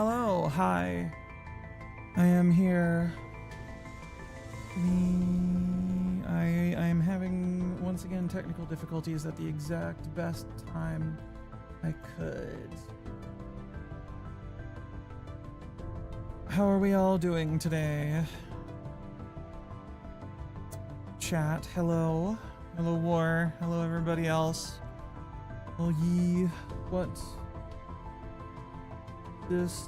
Hello, hi. I am here. I am having, once again, technical difficulties at the exact best time I could. How are we all doing today? chat. Hello. Hello, War. Hello, everybody else. Oh, ye. What? This.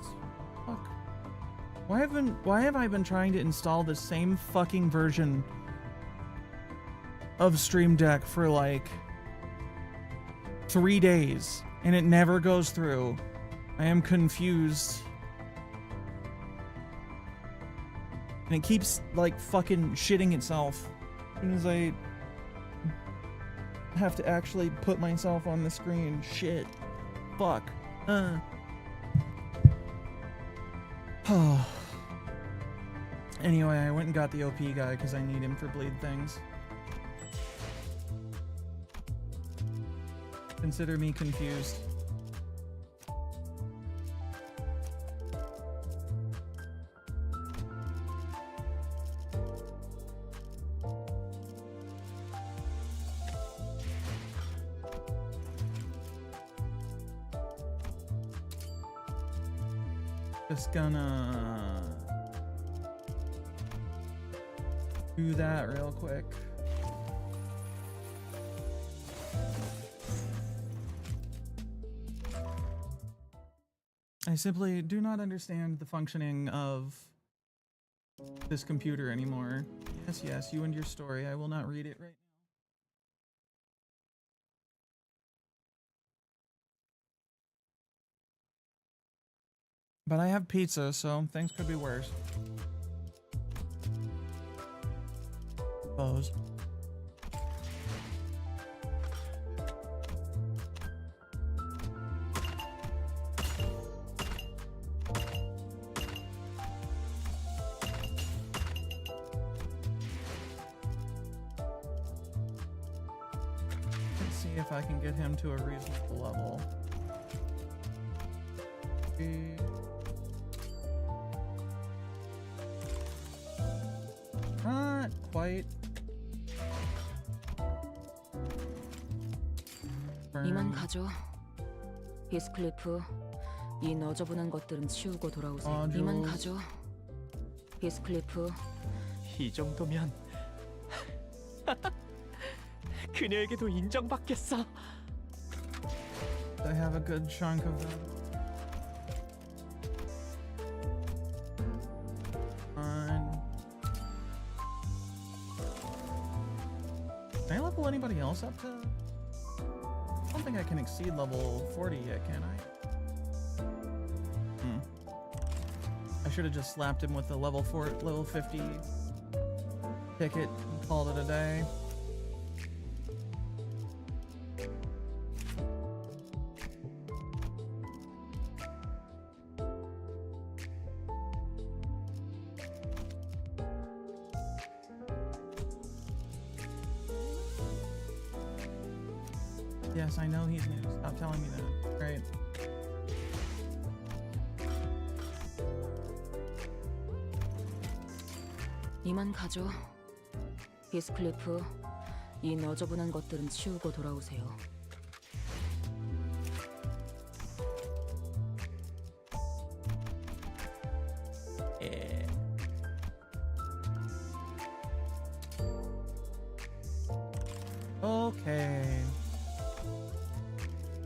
Fuck. Why have I been trying to install the same fucking version of Stream Deck for like 3 days and it never goes through? I am confused. And it keeps like fucking shitting itself as soon as I have to actually put myself on the screen. Shit. Fuck. Anyway, I went and got the OP guy because I need him for bleed things. Consider me confused. Just gonna do that real quick. I simply do not understand the functioning of this computer anymore. Yes, yes, you and your story. I will not read it right now. But I have pizza, so things could be worse. Suppose. Let's see if I can get him to a reasonable level. Not quite. 이만 가죠. 히스클리프, 이 너저분한 것들은 치우고 돌아오세요. 이만 가죠. 히스클리프. 이 정도면 그녀에게도 인정받겠어. I have a good chunk of them. Can I level anybody else up to? I don't think I can exceed level 40 yet, can I? I should have just slapped him with the level 50 ticket and called it a day. Yes, I know he's new. Stop telling me that. Great. 이만 가죠. 히스클리프, 이 너저분한 것들은 치우고 돌아오세요. Okay.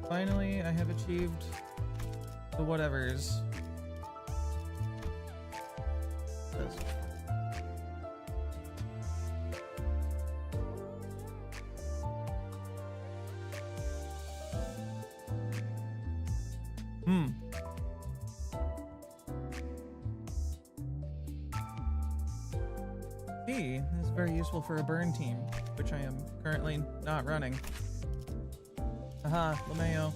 Finally, I have achieved the whatevers. This. This is very useful for a burn team, which I am currently not running. Aha, LeMayo.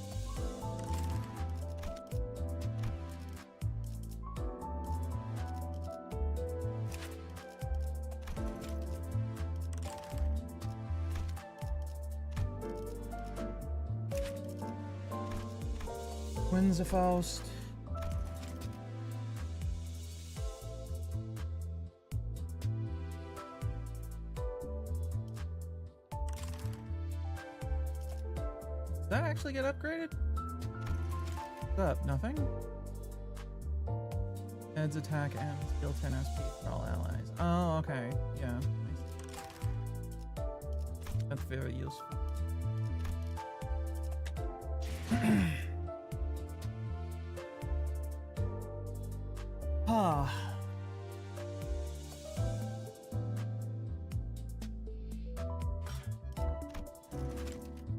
When's a Faust? Did that actually get upgraded? What's up? Nothing? Adds attack and heal 10 SP for all allies. Oh, okay. Yeah. That's very useful. Ah.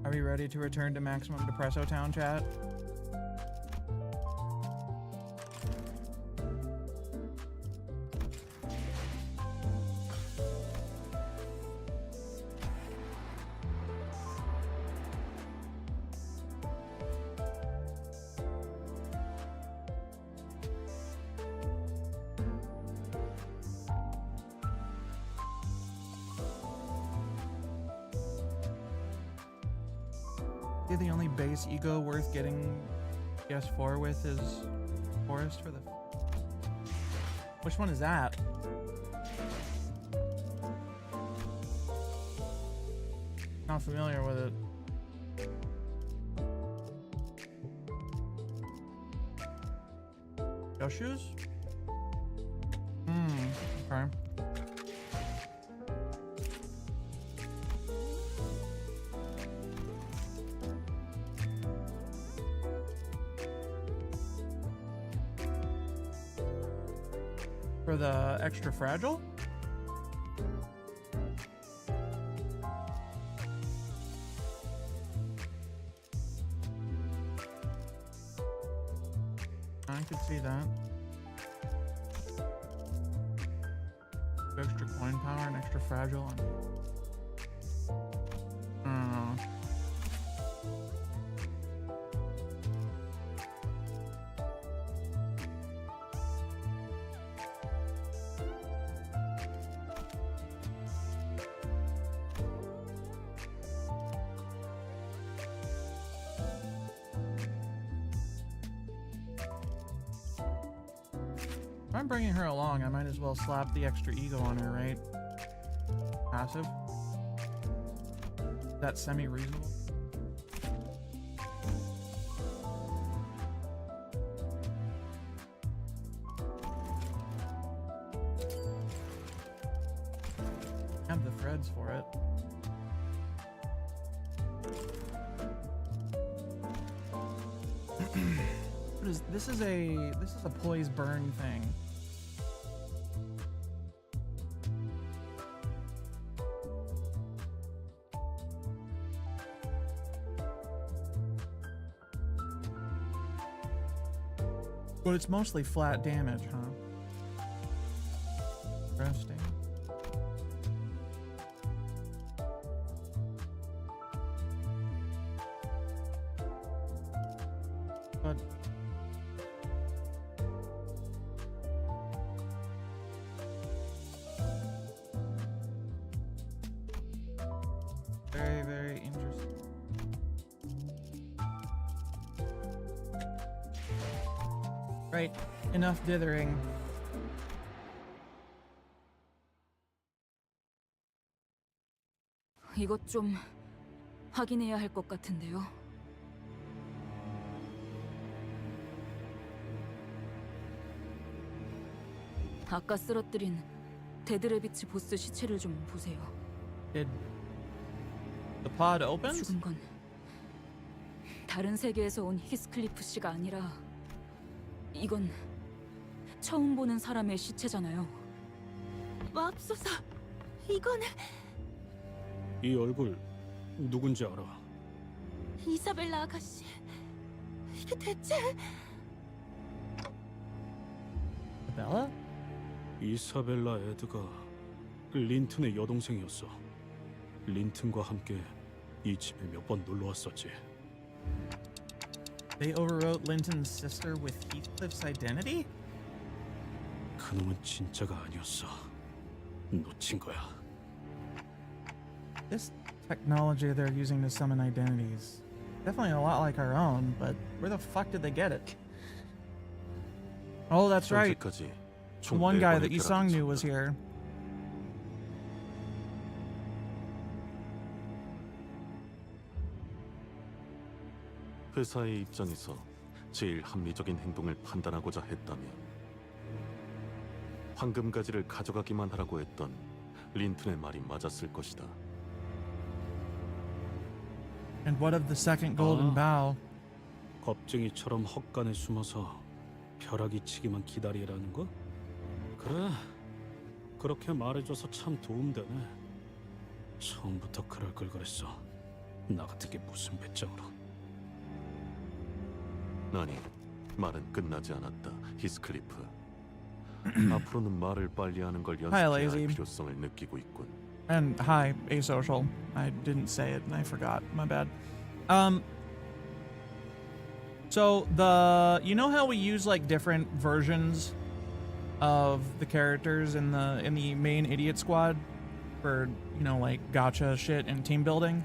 Are we ready to return to Maximum Depresso Town, chat? The only base ego worth getting PS4 with is Forest for the... Which one is that? Not familiar with it. Yoshu's? Okay. For the extra fragile? I could see that. Extra coin power and extra fragile. I don't know. If I'm bringing her along, I might as well slap the extra ego on her, right? Passive? Is that semi-reasonable? I have the threads for it. What is this? Is a poise burn thing. But it's mostly flat damage, huh? Interesting. But very, very interesting. Right, enough dithering. 이것 좀 확인해야 할 것 같은데요. 아까 쓰러뜨린 데드래비츠 보스 시체를 좀 보세요. Did the pod open? 죽은 건 다른 세계에서 온 히스클리프 씨가 아니라 이건 처음 보는 사람의 시체잖아요. 맙소사, 이건 이 얼굴 누군지 알아? 이사벨라 아가씨. 이게 대체... Bella? 이사벨라 에드가 린튼의 여동생이었어. 린튼과 함께 이 집에 몇 번 놀러 왔었지. They overwrote Linton's sister with Heathcliff's identity? 그놈은 진짜가 아니었어. 놓친 거야. This technology they're using to summon identities. Definitely a lot like our own, but where the fuck did they get it? Oh, that's right. The one guy that Isang knew was here. 회사의 입장에서 제일 합리적인 행동을 판단하고자 했다면 황금가지를 가져가기만 하라고 했던 린튼의 말이 맞았을 것이다. And what of the second golden Ah. bough? 겁쟁이처럼 헛간에 숨어서 벼락이 치기만 기다리라는 거? 그래. 그렇게 말해줘서 참 도움되네. 처음부터 그럴 걸 그랬어. 나 같은 게 무슨 배짱으로. 아니, 말은 끝나지 않았다. 히스클리프. 앞으로는 말을 빨리 하는 걸 연습해야 할 Lazy. 필요성을 느끼고 있군. And hi, asocial. I didn't say it and I forgot. My bad. So you know how we use like different versions of the characters in the main idiot squad for, you know, like gotcha shit and team building?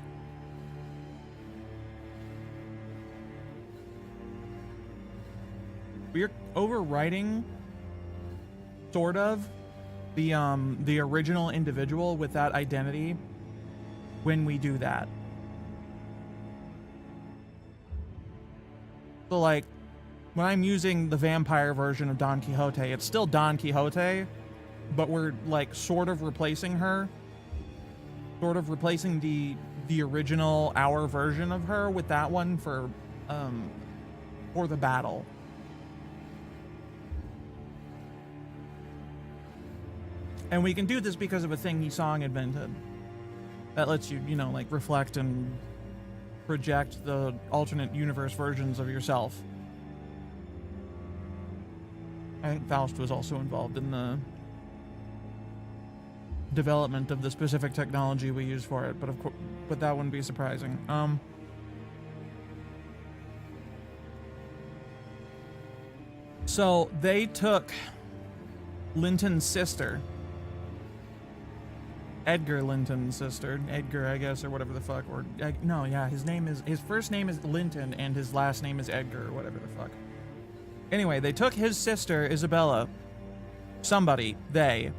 We're overwriting sort of the original individual with that identity when we do that. So like when I'm using the vampire version of Don Quixote, it's still Don Quixote, but we're like sort of replacing her, sort of replacing the original our version of her with that one for the battle. And we can do this because of a thing Yi Song invented that lets you, you know, like reflect and project the alternate universe versions of yourself. I think Faust was also involved in the development of the specific technology we use for it, but that wouldn't be surprising. So they took Linton's sister, Edgar Linton's sister, Edgar, I guess, or whatever the fuck, or no, yeah, his first name is Linton and his last name is Edgar, or whatever the fuck. Anyway, they took his sister, Isabella. They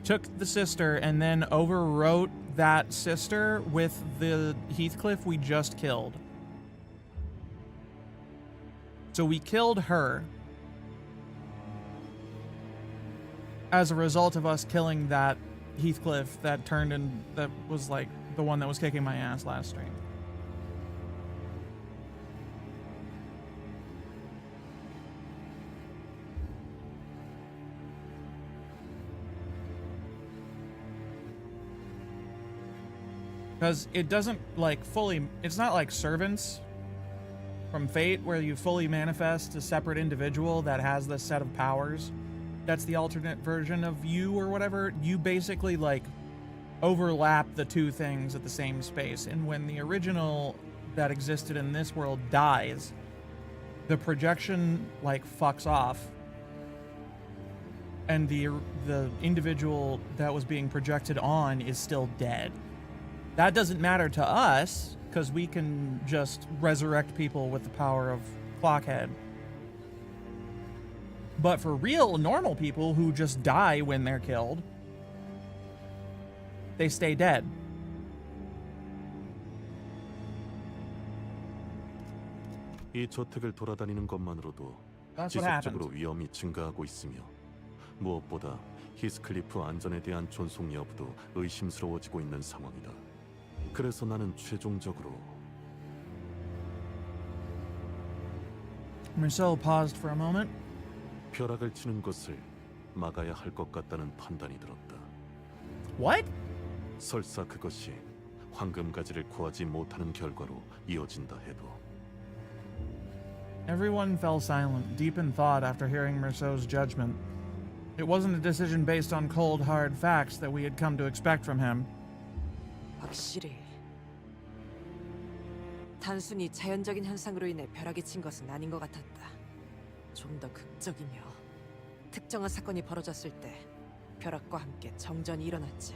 took the sister and then overwrote that sister with the Heathcliff we just killed. So we killed her as a result of us killing that Heathcliff that was like the one that was kicking my ass last stream. Because it doesn't like fully, it's not like Servants from Fate where you fully manifest a separate individual that has this set of powers. That's the alternate version of you or whatever. You basically like overlap the two things at the same space. And when the original that existed in this world dies, the projection like fucks off. And the individual that was being projected on is still dead. That doesn't matter to us, because we can just resurrect people with the power of Clockhead. But for real, normal people who just die when they're killed, they stay dead. 이 저택을 돌아다니는 것만으로도 That's what happened. 지속적으로 위험이 증가하고 있으며 무엇보다 히스클리프 안전에 대한 존속 여부도 의심스러워지고 있는 상황이다. 그래서 나는 최종적으로 Marcel paused for a moment. 벼락을 치는 것을 막아야 할 것 같다는 판단이 들었다. What? 설사 그것이 황금가지를 구하지 못하는 결과로 이어진다 해도. Everyone fell silent, deep in thought after hearing Marceau's judgment. It wasn't a decision based on cold, hard facts that we had come to expect from him. 확실히 단순히 자연적인 현상으로 인해 벼락이 친 것은 아닌 것 같았다. 좀 더 극적이며 특정한 사건이 벌어졌을 때 벼락과 함께 정전이 일어났지.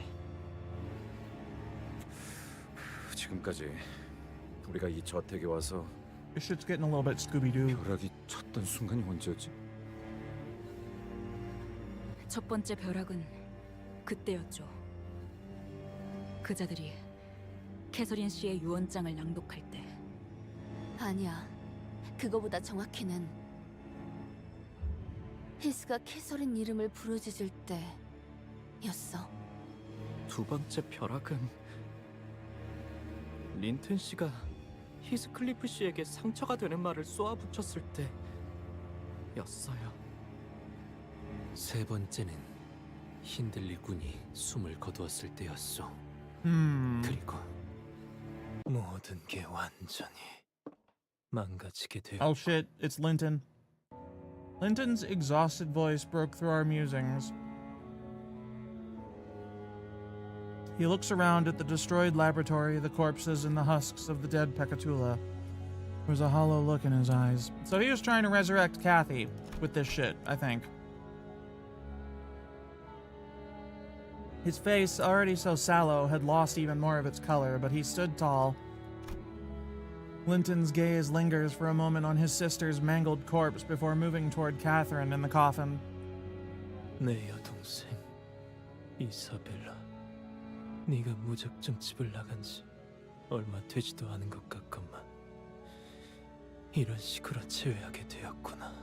지금까지 우리가 이 저택에 와서 This shit's getting a little bit Scooby-Doo. 벼락이 쳤던 순간이 언제였지? 첫 번째 벼락은 그때였죠. 그자들이 캐서린 씨의 유언장을 낭독할 때. 아니야. 그거보다 정확히는 히스가 캐서린 이름을 부르짖을 때였어. 두 번째 벼락은 린튼 씨가 히스클리프 씨에게 상처가 되는 말을 쏘아붙였을 때였어요. 세 번째는 힌들리 군이 숨을 거두었을 때였어. 그리고 모든 게 완전히 망가지게 되었고. Oh shit, it's Linton. Linton's exhausted voice broke through our musings. He looks around at the destroyed laboratory, the corpses, and the husks of the dead Pecatula. There's a hollow look in his eyes. So he was trying to resurrect Kathy with this shit, I think. His face, already so sallow, had lost even more of its color, but he stood tall. Linton's gaze lingers for a moment on his sister's mangled corpse before moving toward Catherine in the coffin. 내 여동생 이사벨라, 네가 무작정 집을 나간 지 얼마 되지도 않은 것 같건만 이런 식으로 제외하게 되었구나.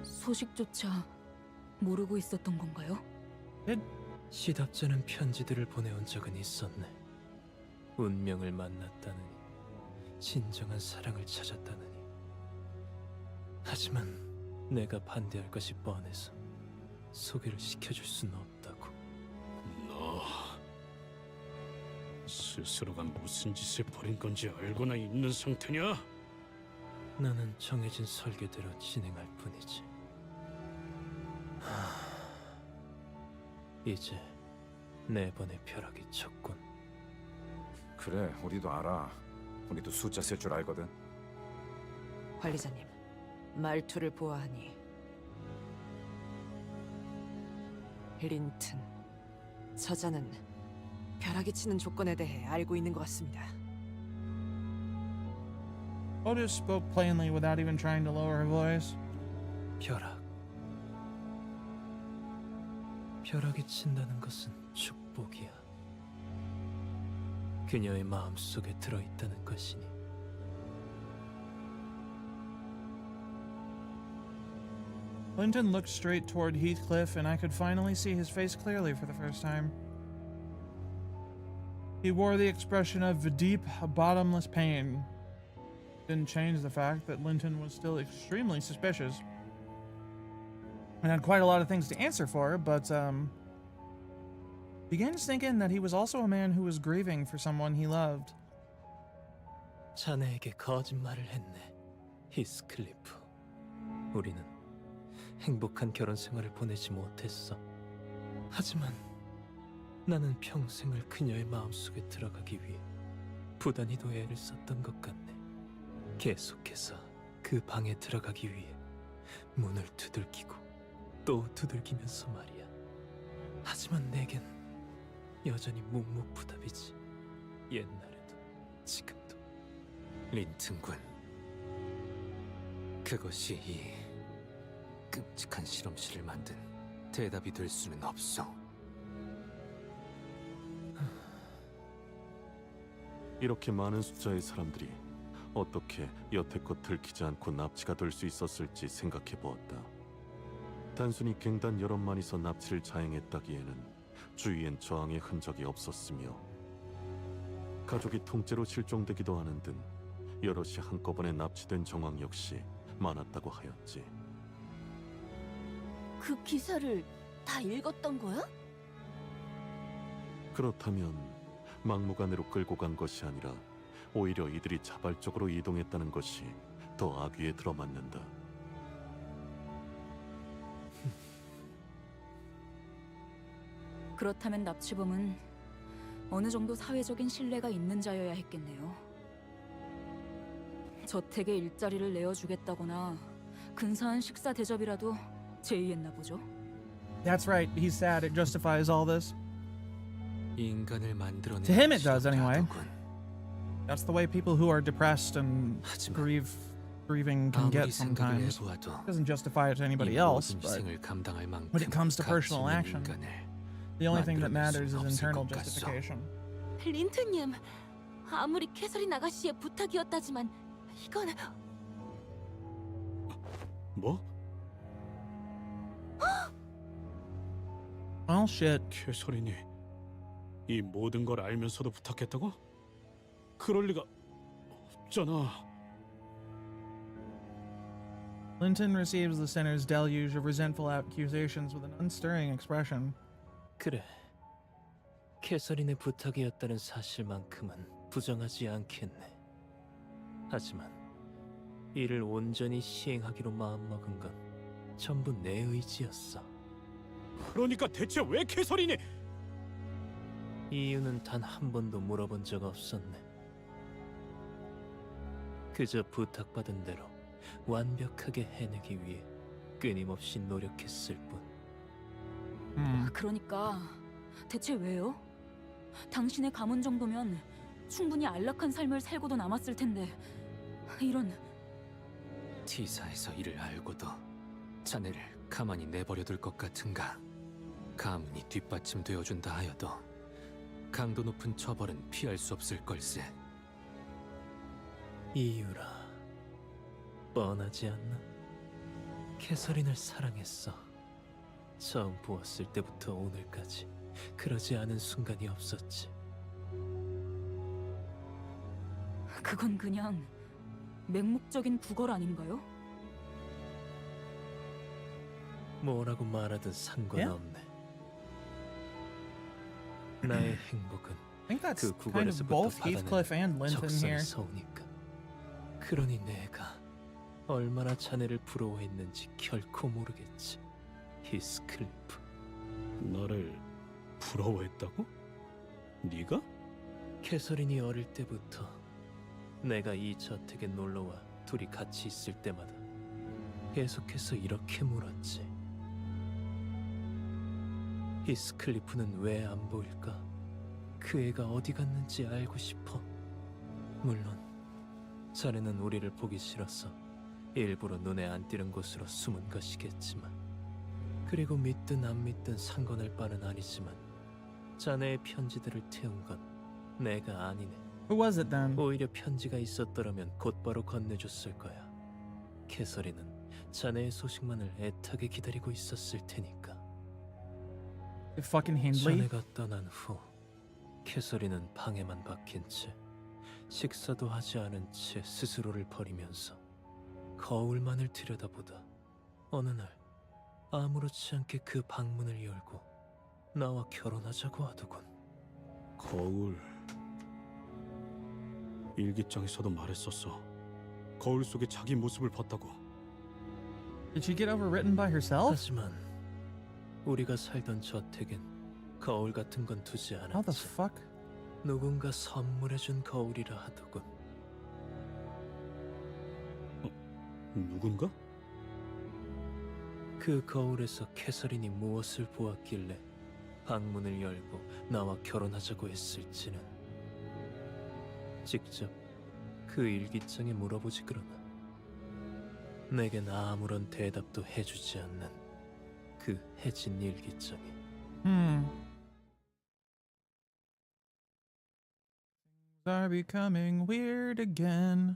소식조차 모르고 있었던 건가요? 시답잖은 편지들을 보내온 적은 있었네. 운명을 만났다느니 진정한 사랑을 찾았다느니. 하지만 내가 반대할 것이 뻔해서 소개를 시켜줄 수는 없다고. 너 스스로가 무슨 짓을 벌인 건지 알고나 있는 상태냐? 나는 정해진 설계대로 진행할 뿐이지. 이제 네 번의 벼락이 쳤군. 그래, 우리도 알아. 우리도 숫자 셀 줄 알거든. 관리자님, 말투를 보아하니 린튼, 저자는 벼락이 치는 조건에 대해 알고 있는 것 같습니다. Otis spoke plainly without even trying to lower her voice. 벼락이 친다는 것은 축복이야. 그녀의 마음속에 들어있다는 것이니. Linton looked straight toward Heathcliff, and I could finally see his face clearly for the first time. He wore the expression of deep, bottomless pain. Didn't change the fact that Linton was still extremely suspicious and had quite a lot of things to answer for, but began to sink in that he was also a man who was grieving for someone he loved. 자네에게 거짓말을 했네, 히스클리프. 우리는 행복한 결혼 생활을 보내지 못했어. 하지만 나는 평생을 그녀의 마음속에 들어가기 위해 부단히도 애를 썼던 것 같네. 계속해서 그 방에 들어가기 위해 문을 두들기고 또 두들기면서 말이야. 하지만 내겐 여전히 묵묵부답이지. 옛날에도 지금도. 린튼군, 그것이 이 끔찍한 실험실을 만든 대답이 될 수는 없어. 이렇게 많은 숫자의 사람들이 어떻게 여태껏 들키지 않고 납치가 될 수 있었을지 생각해 보았다. 단순히 갱단 여럿만이서 납치를 자행했다기에는 주위엔 저항의 흔적이 없었으며 가족이 통째로 실종되기도 하는 등 여럿이 한꺼번에 납치된 정황 역시 많았다고 하였지. 그 기사를 다 읽었던 거야? 그렇다면 막무가내로 끌고 간 것이 아니라 오히려 이들이 자발적으로 이동했다는 것이 더 악위에 들어맞는다. 그렇다면 납치범은 어느 정도 사회적인 신뢰가 있는 자여야 했겠네요. 저택에 일자리를 내어주겠다거나 근사한 식사 대접이라도 제의했나 보죠. That's right, he's sad. It justifies all this. 인간을 만들어낸 To him it does, anyway. 실험자더군. That's the way people who are depressed and 하지만 grieving can get 아무리 생각을 sometimes. 해보아도 Doesn't justify it to anybody 이 else, 모든 but 희생을 감당할 만큼 when it comes to 가치 personal 있는 action, 인간을 the only thing that 만들어낼 matters 수는 is 없을 internal 것 같소. justification. 린튼님, 아무리 캐서린 아가씨의 부탁이었다지만 이건 뭐? Oh shit. 캐서린이 이 모든 걸 알면서도 부탁했다고? 그럴 리가 없잖아. Linton receives the sinner's deluge of resentful accusations with an unstirring expression. 그래. 캐서린의 부탁이었다는 사실만큼은 부정하지 않겠네. 하지만 이를 온전히 시행하기로 마음먹은 건 전부 내 의지였어. 그러니까 대체 왜 캐서린이? 이유는 단 한 번도 물어본 적 없었네. 그저 부탁받은 대로 완벽하게 해내기 위해 끊임없이 노력했을 뿐. 그러니까 대체 왜요? 당신의 가문 정도면 충분히 안락한 삶을 살고도 남았을 텐데 이런... T사에서 이를 알고도 자네를 가만히 내버려둘 것 같은가? 가문이 뒷받침되어준다 하여도 강도 높은 처벌은 피할 수 없을 걸세. 이유라 뻔하지 않나? 캐서린을 사랑했어. 처음 보았을 때부터 오늘까지 그러지 않은 순간이 없었지. 그건 그냥 맹목적인 구걸 아닌가요? 뭐라고 말하든 상관없네. 나의 행복은 I think that's 그 kind of both 구걸에서부터 Heathcliff and Linton here. 적성스러우니까. 그러니 내가 얼마나 자네를 부러워했는지 결코 모르겠지. 히스클리프. 나를 부러워했다고? 네가? 캐서린이 어릴 때부터 내가 이 저택에 놀러와 둘이 같이 있을 때마다 계속해서 이렇게 물었지. 히스클리프는 왜 안 보일까? 그 애가 어디 갔는지 알고 싶어. 물론 자네는 우리를 보기 싫어서 일부러 눈에 안 띄는 곳으로 숨은 것이겠지만, 그리고 믿든 안 믿든 상관할 바는 아니지만 자네의 편지들을 태운 건 내가 아니네. Who was it then? 오히려 편지가 있었더라면 곧바로 건네줬을 거야. 캐서린은 자네의 소식만을 애타게 기다리고 있었을 테니까. Fucking Hindley. 자네가 떠난 후 캐서린은 방에만 박힌 채 식사도 하지 않은 채 스스로를 버리면서 거울만을 들여다보다 어느 날 아무렇지 않게 그 방문을 열고 나와 결혼하자고 하더군. 거울. 일기장에서도 말했었어. 거울 속에 자기 모습을 봤다고. Did she get overwritten by herself? 하지만 우리가 살던 저택엔 거울 같은 건 두지 How the 않았지. fuck? 누군가 선물해준 거울이라 하더군. 누군가? 그 거울에서 캐서린이 무엇을 보았길래 방문을 열고 나와 결혼하자고 했을지는 직접 그 일기장에 물어보지 그러나 내겐 아무런 대답도 해주지 않는 그 해진 일기장에 Things are becoming weird again.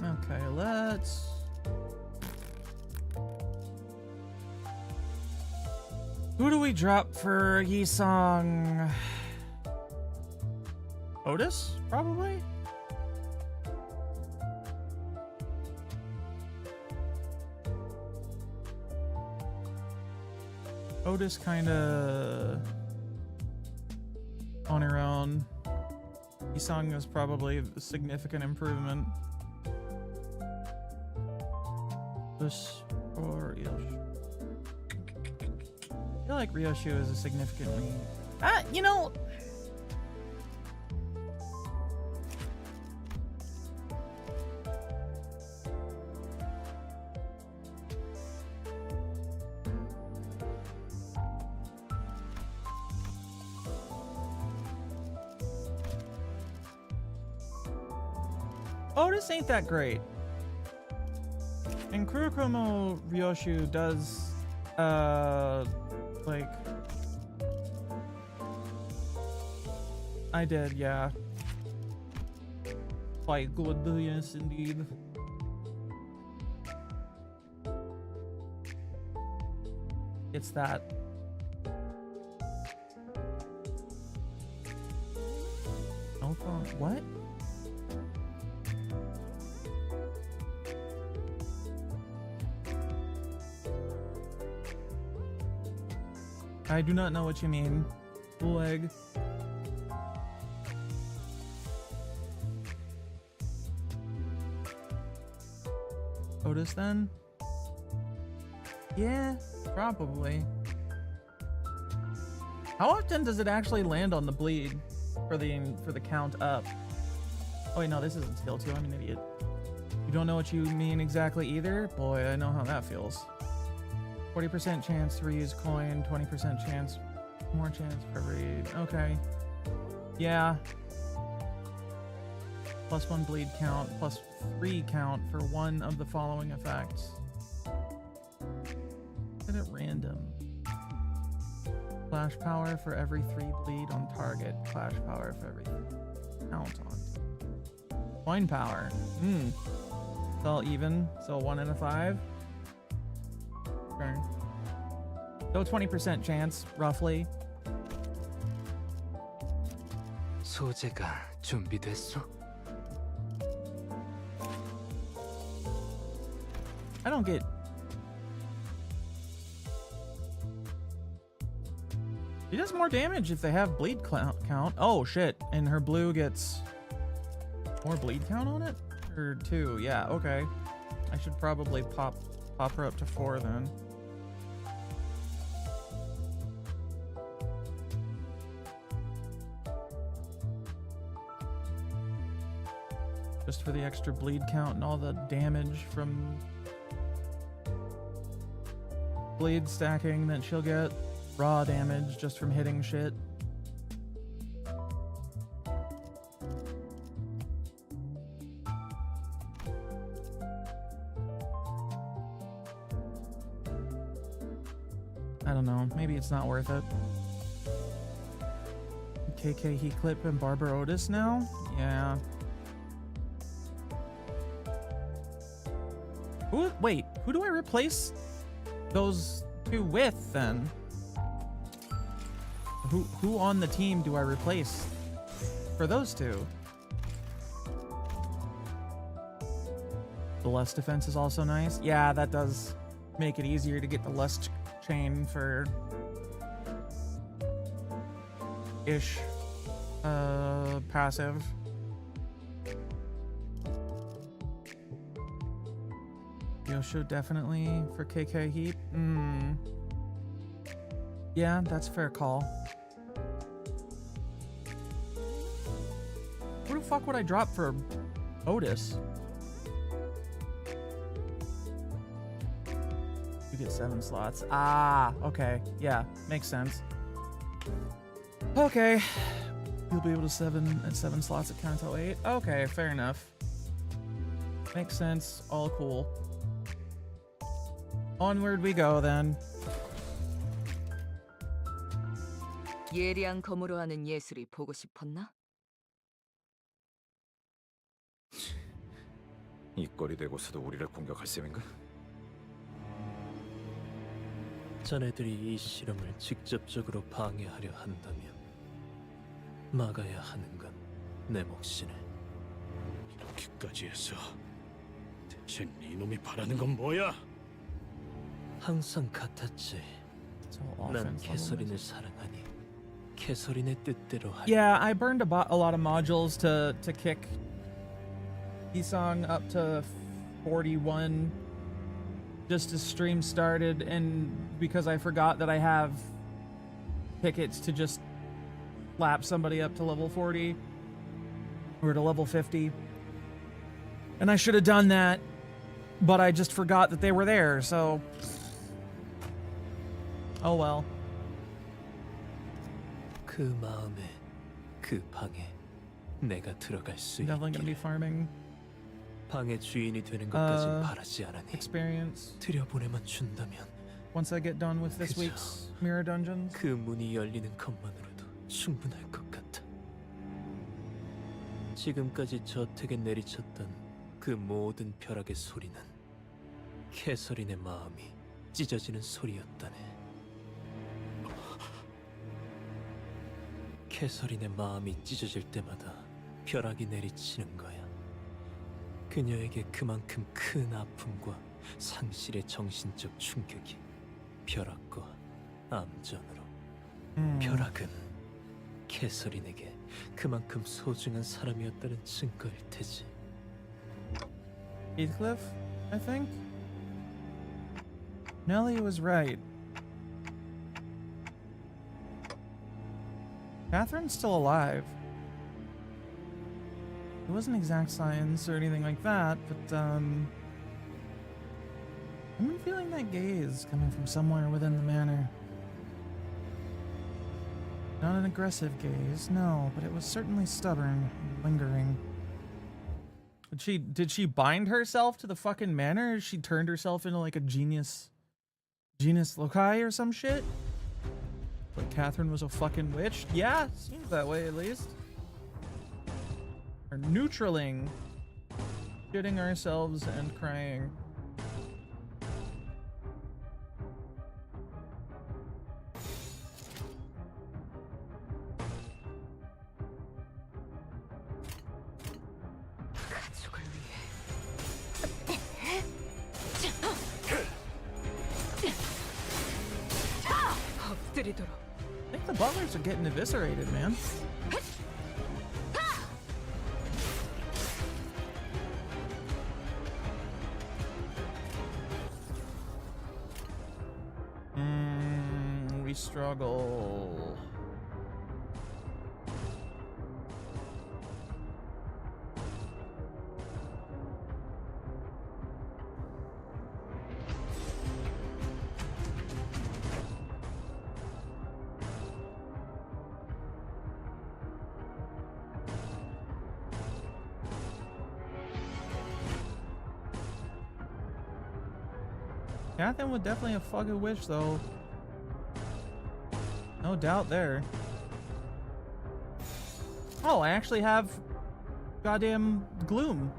Okay, let's... Who do we drop for Yi-song? Otis, probably? Otis kinda on her own. Yi-song is probably a significant improvement. This or Ryoshu. I feel like Ryoshu is a significantly... you know... Otis ain't that great. And Kurokomo Ryoshu does, like... I did, yeah. Quite good, yes, indeed. It's that. No phone. What? I do not know what you mean. Leg. Otis then? Yeah, probably. How often does it actually land on the bleed for the count up? Oh wait, no, this isn't skill 2. I'm an idiot. You don't know what you mean exactly either? Boy, I know how that feels. 40% chance to reuse coin, 20% chance, more chance for read. Okay. Yeah. +1 bleed count, +3 count for one of the following effects. Get it random. Flash power for every 3 bleed on target. Flash power for every count on. Coin power. It's all even. So 1 in a 5. Okay. So 20% chance, roughly. 소재가 준비됐어? I don't get... She does more damage if they have bleed count. Oh shit, and her blue gets more bleed count on it? Or 2, yeah, okay. I should probably pop her up to 4 then. Just for the extra bleed count and all the damage from bleed stacking that she'll get. Raw damage just from hitting shit. I don't know, maybe it's not worth it. KK Heatclip and Barbara Otis now? Yeah. Wait, who do I replace those two with then? Who on the team do I replace for those two? The lust defense is also nice. Yeah, that does make it easier to get the lust chain for ish passive. Yosho definitely for KK Heat. Yeah, that's a fair call. Who the fuck would I drop for Otis? You get 7 slots. Ah, okay. Yeah, makes sense. Okay. You'll be able to 7 slots at Kanto 8. Okay, fair enough. Makes sense. All cool. Onward we go then. 예리한 검으로 하는 예술이 보고 싶었나? 이 꼴이 되고서도 우리를 공격할 셈인가? 자네들이 이 실험을 직접적으로 방해하려 한다면 막아야 하는 건 내 몫이네. 이렇게까지 해서 대체 이놈이 바라는 건 뭐야? 항상 같았지. 난 캐서린을 사랑하니 캐서린의 뜻대로 할. Yeah, I burned a lot of modules to kick Isong up to 41 just as stream started, and because I forgot that I have tickets to just lap somebody up to level 40 or to level 50. And I should have done that, but I just forgot that they were there, so oh well. 그 마음에 그 방에 내가 들어갈 수 Definitely gonna be 있기를. farming 방의 주인이 되는 것까진 바라지 않으니 experience 들여보내만 준다면 once I get done with this 그저 week's mirror dungeons. 그 문이 열리는 것만으로도 충분할 것 같아. 지금까지 저택에 내리쳤던 그 모든 벼락의 소리는 캐서린의 마음이 찢어지는 소리였다네. 캐서린의 마음이 찢어질 때마다 벼락이 내리치는 거야. 그녀에게 그만큼 큰 아픔과 상실의 정신적 충격이 벼락과 암전으로. 벼락은 캐서린에게 그만큼 소중한 사람이었다는 증거일 테지. Heathcliff, I think? Nellie was right. Catherine's still alive. It wasn't exact science or anything like that, but I've been feeling that gaze coming from somewhere within the manor. Not an aggressive gaze, no, but it was certainly stubborn and lingering. Did she bind herself to the fucking manor? Or she turned herself into like a genius loci or some shit? Like Catherine was a fucking witch? Yeah, seems that way at least. Or neutraling. Shitting ourselves and crying. I think the butlers are getting eviscerated, man. We struggle. Catherine would definitely a fucking witch, though. No doubt there. Oh, I actually have goddamn gloom.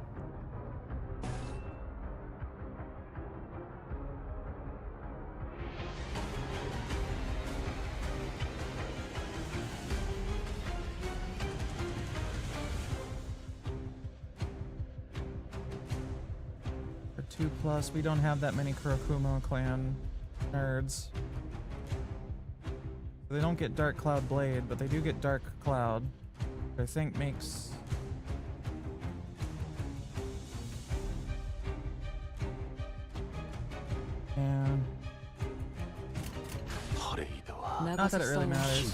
For 2+, we don't have that many Kurokumo clan nerds. They don't get Dark Cloud Blade, but they do get Dark Cloud, which I think makes... Yeah. Not that it really matters.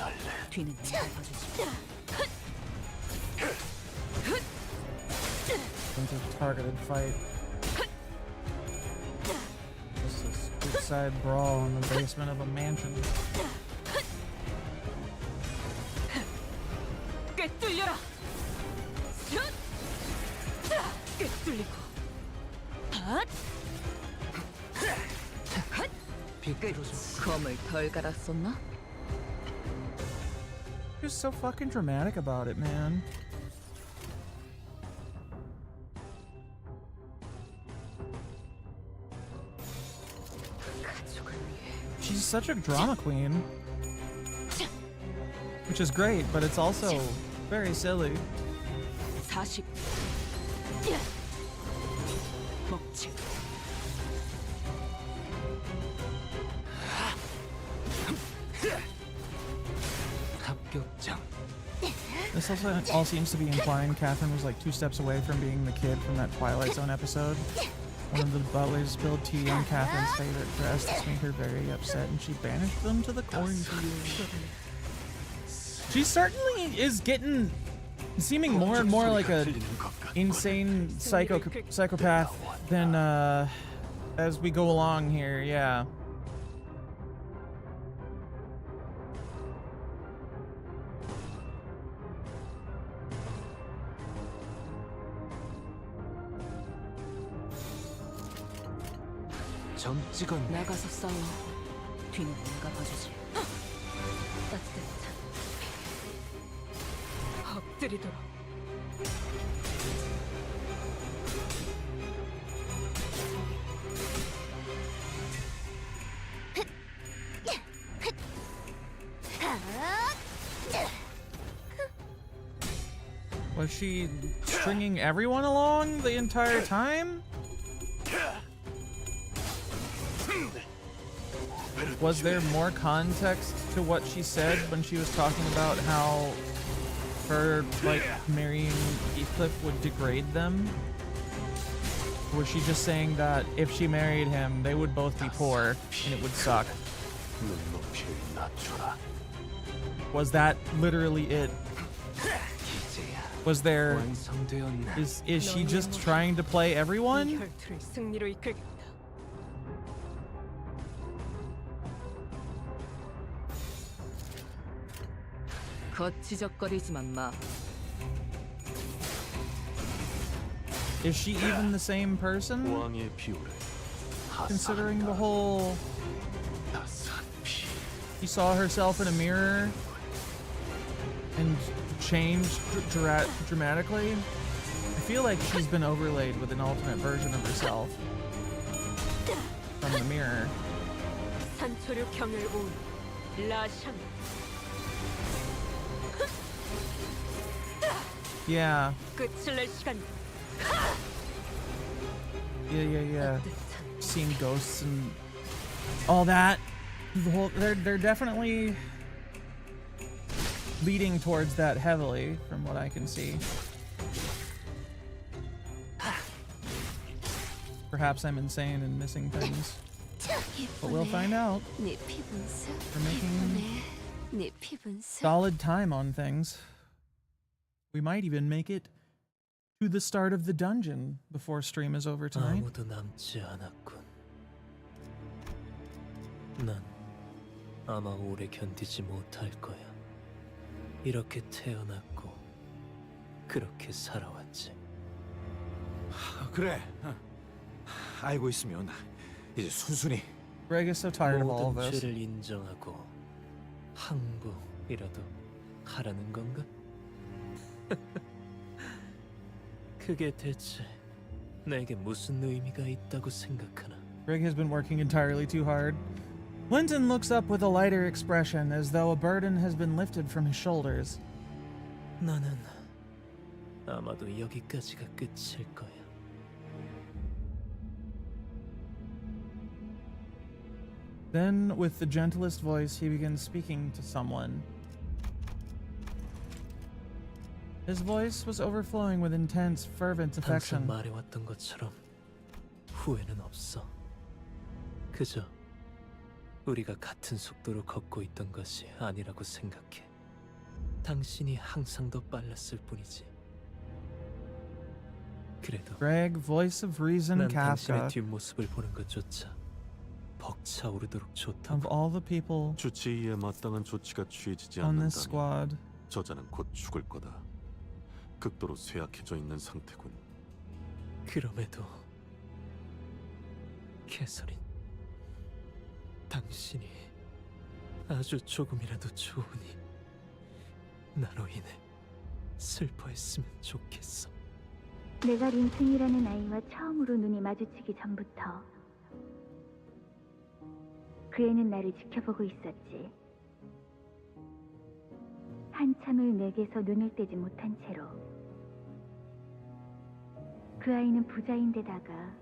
It's a targeted fight. Just a street-side brawl in the basement of a mansion. 검을 덜 갈았었나? You're so fucking dramatic about it, man. She's such a drama queen. Which is great, but it's also very silly. 사식. 먹지. This also all seems to be implying Catherine was like 2 steps away from being the kid from that Twilight Zone episode. One of the butlers spilled tea on Catherine's favorite dress. This made her very upset, and she banished them to the cornfield. She certainly is seeming more and more like a insane psychopath than as we go along here. Yeah. 나가서 싸워. 뒤는 내가 봐주지. 따뜻한 엎드리도록. Was she stringing everyone along the entire time? Was there more context to what she said when she was talking about how her, like, marrying Heathcliff would degrade them? Or was she just saying that if she married him, they would both be poor and it would suck? Was that literally it? Was there... Is she just trying to play everyone? 혈투를 승리로 이끌겠다. 거치적거리지만 마. Is she even the same person? 왕의 비율을 Considering the whole... She saw herself in a mirror and changed dramatically. I feel like she's been overlaid with an alternate version of herself from the mirror. 산초류 경을 온 라샹. Yeah. 끝을 낼 시간. Yeah. Seeing ghosts and all that. The whole they're definitely leading towards that heavily, from what I can see. Perhaps I'm insane and missing things, but we'll find out. 네 피분수. We're making 네 피분수. solid time on things. We might even make it to the start of the dungeon before stream is over tonight. 아무도 남지 않았군. 난 아마 오래 견디지 못할 거야. 이렇게 태어났고 그렇게 살아왔지. 그래. 알고 있으면 이제 순순히. Greg is so tired of all of 모든 this. 죄를 인정하고 항복이라도 하라는 건가? 그게 대체 내게 무슨 의미가 있다고 생각하나? Greg has been working entirely too hard. Linton looks up with a lighter expression, as though a burden has been lifted from his shoulders. 나는 아마도 여기까지가 끝일 거야. Then, with the gentlest voice, he begins speaking to someone. His voice was overflowing with intense, fervent 항상 affection. 말해왔던 것처럼 후회는 없어. 그저 우리가 같은 속도로 걷고 있던 것이 아니라고 생각해. 당신이 항상 더 빨랐을 뿐이지. 그래도 Greg, voice of reason, 난 당신의 Kafka. 뒷모습을 보는 것조차 벅차오르도록 Of 좋다고. all the people 주치의에 마땅한 조치가 취해지지 on this 않는다면 squad, 저자는 곧 죽을 거다. 극도로 쇠약해져 있는 상태군. 그럼에도 캐서린, 당신이 아주 조금이라도 좋으니 나로 인해 슬퍼했으면 좋겠어. 내가 린튼이라는 아이와 처음으로 눈이 마주치기 전부터 그 애는 나를 지켜보고 있었지. 한참을 내게서 눈을 떼지 못한 채로. 그 아이는 부자인데다가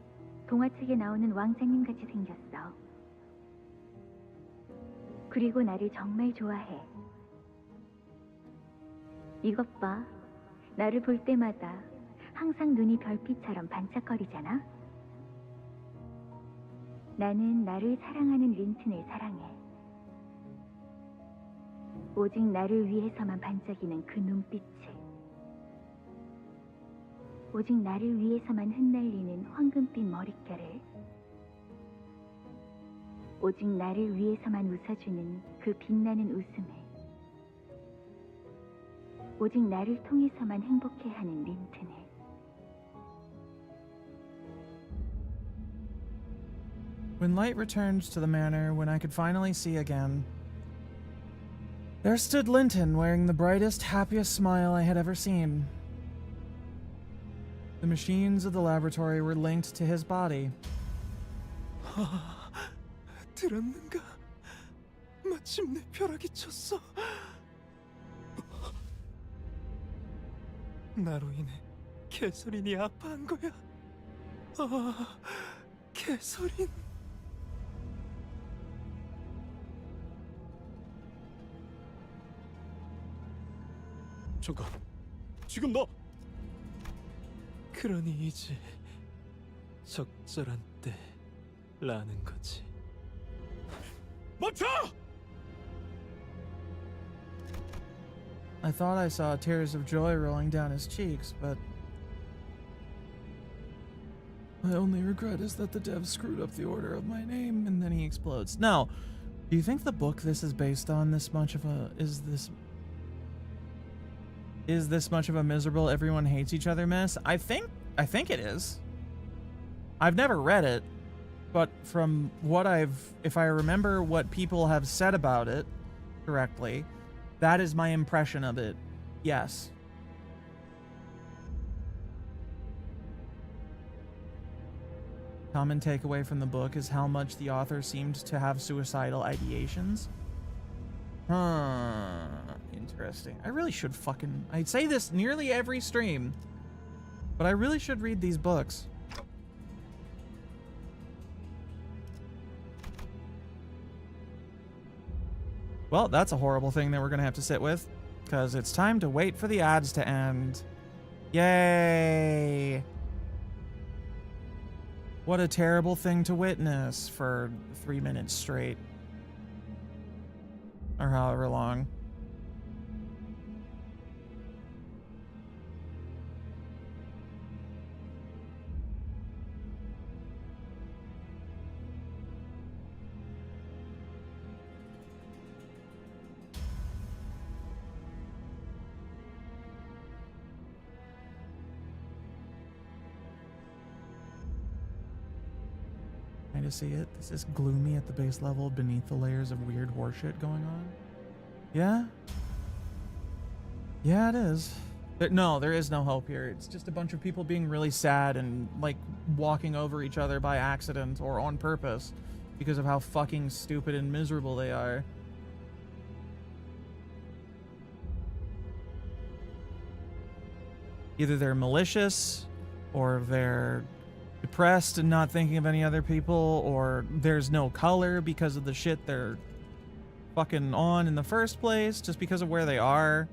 동화책에 나오는 왕자님 같이 생겼어. 그리고 나를 정말 좋아해. 이것 봐. 나를 볼 때마다 항상 눈이 별빛처럼 반짝거리잖아. 나는 나를 사랑하는 린튼을 사랑해. 오직 나를 위해서만 반짝이는 그 눈빛을. 오직 나를 위해서만 흩날리는 황금빛 머릿결을. 오직 나를 위해서만 웃어주는 그 빛나는 웃음을. 오직 나를 통해서만 행복해하는 린튼을. when light returned to the manor, when I could finally see again, there stood Linton wearing the brightest, happiest smile I had ever seen. The machines of the laboratory were linked to his body. 들었는가? 마침내 벼락이 쳤어. 나로 인해 개설인이 아파한 거야. 개설인. 잠깐, 지금 너 그러니 이제 적절한 때라는 거지. 멈춰! I thought I saw tears of joy rolling down his cheeks, but my only regret is that the devs screwed up the order of my name, and then he explodes. Now, do you think the book this is based on this much of a is this much of a miserable everyone hates each other mess? I think it is. I've never read it, but from what if I remember what people have said about it correctly, that is my impression of it. Yes. Common takeaway from the book is how much the author seemed to have suicidal ideations. Huh. Interesting. I really should I say this nearly every stream, but I really should read these books. Well, that's a horrible thing that we're gonna have to sit with, because it's time to wait for the ads to end. Yay! What a terrible thing to witness for 3 minutes straight. Or however long. To see it. This is gloomy at the base level beneath the layers of weird horseshit going on. Yeah? Yeah, it is. No, there is no hope here. It's just a bunch of people being really sad and, like, walking over each other by accident or on purpose because of how fucking stupid and miserable they are. Either they're malicious, or they're depressed and not thinking of any other people, or there's no color because of the shit they're fucking on in the first place, just because of where they are.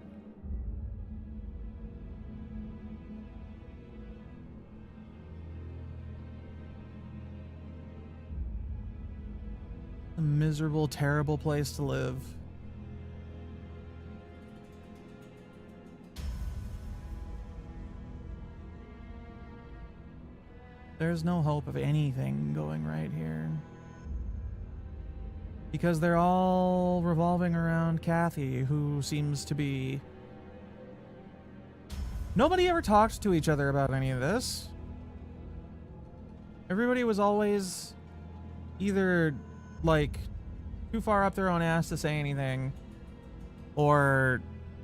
A miserable, terrible place to live. There's no hope of anything going right here. Because they're all revolving around Kathy, who seems to be... Nobody ever talked to each other about any of this. Everybody was always either, like, too far up their own ass to say anything, or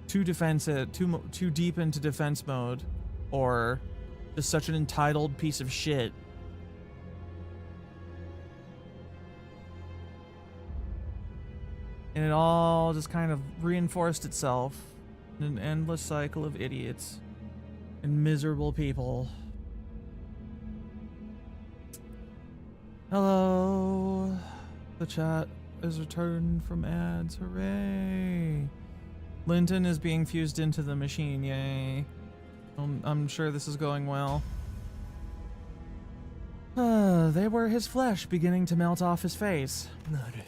too defensive, too deep into defense mode, or just such an entitled piece of shit. And it all just kind of reinforced itself in an endless cycle of idiots and miserable people. Hello. The chat is returned from ads. Hooray. Linton is being fused into the machine. Yay. I'm sure this is going well. They were his flesh beginning to melt off his face. 나를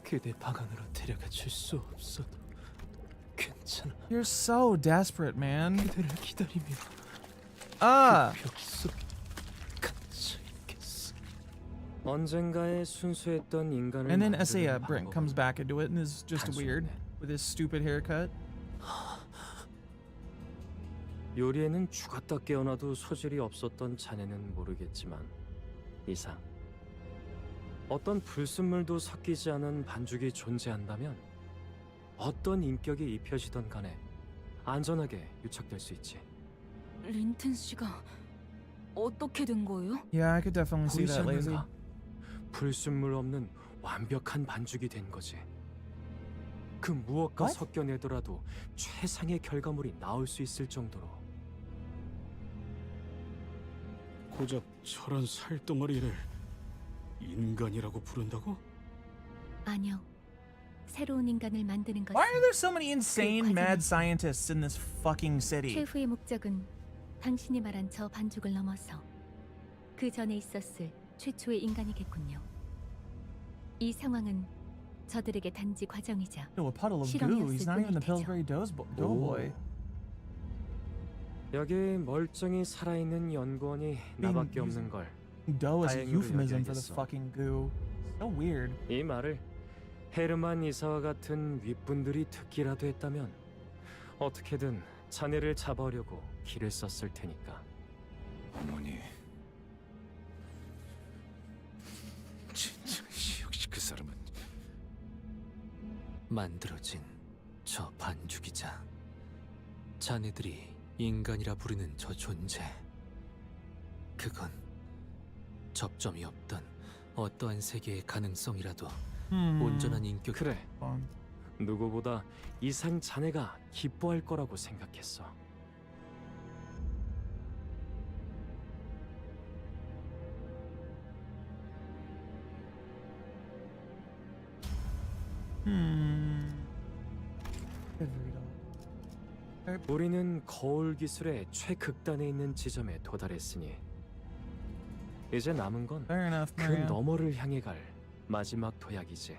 그대 방안으로 데려가 줄 수 없어도 괜찮아. You're so desperate, man. 그대를 기다리며 Ah. 벽속 갇혀 있겠어. 언젠가의 순수했던 인간을 And then 만드는 Asiya Brink 방법은 comes back into it and is just weird with his stupid haircut. 요리에는 죽었다 깨어나도 소질이 없었던 자네는 모르겠지만 이상 어떤 불순물도 섞이지 않은 반죽이 존재한다면 어떤 인격이 입혀지던 간에 안전하게 유착될 수 있지. 린튼 씨가 어떻게 된 거예요? Yeah, I could definitely see 보이지 that, lazy. 않는가? 불순물 없는 완벽한 반죽이 된 거지. 그 무엇과 What? 섞여내더라도 최상의 결과물이 나올 수 있을 정도로. 고작 저런 살덩어리를 인간이라고 부른다고? 아니요. 새로운 인간을 만드는 것은 Why are there so many insane 과정이- mad scientists in this fucking city? 최후의 목적은 당신이 말한 저 반죽을 넘어서 그 전에 있었을 최초의 인간이겠군요. 이 상황은 저들에게 단지 과정이자 No, a puddle of 실험이었을 goo. He's not even the 뿐일 Pillsbury Doughboy. 여기 멀쩡히 살아있는 연구원이 나밖에 없는 걸. Dough is a 다행으로 euphemism for the 여겨야겠어. fucking goo. So weird. 이 말을 헤르만 이사와 같은 윗분들이 듣기라도 했다면 어떻게든 자네를 잡아오려고 길을 썼을 테니까. 어머니. 진짜 역시 그 사람은 만들어진 저 반죽이자 자네들이 인간이라 부르는 저 존재, 그건 접점이 없던 어떠한 세계의 가능성이라도 온전한 인격. 그래, Fun. 누구보다 이상 자네가 기뻐할 거라고 생각했어. 우리는 거울 기술의 최극단에 있는 지점에 도달했으니 이제 남은 건 Fair enough, 그 Maria. 너머를 향해 갈 마지막 도약이지.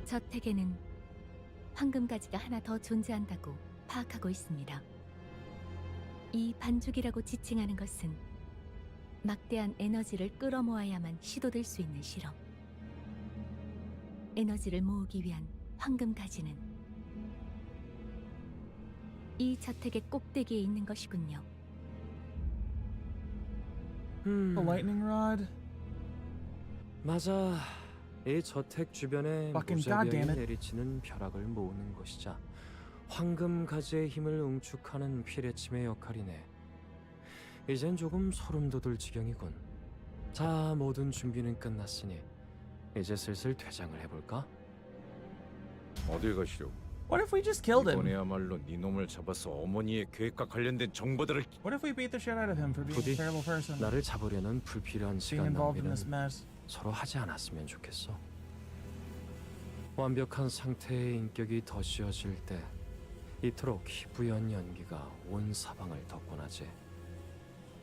저택에는 황금가지가 하나 더 존재한다고 파악하고 있습니다. 이 반죽이라고 지칭하는 것은 막대한 에너지를 끌어모아야만 시도될 수 있는 실험. 에너지를 모으기 위한 황금가지는 이 저택의 꼭대기에 있는 것이군요. The lightning rod. 맞아. 이 저택 주변에 Fucking 무자비하게 goddamn it. 내리치는 벼락을 모으는 것이자 황금 가지의 힘을 응축하는 피레침의 역할이네. 이젠 조금 소름 돋을 지경이군. 자, 모든 준비는 끝났으니 이제 슬슬 퇴장을 해볼까? 어딜 가시려고? What if we just killed him? 이번에야말로 네 놈을 잡아서 어머니의 계획과 관련된 정보들을 What if we beat the shit out of him for being a 부디 terrible person? 나를 잡으려는 불필요한 Being 시간 involved in 낭비는 this mess. 서로 하지 않았으면 좋겠어. 완벽한 상태의 인격이 덧씌워질 때 이토록 희부연 연기가 온 사방을 덮고나지.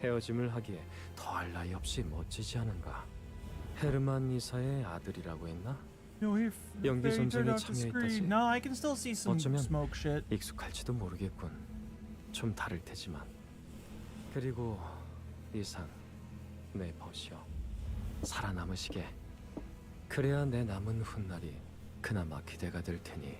헤어짐을 하기에 더할 나위 없이 멋지지 않은가. 헤르만 이사의 아들이라고 했나? No, he 연기 faded 전쟁에 out the 참여했다지. screen. No, I can still see some 어쩌면 smoke shit. 익숙할지도 모르겠군. 좀 다를 테지만. 그리고 이상 내 벗이여 살아남으시게. 그래야 내 남은 훗날이 그나마 기대가 될 테니.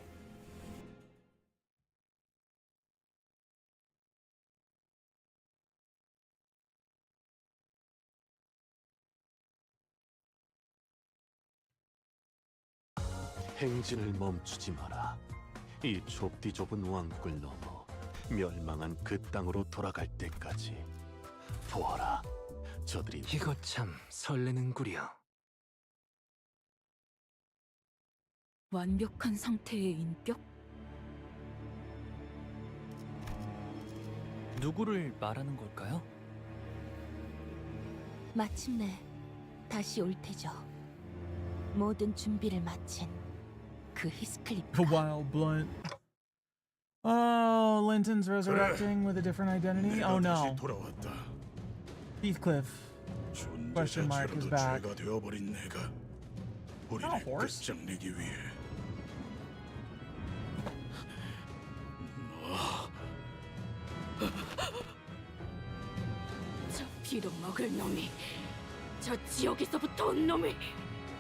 행진을 멈추지 마라. 이 좁디 좁은 왕국을 넘어 멸망한 그 땅으로 돌아갈 때까지. 보아라, 저들이 이거 참 설레는구려. 완벽한 상태의 인격? 누구를 말하는 걸까요? 마침내 다시 올 테죠. 모든 준비를 마친 그 The 히스클리프가 wild blunt. Oh, Linton's resurrecting with a different identity? Oh no. 돌아왔다. Heathcliff. Question mark is back. 죄가 되어버린 내가 Not a horse. 끝장내기 위해 저 피로 먹을 놈이, 저 지역에서부터 온 놈이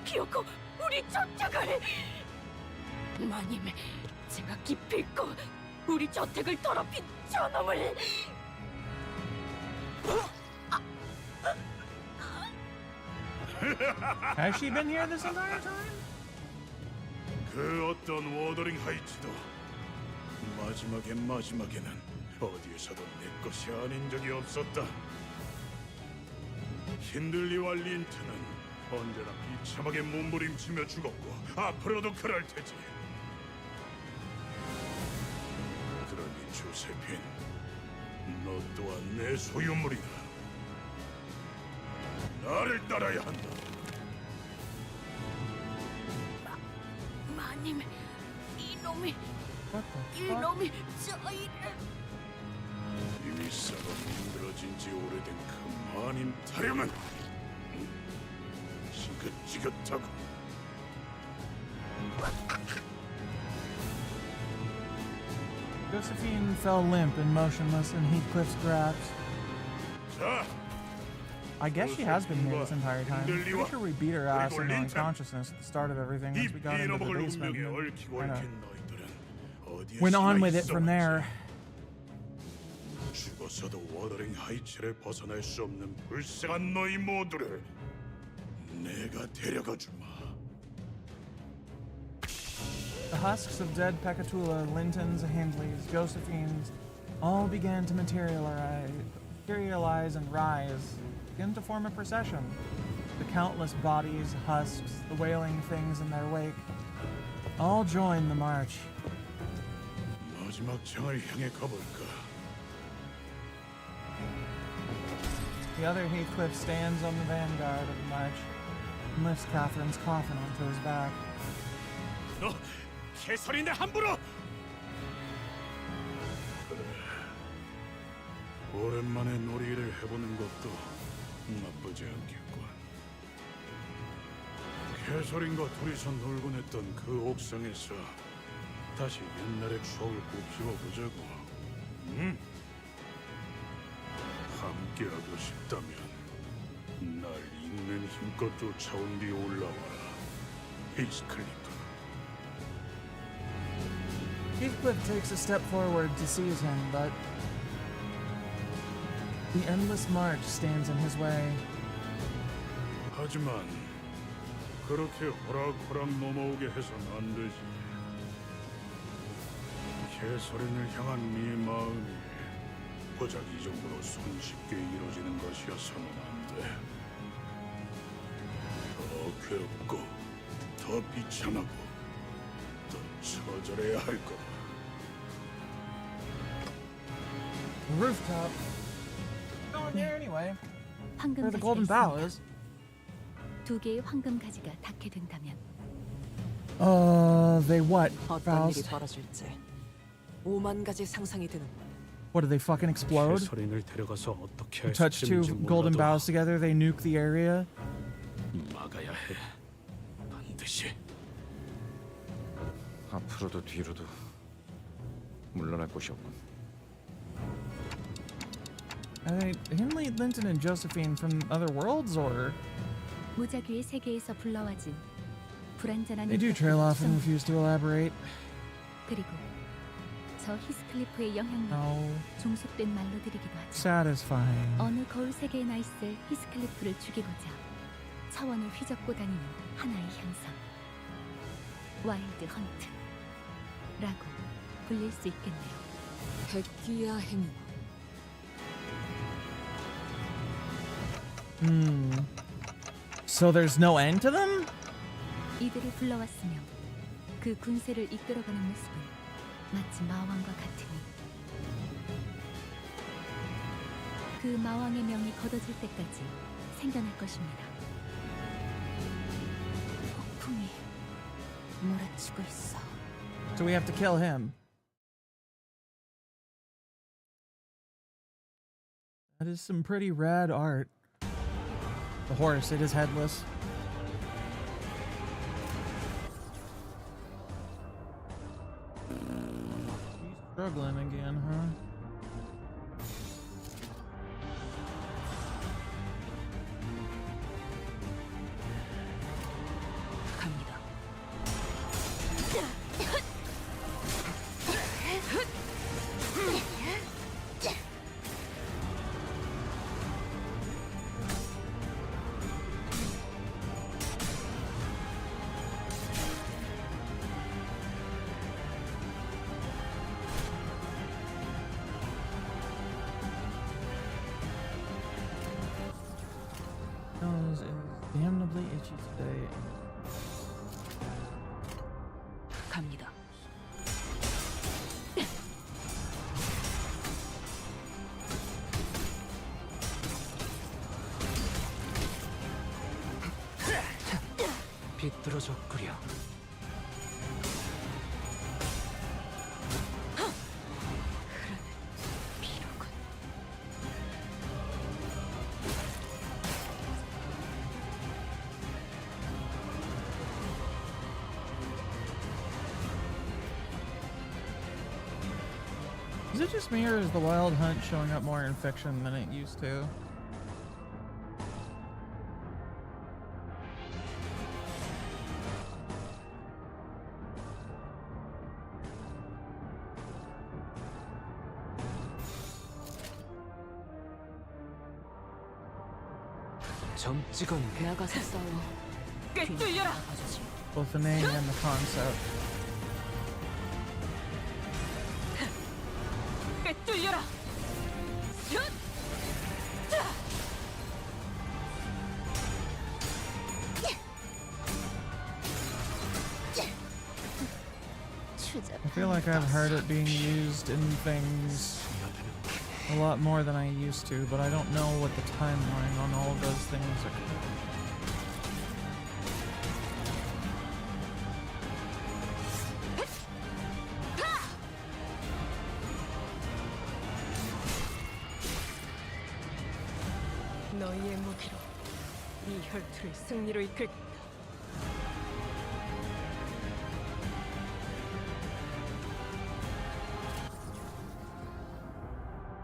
기어코 우리 저택을, 마님, 제가 기필코 우리 저택을 더럽힌 저 놈을. Has she been here this entire time? 그 어떤 워더링 하이츠도 마지막에는 어디에서도 내 것이 아닌 적이 없었다. 힌들리와 린트는 언제나 비참하게 몸부림치며 죽었고 앞으로도 그럴 테지. 그러니 조세핀, 너 또한 내 소유물이다. 나를 따라야 한다. 마님, 이놈이 What the fuck? 저희를 이미 썩어 힘들어진 지 오래된 그 마님 타령은 지긋지긋하고 Josephine fell limp and motionless in Heathcliff's grasp. 자, I guess she has been here this entire time. Pretty sure we beat her ass into unconsciousness at the start of everything once we got into the 빌어먹을 basement. 운명에 And 얽히고 kinda 얽힌 너희들은 어디에 went on 숨어 with it from 있어왔지? there. 죽어서도 워더링 하이츠를 벗어날 수 없는 불쌍한 너희 모두를 내가 데려가 주마. The husks of dead Pecatula, Lintons, Hindleys, Josephines all began to materialize and rise, begin to form a procession. The countless bodies, husks, the wailing things in their wake all joined the march. 마지막 장을 향해 가볼까? The other Heathcliff stands on the vanguard of the march and lifts Catherine's coffin onto his back. 너 개설인데 함부로! 그래, 오랜만에 놀이를 해보는 것도 나쁘지 않겠군. 개설인과 둘이서 놀곤 했던 그 옥상에서 다시 옛날의 추억을 곱씹어보자고. 응? 함께하고 싶다면 날 있는 힘껏 쫓아온 뒤 올라와라, 히스클리프. Heathcliff takes a step forward to seize him, but the endless march stands in his way. 하지만 그렇게 호락호락 넘어오게 해서는 안 되지. 개설인을 향한 네 마음이 고작 이 정도로 손쉽게 이루어지는 것이어서는 안 돼. 더 괴롭고, 더 비참하고, 더 처절해야 할 거다. Rooftop. Going there anyway. 황금 Where the 가지가 golden bow 있습니다. is. 두 개의 황금 가지가 닿게 된다면 They what? 어떤 일이 Faust? 벌어질지 5만 가지 상상이 드는. What, do they fucking explode? 개설인을 데려가서 어떻게 할 Touch 수 two 있는지 golden 몰라도 bows together, they nuke the area. 막아야 해. 반드시. 앞으로도 뒤로도 물러날 곳이 없군. Are they Hindley, Linton, and Josephine from other worlds, or 무작위의 세계에서 불러와진 불완전한 they do trail off and 육성, refuse to elaborate? 그리고 저 히스클리프의 영향력 No. 종속된 말로 드리기도 하죠. Satisfying. 어느 거울 세계에 나 있을 히스클리프를 죽이고자 차원을 휘젓고 다니는 하나의 현상, 와일드 헌트라고 불릴 수 있겠네요. 백귀야 행위. So there's no end to them? 이들을 불러왔으며 그 군세를 이끌어가는 모습은 마치 마왕과 같으니 그 마왕의 명이 거둬질 때까지 생겨날 것입니다. 폭풍이 몰아치고 있어. So we have to kill him. That is some pretty rad art. The horse, it is headless. He's struggling again, huh? 갑니다. Damnably itchy today. 갑니다. 비뚤어져 끓여. 비로군. Is it just me, or is the Wild Hunt showing up more in fiction than it used to? 점 찍었네. 나가서 싸워. 꿰뚫려라. Both the name and the concept. 꿰뚫려라. I feel like I've heard it being used in things a lot more than I used to, but I don't know what the timeline on all of those things are. 너희의 무기로 이 혈투를 승리로 이끌.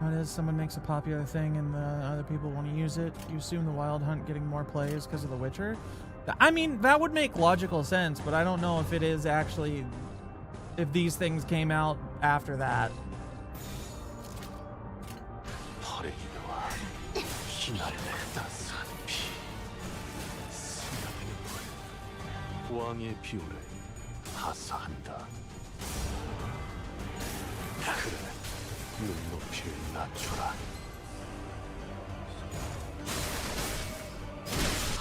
How it is, someone makes a popular thing and the other people want to use it. You assume the Wild Hunt getting more plays because of The Witcher? I mean, that would make logical sense, but I don't know if it is actually, if these things came out after that. 왕의 비호를 하사한다. 그래, 눈높이를 낮춰라.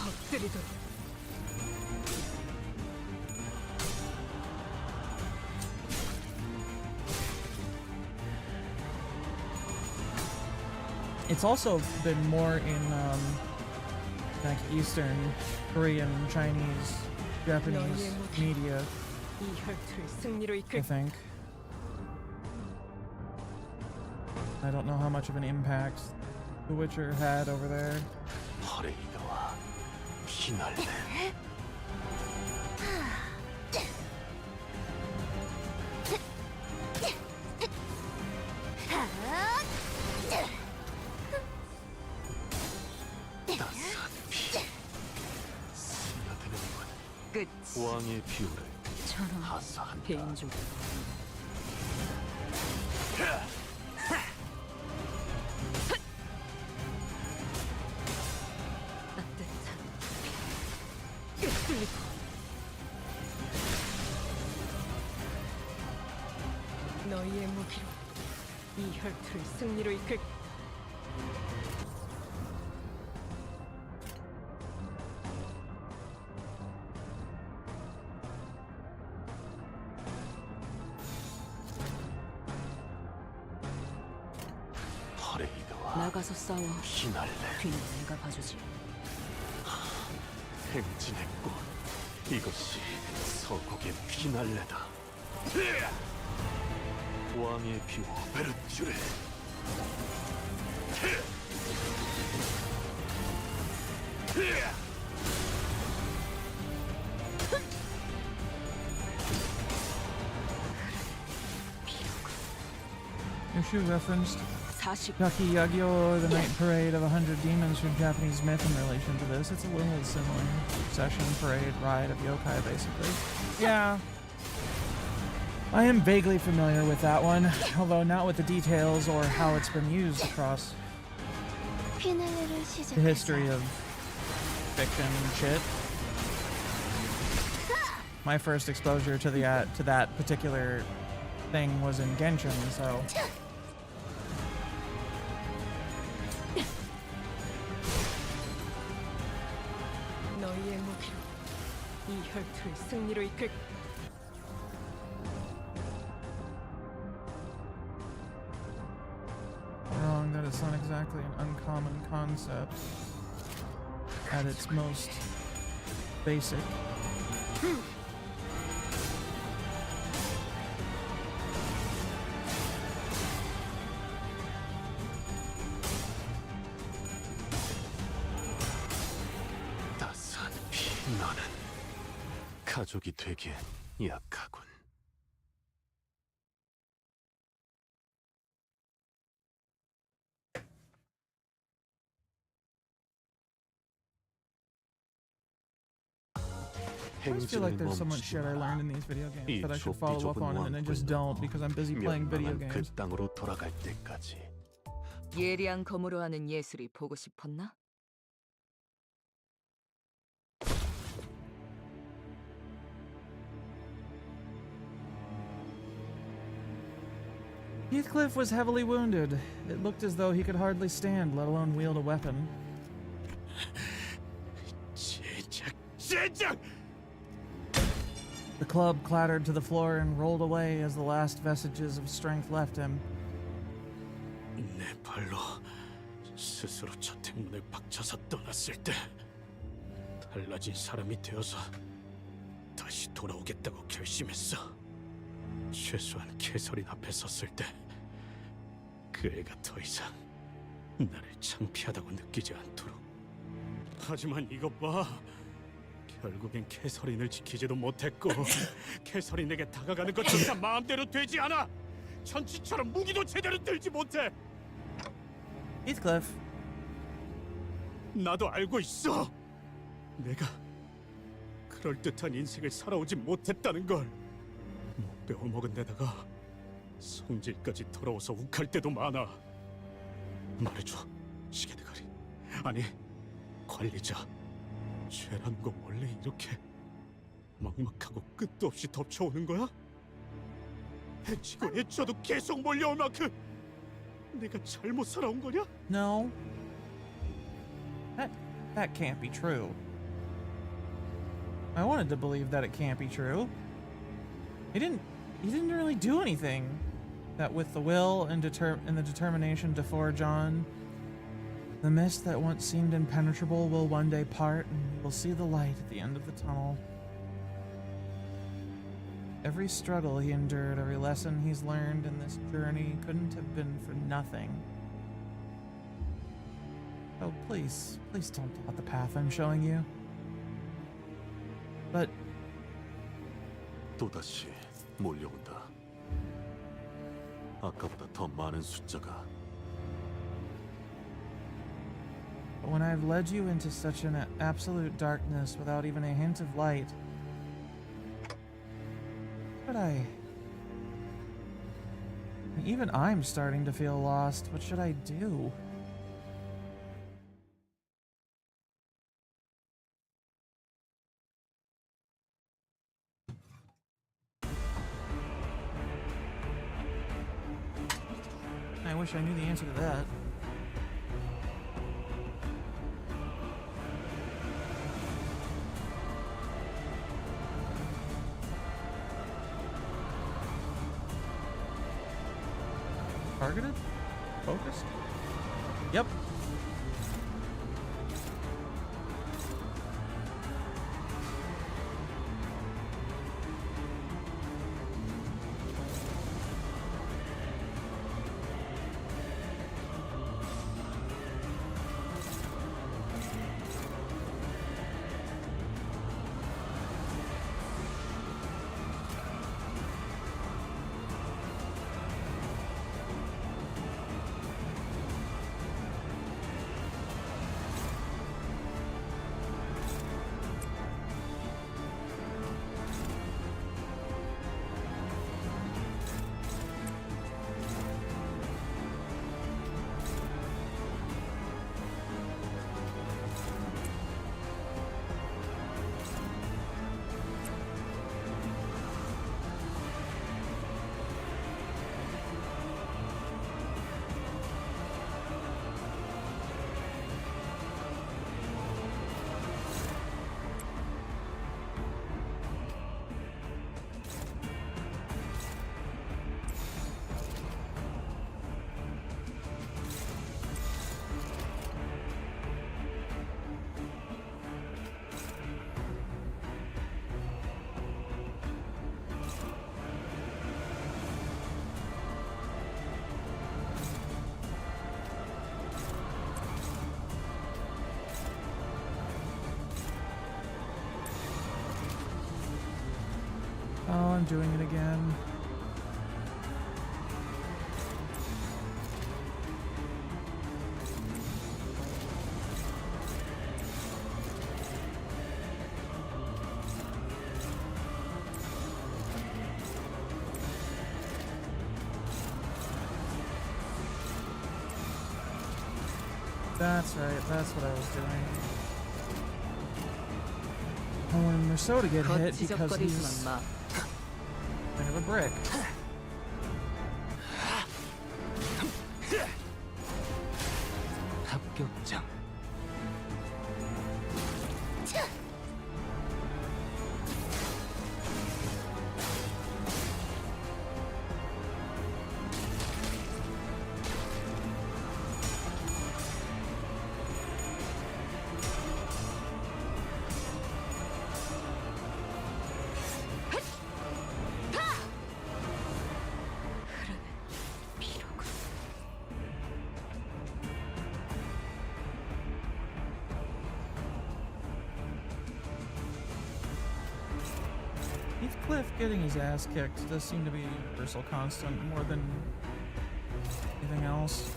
엎드리도록. It's also been more in like Eastern, Korean, Chinese, Japanese media, 이 혈투를 승리로 I 이끌. think. I don't know how much of an impact The Witcher had over there. 퍼레이드와 피날레. 따스한 피 스며드는군. 끝. 왕의 비호를 저런 하사한다. 개인적. 따뜻한 꿰뚫리고. 너희의 무기로 이 혈투를 승리로 이끌. 퍼레이드와 나가서 싸워. 피날레. 뒤는 내가 봐주지. 행진의 꽃. 이것이 서곡의 피날레다. 왕의 비호 베르츄레. Issue referenced 40. Yaki Yagyo, the night parade of 100 demons from Japanese myth in relation to this. It's a little similar. Session, parade, ride of yokai, basically. Yeah. I am vaguely familiar with that one, although not with the details or how it's been used across the history of fiction and shit. My first exposure to that particular thing was in Genshin, so 우리의 무기로 이 혈투를 승리로 이끌. Wrong, that is not exactly an uncommon concept at its most basic. 따스한 피, 너는 가족이 되기엔 약하군. I always feel like there's so much shit I learned in these video games that I should follow up on and then just don't because I'm busy playing video 그 games. 땅으로 돌아갈 때까지. 예리한 검으로 하는 예술이 보고 싶었나? Heathcliff was heavily wounded. It looked as though he could hardly stand, let alone wield a weapon. The club clattered to the floor and rolled away as the last vestiges of strength left him. 내 발로 스스로 저택문을 박쳐서 떠났을 때 달라진 사람이 되어서 다시 돌아오겠다고 결심했어. 최소한 캐서린 앞에 섰을 때 그 애가 더 이상 나를 창피하다고 느끼지 않도록. 하지만 이것 봐. 결국엔 캐서린을 지키지도 못했고 캐서린에게 다가가는 것조차 마음대로 되지 않아. 천치처럼 무기도 제대로 들지 못해. Heathcliff. 나도 알고 있어. 내가 그럴듯한 인생을 살아오지 못했다는 걸. 못 배워먹은 데다가 성질까지 더러워서 욱할 때도 많아. 말해줘, 시계대가리. 아니, 관리자. 죄라는 건 원래 이렇게 막막하고 끝도 없이 덮쳐오는 거야? 해치고 해쳐도 계속 몰려올 만큼 내가 잘못 살아온 거냐? No. That can't be true. I wanted to believe that it can't be true. He didn't really do anything that with the will and the determination to forge on. The mist that once seemed impenetrable will one day part, and we will see the light at the end of the tunnel. Every struggle he endured, every lesson he's learned in this journey couldn't have been for nothing. Oh, please don't doubt the path I'm showing you. But 또다시 몰려온다. 아까보다 더 많은 숫자가. when I've led you into such an absolute darkness without even a hint of light, should I? Even I'm starting to feel lost. What should I do? I wish I knew the answer to that. Targeted? Focused? Yep. I'm doing it again. That's right, that's what I was doing. Oh, and Mersoda get hit because he's kind of a brick. 합격장. Heathcliff getting his ass kicked does seem to be a universal constant more than anything else.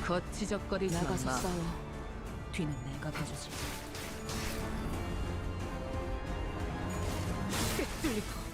거치적거리지 나가서 마. 싸워. 뒤는 내가 봐주지. 뚫리고.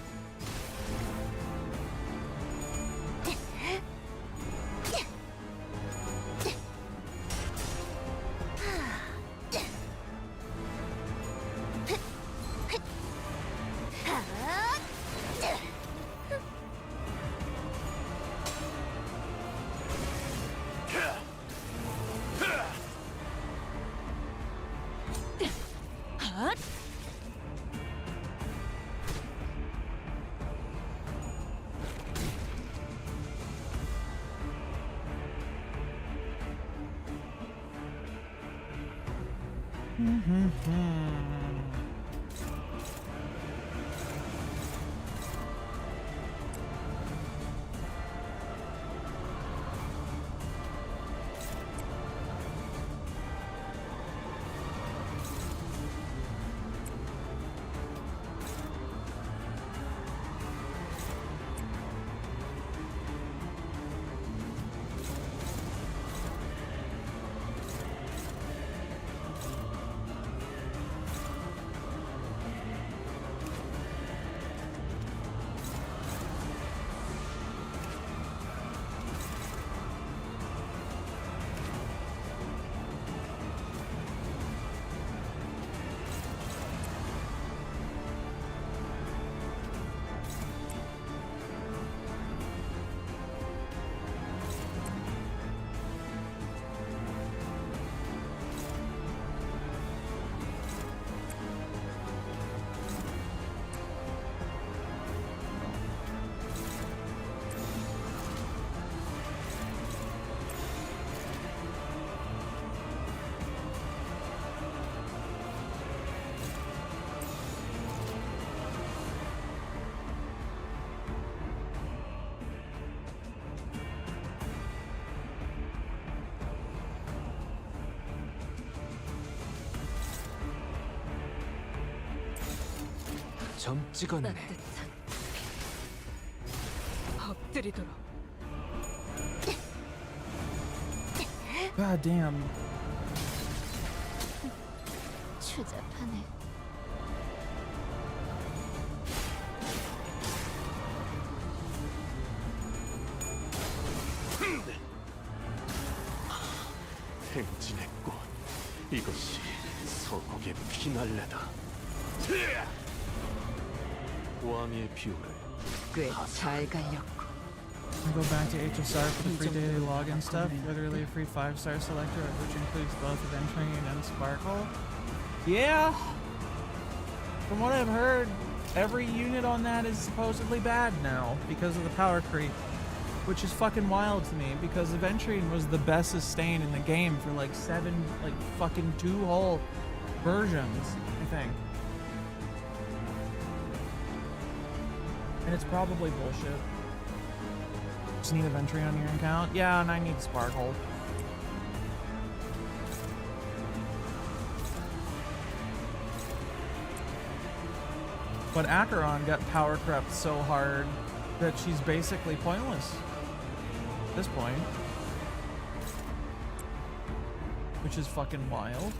점 찍었네. 따뜻한 엎드리도록. God damn. 추잡하네. 행진의 꽃. 이것이 서곡의 피날레다. 왕의 비호를 꽤 잘 갈렸고. I go back to HSR for the free daily login stuff. Literally a free 5-star selector, which includes both Aventurine and Sparkle. Yeah. From what I've heard, every unit on that is supposedly bad now because of the power creep, which is fucking wild to me because Aventurine was the best sustain in the game for like 2 whole versions, I think. And it's probably bullshit. Just need Aventurine on your account? Yeah, and I need Sparkle. But Acheron got power crept so hard that she's basically pointless at this point. Which is fucking wild.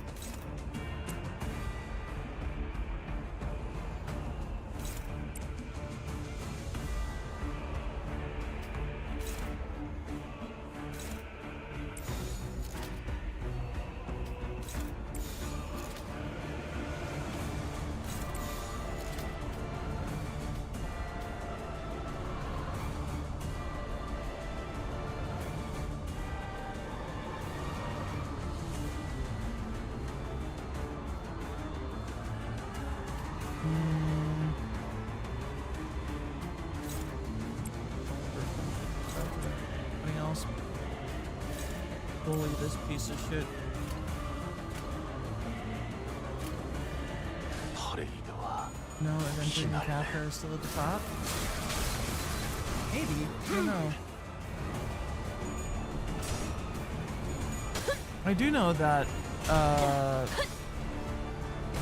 Anything else? Bully this piece of shit. No, Adventure and Kafka are still at the top? Maybe. I don't know. I do know that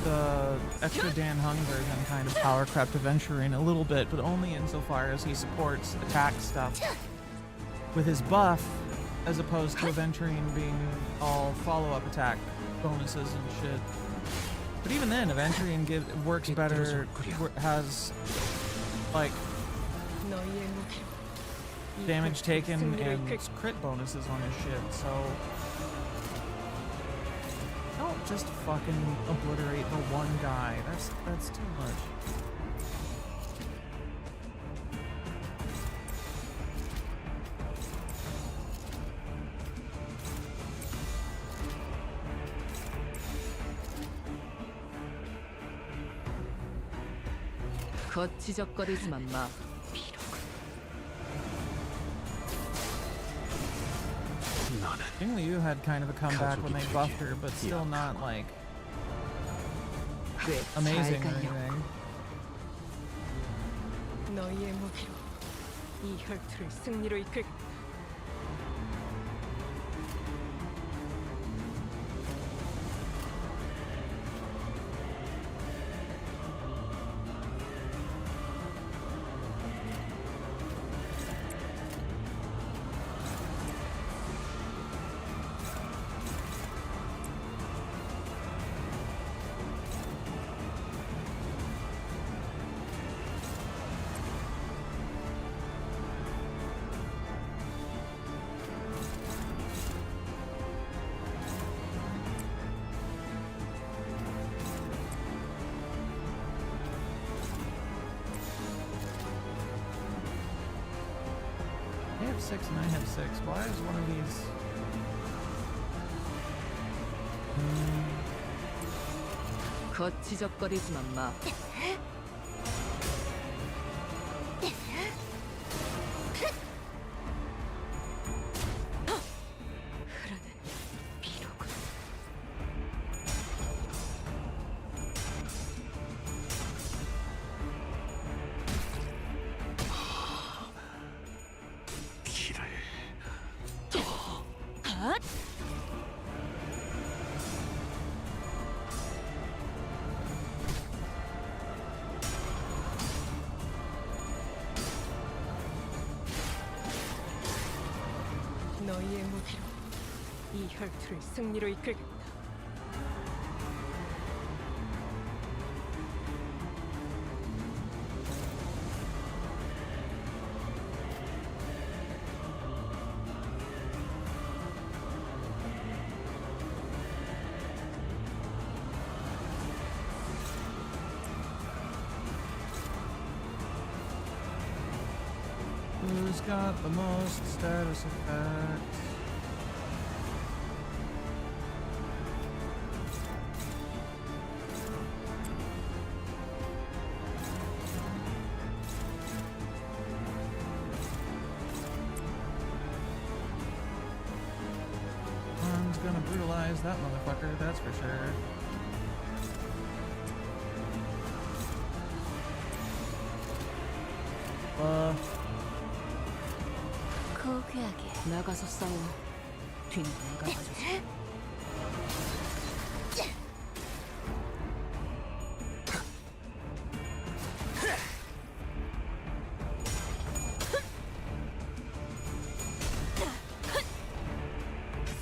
the extra Dan Hung version kind of power crept Aventurine a little bit, but only insofar as he supports attack stuff with his buff, as opposed to Aventurine being all follow-up attack bonuses and shit. But even then, Aventurine works better, has like damage taken and crit bonuses on his shit, so don't just fucking obliterate the one guy. That's too much. 거치적거리지만 마. King Liu had kind of a comeback when they buffed her, but still not like amazing or anything. 너희의 무기로 이 혈투를 승리로 이끌. They have 6 and I have 6. Why is one of these? 거치적거리지만 마. 너희의 무기로 이 혈투를 승리로 이끌겠다. got the most status effects? One's gonna brutalize that motherfucker, that's for sure. 고귀하게 나가서 싸워. 뒤는 내가 봐주지.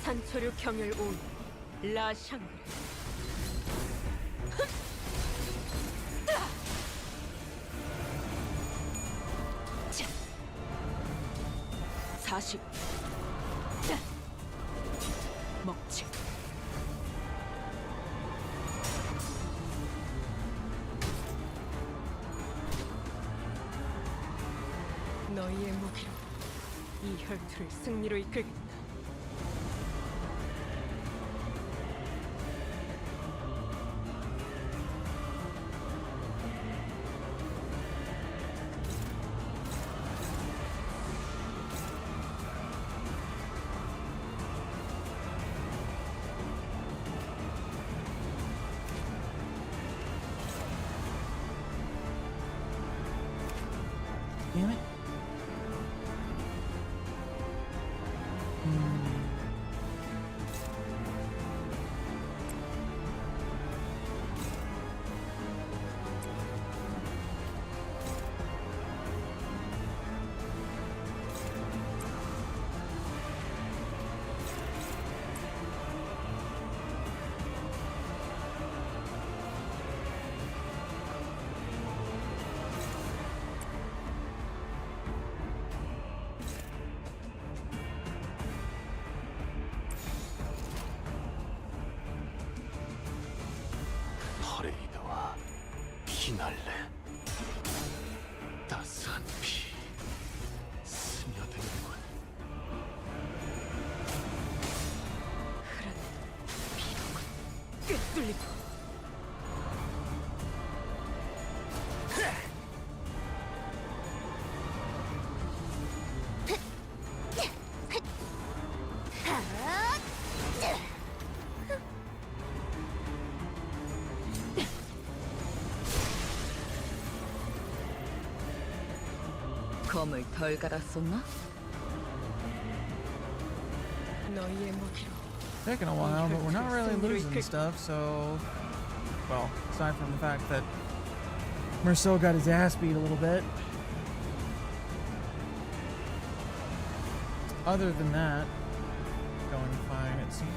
산초류 경혈 온 라샹글. 사십. 먹지. 너희의 무기로 이 혈투를 승리로 이끌겠다. Damn it. 퍼레이드와 피날레. 따스한 피 스며드는군. 흐르는 피로군 꿰뚫리고. 검을 덜 갈았었나? 너희의 무기로 Taking a while, but we're not really losing stuff, so... Well, aside from the fact that Merceau got his ass beat a little bit. Other than that, going fine, it seems.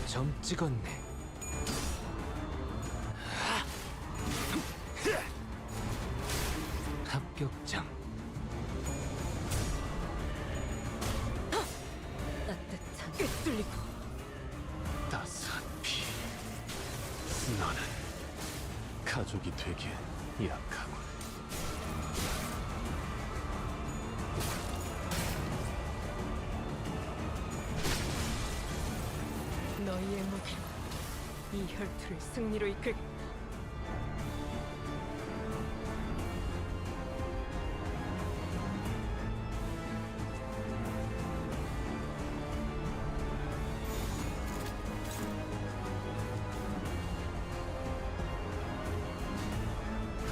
점 찍었네. 합격장. 따뜻한 꿰뚫리고. 따스한 피. 너는 가족이 되기엔 약하군. 너희의 무기로 이 혈투를 승리로 이끌겠다.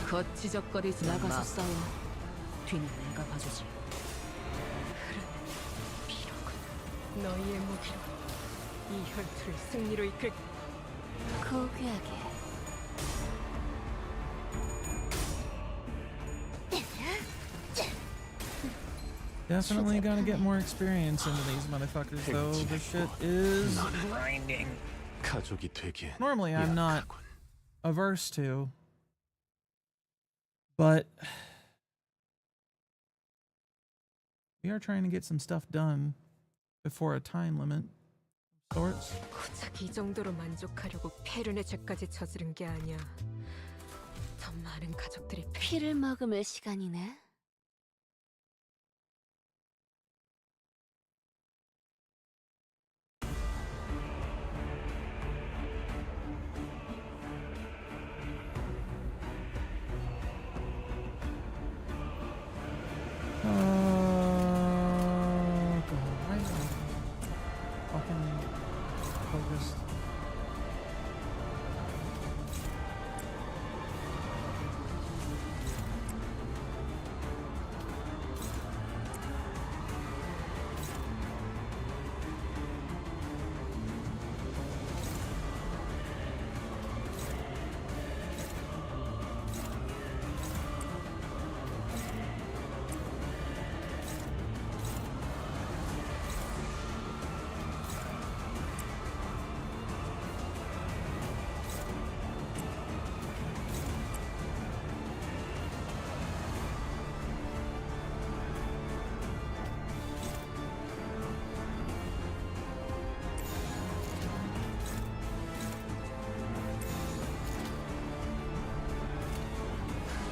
거치적거리지 나가서 싸워. 뒤는 내가 봐주지. 너희의 무기로 이 혈투를 승리로 이끌. 고귀하게. Definitely gonna get more experience into these motherfuckers, though. This shit is grinding. 가족이 되기엔 Normally, I'm not 약하군. averse to, but we are trying to get some stuff done before a time limit of sorts. 고작 이 정도로 만족하려고 페륜의 죄까지 저지른 게 아니야. 더 많은 가족들이 피를 머금을 시간이네. God, why is it fucking focused?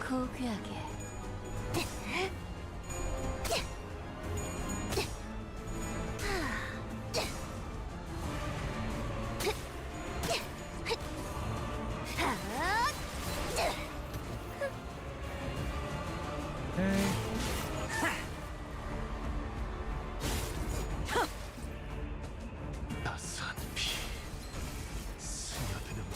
고귀하게. Hey. 따스한 피 스며드는 물.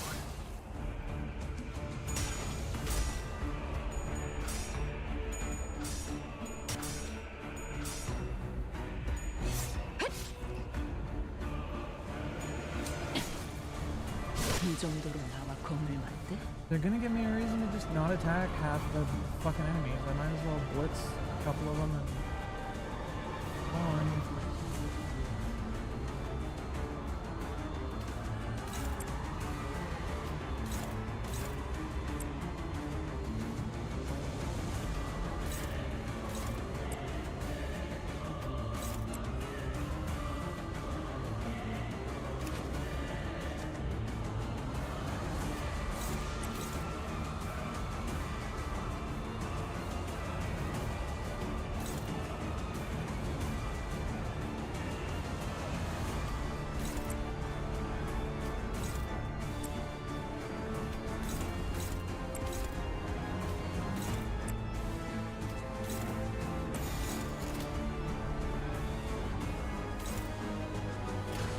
이 정도로 나와 검을 맞대? They're gonna give me a reason to just not attack half the fucking enemies. I might as well blitz a couple of them and go on.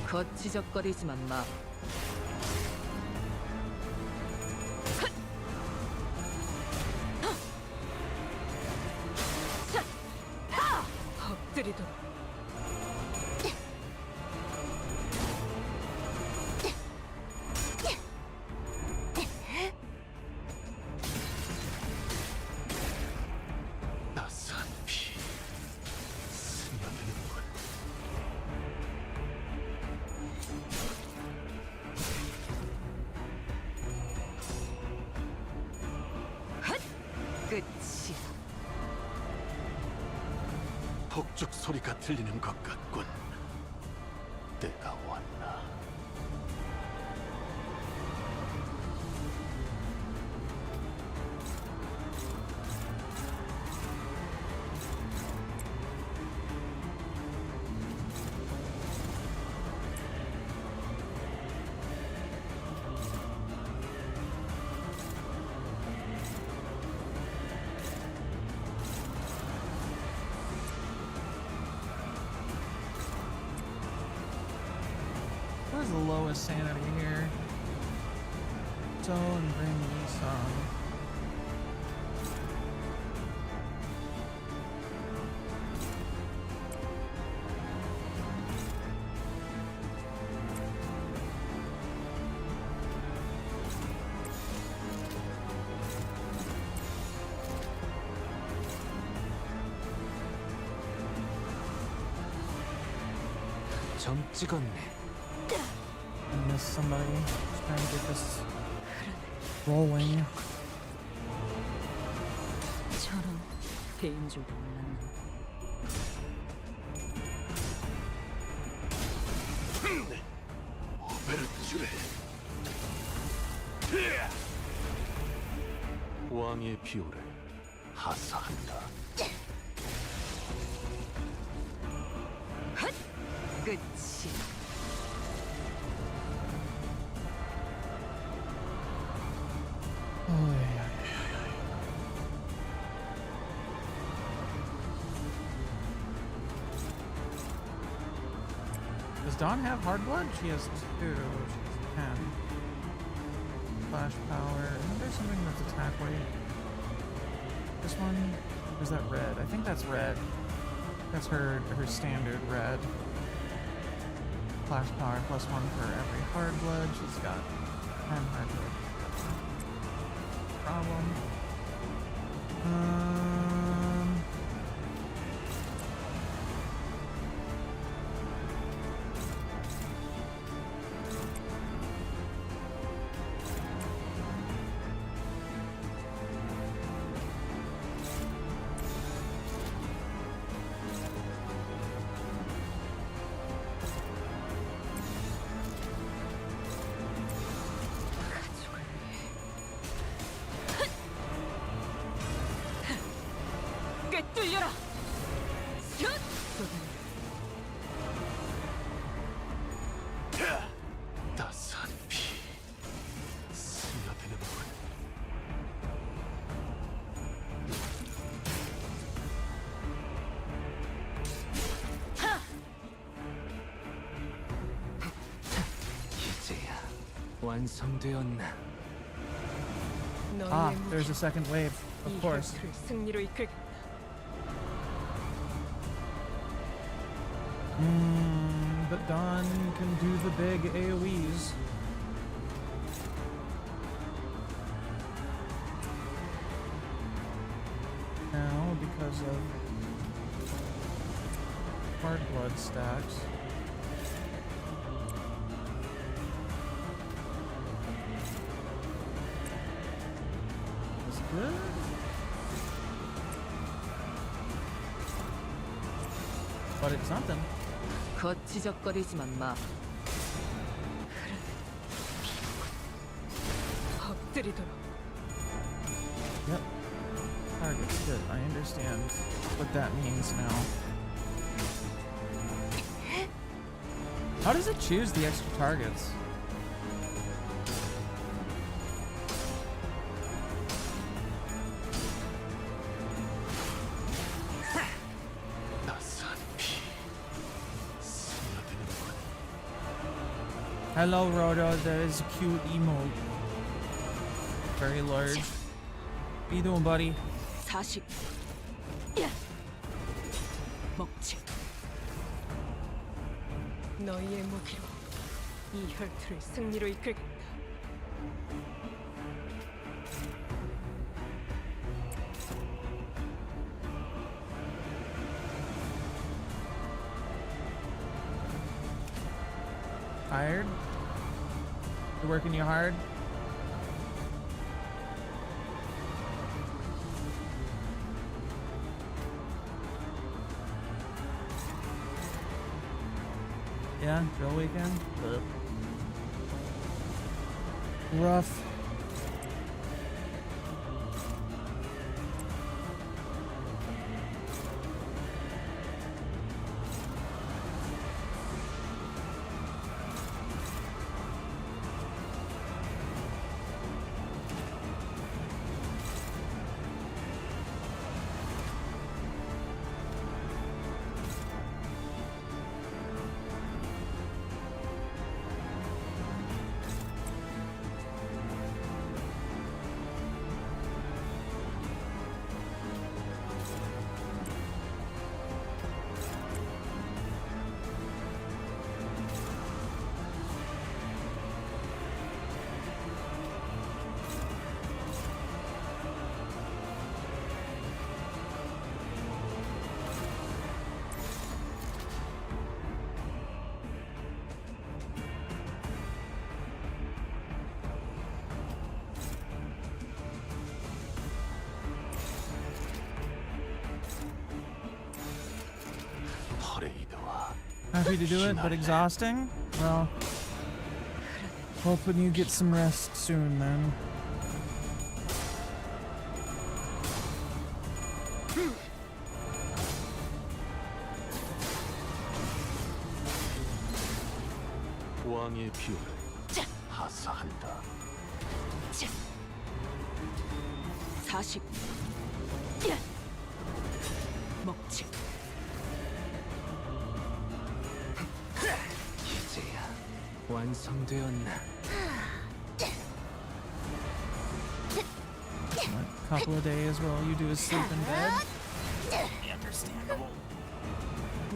거치적거리지만 마. 엎드리도록. 따스한 피 스며드는 물. 끝이야. 폭죽 소리가 들리는 것 같군. 때가 왔나. Where's the lowest sanity here? So and bring Lewdsome. 점 찍었네. I missed somebody. Just trying to get this rolling. 저런 배인 줄도 몰랐네. 왕의 비호를 하사한다. 끝이. Does Dawn have hard blood? She has 2. She has 10. Flash power. Isn't there something that's attack weight? This one? Or is that red? I think that's red. That's her standard red. Flash power +1 for every hard blood. She's got 10 hard blood. Problem. 꿰뚫려라! 슛! 따스한 피 스며드는군. 이제야 완성되었나? Ah, there's a second wave. Of course. 승리로 이끌. But Dawn can do the big AoEs. Now, because of hard blood stacks. That's good. But it's something. 거치적거리지만 마. 엎드리도록. Yep. Target's good. I understand what that means now. How does it choose the extra targets? Hello, Rodo. That is a cute emote. Very large. How you doing, buddy? 40. 먹지. 너희의 무기로 이 혈투를 승리로 이끌겠다. Tired? You working you hard? Yeah, drill weekend? Rough. Happy to do it, but exhausting? Well, hoping you get some rest soon then. 왕의 비호를 하사한다. 40 먹지. 이제야 완성되었나? A couple of days while you do is sleep in bed.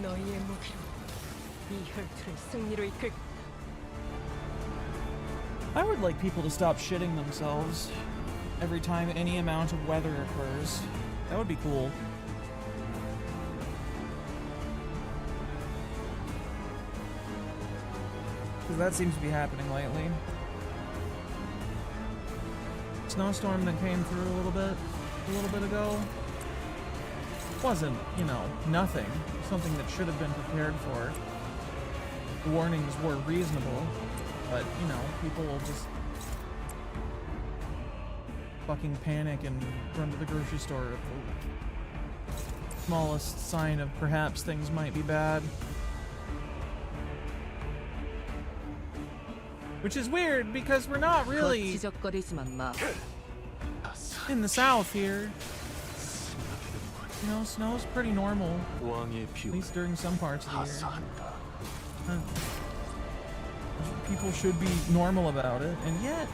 너희의 무기로 이 혈투를 승리로 이끌. I would like people to stop shitting themselves every time any amount of weather occurs. That would be cool. Because that seems to be happening lately. Snowstorm that came through a little bit ago wasn't, you know, nothing. Something that should have been prepared for. The warnings were reasonable, but, you know, people will just fucking panic and run to the grocery store at the smallest sign of perhaps things might be bad. Which is weird because we're not really 지적거리지만 마. in the south here. You know, snow's pretty normal, 왕의 at 비호를 least during some parts of the year. 하사한다. People should be normal about it, and yet,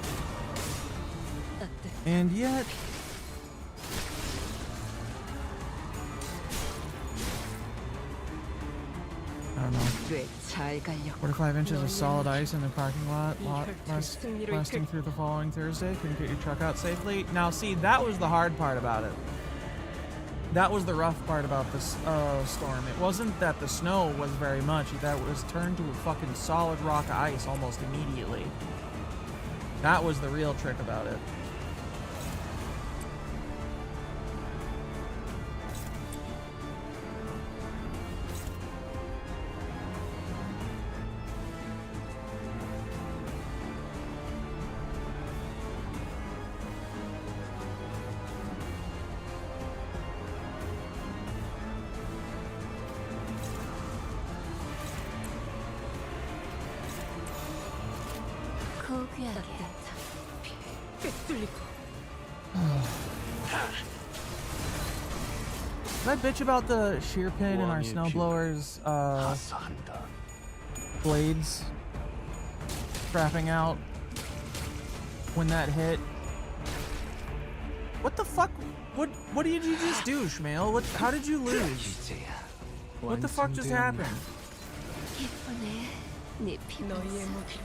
I don't know. 꽤잘 갈렸고. 45 inches of solid ice in the parking lot, lasting through the following Thursday. Couldn't get your truck out safely. Now, see, that was the hard part about it. That was the rough part about this storm. It wasn't that the snow was very much, that was turned to a fucking solid rock of ice almost immediately. That was the real trick about it. 고귀하게 Did I bitch about the shear pin in our snowblowers 하사한다. blades crapping out when that hit? What the fuck? What did you just do, Shmael? How did you lose? 이제야 What the fuck just happened? 기쁘네 네 피부에서 너희의 무기로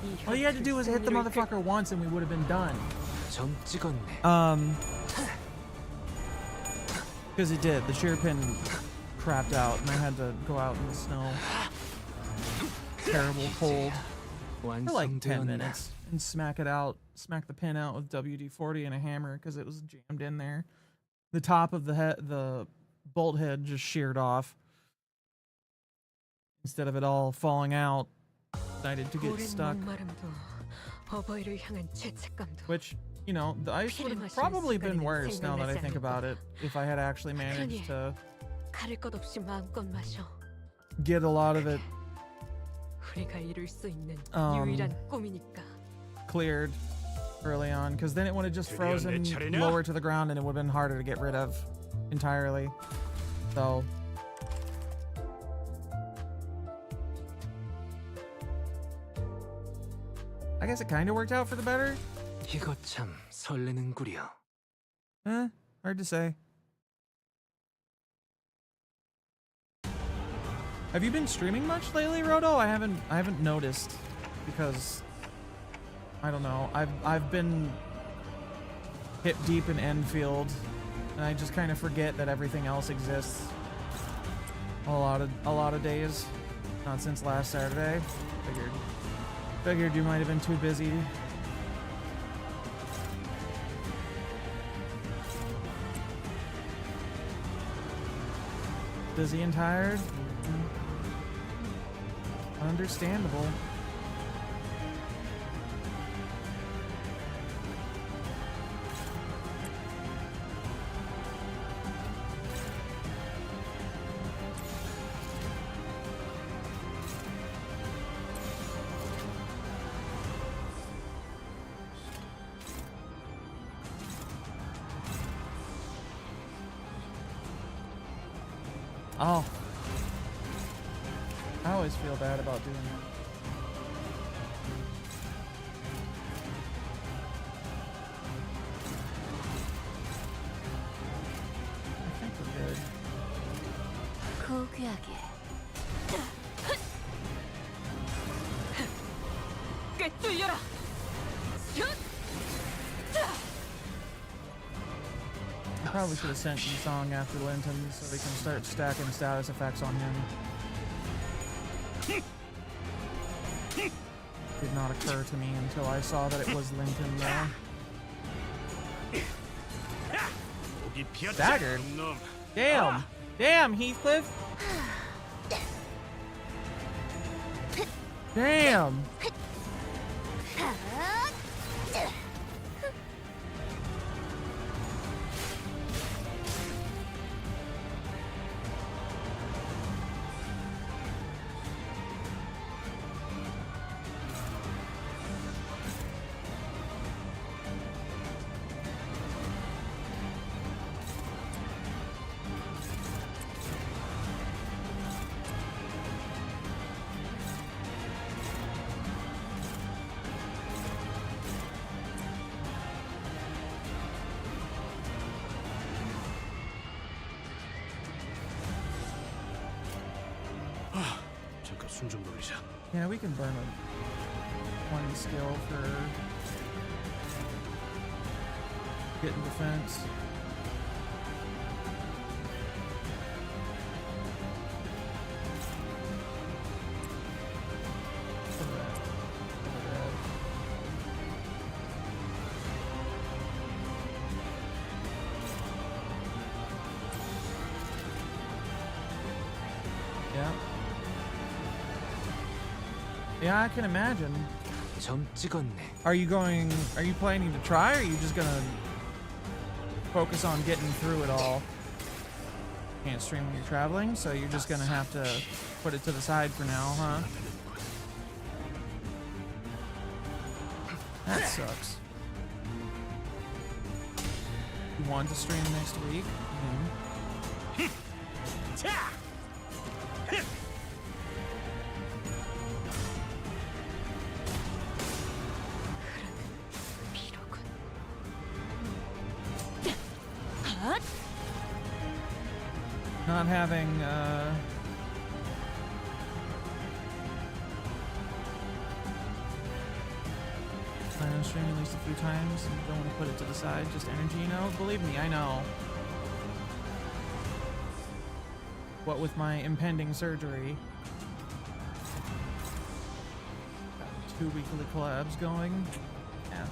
이 All you had to do was hit the 승리로 이끌. motherfucker once and we would have been done. 점 찍었네. Because it did. The shear pin crapped out and I had to go out in the snow. Terrible cold. For like 10 minutes and smack the pin out with WD-40 and a hammer because it was jammed in there. The top of the bolt head just sheared off. Instead of it all falling out, decided to get 오랜 stuck. 목마름도 어버이를 향한 죄책감도. Which, you know, the ice would have probably been worse now that I think about it if I had actually managed to 가릴 것 없이 마음껏 마셔. get a lot of it 우리가 이룰 수 있는 Um, 유일한 꿈이니까. cleared early on, because then it would have just frozen lower to the ground and it would have been harder to get rid of entirely. So I guess it kind of worked out for the better. 이거 참 설레는구려. Hard to say. Have you been streaming much lately, Roto? I haven't noticed because I don't know. I've been hip deep in Enfield and I just kind of forget that everything else exists. A lot of days. Not since last Saturday. Figured you might have been too busy. Busy and tired? Understandable. Oh. I always feel bad about doing that. I think we're good. 고귀하게. 꿰뚫려라. I probably should have sent you song after Linton so we can start stacking status effects on him. Did not occur to me until I saw that it was Linton though. Staggered? Damn! Damn, Heathcliff! Damn! 잠깐 숨 좀 돌리자. Yeah, we can burn one skill for getting defense. Yeah. Yeah, I can imagine. 점 찍었네. Are you planning to try, or are you just gonna focus on getting through it all? Can't stream when you're traveling, so you're just gonna have to put it to the side for now, huh? That sucks. You want to stream next week? Not having plan on streaming at least a few times and don't want to put it to the side, just energy, you know? Believe me, I know. What with my impending surgery. Got 2 weekly collabs going. Yeah.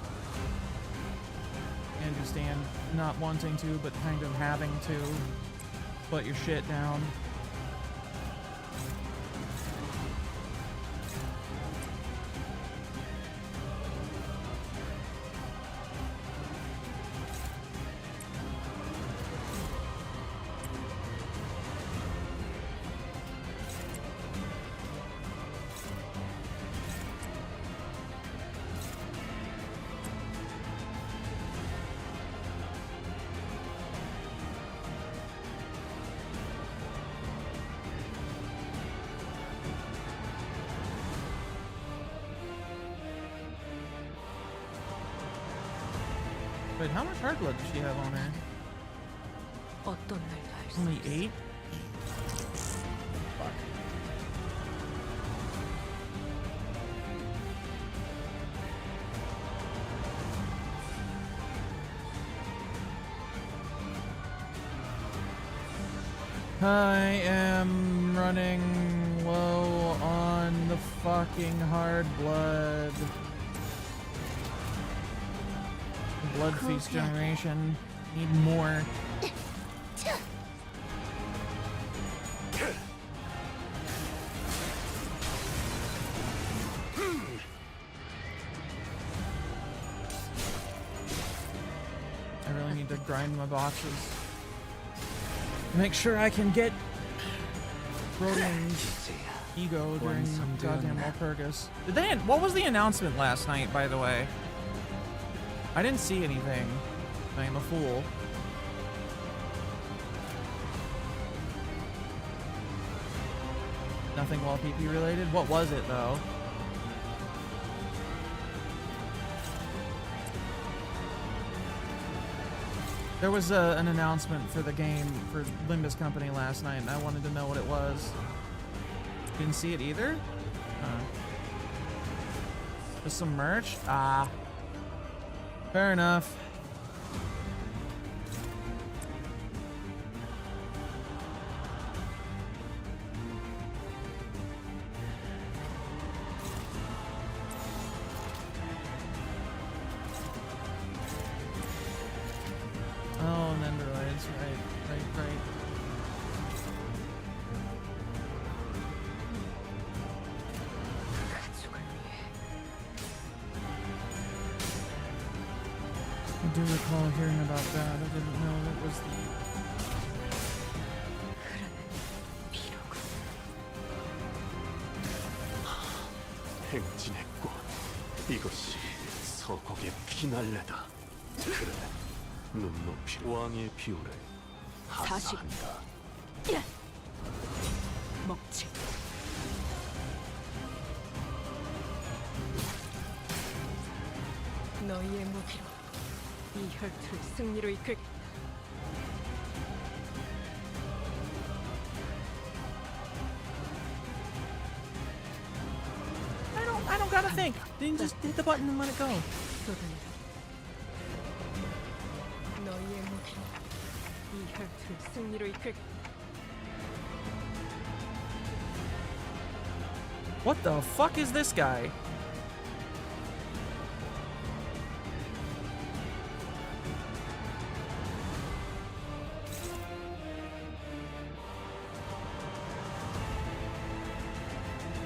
I understand not wanting to, but kind of having to. Put your shit down. Wait, how much hard blood does she have on her? 어떤 말도 할 수. Only 8? Fuck. I am running low on the fucking hard blood. Blood feast generation. Need more. grind my boxes. Make sure I can get Rodian's ego during goddamn Walpurgis. Did they? What was the announcement last night, by the way? I didn't see anything. I am a fool. Nothing wall PP related? What was it though? There was an announcement for the game for Limbus Company last night, and I wanted to know what it was. Didn't see it either? Just some merch? Ah. Fair enough. Oh, Nendoroids, right. I do recall hearing about that. I didn't know that was the... 행진의 꽃, 이것이 서곡의 피날레다. 그래, 눈높이 왕의 비호를 하사한다. 먹지. 너희의 무기로 이 혈투를 승리로 이끌겠다. I don't gotta think. Then just hit the button and let it go. 너희의 무기로 이 혈투를 승리로 이끌겠다. What the fuck is this guy?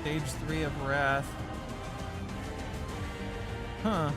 Stage 3 of Wrath. Huh.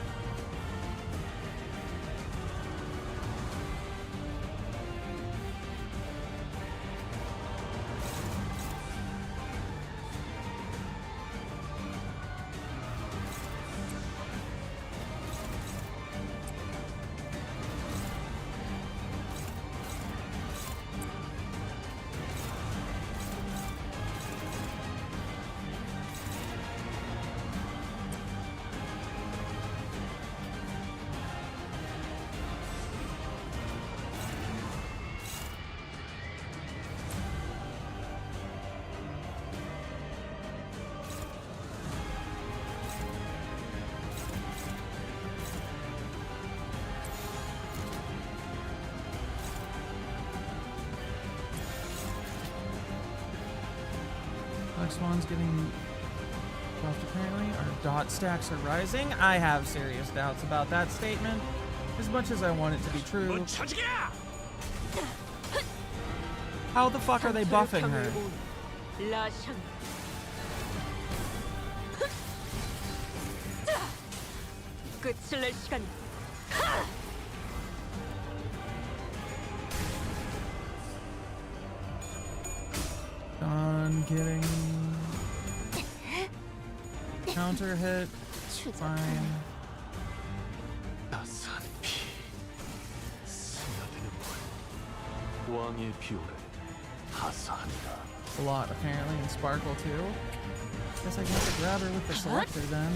Black Swan's getting buffed apparently. Our dot stacks are rising. I have serious doubts about that statement. As much as I want it to be true. How the fuck are they buffing her? 끝을 낼 시간이. Done getting counter hit. Fine. 따스한 피, 스며드는 물, 왕의 비호를 하사한다. A lot apparently in Sparkle too. Guess I can have to grab her with the selector then.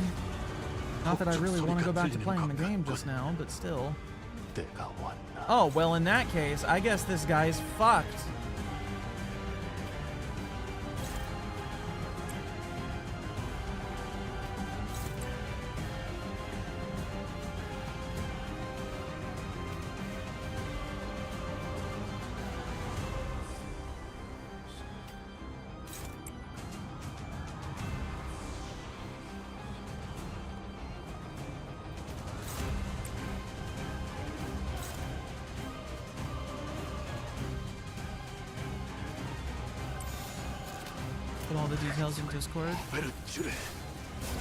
Not that I really want to go back to playing the game just now, but still. 때가 왔나? Oh, well in that case, I guess this guy's fucked. Put all the details in Discord.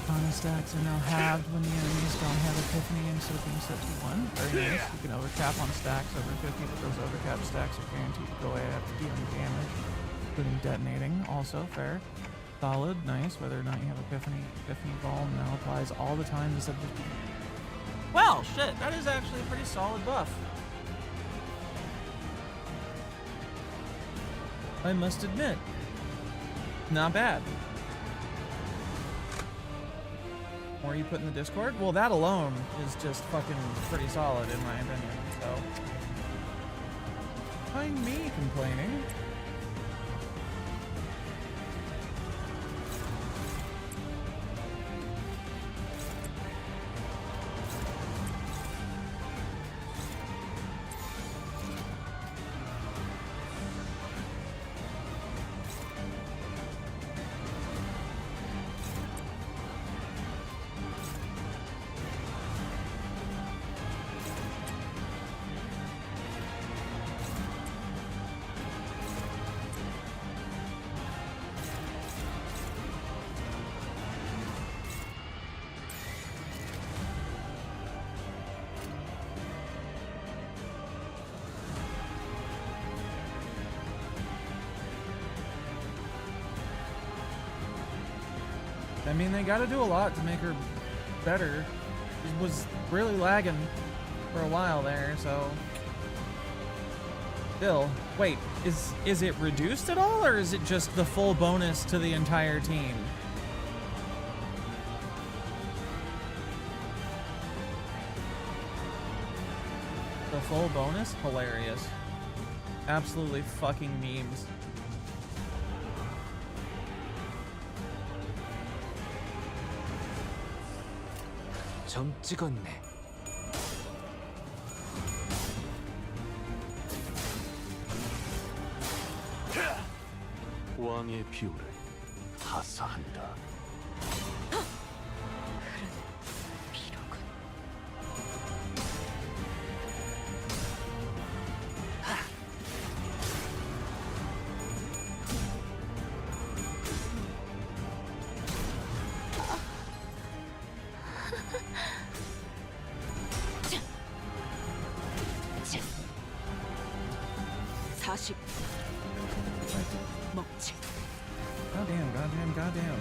Mana stacks are now halved when the enemies don't have Epiphany instead of being set to 1. Very nice. You can overcap on stacks over 50, but those overcap stacks are guaranteed to go away after dealing damage, including detonating. Also fair. Solid. Nice. Whether or not you have Epiphany Ball now applies all the time instead of just... Well, shit. That is actually a pretty solid buff. I must admit. Not bad. More you put in the Discord? Well, that alone is just fucking pretty solid in my opinion, so. Find me complaining. I mean, they gotta do a lot to make her better. It was really lagging for a while there, so... Still, wait, is it reduced at all, or is it just the full bonus to the entire team? The full bonus? Hilarious. Absolutely fucking memes. 점 찍었네. 왕의 비호를 하사한다. Goddamn.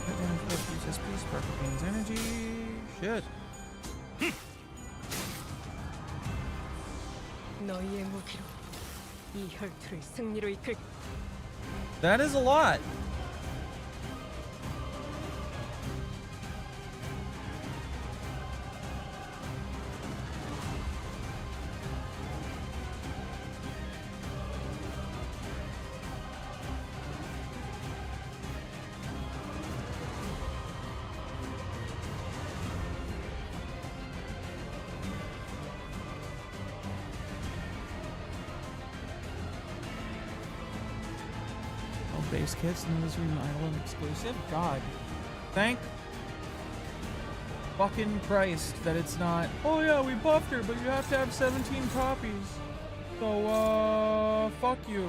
Goddamn, Cliff uses peace, purple beans energy. Shit. 너희의 무기로 이 혈투를 승리로 이끌. That is a lot. Base kits and this room island exclusive. God, thank fucking Christ that it's not. Oh yeah, we buffed her, but you have to have 17 copies. So fuck you.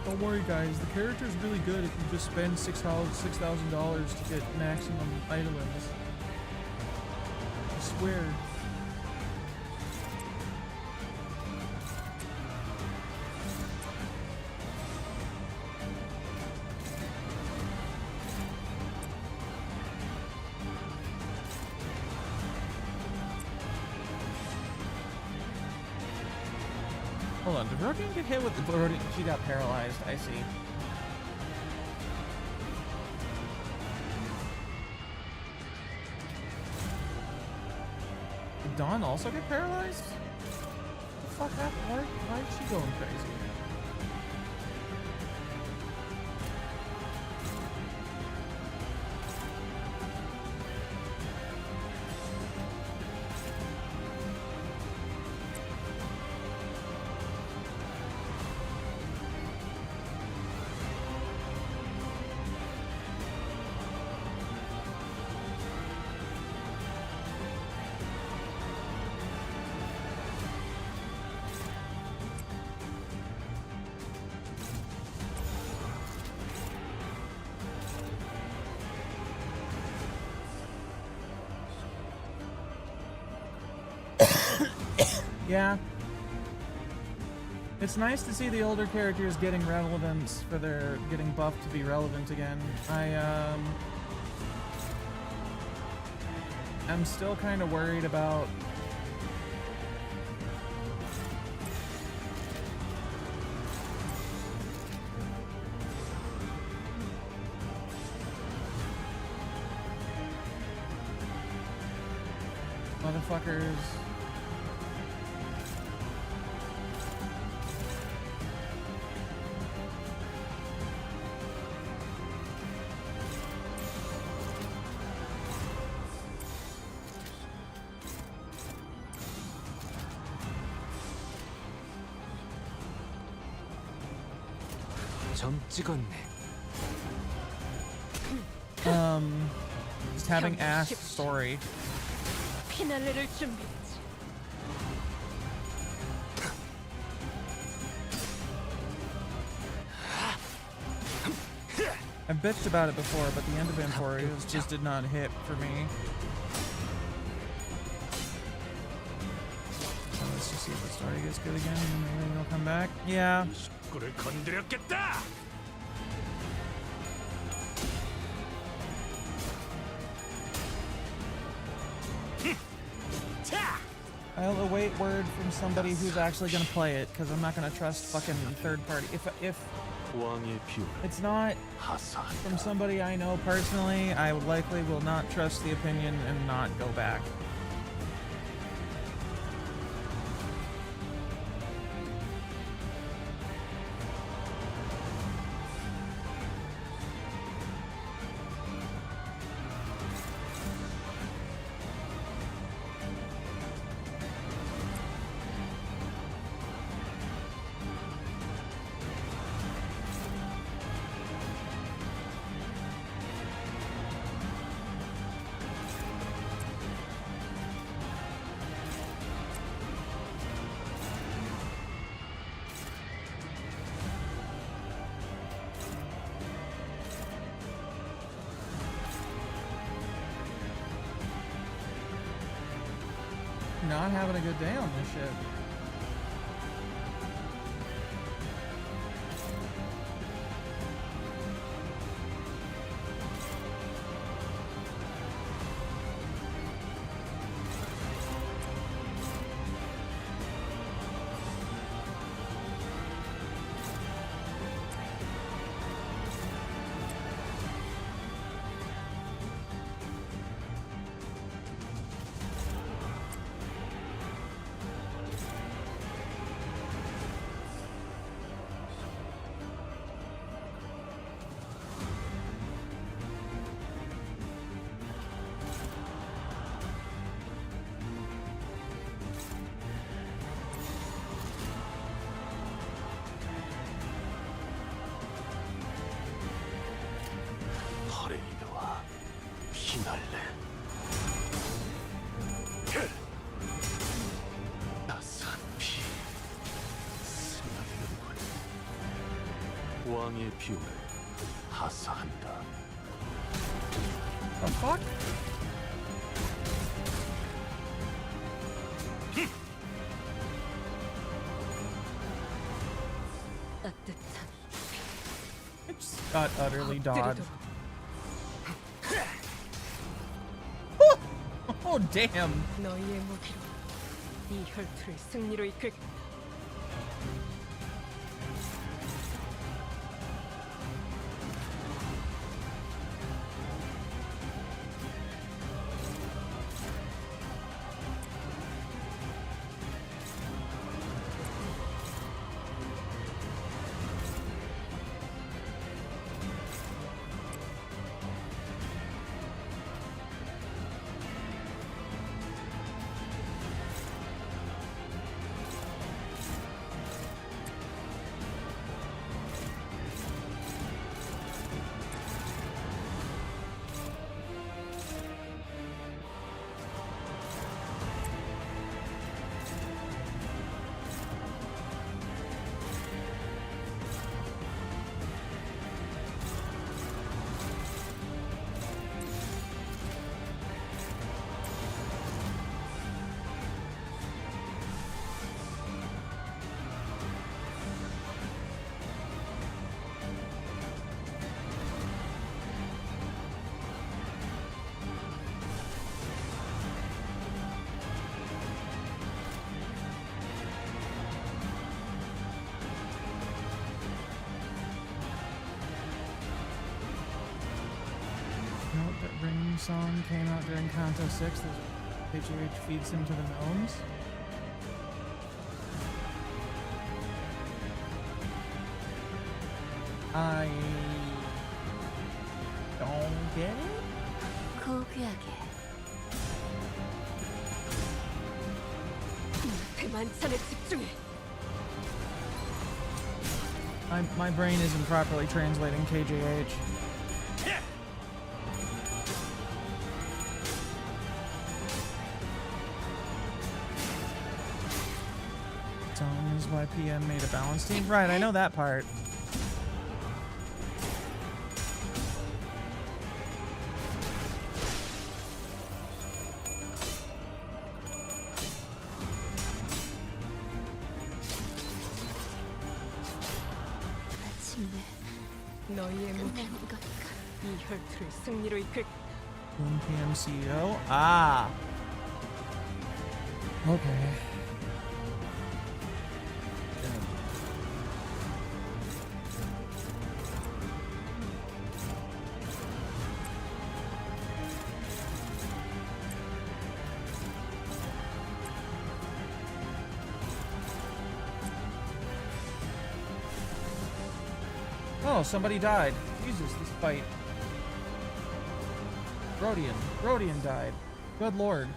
Don't worry, guys. The character is really good if you just spend $6,000 to get maximum items. I swear. Hold on, did Rodian get hit with the Rodian? She got paralyzed, I see. Did Dawn also get paralyzed? What the fuck happened? Why is she going crazy? Yeah. It's nice to see the older characters getting relevance for their getting buffed to be relevant again. I'm still kind of worried about motherfuckers. 점 찍었네. Just having Ash story. 피날레를 준비했지. I bitched about it before, but the end of Emporium just did not hit for me. So let's just see if the story gets good again, and maybe it'll come back. Yeah. 식구를 건드렸겠다. I'll await word from somebody who's actually gonna play it, because I'm not gonna trust fucking third party. If 왕의 비율을 it's not 하사한다. from somebody I know personally, I likely will not trust the opinion and not go back. Not having a good day on this shit. 허레이드와 피날레. 따스한 피 스며드는군. 왕의 비율을 하사한다. The fuck? 따뜻한 It just got utterly dodged. Oh damn! 너희의 무기로 이 혈투를 승리로 이끌. theme song came out during Kanto 6. KGH feeds him to the gnomes. I don't get it. 고귀하게 대만찬에 집중해. My brain isn't properly translating KJH. Song is why PM made a balance team. Right, I know that part. 마침내 너희의 무게가 이 혈투를 승리로 이끌. Boom PM CEO. Ah. Okay. Oh, somebody died. Jesus, this fight. Rodian died. Good lord.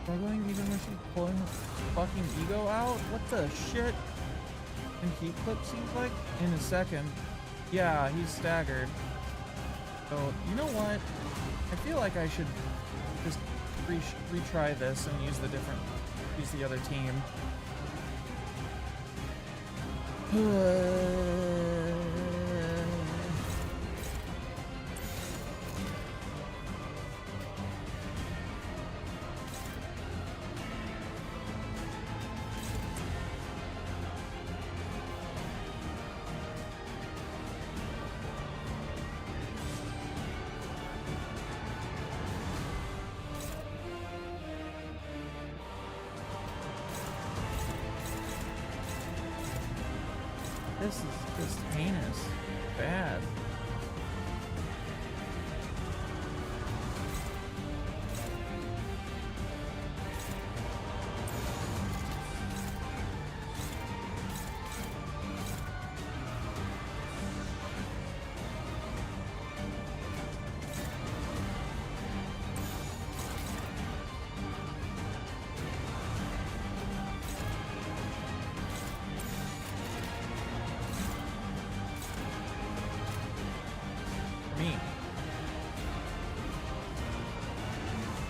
Struggling even when she's pulling her fucking ego out? What the shit? And Heathcliff seems like? In a second. Yeah, he's staggered. So, you know what? I feel like I should just retry this and use the other team. This is just heinous. Bad.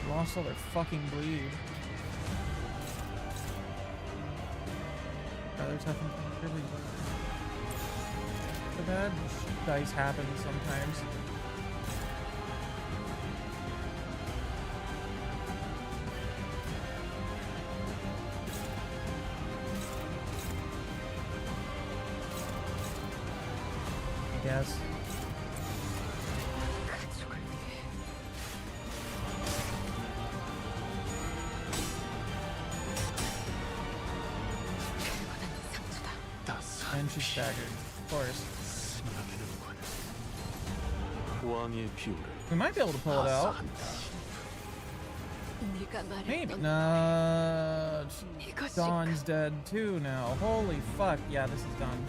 Lost all their fucking bleed. Rather tough and really so bad. Dice happen sometimes. I guess. And she's staggered, of course. We might be able to pull it out. Maybe. Nah, Dawn's dead too now. Holy fuck. Yeah, this is done.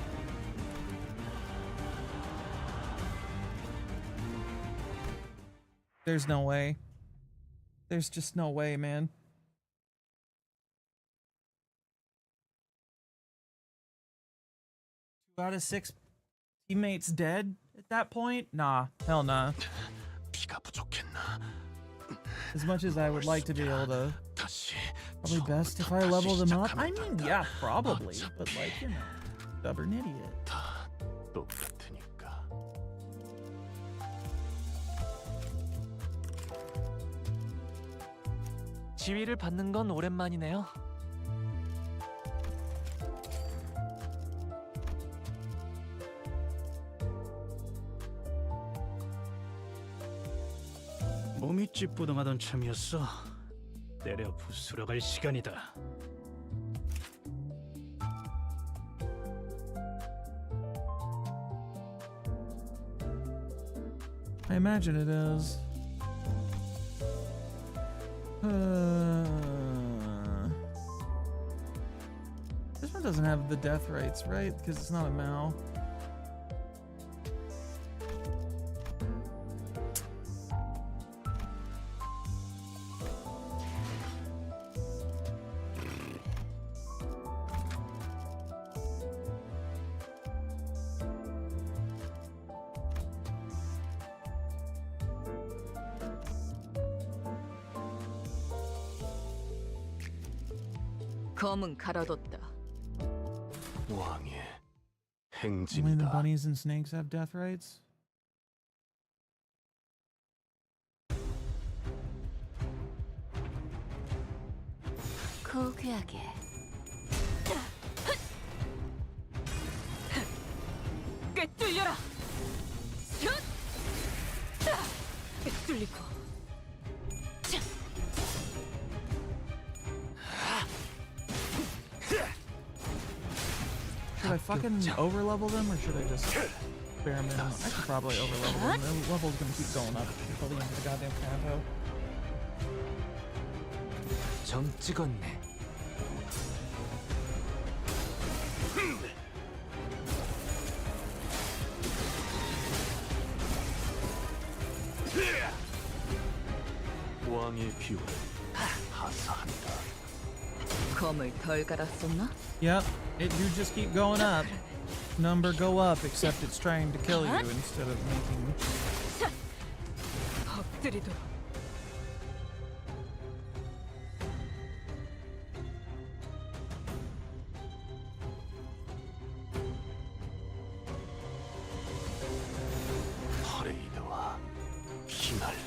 There's no way. There's just no way, man. 2 out of 6 teammates dead at that point? Nah, hell nah. As much as I would like to be able to, probably best if I level them up. I mean, yeah, probably, but like, you know, stubborn idiot. 지위를 받는 건 오랜만이네요. 몸이 찌뿌둥하던 참이었어. 때려 부수러 갈 시간이다. I imagine it is. This one doesn't have the death rights, right? Because it's not a Mao. 검은 갈아뒀다. 왕의 Only the 행진이다. bunnies and snakes have death rights? 고귀하게. 꿰뚫려라. 꿰뚫리고. Should I fucking overlevel them or should I just spare them in? I should probably overlevel them. The level's gonna keep going up until the end of the goddamn canto. 점 찍었네. 왕의 비호를 하사한다. 검을 덜 갈았었나? Yep, you just keep going up. Number go up, except it's trying to kill you instead of making. 엎드리도록. 퍼레이드와 피날레.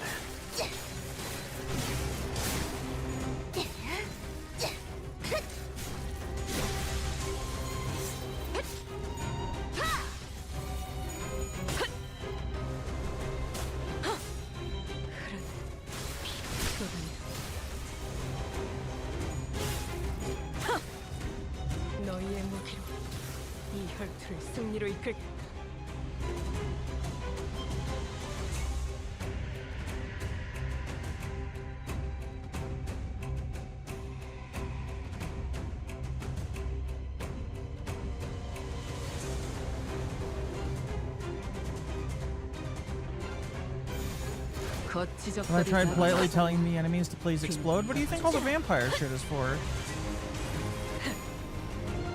너희의 무기로 이 혈투를 승리로 이끌겠다. Have I tried politely telling the enemies to please explode? What do you think all the vampire shit is for?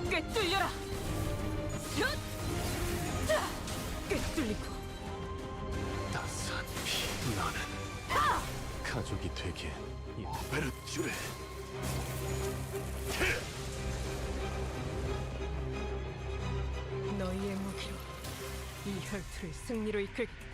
꿰뚫려라. 꿰뚫리고. 따스한 피. 너는 가족이 되기엔 베르츄레. 너희의 무기로 이 혈투를 승리로 이끌겠다.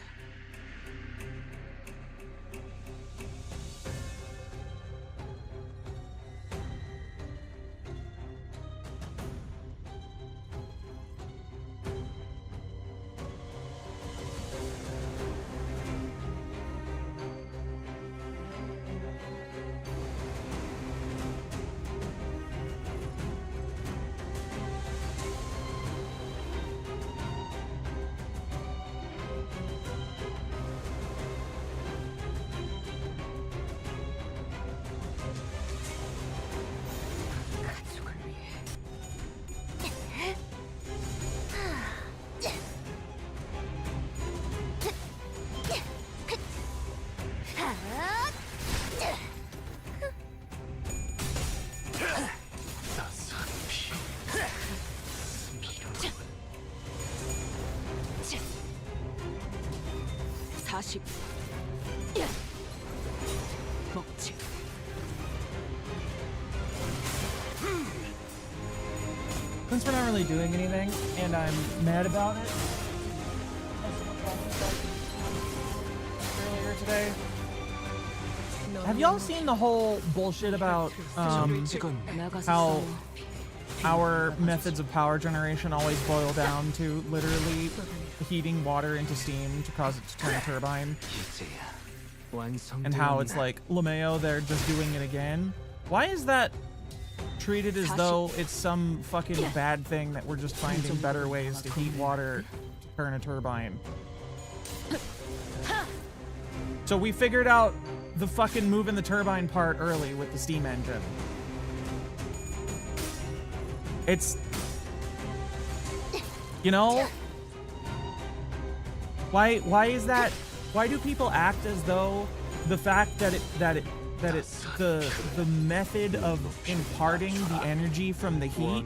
따스한 피. 40. 먹지. Since we're not really doing anything, and I'm mad about it. Earlier today. Have y'all seen the whole bullshit about how our methods of power generation always boil down to literally heating water into steam to cause it to turn a turbine? And how it's like, LeMayo, they're just doing it again? Why is that treated as though it's some fucking bad thing that we're just finding better ways to heat water to turn a turbine? So we figured out the fucking moving the turbine part early with the steam engine. It's, you know, why is that? Why do people act as though the fact that it's the method of imparting the energy from the heat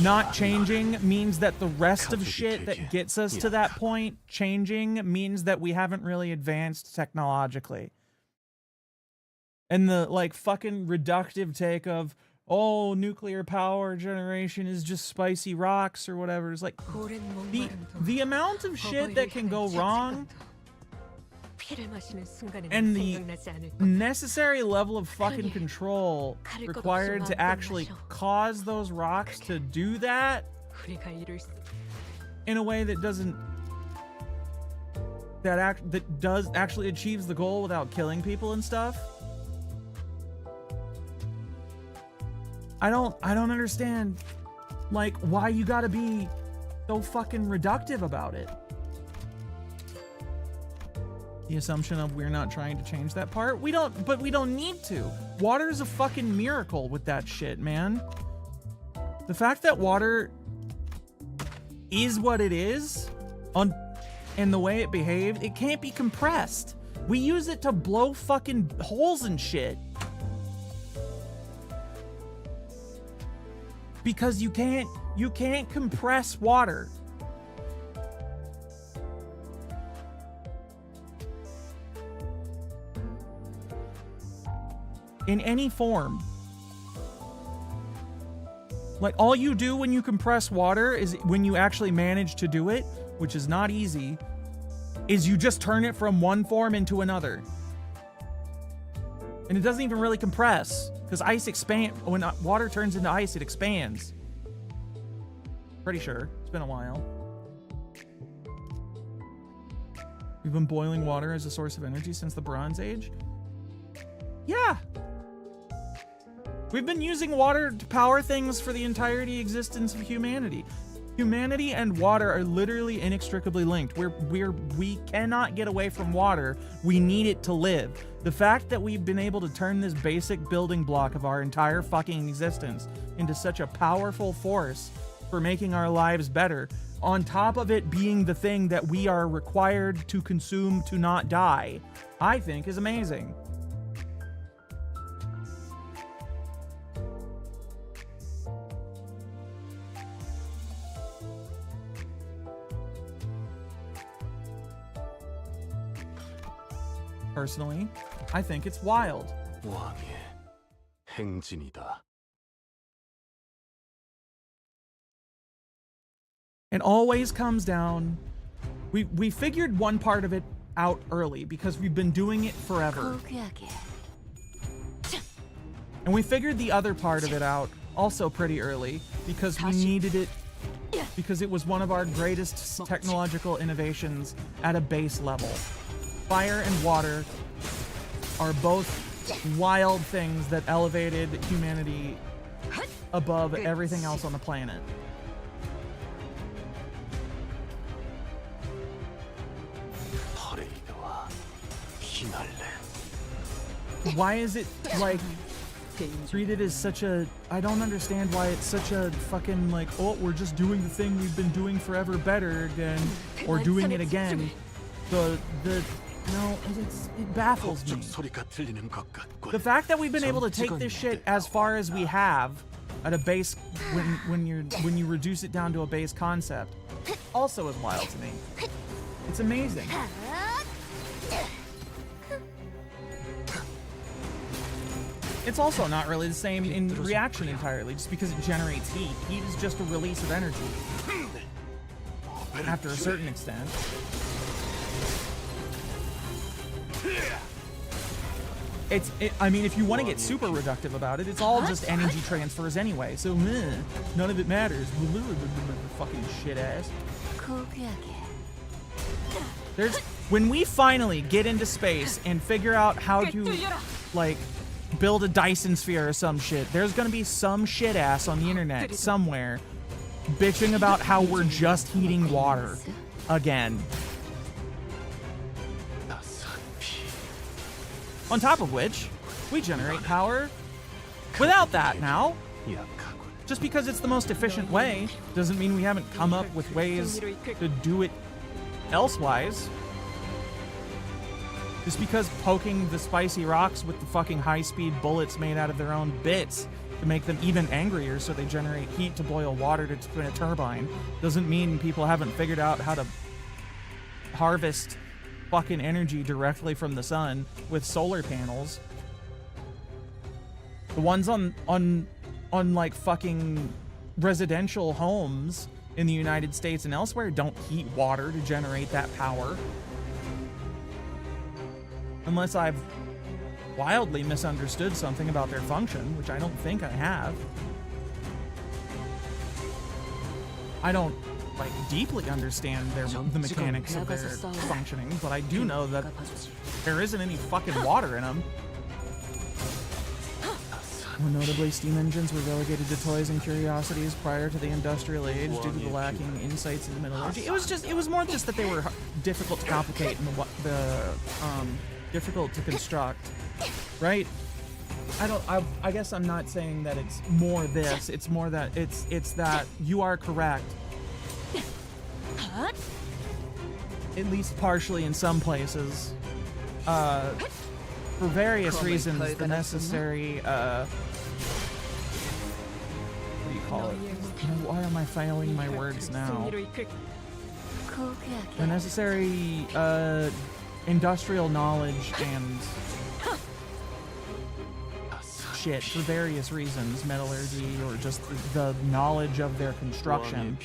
not changing means that the rest of shit that gets us to that point changing means that we haven't really advanced technologically? And the like fucking reductive take of, oh, nuclear power generation is just spicy rocks or whatever. It's like the amount of shit that can go wrong and the necessary level of fucking control required to actually cause those rocks to do that in a way that doesn't that does actually achieves the goal without killing people and stuff. I don't understand, like, why you gotta be so fucking reductive about it. The assumption of we're not trying to change that part. We don't need to. Water is a fucking miracle with that shit, man. The fact that water is what it is and the way it behaved, it can't be compressed. We use it to blow fucking holes and shit. Because you can't compress water. In any form. Like, all you do when you compress water is, when you actually manage to do it, which is not easy, is you just turn it from one form into another. And it doesn't even really compress, because ice expands. When water turns into ice, it expands. Pretty sure. It's been a while. We've been boiling water as a source of energy since the Bronze Age? Yeah! We've been using water to power things for the entirety existence of humanity. Humanity and water are literally inextricably linked. We cannot get away from water. We need it to live. The fact that we've been able to turn this basic building block of our entire fucking existence into such a powerful force for making our lives better, on top of it being the thing that we are required to consume to not die, I think is amazing. Personally, I think it's wild. 왕의 행진이다. It always comes down. We figured one part of it out early because we've been doing it forever. And we figured the other part of it out also pretty early because we needed it, because it was one of our greatest technological innovations at a base level. Fire and water are both wild things that elevated humanity above everything else on the planet. Why is it, like, treated as such a... I don't understand why it's such a fucking, like, oh, we're just doing the thing we've been doing forever better again, or doing it again. No, it baffles me. The fact that we've been able to take this shit as far as we have at a base, when you reduce it down to a base concept, also is wild to me. It's amazing. It's also not really the same in reaction entirely, just because it generates heat. Heat is just a release of energy. After a certain extent. I mean, if you want to get super reductive about it, it's all just energy transfers anyway, so none of it matters. Fucking shit ass. When we finally get into space and figure out how to, like, build a Dyson sphere or some shit, there's gonna be some shit ass on the internet somewhere bitching about how we're just heating water again. On top of which, we generate power without that now. Just because it's the most efficient way doesn't mean we haven't come up with ways to do it elsewise. Just because poking the spicy rocks with the fucking high-speed bullets made out of their own bits to make them even angrier so they generate heat to boil water to spin a turbine doesn't mean people haven't figured out how to harvest fucking energy directly from the sun with solar panels. The ones on like fucking residential homes in the United States and elsewhere don't heat water to generate that power. Unless I've wildly misunderstood something about their function, which I don't think I have. I don't like deeply understand the mechanics of their functioning, but I do know that there isn't any fucking water in them. More notably, steam engines were relegated to toys and curiosities prior to the industrial age due to the lacking insights into metallurgy. It was more just that they were difficult to complicate and difficult to construct, right? I guess I'm not saying that it's more this. It's more that it's that you are correct. At least partially in some places. For various reasons, the necessary, what do you call it? Why am I failing my words now? The necessary, industrial knowledge and shit for various reasons, metallurgy or just the knowledge of their construction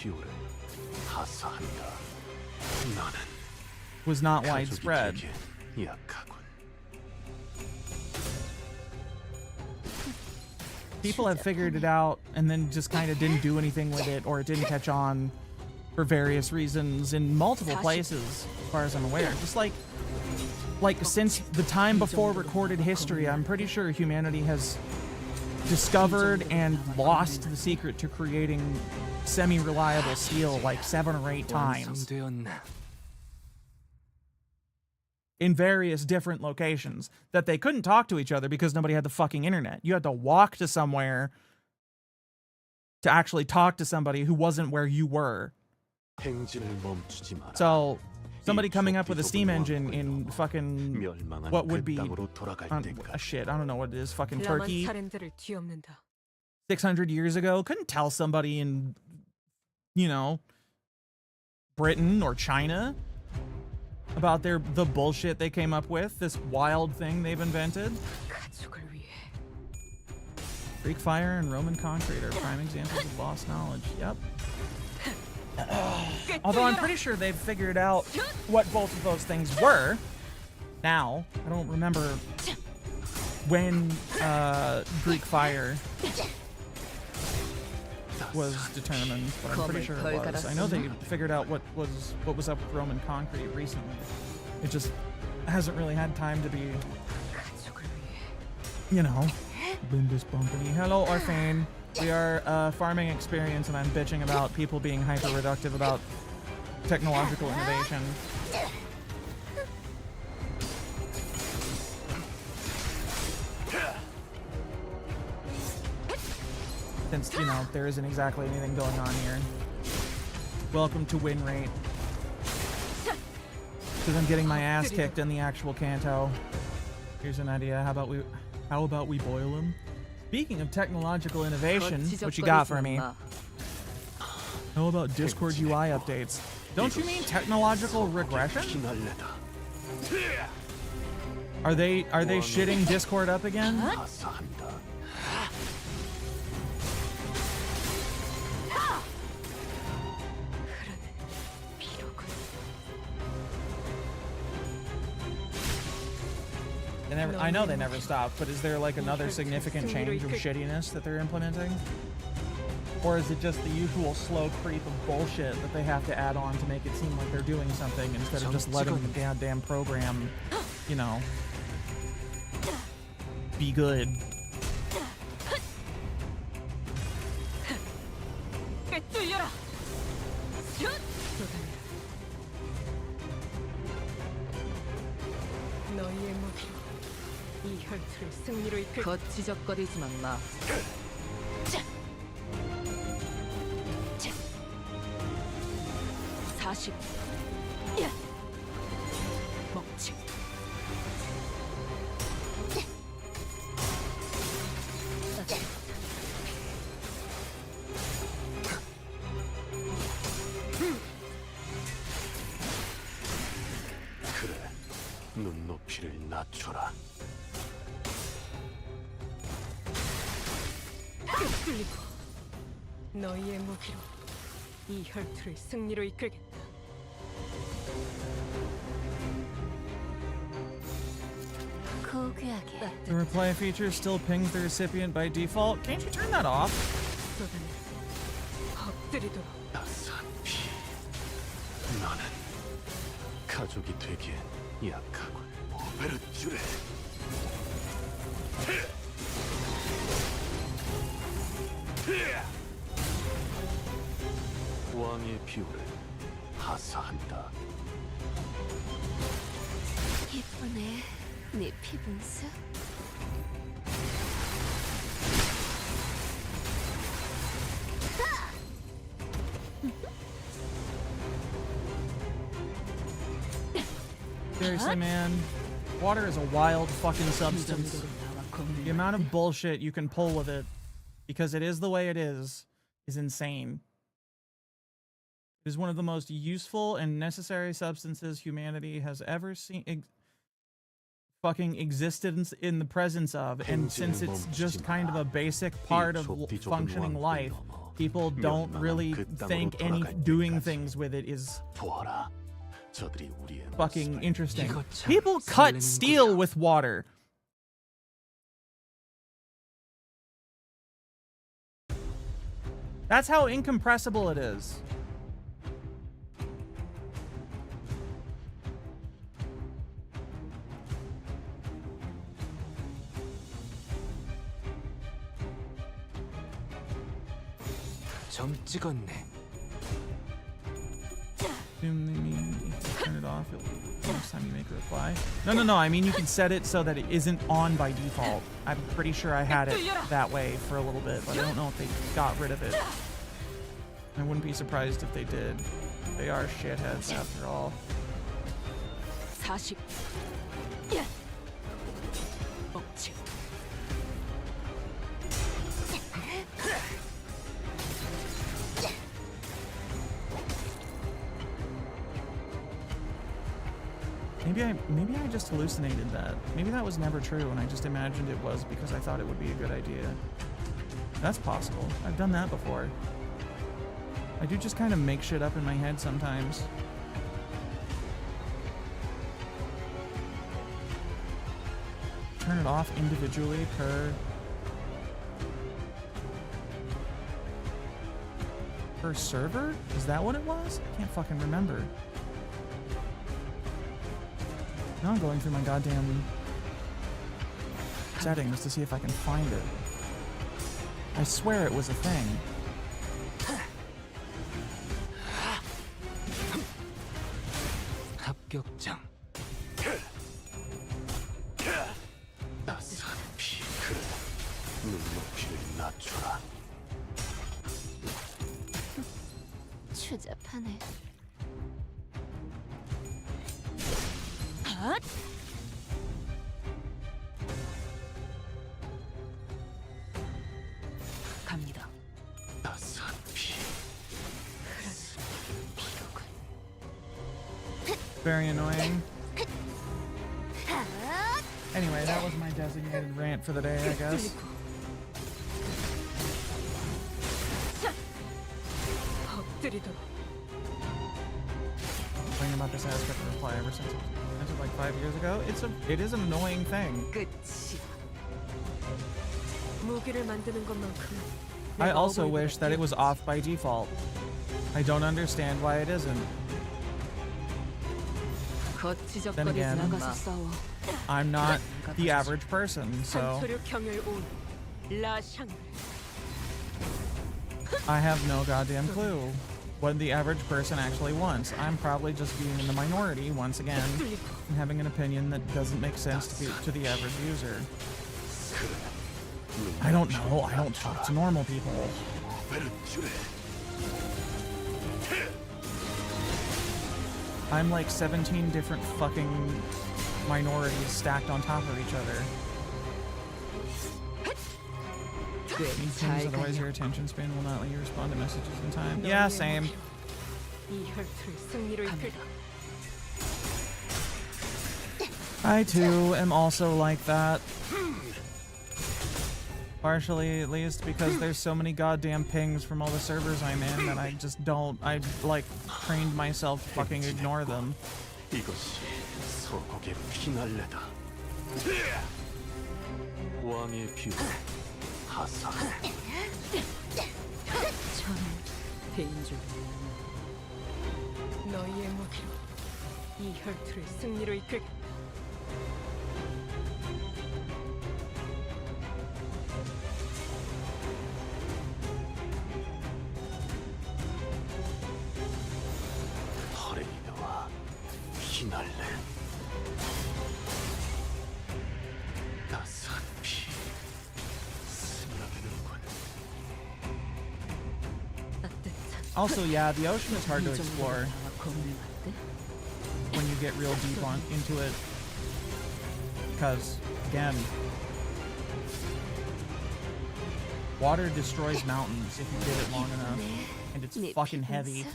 was not widespread. People have figured it out and then just kind of didn't do anything with it, or it didn't catch on for various reasons in multiple places, as far as I'm aware. Just like since the time before recorded history, I'm pretty sure humanity has discovered and lost the secret to creating semi-reliable steel like 7 or 8 times. In various different locations that they couldn't talk to each other because nobody had the fucking internet. You had to walk to somewhere to actually talk to somebody who wasn't where you were. So somebody coming up with a steam engine in fucking what would be shit, I don't know what it is, fucking Turkey 600 years ago couldn't tell somebody in, you know, Britain or China about the bullshit they came up with, this wild thing they've invented. Greek fire and Roman concrete are prime examples of lost knowledge. Yep. Although I'm pretty sure they've figured out what both of those things were. Now, I don't remember when Greek fire was determined, but I'm pretty sure it was. I know they figured out what was up with Roman concrete recently. It just hasn't really had time to be, you know, Bundesbumpany. Hello, Orphane. We are farming experience, and I'm bitching about people being hyper-reductive about technological innovation. Since, you know, there isn't exactly anything going on here. Welcome to win rate. Because I'm getting my ass kicked in the actual Kanto. Here's an idea. How about we boil them? Speaking of technological innovation, what you got for me? How about Discord UI updates? Don't you mean technological regression? Are they shitting Discord up again? I know they never stop, but is there like another significant change of shittiness that they're implementing? Or is it just the usual slow creep of bullshit that they have to add on to make it seem like they're doing something instead of just letting the goddamn program, you know, be good? 이 혈투를 승리로 이끌. 거치적거리지만 마. 40. 먹지. 그래, 눈높이를 낮춰라. 끌리고 너희의 무기로 이 혈투를 승리로 이끌겠다. 고귀하게 The reply feature still pings the recipient by default. Can't you turn that off? 쏟아내 엎드리도록. 따스한 피. 너는 가족이 되기엔 약하군. 오베르쥬레. 왕의 비호를 하사한다. 예쁘네. 네 피분수. Seriously, man. Water is a wild fucking substance. The amount of bullshit you can pull with it, because it is the way it is insane. It is one of the most useful and necessary substances humanity has ever seen. Fucking existence in the presence of, and since it's just kind of a basic part of functioning life, people don't really think any doing things with it is fucking interesting. People cut steel with water. That's how incompressible it is. 점 찍었네. Turn it off next time you make a reply. No. I mean, you can set it so that it isn't on by default. I'm pretty sure I had it that way for a little bit, but I don't know if they got rid of it. I wouldn't be surprised if they did. They are shitheads after all. 40. 먹지. Maybe I just hallucinated that. Maybe that was never true and I just imagined it was because I thought it would be a good idea. That's possible. I've done that before. I do just kind of make shit up in my head sometimes. Turn it off individually per server? Is that what it was? I can't fucking remember. Now I'm going through my goddamn settings to see if I can find it. I swear it was a thing. 합격장. 따스한 피. 그래, 눈높이를 낮춰라. 추잡하네. 갑니다. 따스한 피. Very annoying. Anyway, that was my designated rant for the day, I guess. 엎드리도록. Complaining about this aspect of reply ever since like 5 years ago. It is an annoying thing. 끝이다. 무기를 만드는 것만큼은 I also wish that it was off by default. I don't understand why it isn't. Then again, 나가서 싸워. I'm not the average person, so 한초력형을 온 라샹. I have no goddamn clue. what the average person actually wants. I'm probably just being in the minority once again and having an opinion that doesn't make sense to the average user. I don't know. I don't talk to normal people. I'm like 17 different fucking minorities stacked on top of each other. Things, otherwise your attention span will not let you respond to messages in time. Yeah, same. I too am also like that. Partially, at least, because there's so many goddamn pings from all the servers I'm in that I just don't, I like trained myself to fucking ignore them. 너희의 무기로 이 혈투를 승리로 이끌. Also, yeah, the ocean is hard to explore when you get real deep into it. Because, again, water destroys mountains if you get it long enough. And it's fucking heavy.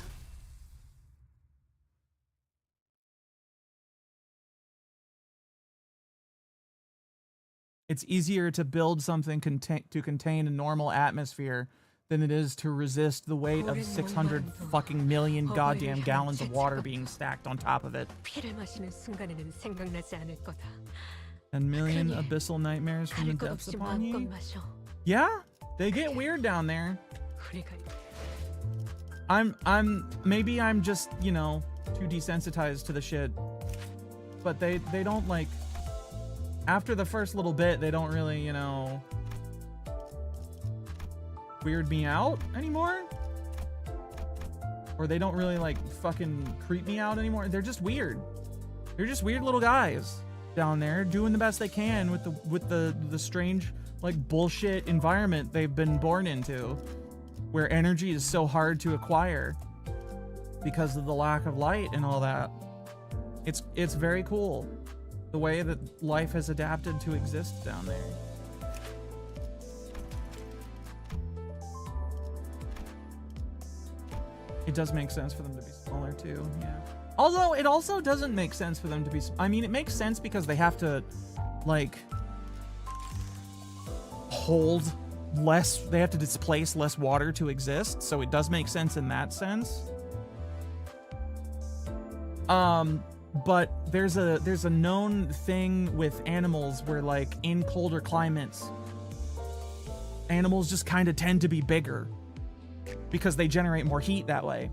It's easier to build something to contain a normal atmosphere than it is to resist the weight of 600 fucking million goddamn gallons of water being stacked on top of it. 10 million abyssal nightmares from the depths upon you? Yeah, they get weird down there. Maybe I'm just, you know, too desensitized to the shit. But they don't like, after the first little bit, they don't really, you know, weird me out anymore, or they don't really like fucking creep me out anymore. They're just weird. They're just weird little guys down there doing the best they can with the strange like bullshit environment they've been born into, where energy is so hard to acquire because of the lack of light and all that. It's very cool the way that life has adapted to exist down there. It does make sense for them to be smaller too, yeah. Although it also doesn't make sense for them to be, I mean, it makes sense because they have to like hold less, they have to displace less water to exist, so it does make sense in that sense. But there's a known thing with animals where like in colder climates, animals just kind of tend to be bigger because they generate more heat that way.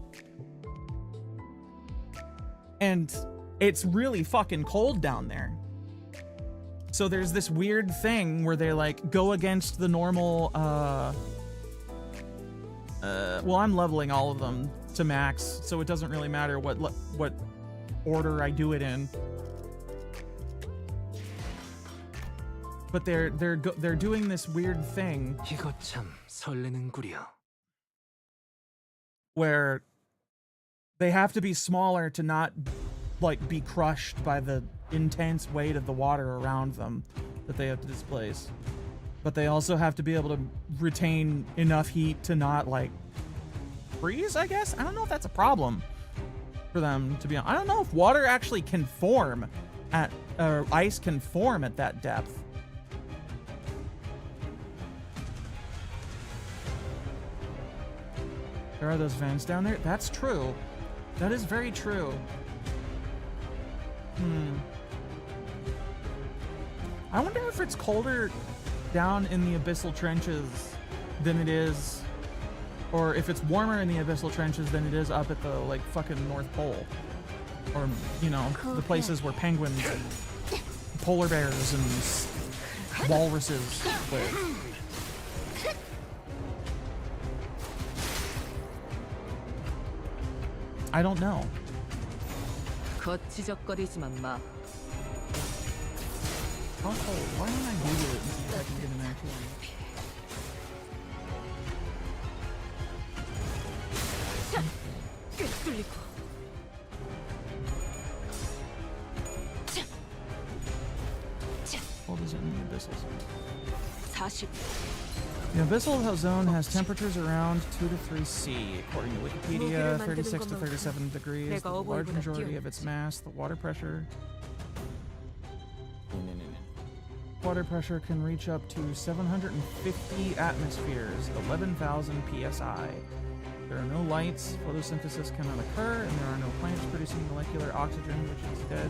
And it's really fucking cold down there. So there's this weird thing where they like go against the normal, well, I'm leveling all of them to max, so it doesn't really matter what order I do it in. But they're doing this weird thing 이거 참 설레는구려. where they have to be smaller to not like be crushed by the intense weight of the water around them that they have to displace. But they also have to be able to retain enough heat to not like freeze, I guess? I don't know if that's a problem for them to be on. I don't know if water actually can form at, or ice can form at that depth. There are those vents down there? That's true. That is very true. I wonder if it's colder down in the abyssal trenches than it is, or if it's warmer in the abyssal trenches than it is up at the like fucking North Pole, or you know, the places where penguins and polar bears and walruses live. I don't know. 거치적거리지만 마. Oh, why don't I Google it and see if I can get an actual... 뚫리고. What is it in the Abyssal Zone? 40. The Abyssal Zone has temperatures around 2 to 3 C, according to Wikipedia, 36 to 37 degrees. The large majority of its mass, the water pressure... Water pressure can reach up to 750 atmospheres, 11,000 psi. There are no lights, photosynthesis cannot occur, and there are no plants producing molecular oxygen, which instead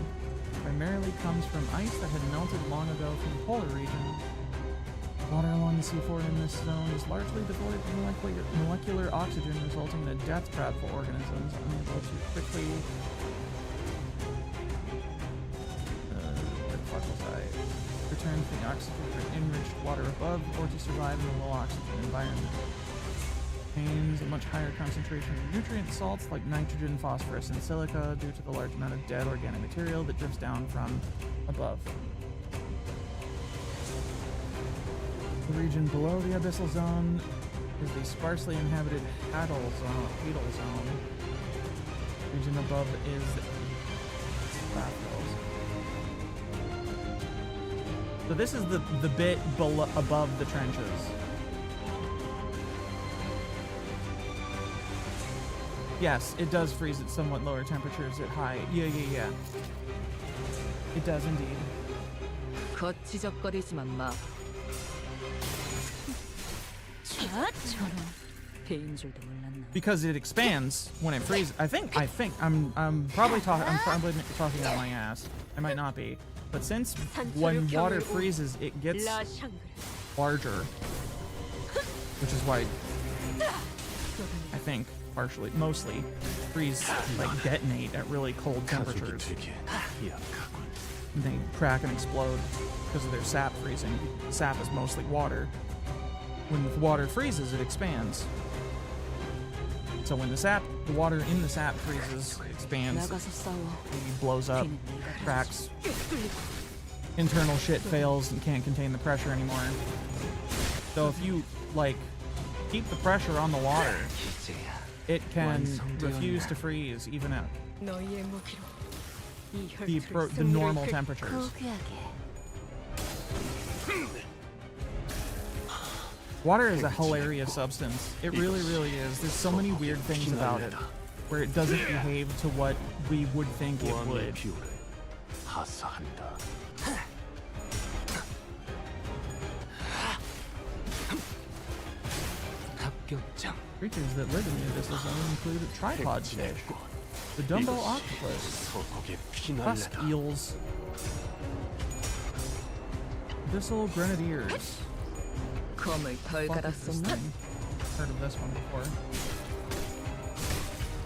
primarily comes from ice that had melted long ago from the polar region. Water along the seafloor in this zone is largely devoid of molecular oxygen, resulting in a death trap for organisms unable to quickly... where the fuck was I? Return to the oxygen-enriched water above, or to survive in a low-oxygen environment. Contains a much higher concentration of nutrient salts like nitrogen, phosphorus, and silica due to the large amount of dead organic material that drifts down from above. The region below the abyssal zone is the sparsely inhabited Hadal zone. The region above is Bathhills. So this is the bit below, above the trenches. Yes, it does freeze at somewhat lower temperatures at high. Yeah. It does indeed. 거치적거리지만 마. Because it expands when it freezes. I'm probably talking out my ass. I might not be. But since when water freezes, it gets larger. Which is why I think mostly freeze, like detonate at really cold temperatures. And they crack and explode because of their sap freezing. Sap is mostly water. When the water freezes, it expands. So when the water in the sap freezes, it expands, it blows up, cracks, internal shit fails and can't contain the pressure anymore. So if you, like, keep the pressure on the water, it can refuse to freeze even at the normal temperatures. Water is a hilarious substance. It really, really is. There's so many weird things about it where it doesn't behave to what we would think it would. Creatures that live in the abyssal zone include tripod fish, the Dumbo octopus, tusk eels, abyssal grenadiers. Heard of this one before.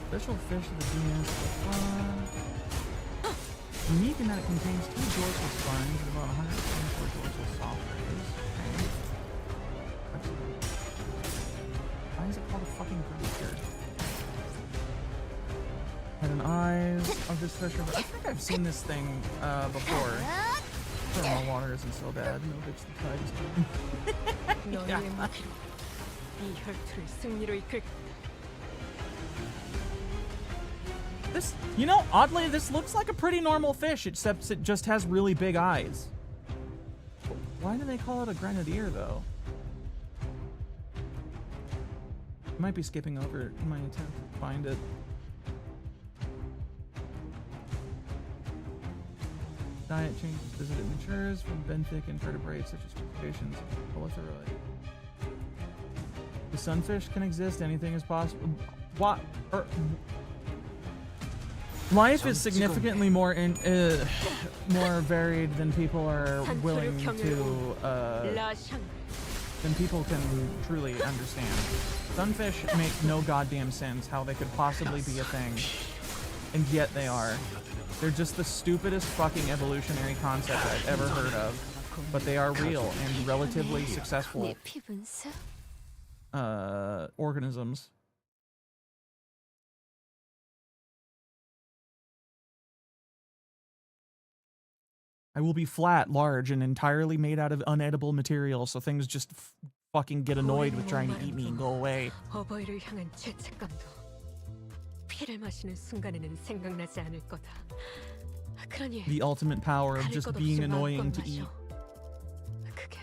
Special fish of the genus unique in that it contains 2 dorsal spines and about 124 dorsal soft rays. Why is it called a fucking grenadier? Head and eyes of this fish are... I think I've seen this thing before. Thermal water isn't so bad. No bitch, the tide is good. This, you know, oddly, this looks like a pretty normal fish, except it just has really big eyes. Why do they call it a grenadier, though? I might be skipping over my attempt to find it. Diet changes as it matures from benthic invertebrates such as crustaceans and polytheroid. The sunfish can exist, anything is possible. What? Life is significantly more more varied than people are willing to than people can truly understand. Sunfish make no goddamn sense how they could possibly be a thing, and yet they are. They're just the stupidest fucking evolutionary concept I've ever heard of, but they are real and relatively successful organisms. I will be flat, large, and entirely made out of unedible material, so things just fucking get annoyed with trying to eat me and go away. 어버이를 향한 죄책감도 피를 마시는 순간에는 생각나지 않을 거다. 그러니 The ultimate power of 가릴 just 것 being 없이 annoying 마음껏 to eat. 마셔. 그게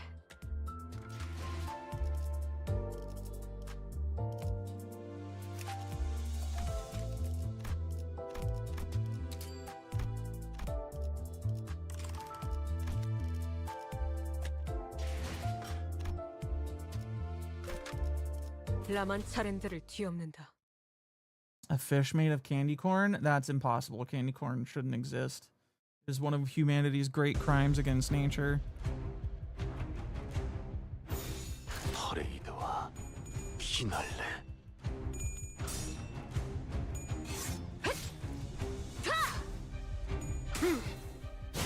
라만 차렌드를 뒤엎는다. A fish made of candy corn? That's impossible. Candy corn shouldn't exist. It is one of humanity's great crimes against nature. 퍼레이드와 피날레.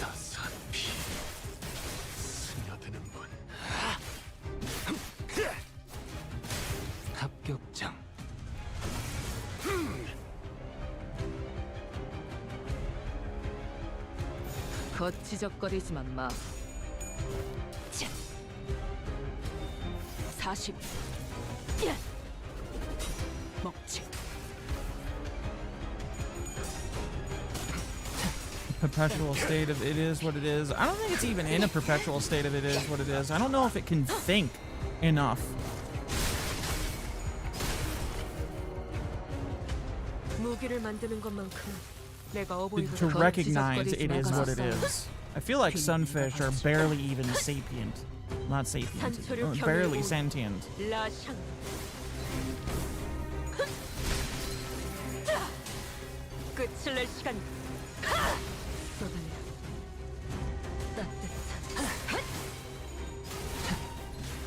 따스한 피 스며드는 분. 합격장. 거치적거리지만 마. 40. 먹지. Perpetual state of it is what it is. I don't think it's even in a perpetual state of it is what it is. I don't know if it can think enough. 무기를 만드는 것만큼은 내가 어버이보다 To 더 recognize 지적거리지 it is what it 말았어. is. I feel like sunfish are barely even sapient. Not sapient. Barely sentient. 라샹. 끝을 낼 시간. 쏟아내. 따뜻한.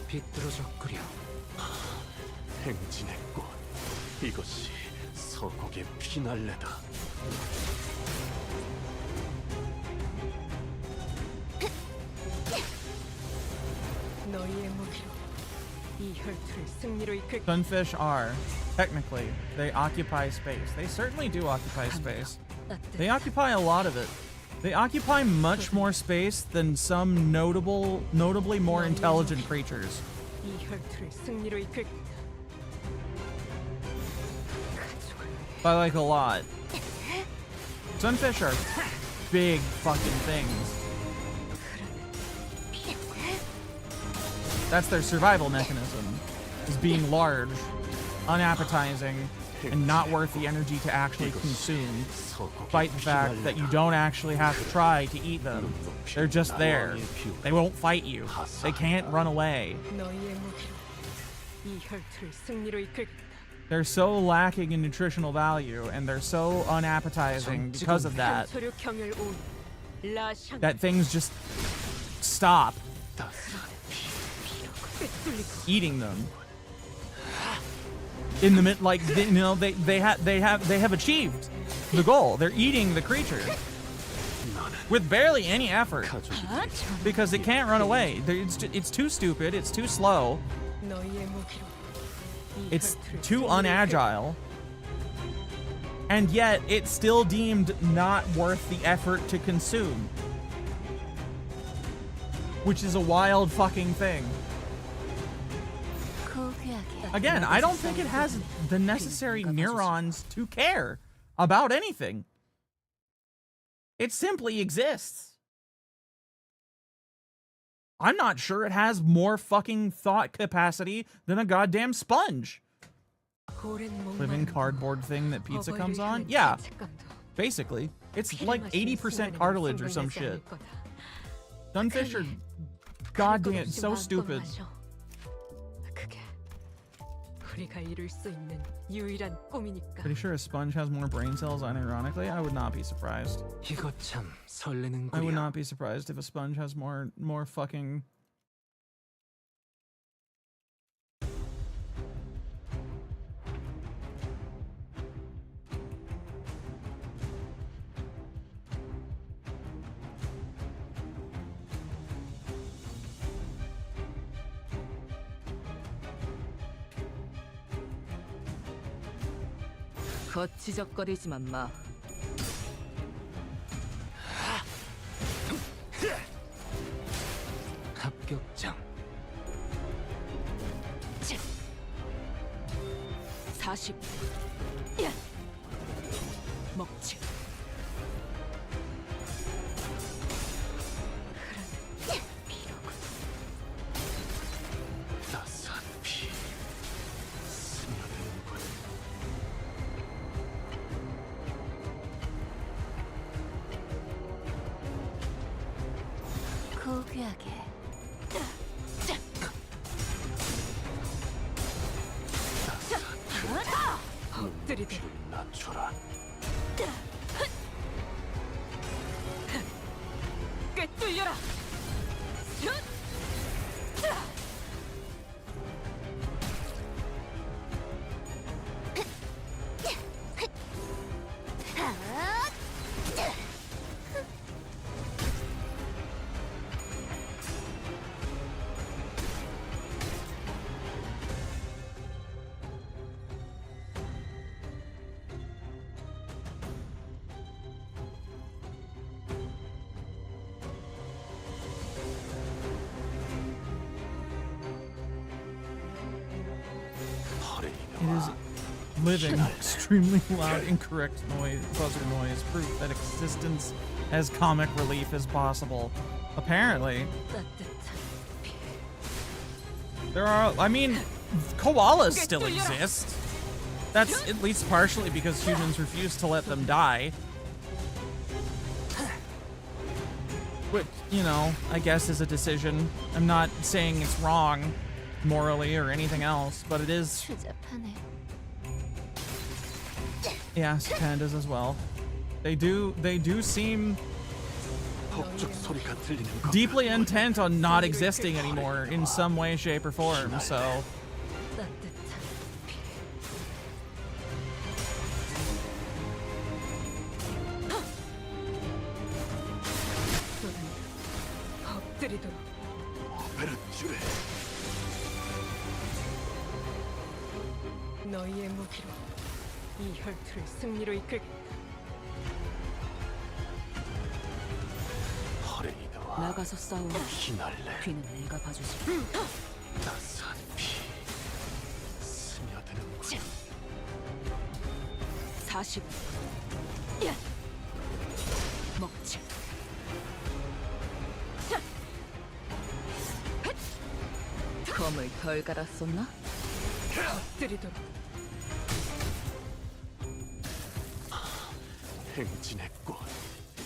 비뚤어져 끓여. 행진의 꽃. 이것이 서곡의 피날레다. 너희의 무기로 이 혈투를 승리로 이끌. Sunfish are, technically, they occupy space. They certainly do occupy space. They occupy a lot of it. They occupy much more space than some notably more intelligent creatures. 이 혈투를 승리로 이끌. By like a lot. Sunfish are big fucking things. That's their survival mechanism, is being large, unappetizing, and not worth the energy to actually consume, despite the fact that you don't actually have to try to eat them. They're just there. They won't fight you. They can't run away. 너희의 무기로 이 혈투를 승리로 이끌. They're so lacking in nutritional value, and they're so unappetizing because of that, 한초류 경을 온 라샹. that things just stop eating them. In the mid, like you know, they have achieved the goal. They're eating the creature with barely any effort because it can't run away. It's too stupid. It's too slow. 너희의 무기로 이 It's 혈투를 too 승리로 이끌. unagile. And yet, it's still deemed not worth the effort to consume. Which is a wild fucking thing. Again, I don't think it has the necessary neurons to care about anything. It simply exists. I'm not sure it has more fucking thought capacity than a goddamn sponge. Living cardboard thing that pizza comes on? Yeah, basically. It's like 80% cartilage or some shit. Sunfish are goddamn so stupid. 우리가 이룰 수 있는 유일한 꿈이니까. Pretty sure a sponge has more brain cells, unironically. I would not be surprised. 이거 참 설레는 I would 꿀이야. not be surprised if a sponge has more fucking... 거치적거리지만 마. 사격장. 40. 먹지. 따스한 피 스며드는군. 고귀하게. 엎드리듯. 낮춰라. 꿰뚫려라. It is living extremely loud, incorrect noise, buzzer noise, proof that existence as comic relief is possible. Apparently, there are. I mean, koalas still exist. That's at least partially because humans refuse to let them die. Which, you know, I guess is a decision. I'm not saying it's wrong morally or anything else, but it is. 추잡하네. Yes, pandas as well. They do seem 폭죽 소리가 들리는 것 deeply intent on not existing anymore in some way, shape, or form, so. 너희의 무기로 이 혈투를 승리로 이끌겠다. 퍼레이드와 나가서 싸우라. 휘날래. 뒤는 내가 봐주지. 따스한 피 스며드는군. 40. 먹지. 검을 덜 갈았었나? 엎드리도록. 행진의 꽃.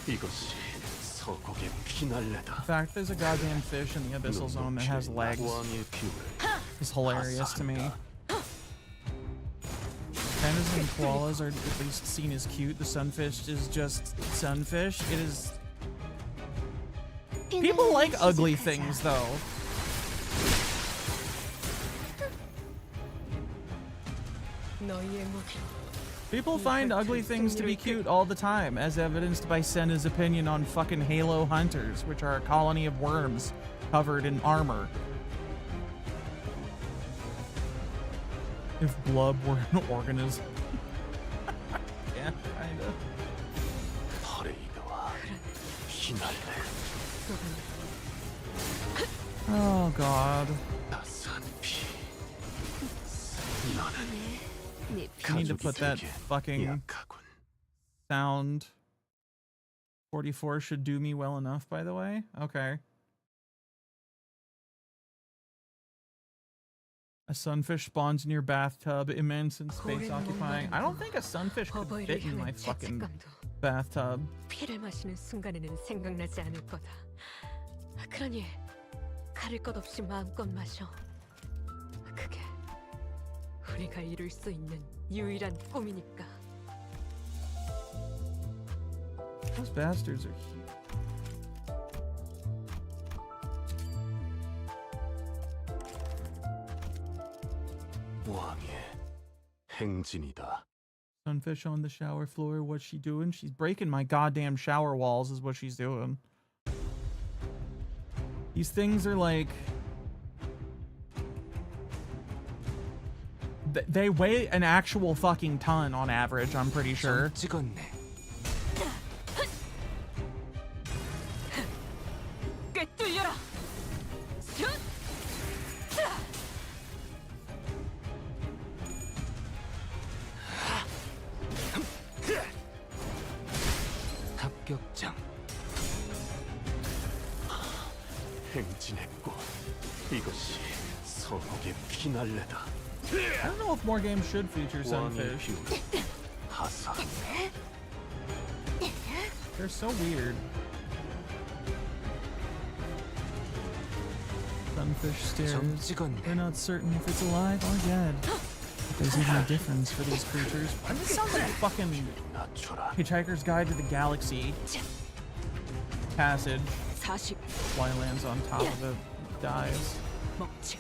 이것이 서곡의 피날레다. The fact there's a goddamn fish in the abyssal zone that has legs 왕의 비율을 is hilarious to me. Pandas and koalas are at least seen as cute. The sunfish is just sunfish. It is. People like ugly things, though. 너희의 무기로 People find ugly things to be cute all the time, as evidenced by Senna's opinion on fucking Halo hunters, which are a colony of worms covered in armor. If blub were an organism. Yeah, kinda. 퍼레이드와 휘날래. Oh god. 따스한 피. 너는 I need to put that fucking 약하군. sound. 44 should do me well enough, by the way. Okay. A sunfish spawns in your bathtub, immense and space occupying. I don't think a sunfish could fit in my fucking bathtub. 피를 마시는 순간에는 생각나지 않을 거다. 그러니 가릴 것 없이 마음껏 마셔. 그게 우리가 이룰 수 있는 유일한 꿈이니까. Those bastards are huge. 왕의 행진이다. Sunfish on the shower floor. What's she doing? She's breaking my goddamn shower walls is what she's doing. These things are like... They weigh an actual fucking ton on average, I'm pretty sure. 찍었네. 꿰뚫려라. 행진의 꽃. 이것이 서곡의 피날레다. I don't know if more games should feature 왕의 sunfish. 뷰. 하사. They're so weird. Sunfish stares. 점찍었네. They're not certain if it's alive or dead. If there's even a difference for these creatures. And this sounds like a fucking 낮춰라. Hitchhiker's Guide to the Galaxy passage. 40 While he lands on top of it, dies. 먹지.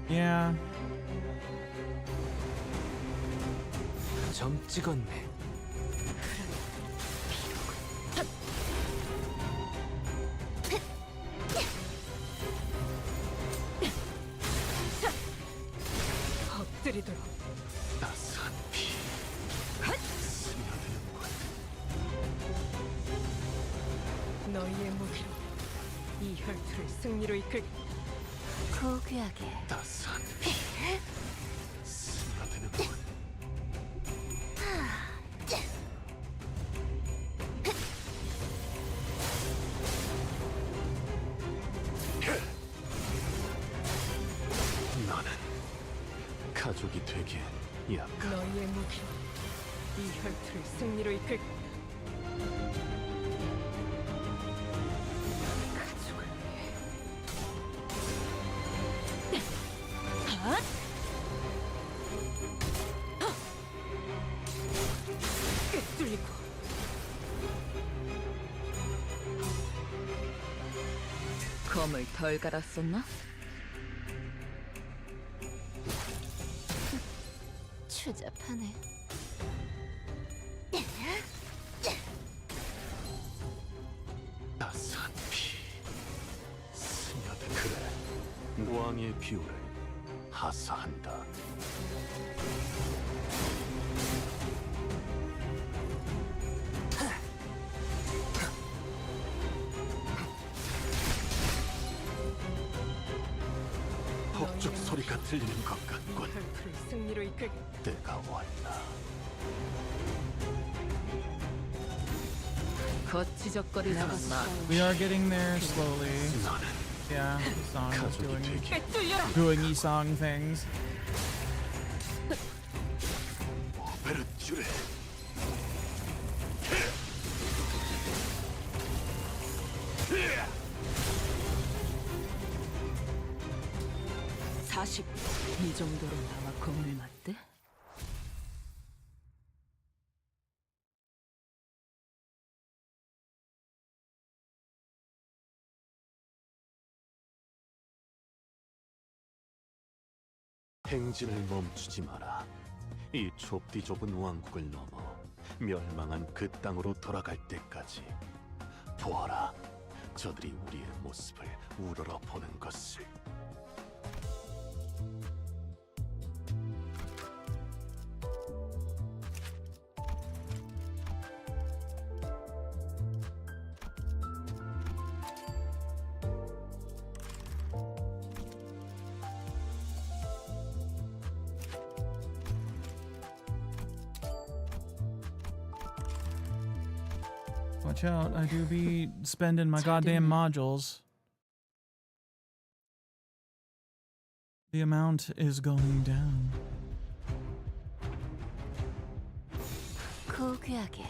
Yeah. 점찍었네. 엎드리도록. 따스한 피. 스며드는군. 너희의 무기로 이 혈투를 승리로 이끌겠다. 고귀하게 따스한 피. 스며드는군. 너는 가족이 되기엔 약한 너희의 무기로 이 혈투를 승리로 이끌겠다. 가족을 위해. 꿰뚫리고 검을 덜 갈았었나? 추잡하네. 따스한 피. 스며든 그래. 왕의 비호를 하사한다. 폭죽 소리가 들리는 것 이 같군. 혈투를 승리로 이끌겠다. 때가 왔나. 거치적거리지 마. We are getting there slowly. 너는 Yeah, the song is 가족이 되기 꿰뚫려라. doing E-song things. 오베르쥬레. 40. 이 정도로 나와 검을 맞대? 행진을 멈추지 마라. 이 좁디 좁은 왕국을 넘어 멸망한 그 땅으로 돌아갈 때까지 보아라. 저들이 우리의 모습을 우러러 보는 것을. Watch out, I do be spending my goddamn modules. The amount is going down. 고귀하게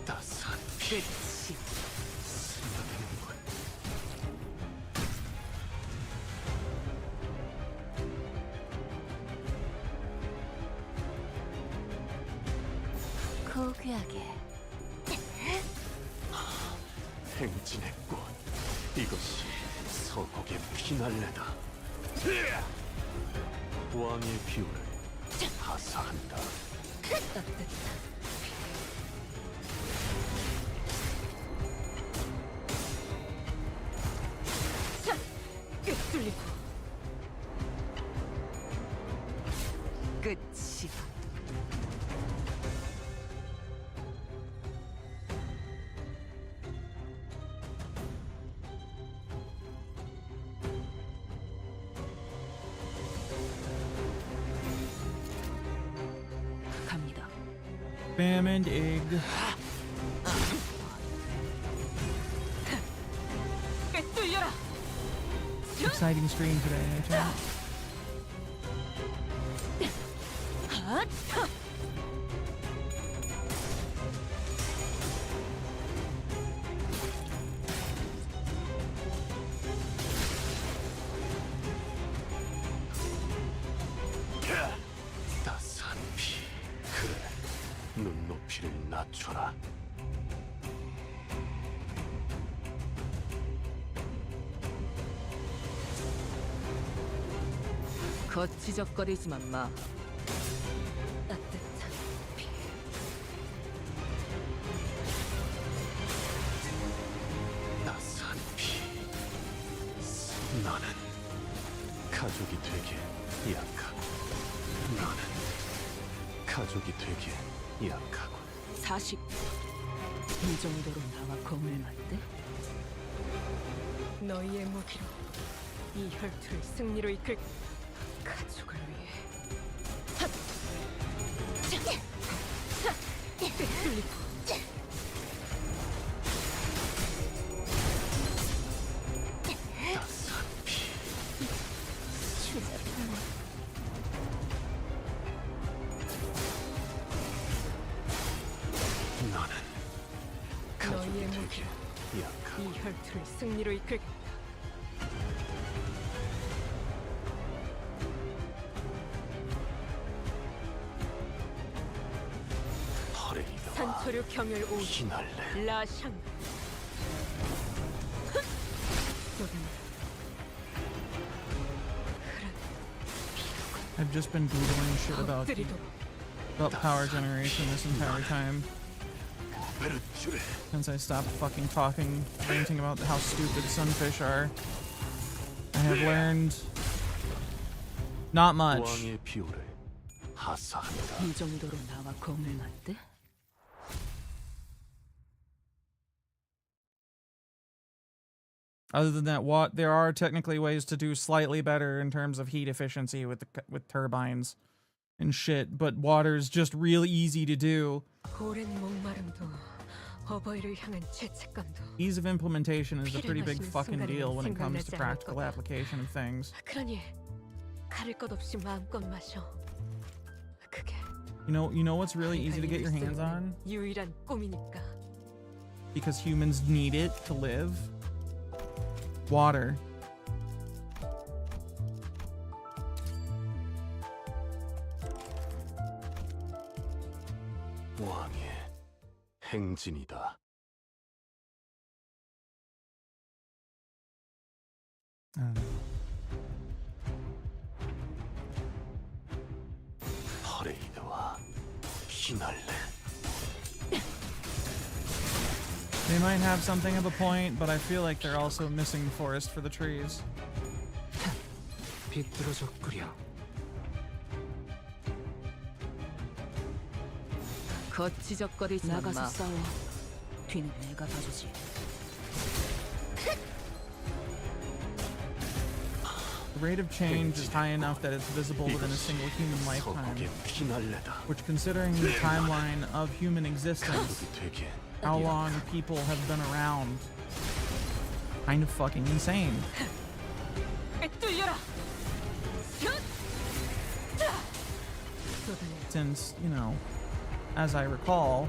따스한 피. 스며드는군. 고귀하게 행진의 꽃. 이것이 서곡의 피날레다. 왕의 비호를 하사한다. 뚫리고 끝이야. 갑니다. Spam and egg. 뚫려라. Exciting stream today, chat. 따스한 피. 그래. 눈높이를 낮춰라. 거치적거리지만 마. 따뜻한 피. 따스한 피. 너는 가족이 되게 약하고 너는 가족이 되게 약하고 40. 이 정도로 나와 검을 맞대? 너희의 무기로 이 혈투를 승리로 이끌 가족을 위해. 뚫리고 따스한 피. 너는 가족이 너희의 되게 무기로 약하고 이 혈투를 승리로 이끌 퍼레이드와 산초류 경혈 오지 휘날레 라샹. I've just been googling shit about power generation this entire time. 베르츄레 Since I stopped fucking talking, ranting about how stupid sunfish are. I have learned not much. 왕의 비호를 하사한다. 이 정도로 나와 검을 맞대? Other than that, there are technically ways to do slightly better in terms of heat efficiency with turbines and shit, but water's just real easy to do. 오랜 목마름도 어버이를 향한 죄책감도. Ease of implementation is a pretty big fucking deal when it comes to practical application of things. 그러니 가릴 것 없이 마음껏 마셔. 그게 You know what's really easy to get your hands on? 유일한 꿈이니까. Because humans need it to live. Water. 왕의 행진이다. 퍼레이드와 휘날레. They might have something of a point, but I feel like they're also missing the forest for the trees. 비뚤어졌구려. 거치적거리지만 마. 나가서 싸워. 뒤는 내가 봐주지. The rate of change is high enough that it's visible within a single human lifetime, 서국의 휘날레다. which, considering the timeline of human existence, 가족이 되게 how long people have been around, kind of fucking insane. 뚫려라. Since, you know, as I recall,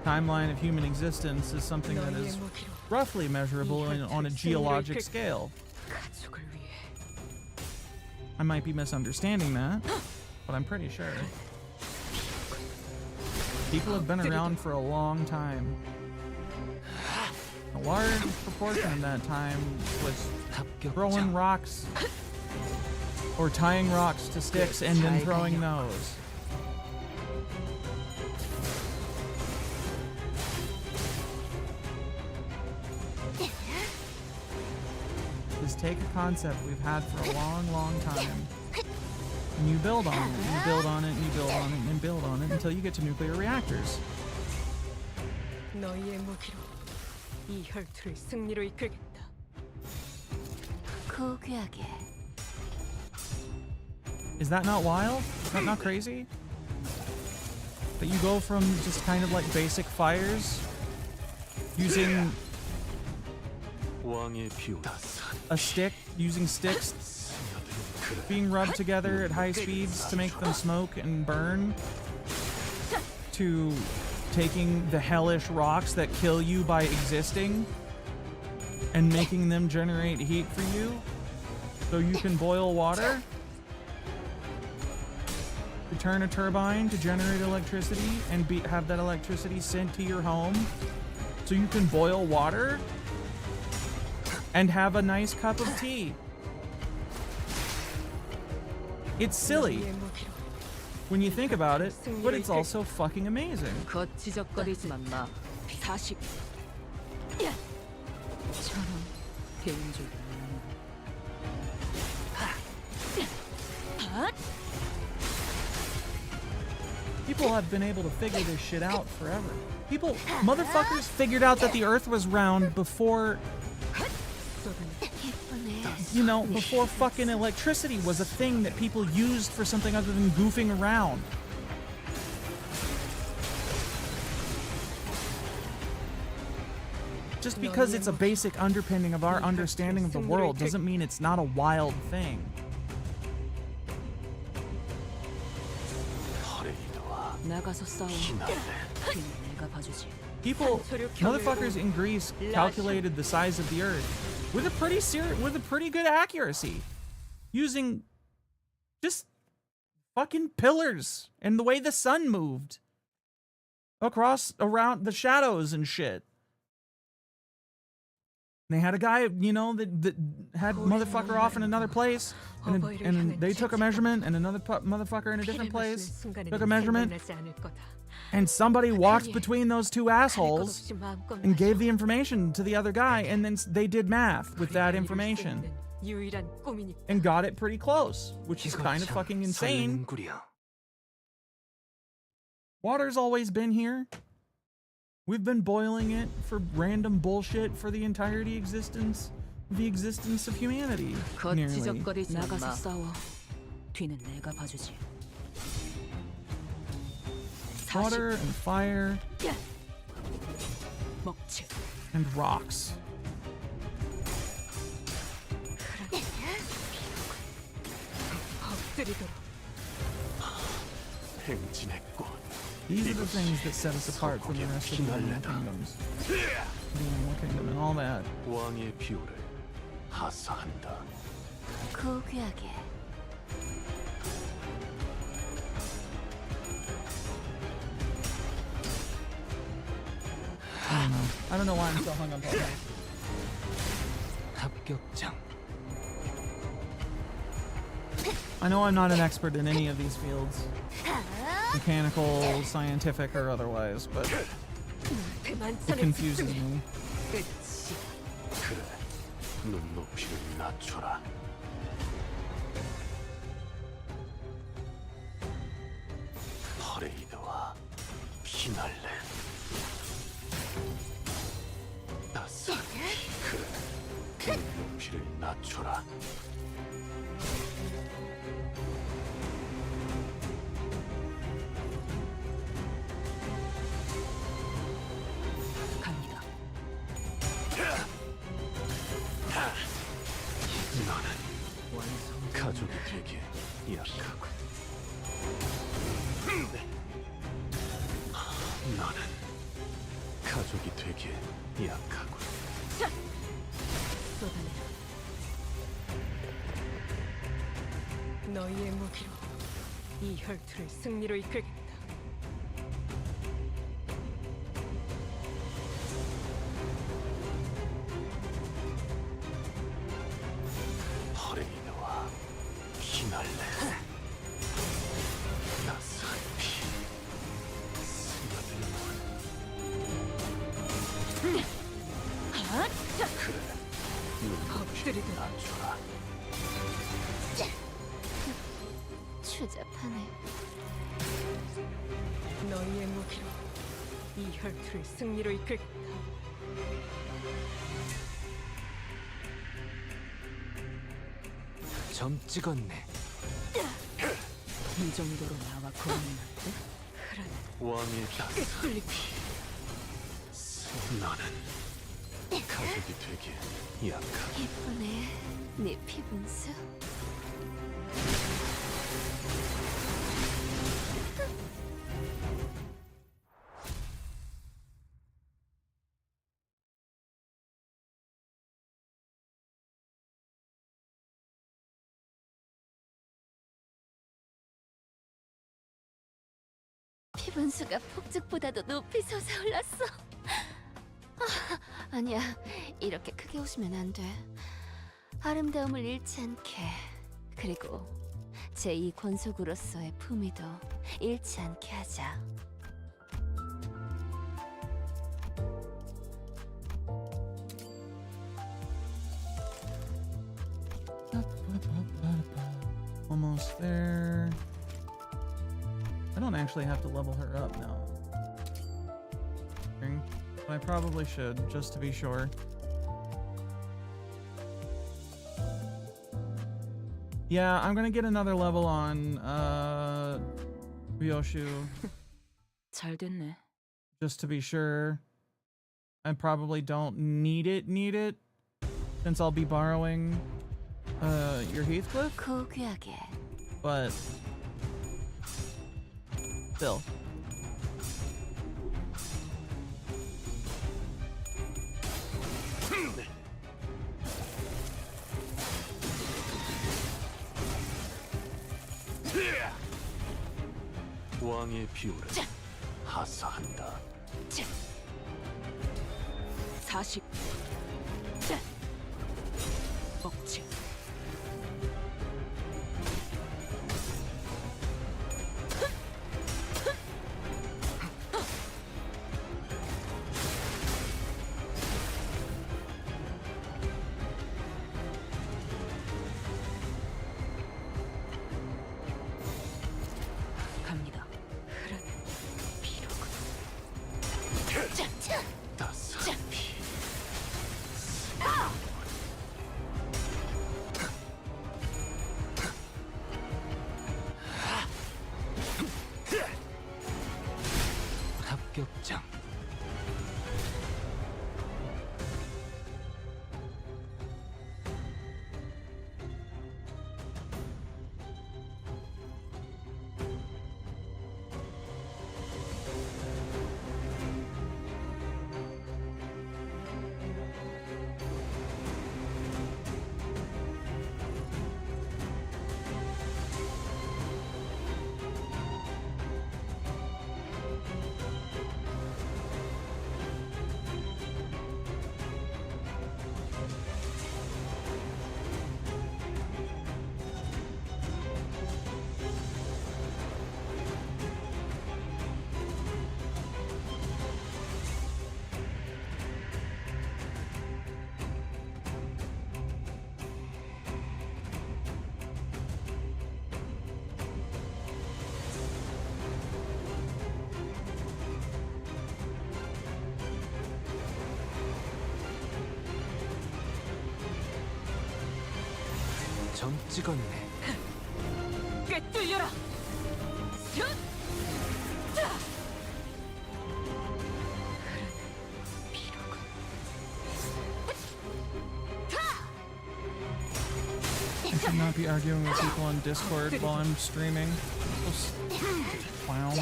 timeline of human existence is something that is roughly measurable on a geologic scale. 가족을 위해. I might be misunderstanding that, but I'm pretty sure. People have been around for a long time. A large proportion of that time was throwing rocks or tying rocks to sticks and then throwing those. is take a concept we've had for a long, long time, and you build on it, and you build on it, and you build on it, and build on it until you get to nuclear reactors. 너희의 무기로 이 혈투를 승리로 이끌겠다. 고귀하게. Is that not wild? Is that not crazy? That you go from just kind of like basic fires using 왕의 비율 a stick, using sticks being rubbed together at high speeds to make them smoke and burn, to taking the hellish rocks that kill you by existing and making them generate heat for you so you can boil water, to turn a turbine to generate electricity and have that electricity sent to your home so you can boil water and have a nice cup of tea. It's silly when you think about it, but it's also fucking amazing. 거치적거리지만 마. 사식. 처럼 개인적인. People have been able to figure this shit out forever. Motherfuckers figured out that the Earth was round before, you know, before fucking electricity was a thing that people used for something other than goofing around. Just because it's a basic underpinning of our understanding of the world doesn't mean it's not a wild thing. 나가서 싸워. 내가 봐주지. Motherfuckers in Greece calculated the size of the Earth with a pretty good accuracy, using just fucking pillars and the way the sun moved around the shadows and shit. They had a guy, you know, that had motherfucker off in another place, and they took a measurement, and another motherfucker in a different place took a measurement, and somebody walked between those two assholes and gave the information to the other guy, and then they did math with that information and got it pretty close, which is kind of fucking insane. Water's always been here. We've been boiling it for random bullshit for the entirety existence of humanity. Nearly. 나가서 싸워. 뒤는 내가 봐주지. Water and fire and rocks. These are the things that set us apart from the rest of the animal kingdoms. The animal kingdom and all that. 왕의 비율을 하사한다. 고귀하게. I don't know why I'm so hung up on that. 합격장. I know I'm not an expert in any of these fields, mechanical, scientific, or otherwise, but it confuses me. 그래, 눈높이를 낮춰라. 퍼레이드와 피날레. 따스하게. 그래, 눈높이를 낮춰라. 갑니다. 너는 가족이 되게 약하고, 너는 가족이 되게 약하고. 너희의 무기로 이 혈투를 승리로 이끌겠다. 퍼레이드와 피날레. 따스한 피. 스며드는 물. 그래, 엎드리고 낮춰라. 추잡하네. 너희의 무기로 이 혈투를 승리로 이끌. 점 찍었네. 이 정도로 나와 고민한데? 왕의 뚫리고 너는 가족이 되게 약한 예쁘네. 네 피분수. 피분수가 폭죽보다도 높이 솟아올랐어. 아니야, 이렇게 크게 웃으면 안 돼. 아름다움을 잃지 않게, 그리고 제2 권속으로서의 품위도 잃지 않게 하자. Almost there. I don't actually have to level her up now. But I probably should, just to be sure. Yeah, I'm gonna get another level on Ryoshu, 잘 됐네. just to be sure. I probably don't need it, since I'll be borrowing your Heathcliff, 고귀하게. but still. 왕의 비율을 하사한다. 40. 억지. 갑니다. 따사피 합격장. 점 찍었네. 꿰뚫려라. I should not be arguing with people on Discord while I'm streaming. Clown.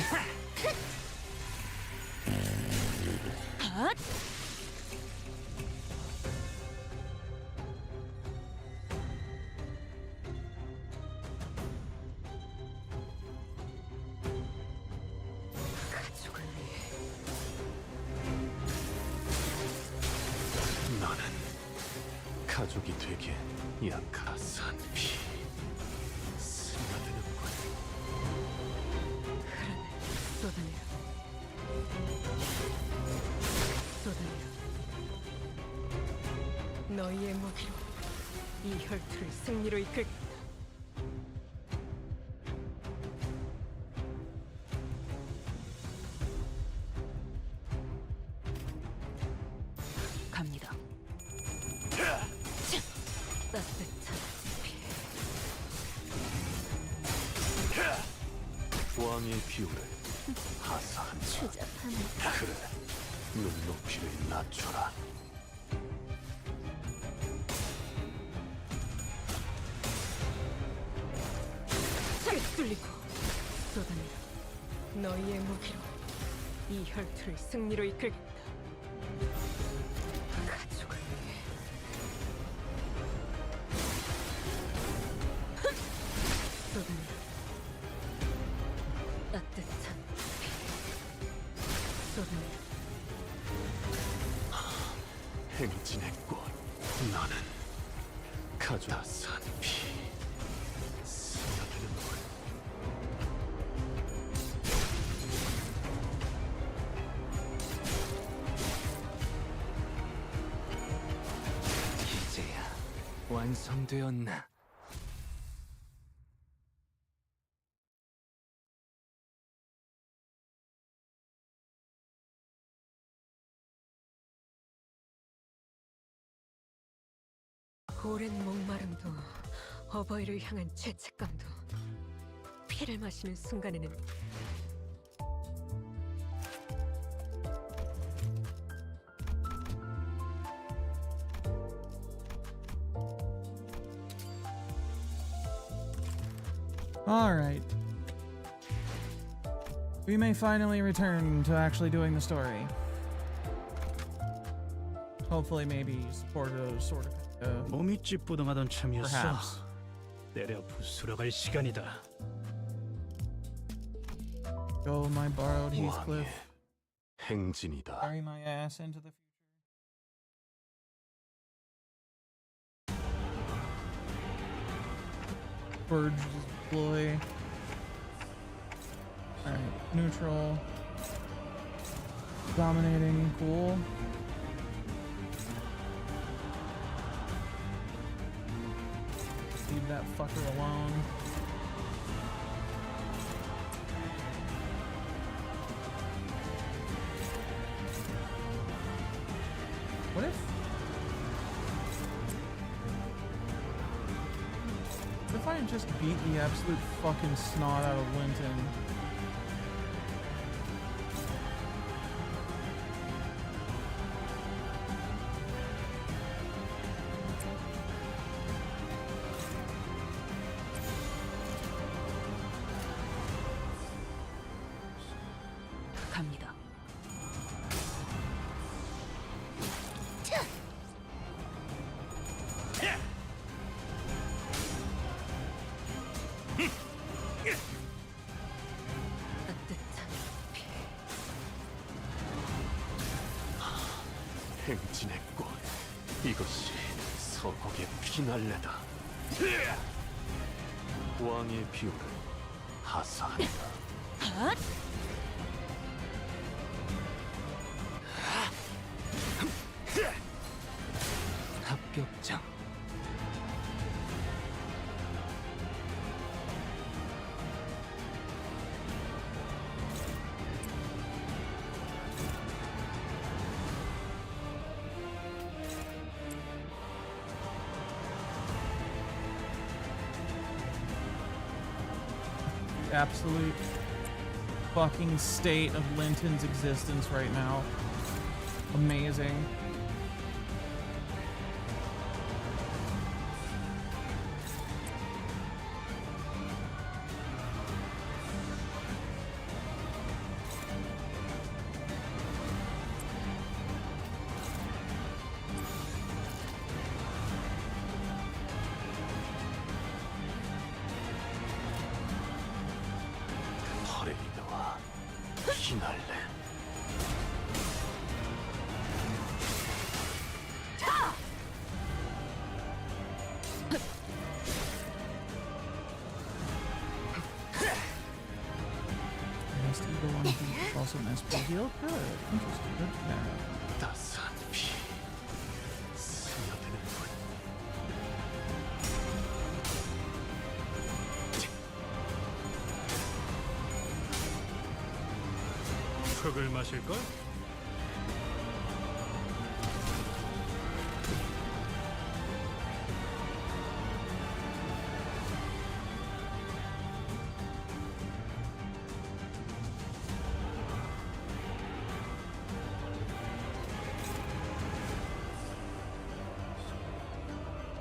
너는 가족이 되게 약한 산피 스며드는군. 쏟아내라. 쏟아내라. 너희의 무기로 이 혈투를 승리로 이끌. 갑니다. 따뜻한 왕의 비호를 하사한 자. 추잡함을 그래, 눈높이를 낮춰라. 뚫리고 쏟아내라. 너희의 무기로 이 혈투를 승리로 이끌겠다. 가족을 위해. 쏟아내라. 따뜻한 피. 쏟아내라. 행진의 꽃. 나는 가져다산 피. 스며드는 물. 이제야 완성되었나? 오랜 목마름도 어버이를 향한 죄책감도 피를 마시는 순간에는 Alright. We may finally return to actually doing the story. Hopefully, maybe support a sort of. 몸이 찌뿌둥하던 참이었어. Perhaps. 내려 부수러 갈 시간이다. Go my borrowed 왕의 Heathcliff. 행진이다. Carry my ass into the future. Burge deploy. Alright, neutral. Dominating, cool. Leave that fucker alone. What if I just beat the absolute fucking snot out of Linton? 갑니다. 따뜻한 피. 행진의 꽃. 이것이 서곡의 피날레다. 왕의 비호를 하사한다. 합격장. Absolute fucking state of Linton's existence right now. Amazing. 퍼레이드와 피날레. Missed Eagle on Heath, also missed Blue Heal. Good. Interesting. Good. Yeah. 따스한 피. 스며드는 물. 흙을 마실걸?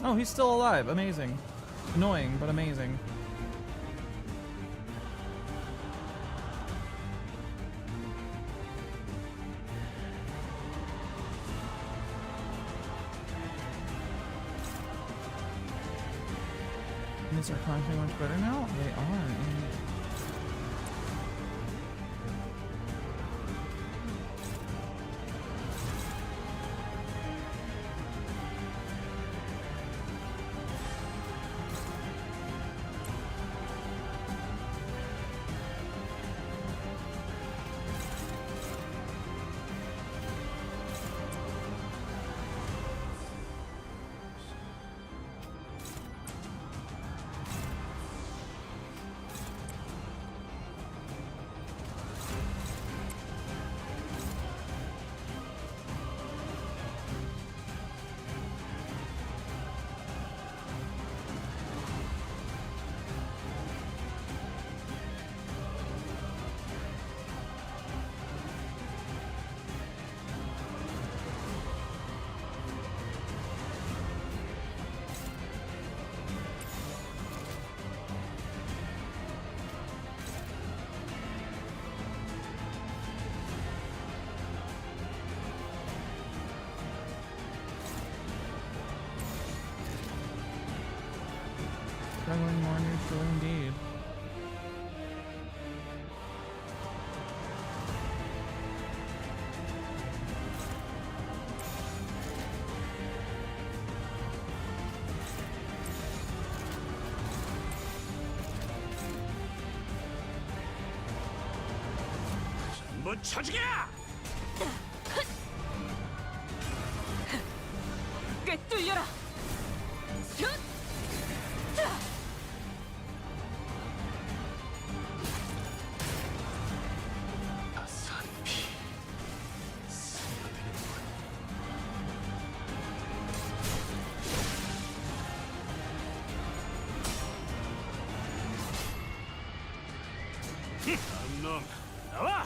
Oh, he's still alive. Amazing. Annoying, but amazing. Is our content much better now? They are. Struggling more neutral indeed. 전부 쳐죽여! 꿰뚫려라! 슛! 따스한 피 스며드는군. 다음 놈 나와!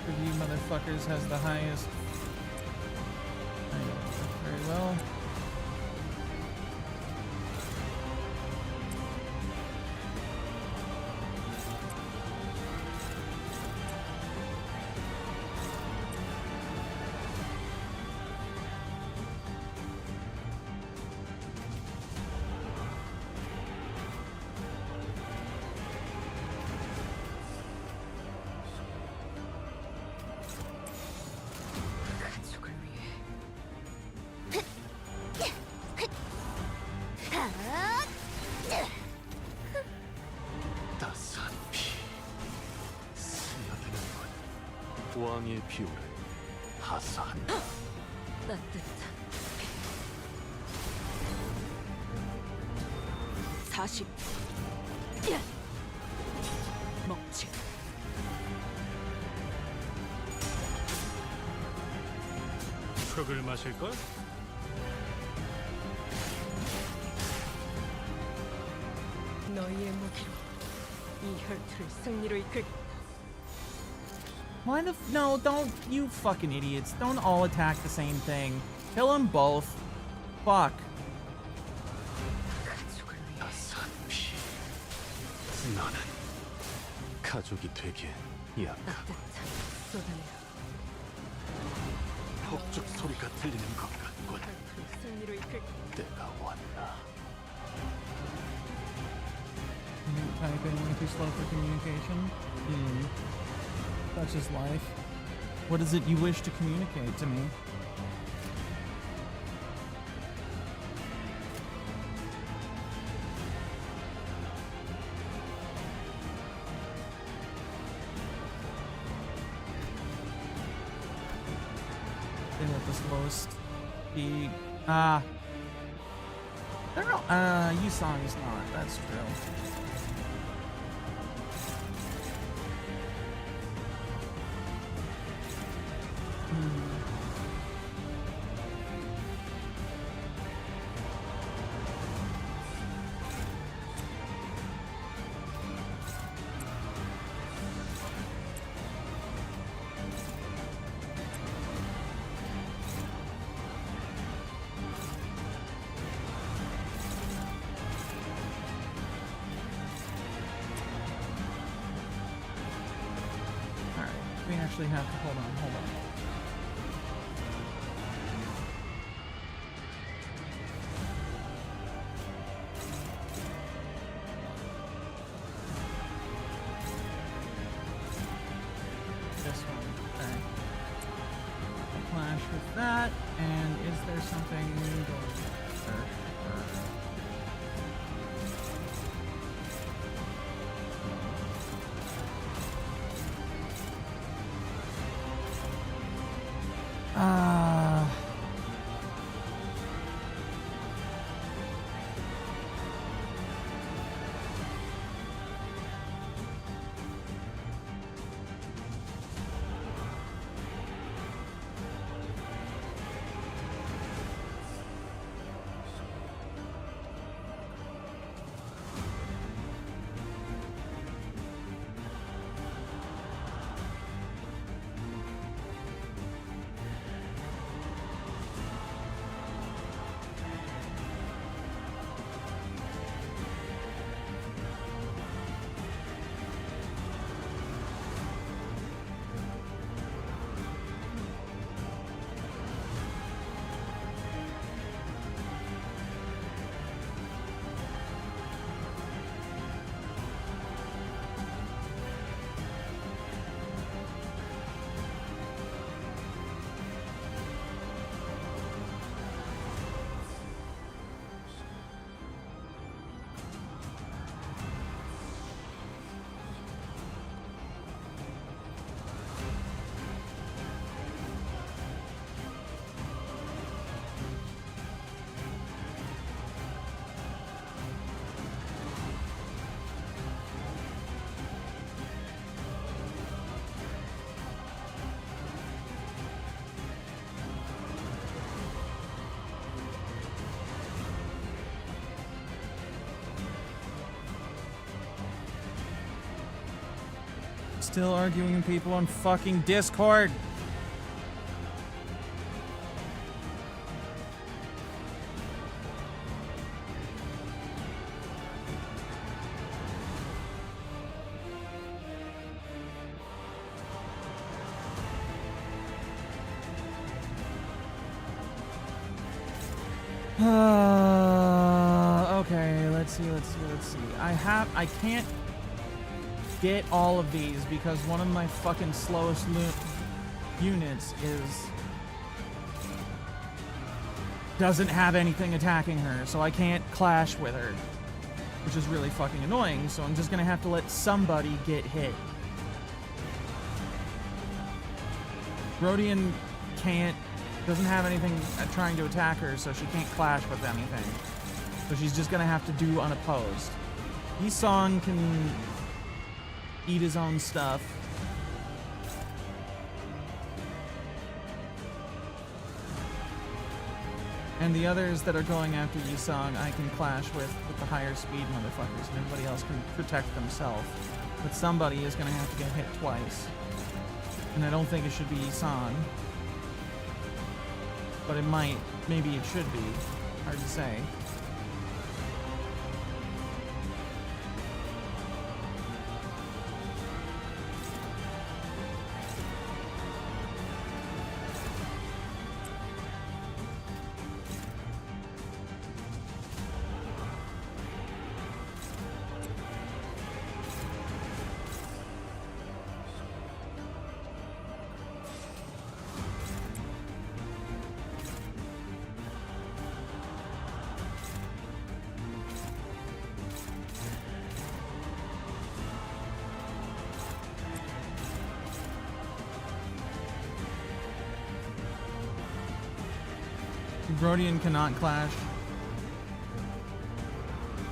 Which of you motherfuckers has the highest? Very well. 가족을 위해 따스한 피 스며드는군. 왕의 비호를 하사한다. 따뜻한 40 먹지. 흙을 마실걸? 너희의 무기로 이 혈투를 승리로 이끌. Why the no, don't, you fucking idiots. Don't all attack the same thing. Kill them both. Fuck. 가족을 위해 따스한 피 너는 가족이 되기엔 약하고 따뜻한 쏟아내라. 폭죽 소리가 들리는 것 같군. 혈투를 승리로 이끌. 때가 왔나. Typing too slow for communication. That's just life. What is it you wish to communicate to me? post the they're not, Yusong's not, that's true. We actually have to hold on. This one, okay. I'll clash with that, and is there something going to search for? Still arguing with people on fucking Discord. Okay, let's see. I can't get all of these because one of my fucking slowest units doesn't have anything attacking her, so I can't clash with her, which is really fucking annoying, so I'm just gonna have to let somebody get hit. Rodian doesn't have anything trying to attack her, so she can't clash with anything. So she's just gonna have to do unopposed. Yisong can eat his own stuff. And the others that are going after Yisong, I can clash with the higher speed motherfuckers, and everybody else can protect themselves. But somebody is gonna have to get hit twice. And I don't think it should be Yisong. But it might. Maybe it should be. Hard to say. Brodian cannot clash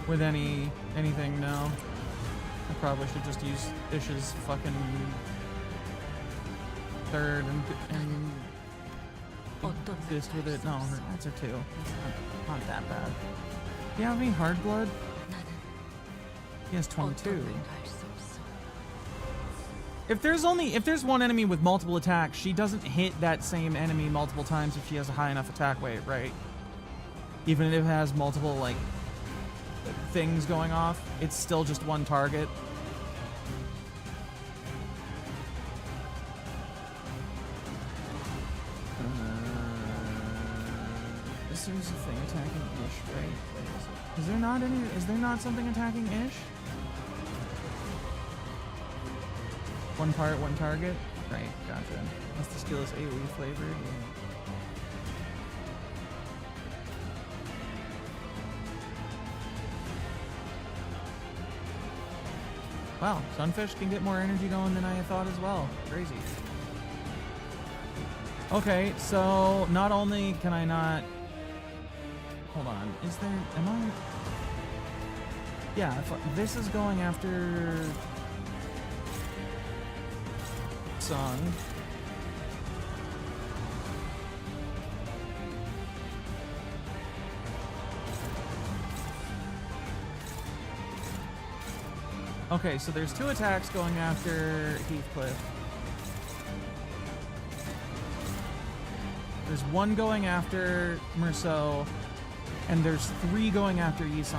with anything, no. I probably should just use Ish's fucking third and exist with it. No, that's a 2. It's not that bad. Do you have any hard blood? He has 22. If there's one enemy with multiple attacks, she doesn't hit that same enemy multiple times if she has a high enough attack weight, right? Even if it has multiple, like, things going off, it's still just one target. There's a thing attacking Ish, right? Is there not something attacking Ish? One part, one target? Right, gotcha. Unless the skill is AoE flavored. Yeah. Wow, Sunfish can get more energy going than I thought as well. Crazy. Okay, so not only can I not... Hold on, is there... Am I... Yeah, this is going after... Song. Okay, so there's 2 attacks going after Heathcliff. There's 1 going after Merceau, and there's 3 going after Yisong.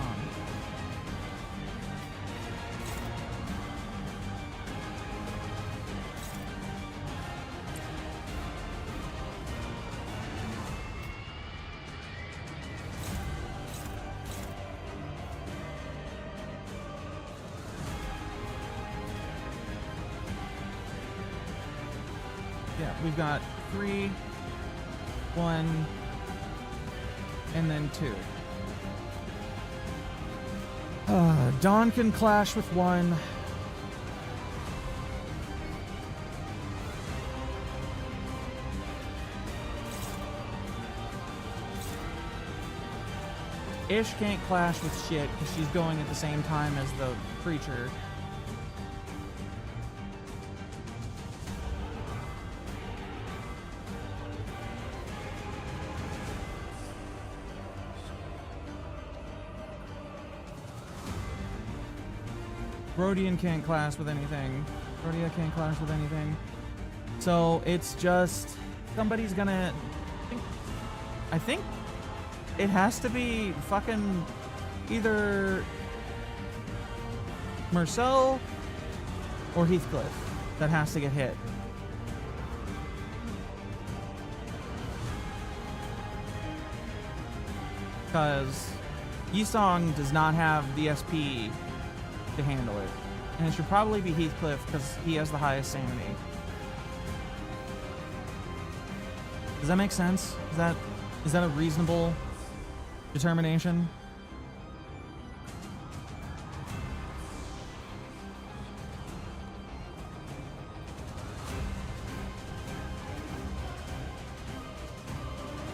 Yeah, we've got 3, 1, and then 2. Dawn can clash with 1. Ish can't clash with shit because she's going at the same time as the creature. Brodian can't clash with anything. Brodia can't clash with anything. So it's just somebody's gonna... I think it has to be fucking either Merceau or Heathcliff that has to get hit. Because Yisong does not have the SP to handle it. And it should probably be Heathcliff because he has the highest sanity. Does that make sense? Is that a reasonable determination?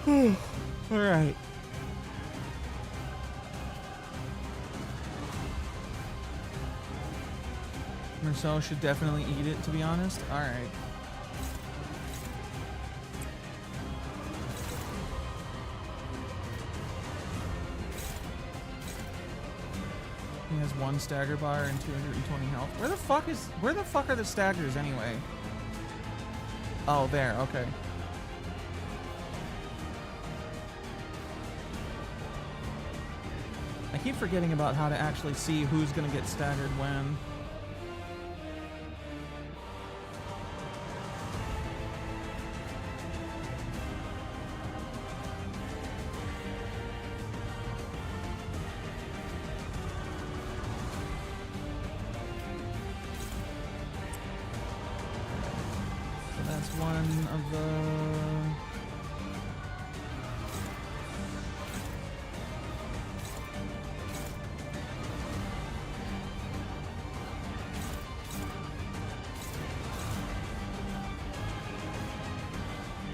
All right. Merceau should definitely eat it, to be honest. All right. He has 1 stagger bar and 220 health. Where the fuck are the staggers anyway? Oh, there. Okay. I keep forgetting about how to actually see who's gonna get staggered when. One of the...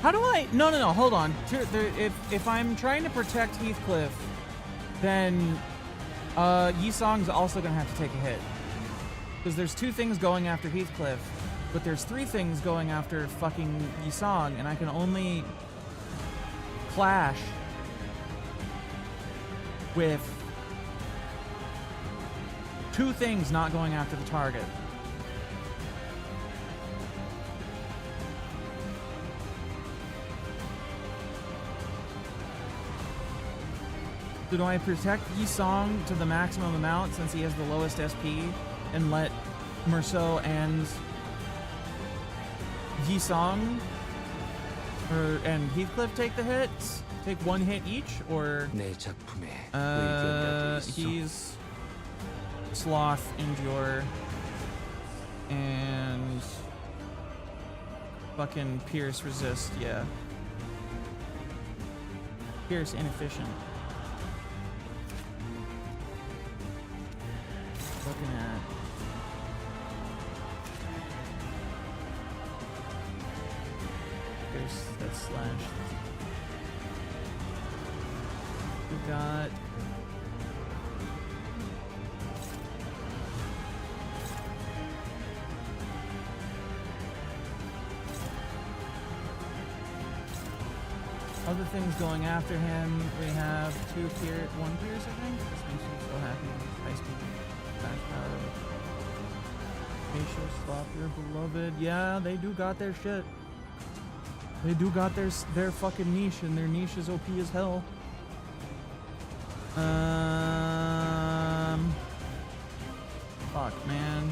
How do I? No, hold on. If I'm trying to protect Heathcliff, then Yi-Song's also gonna have to take a hit. Because there's 2 things going after Heathcliff, but there's 3 things going after fucking Yi-Song, and I can only clash with 2 things not going after the target. So do I protect Yi-Song to the maximum amount since he has the lowest SP and let Merceau and Yi-Song and Heathcliff take the hits? Take 1 hit each, or 내 작품에 의견이라도 있어. he's Sloth, Endure, and fucking Pierce Resist, yeah. Pierce Inefficient. Looking at there's that slash. We got other things going after him. We have 1 Pierce, I think. This makes me so happy. High speed. Flash power. Facial Slop, your beloved. Yeah, they do got their shit. They do got their fucking niche, and their niche is OP as hell. Fuck, man.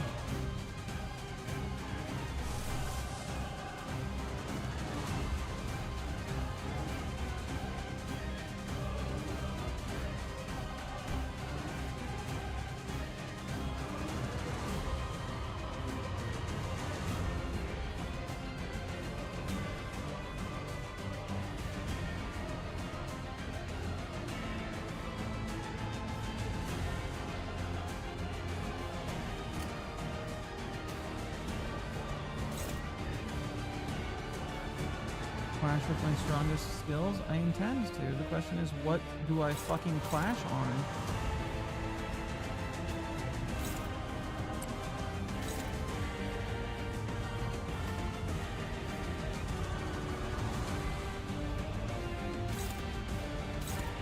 Clash with my strongest skills? I intend to. The question is, what do I fucking clash on?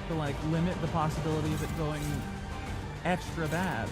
To like limit the possibility of it going extra bad.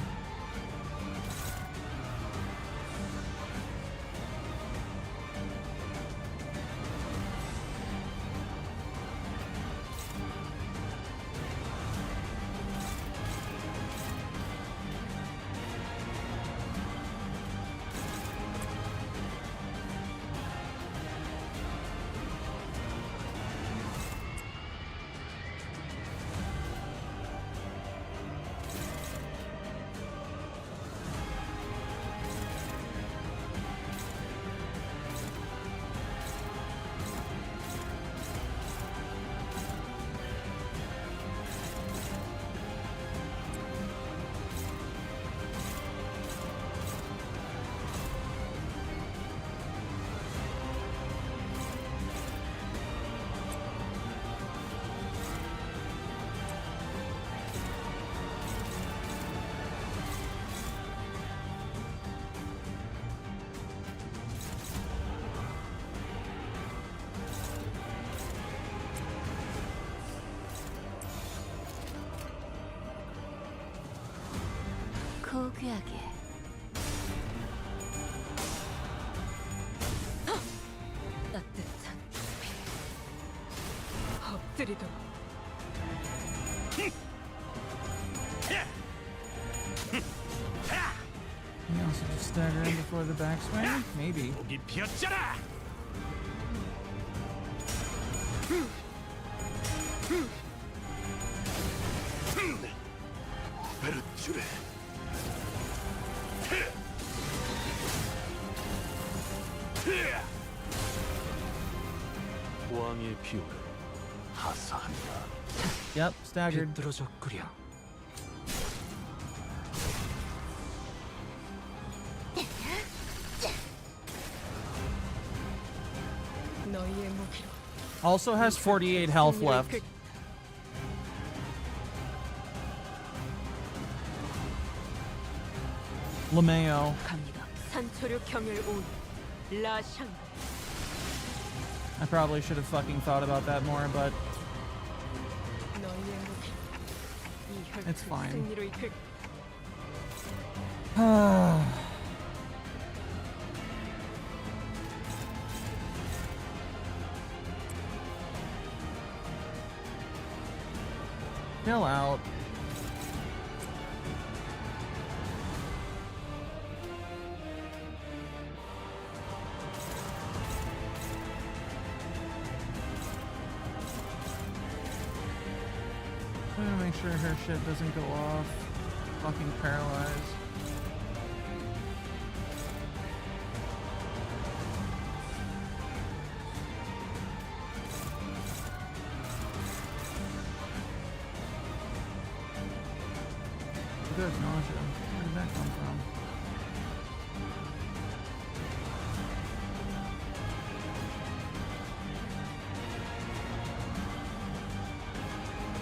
고귀하게. 따뜻한 엎드리도록. Can you also just stagger in before the backswing? Maybe. 목이 비었잖아. 베르투레. 왕의 비호를 하사한다. Yep, staggered. 비뚤어졌구려. 너희의 무기로 Also has 48 health left. LeMayo. 갑니다. 산초류 경혈 온 라샹. I probably should have fucking thought about that more, but 너희의 목표. 이 it's 혈투를 fine. 승리로 이끌. Chill out. I'm gonna make sure her shit doesn't go off. Fucking paralyzed. Good nausea. Where did that come from?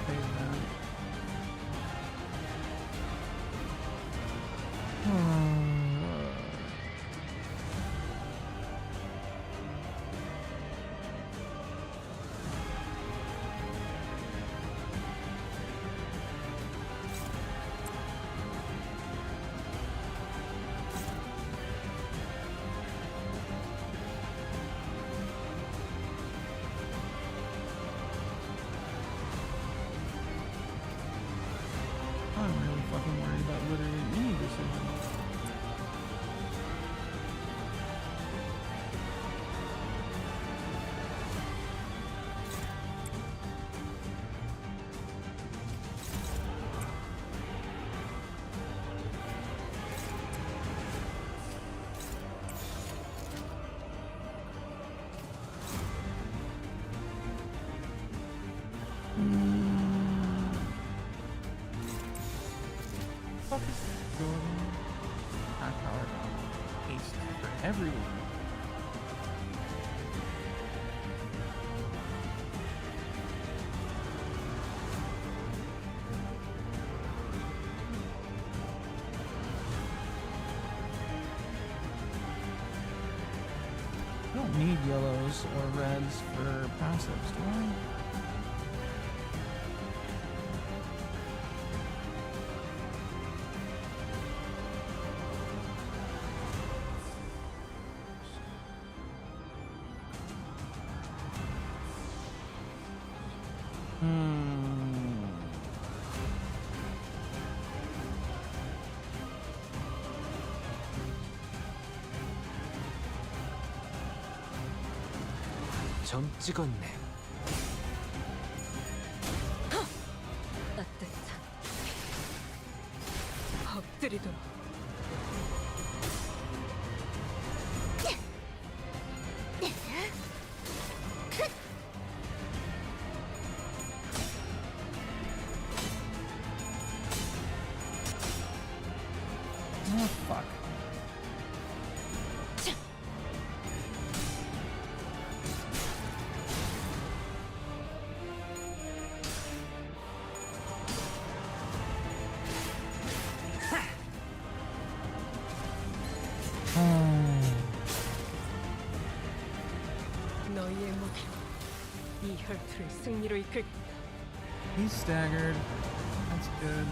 Save that. I'm really fucking worried about literally any decision. Fuck is Jordan? High power dog. Ace for everyone. I don't need yellows or reds for passives, do I? 점 찍었네. 따뜻한 엎드리도록. Oh, fuck. 너희의 목표. 이 혈투를 승리로 이끌. He's staggered. That's good.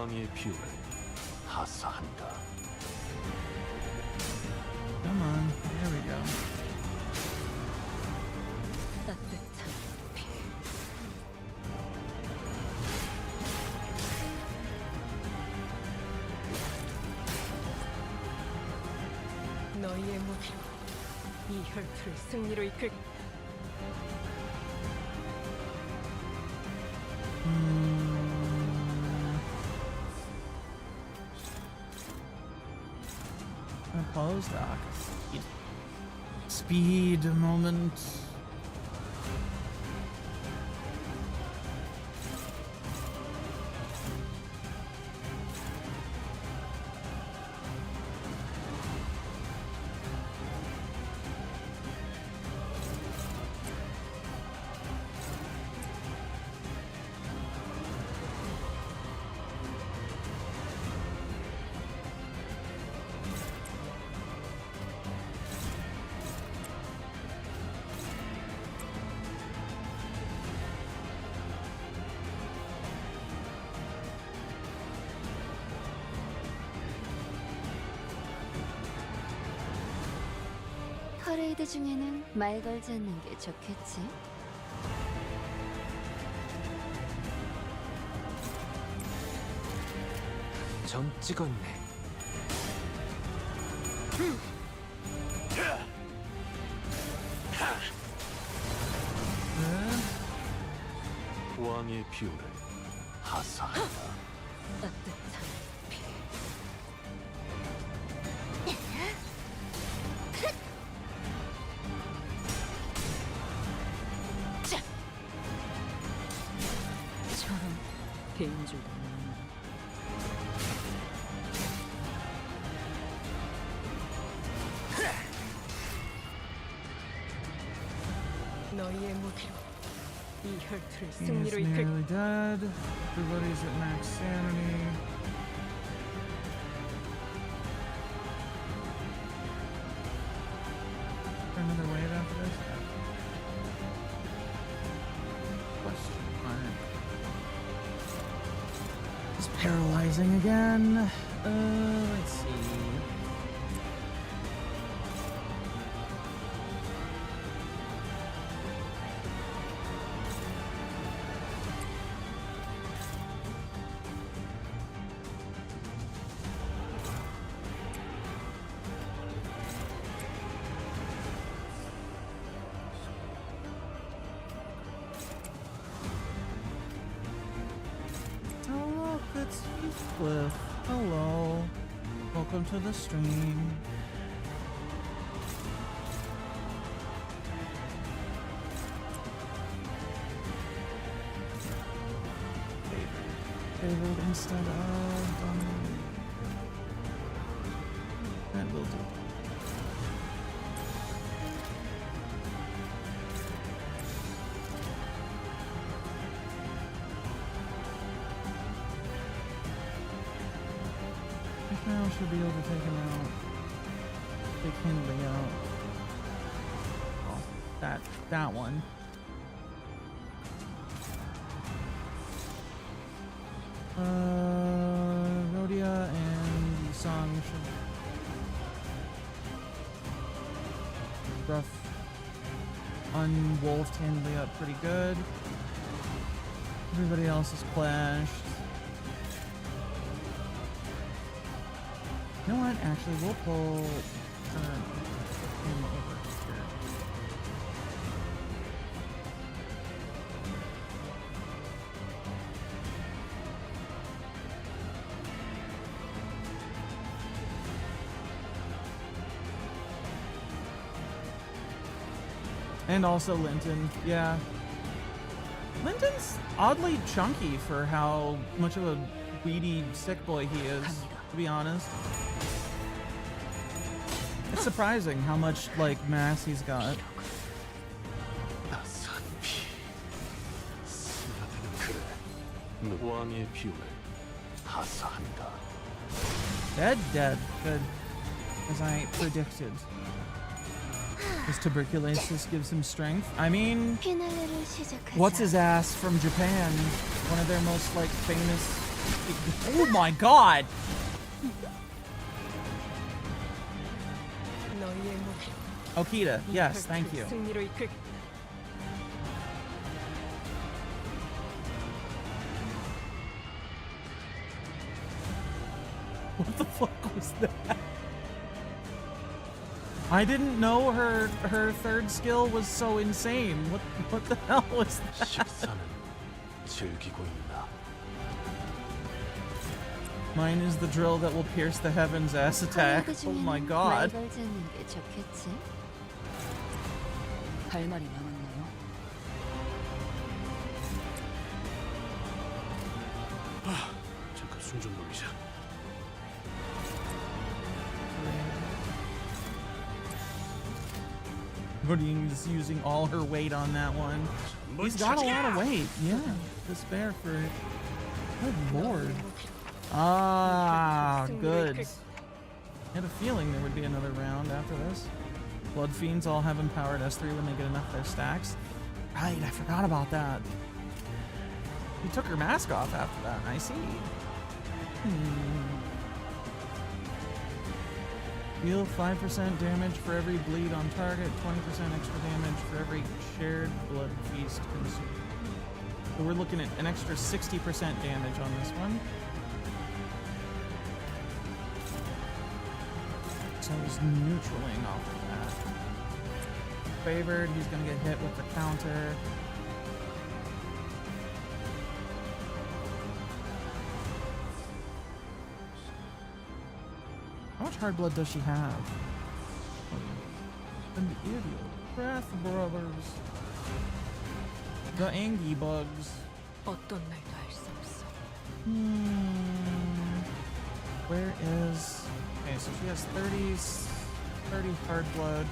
왕의 비호를 하사한다. Come on, there we go. 따뜻한 피. 너희의 무기로 이 혈투를 승리로 이끌. Close dock. Speed moment. 퍼레이드 중에는 말 걸지 않는 게 좋겠지. 점 찍었네. 왕의 비호를 하사한다. 따뜻한 피. 저런 개인 줄도 몰랐네. 너희의 무기로 이 혈투를 He's 승리로 이끌. nearly dead. Everybody's at max sanity. Another wave after this? Question mark. It's paralyzing again. Let's see. Oh look, it's Heathcliff. Hello. Welcome to the stream. Favorite instead of that will do. Now should be able to take him out. Take Hindley out. Oh, that one. Rhodia and Song should rough unwolfed Hindley up pretty good. Everybody else is clashed. You know what? Actually, we'll pull him over here. And also Linton, yeah. Linton's oddly chunky for how much of a weedy sick boy he is, to be honest. It's surprising how much, like, mass he's got. 왕의 비호를 하사한다. Dead. Good. As I predicted. His tuberculosis gives him strength. I mean, 피날레를 시작하자. what's his ass from Japan? One of their most, like, famous Oh my god! 너희의 몸을 Okita, 이 yes, thank 결투를 you. 승리로 이끌. What the fuck was that? I didn't know her third skill was so insane. What the hell was that? 식사는 즐기고 있나? Mine is the drill that will pierce the heavens ass attack. Oh my god. 할 말이 남았나요? 잠깐 숨 좀 돌리자. Everybody's using all her weight on that one. He's got a lot of weight. Yeah, this bear for it. Good lord. Ah, good. I had a feeling there would be another round after this. Blood Fiends all have empowered S3 when they get enough of their stacks. Right, I forgot about that. He took her mask off after that. I see. Deal 5% damage for every bleed on target, 20% extra damage for every shared blood feast consumed. So we're looking at an extra 60% damage on this one. So he's neutraling off of that. Favored, he's gonna get hit with the counter. How much hard blood does she have? And the idiot. Wrath Brothers. The Angie Bugs. 어떤 말도 할 수 없어. Where is... Okay, so she has 30 hard blood.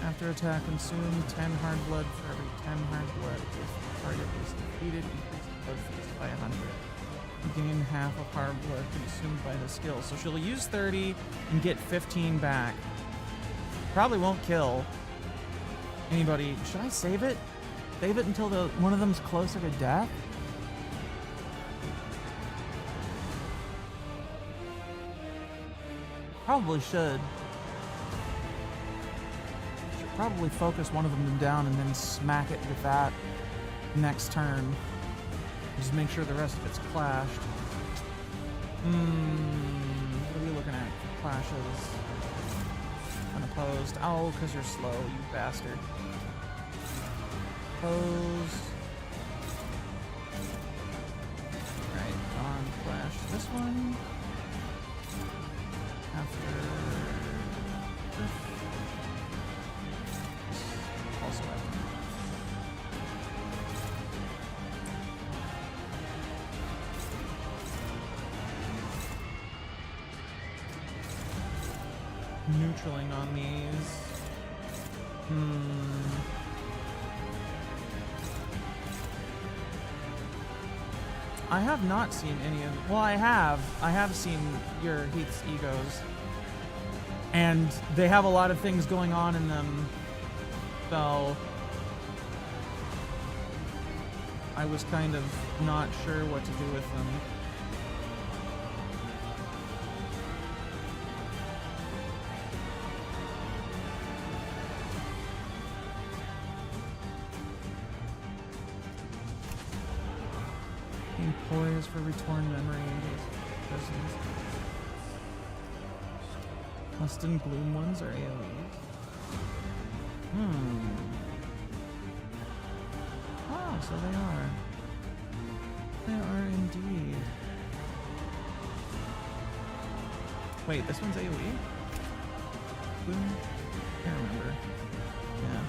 After attack, consume 10 hard blood for every 10 hard blood. If the target is defeated, increase the blood feast by 100. You gain half of hard blood consumed by the skill. So she'll use 30 and get 15 back. Probably won't kill anybody. Should I save it? Save it until one of them's closer to death? Probably should. Should probably focus one of them down and then smack it with that next turn. Just make sure the rest of it's clashed. What are we looking at? Clashes. Unopposed. Oh, because you're slow, you bastard. Opposed. Right, on clash this one. After this. Also after. Neutraling on these. I have not seen any of... Well, I have seen your Heath's Egos. And they have a lot of things going on in them. So... I was kind of not sure what to do with them. Poise for retorn memory persons. Custom gloom ones are AoEs. Oh, so they are. They are indeed. Wait, this one's AoE? Gloom? I can't remember. Yeah.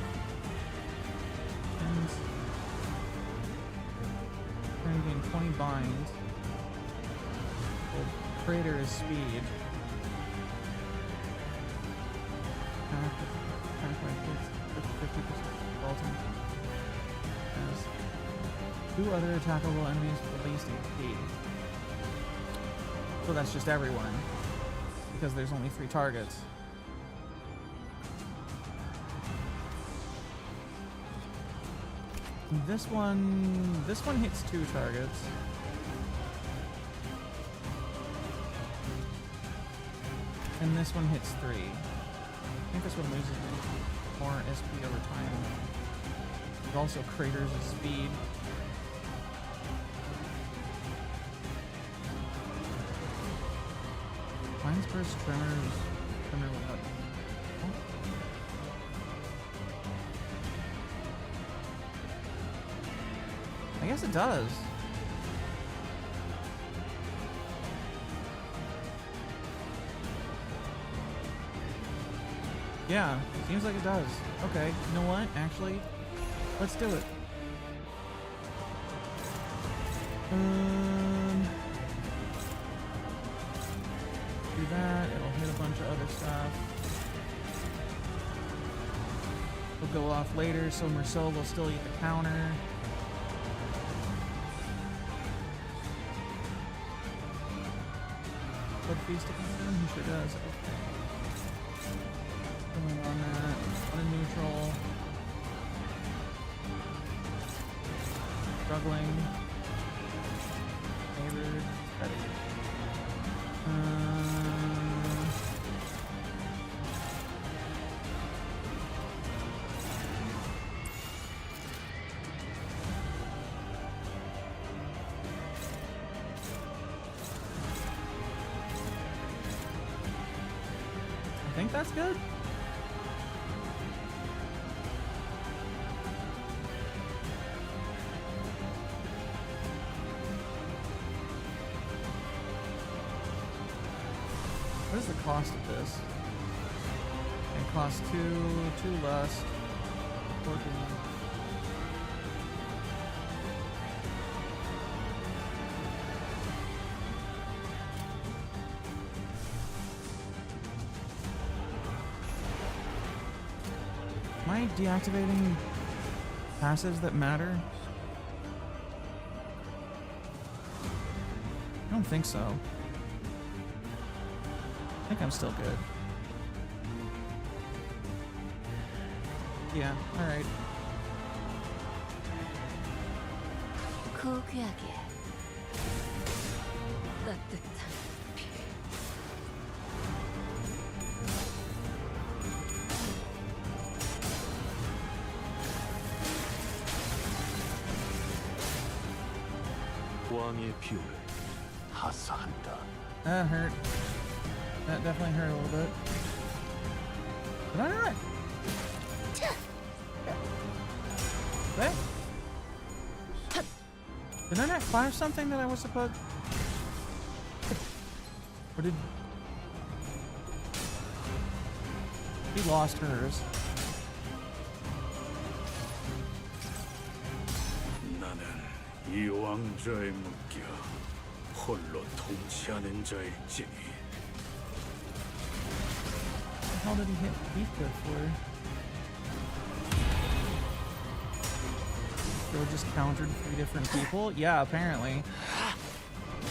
And gain 20 bind. Well, Praetor is speed. Attack by 50% vaulting. As 2 other attackable enemies with at least HP. So that's just everyone. Because there's only 3 targets. This one hits 2 targets. And this one hits 3. I think this one loses more SP over time. It also craters his speed. Mine's burst tremors. Tremor without. Oh. I guess it does. Yeah, seems like it does. Okay, you know what? Actually, let's do it. Do that. It'll hit a bunch of other stuff. We'll go off later, so Marcel will still eat the counter. Blood feast again? He sure does. Okay. Going on that. On a neutral. Struggling. Favored. Better. I think that's good. What is the cost of this? It costs 2 lust, 14. Am I deactivating passives that matter? I don't think so. I think I'm still good. Yeah, alright. 고귀하게 따뜻한 피. 왕의 비호를 하사한다. That hurt. That definitely hurt a little bit. Did I not? What? Did I not flash something that I was supposed? Or did... He lost hers. 나는 이 왕좌에 묶여 홀로 통치하는 자일지니. How did he hit Heathcliff for? Joe just countered 3 different people? Yeah, apparently.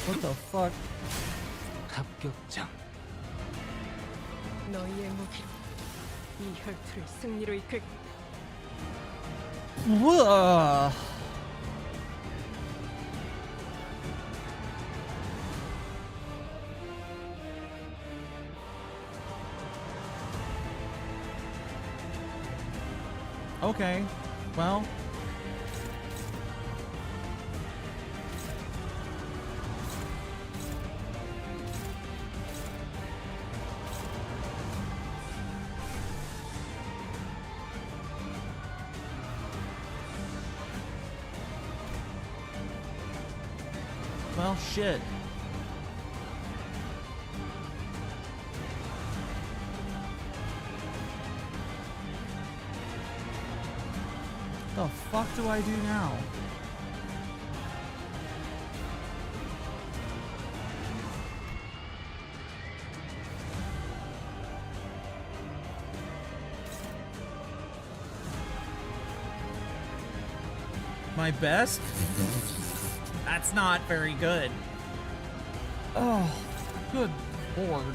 What the fuck? 합격장. 너희의 무기로 이 혈투를 승리로 이끌. Whoa. Okay, well. Well, shit. The fuck do I do now? My best? That's not very good. Oh, good lord.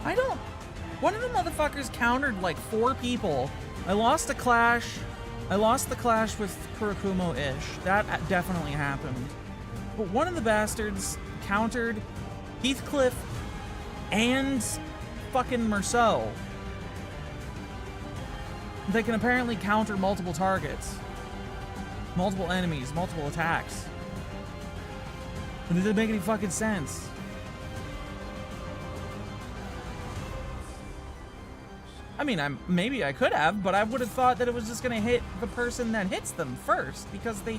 I don't... One of the motherfuckers countered like 4 people. I lost the clash with Kurakumo-ish. That definitely happened. But one of the bastards countered Heathcliff and fucking Merceau. They can apparently counter multiple targets. Multiple enemies, multiple attacks. But it doesn't make any fucking sense. I mean, maybe I could have, but I would have thought that it was just gonna hit the person that hits them first, because they...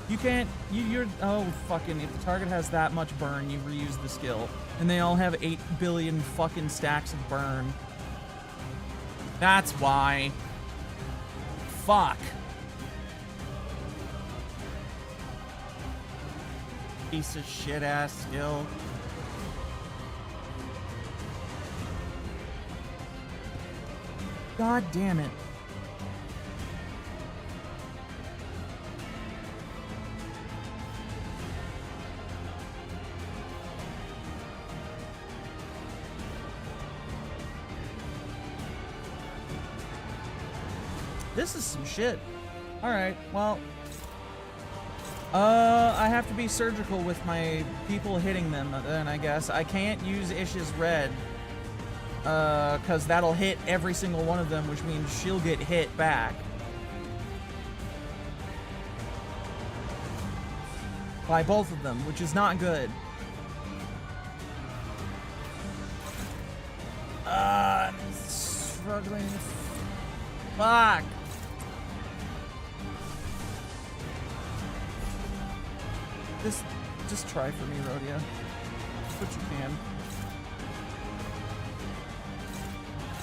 You can't... You're... Oh, fucking... If the target has that much burn, you reuse the skill. And they all have 8 billion fucking stacks of burn. That's why. Fuck. Piece of shit ass skill. God damn it. This is some shit. Alright, well. I have to be surgical with my people hitting them then, I guess. I can't use Ish's red. Because that'll hit every single one of them, which means she'll get hit back. By both of them, which is not good. I'm struggling. Fuck. Just try for me, Rhodia. What you can.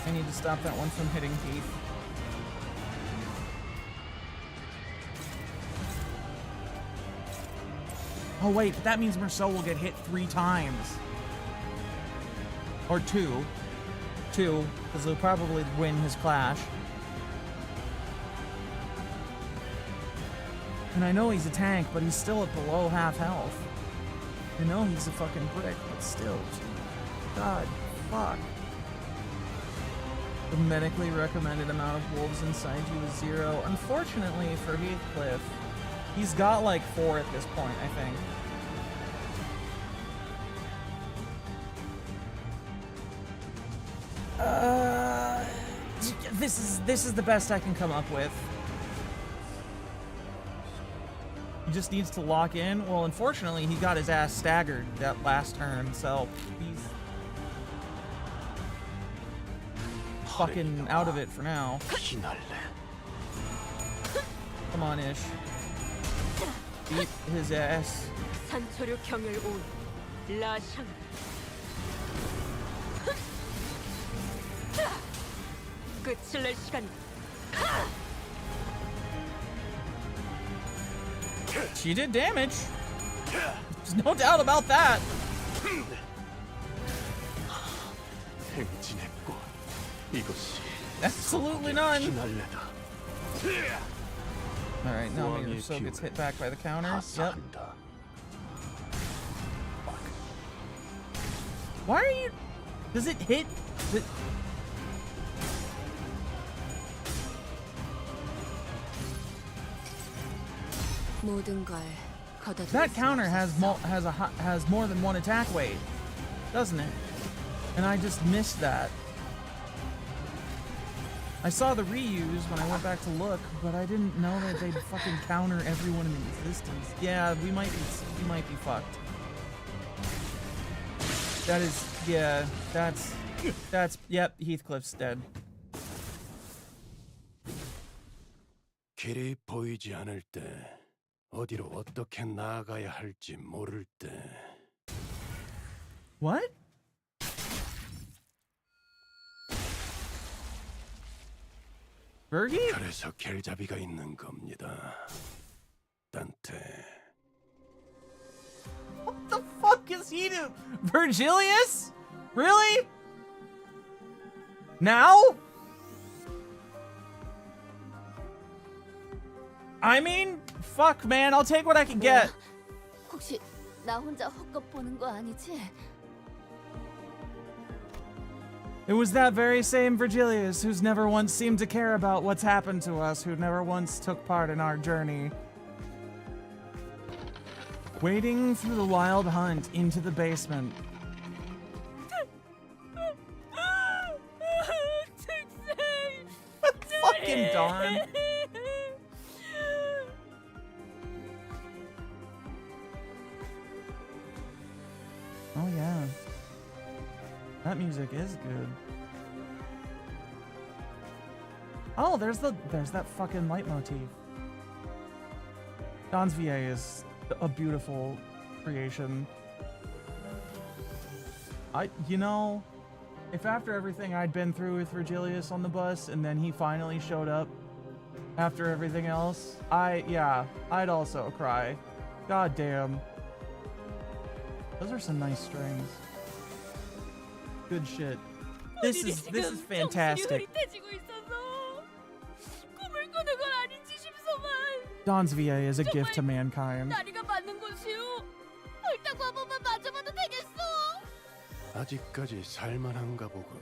I need to stop that one from hitting Heath. Oh wait, but that means Merceau will get hit 3 times. Or 2. 2, because he'll probably win his clash. And I know he's a tank, but he's still at below half health. I know he's a fucking brick, but still. God, fuck. The medically recommended amount of wolves inside you is 0. Unfortunately for Heathcliff, he's got like 4 at this point, I think. This is the best I can come up with. He just needs to lock in. Well, unfortunately, he got his ass staggered that last turn, so he's fucking out of it for now. Come on, Ish. Beat his ass. She did damage. There's no doubt about that. Absolutely none. Alright, now Merceau gets hit back by the counter. Yep. Why are you... Does it hit... That counter has more than 1 attack weight, doesn't it? And I just missed that. I saw the reuse when I went back to look, but I didn't know that they'd fucking counter everyone in existence. Yeah, we might be fucked. That is, yeah, that's, yep, Heathcliff's dead. 길이 보이지 않을 때, 어디로 어떻게 나아가야 할지 모를 때. What? Bergie? 그래서 겔잡이가 있는 겁니다. 딴테. What the fuck is he doing? Virgilius? Really? Now? I mean, fuck, man. I'll take what I can get. 혹시 나 혼자 헛것 보는 거 아니지? It was that very same Virgilius who's never once seemed to care about what's happened to us, who never once took part in our journey. Wading through the wild hunt into the basement. Fucking darn. Oh yeah. That music is good. Oh, there's that fucking leitmotif. Don's VA is a beautiful creation. You know, if after everything I'd been through with Virgilius on the bus and then he finally showed up after everything else, I'd also cry. God damn. Those are some nice strings. Good shit. This is fantastic. Don's VA is a gift to mankind. 아직까지 살만한가 보군.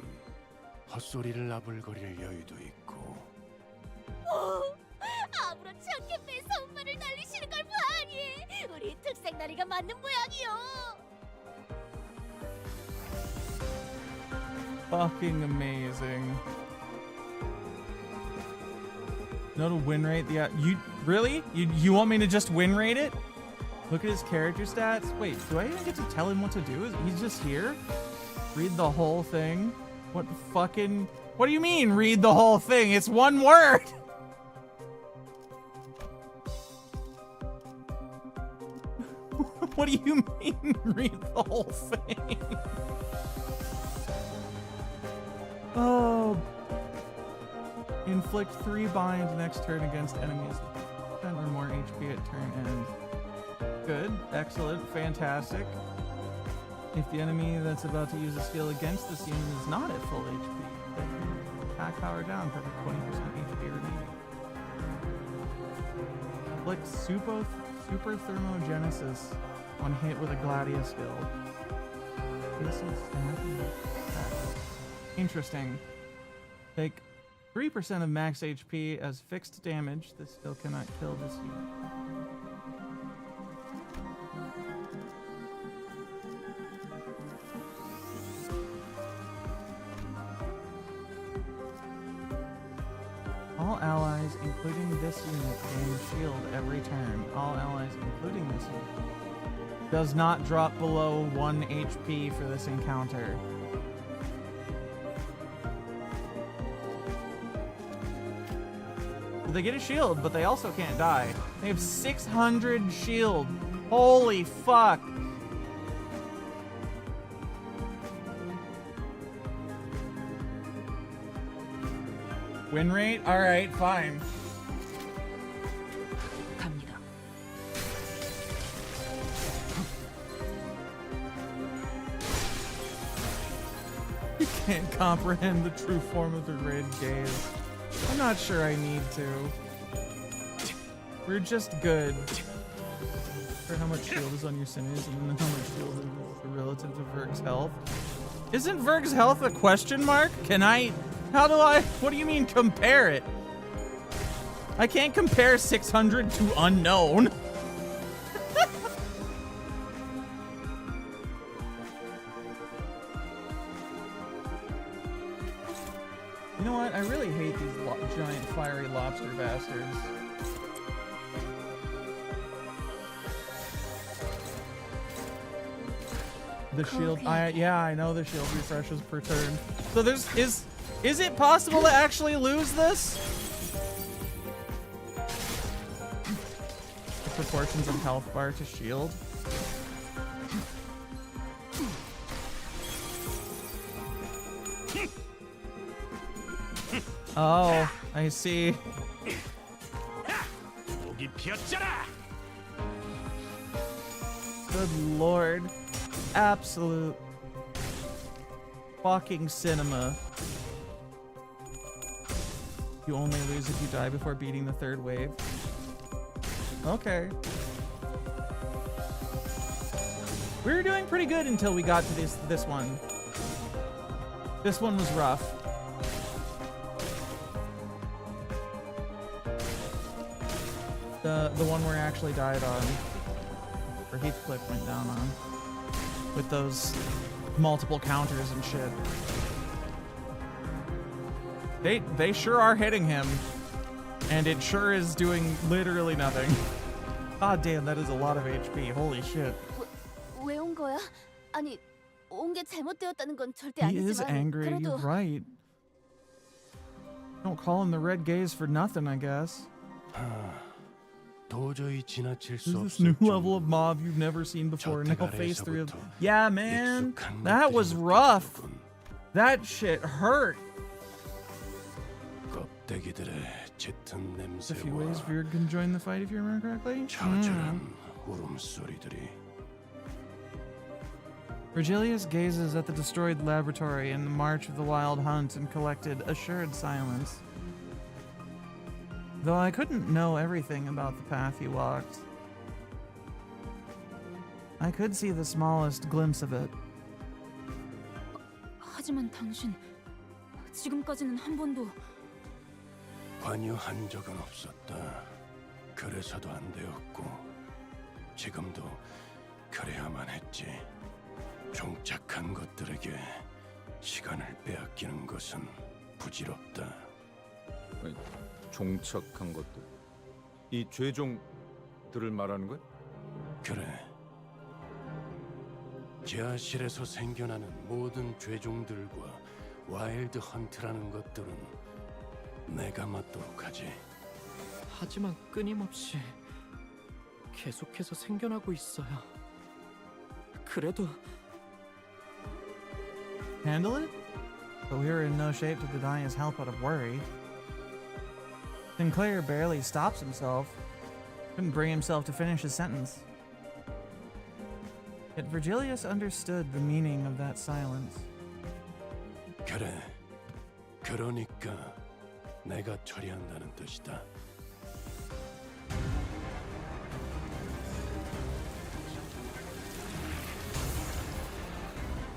헛소리를 나불거릴 여유도 있고. 아무렇지 않게 매서운 말을 날리시는 걸 보아하니 우리 특색나리가 맞는 모양이요. Fucking amazing. No to win rate the you really? You want me to just win rate it? Look at his character stats. Wait, do I even get to tell him what to do? He's just here? Read the whole thing? What fucking... What do you mean, read the whole thing? It's one word! What do you mean, read the whole thing? Oh. Inflict 3 bind next turn against enemies. 10 or more HP at turn end. Good, excellent, fantastic. If the enemy that's about to use a skill against this unit is not at full HP, attack power down for 20% HP remaining. Inflict super thermogenesis on hit with a Gladia skill. Interesting. Take 3% of max HP as fixed damage. This skill cannot kill this unit. All allies, including this unit, gain shield every turn. All allies, including this unit, does not drop below 1 HP for this encounter. They get a shield, but they also can't die. They have 600 shield. Holy fuck. Win rate? Alright, fine. 갑니다. You can't comprehend the true form of the red gaze. I'm not sure I need to. We're just good. For how much shield is on your sinews and then how much shield is relative to Verg's health. Isn't Verg's health a question mark? How do I, what do you mean compare it? I can't compare 600 to unknown. You know what? I really hate these giant fiery lobster bastards. The shield, I know the shield refreshes per turn. So is it possible to actually lose this? The proportions of health bar to shield. Oh, I see. Good lord. Absolute fucking cinema. You only lose if you die before beating the third wave. Okay. We were doing pretty good until we got to this one. This one was rough. The one where he actually died on, or Heathcliff went down on, with those multiple counters and shit. They sure are hitting him, and it sure is doing literally nothing. God damn, that is a lot of HP. Holy shit. 왜 온 거야? 아니, 온 게 잘못되었다는 건 절대 He is 아니지만 angry. 그래도 You're right. Don't call him the red gaze for nothing, I guess. 도저히 지나칠 This 수 is this new 없을 level of 정도로 mob you've never seen before. Now face through. 아래에서부터 Yeah, man. 익숙한 That was 것들이 rough. 느껴지군. That shit hurt. 껍데기들의 짙은 There's a few ways 냄새와 Veer can join the fight if you remember correctly. 처절한 울음소리들이 Virgilius gazes at the destroyed laboratory in the march of the wild hunt and collected assured silence. Though I couldn't know everything about the path he walked, I could see the smallest glimpse of it. 하지만 당신 지금까지는 한 번도 관여한 적은 없었다. 그래서도 안 되었고 지금도 그래야만 했지. 종착한 것들에게 시간을 빼앗기는 것은 부질없다. 종착한 것들. 이 죄종들을 말하는 거야? 그래. 지하실에서 생겨나는 모든 죄종들과 와일드 헌트라는 것들은 내가 맡도록 하지. 하지만 끊임없이 계속해서 생겨나고 있어요. 그래도 Handle it? But we were in no shape to deny his help out of worry. Sinclair barely stops himself. Couldn't bring himself to finish his sentence. Yet Virgilius understood the meaning of that silence. 그래. 그러니까 내가 처리한다는 뜻이다.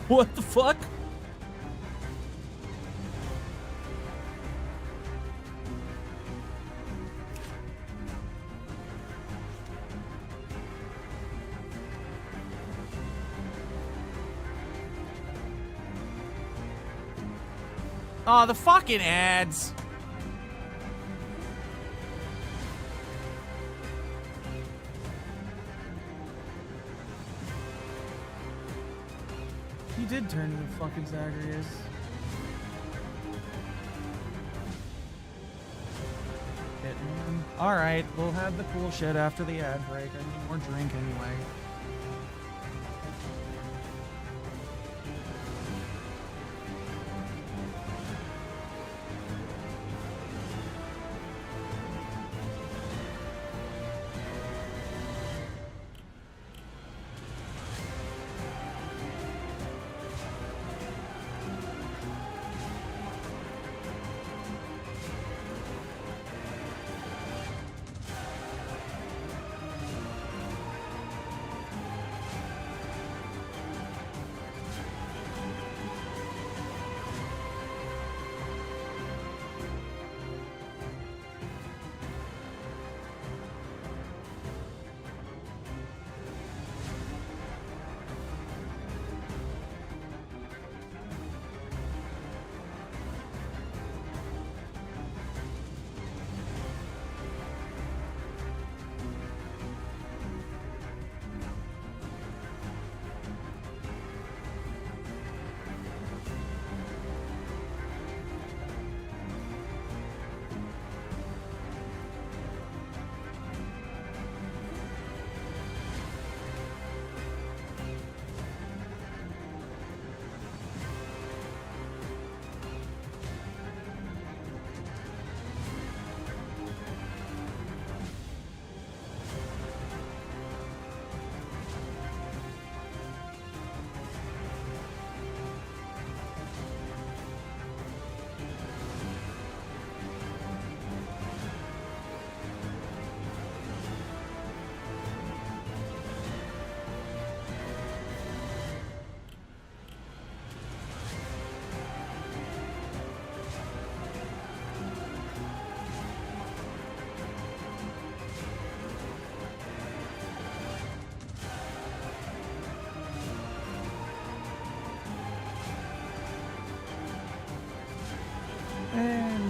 What the fuck? Oh, the fucking ads. He did turn into fucking Zagreus. Alright, we'll have the cool shit after the ad break. I need more drink anyway.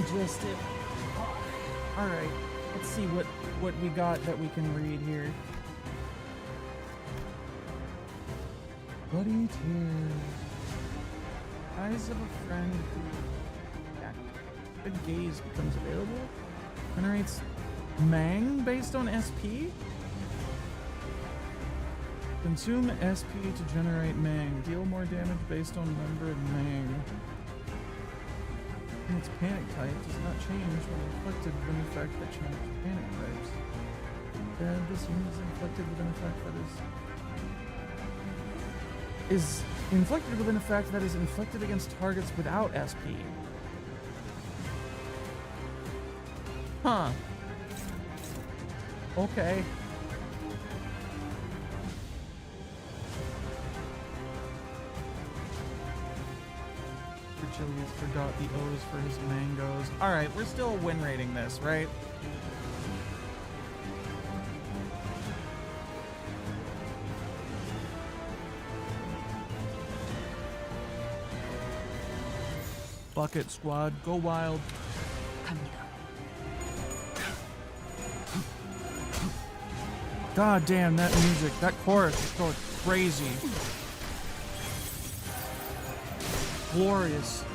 digest it. All right, let's see what we got that we can read here. Bloody tears. Eyes of a friend who a gaze becomes available. Generates Mang based on SP. Consume SP to generate Mang. Deal more damage based on number of Mang. And its panic type does not change when inflicted with an effect that changes panic types. This unit is inflicted with an effect that is inflicted with an effect that is inflicted against targets without SP. Huh. Okay. Virgilius forgot the O's for his mangoes. Alright, we're still win rating this, right? Bucket squad, go wild. 갑니다. God damn, that music, that chorus is going crazy. Glorious.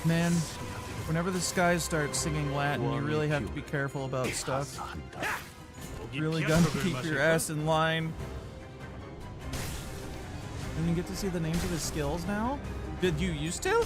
Man, whenever the skies start singing Latin, you really have to be careful about stuff. Really gotta keep your ass in line. And you get to see the names of his skills now? Did you used to?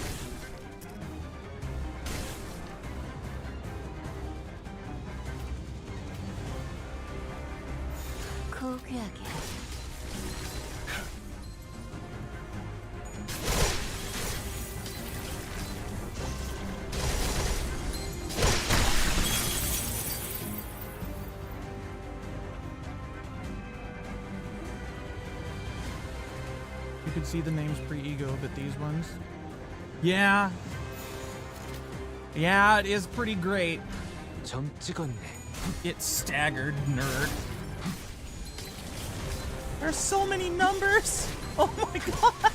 You could see the names pre-ego, but these ones... Yeah. Yeah, it is pretty great. 점 찍었네. It's staggered, nerd. There's so many numbers! Oh my god!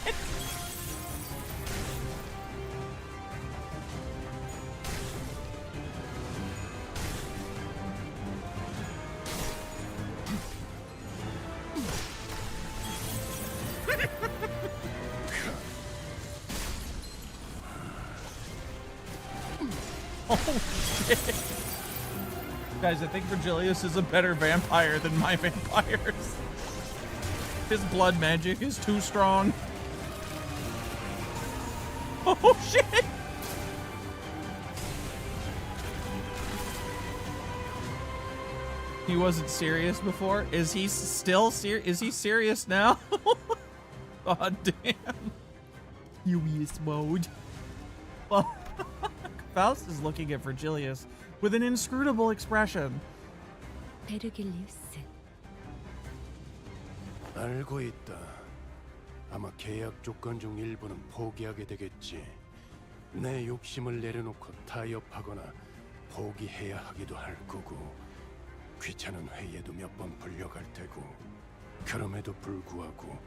Oh shit! Guys, I think Virgilius is a better vampire than my vampires. His blood magic is too strong. Oh shit! He wasn't serious before. Is he still serious? Is he serious now? God damn. Furious mode. Well, Faust is looking at Virgilius with an inscrutable expression. 베르길리우스. 알고 있다. 아마 계약 조건 중 일부는 포기하게 되겠지. 내 욕심을 내려놓고 타협하거나 포기해야 하기도 할 거고 귀찮은 회의에도 몇 번 불려갈 테고 그럼에도 불구하고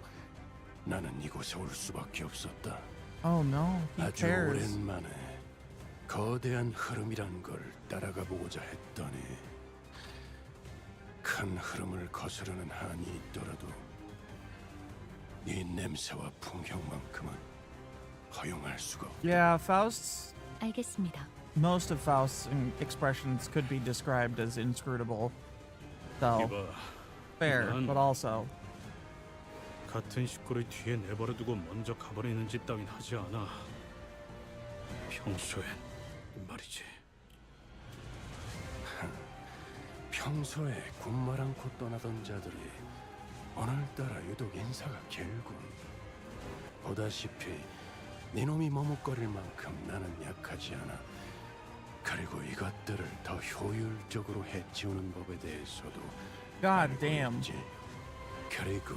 나는 이곳에 올 수밖에 없었다. Oh no, he 아주 cares. 오랜만에 거대한 흐름이란 걸 따라가 보고자 했더니 큰 흐름을 거스르는 한이 있더라도 이 냄새와 풍경만큼은 허용할 수가 없다. Yeah, Faust's... 알겠습니다. Most of Faust's expressions could be described as inscrutable. So, fair, but also... 같은 식구를 뒤에 내버려두고 먼저 가버리는 짓 따윈 하지 않아. 평소엔 말이지. 평소에 군말 않고 떠나던 자들이 오늘따라 유독 인사가 길군. 보다시피 네놈이 머뭇거릴 만큼 나는 약하지 않아. 그리고 이것들을 더 효율적으로 해치우는 법에 대해서도 God damn. 있지. 그리고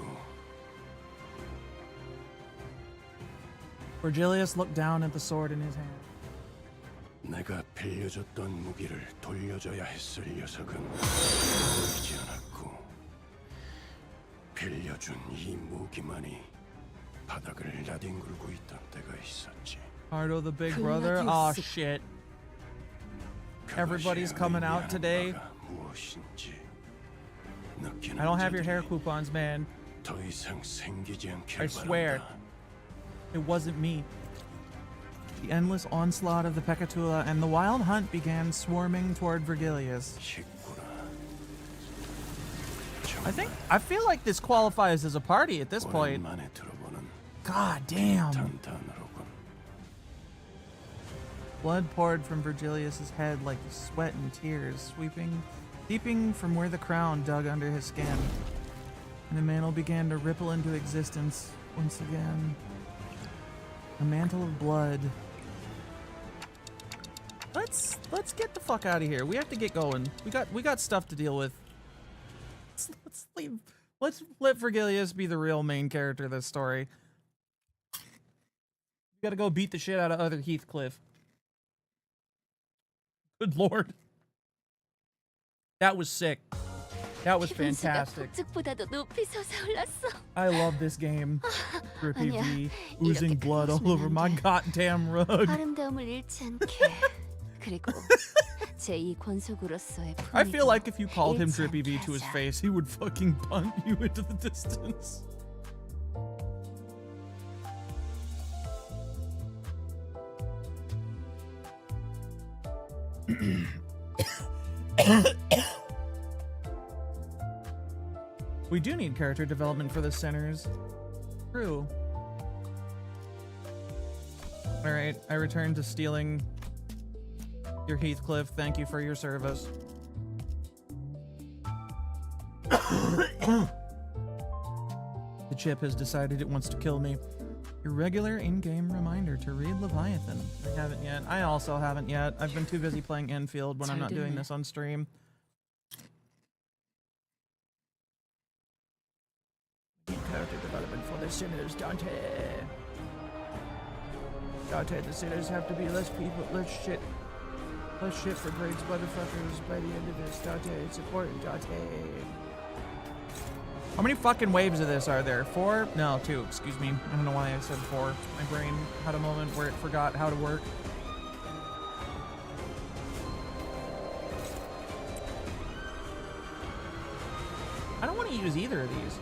Virgilius looked down at the sword in his hand. 내가 빌려줬던 무기를 돌려줘야 했을 녀석은 보이지 않았고 빌려준 이 무기만이 바닥을 나뒹굴고 있던 때가 있었지. Ardo the Big Brother? Oh shit. Everybody's coming out today. I don't have your hair coupons, man. I swear. It wasn't me. The endless onslaught of the Pekatula and the wild hunt began swarming toward Vergilius. I feel like this qualifies as a party at this point. God damn. Blood poured from Vergilius's head like sweat and tears, seeping from where the crown dug under his skin. And the mantle began to ripple into existence once again. A mantle of blood. Let's get the fuck out of here. We have to get going. We got stuff to deal with. Let's leave. Let's let Vergilius be the real main character of this story. We gotta go beat the shit out of other Heathcliff. Good lord. That was sick. That was fantastic. I love this game. Drippy V, oozing blood all over my goddamn rug. I feel like if you called him Drippy V to his face, he would fucking punt you into the distance. We do need character development for the sinners. True. Alright, I return to stealing your Heathcliff. Thank you for your service. The chip has decided it wants to kill me. Your regular in-game reminder to read Leviathan. I haven't yet. I also haven't yet. I've been too busy playing Enfield when I'm not doing this on stream. Character development for the sinners, Dante. Dante, the sinners have to be less people, less shit for Greg's motherfuckers by the end of this. Dante, it's important, Dante. How many fucking waves of this are there? 4? No, 2, excuse me. I don't know why I said 4. My brain had a moment where it forgot how to work. I don't want to use either of these.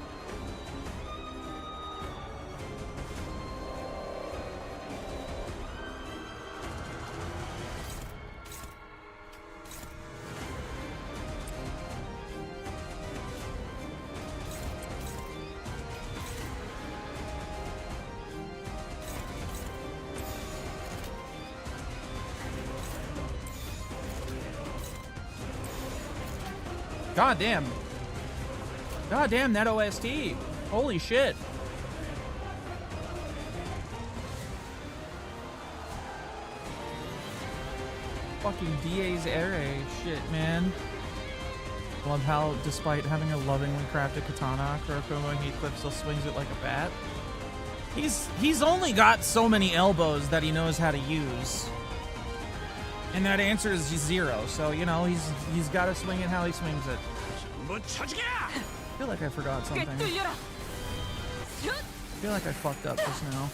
God damn. God damn, that OST. Holy shit. Fucking DA's Aire shit, man. Love how, despite having a lovingly crafted katana, Kurokomo Heathcliff still swings it like a bat. He's only got so many elbows that he knows how to use. And that answer is 0, so, you know, he's got to swing it how he swings it. I feel like I forgot something. I feel like I fucked up just now.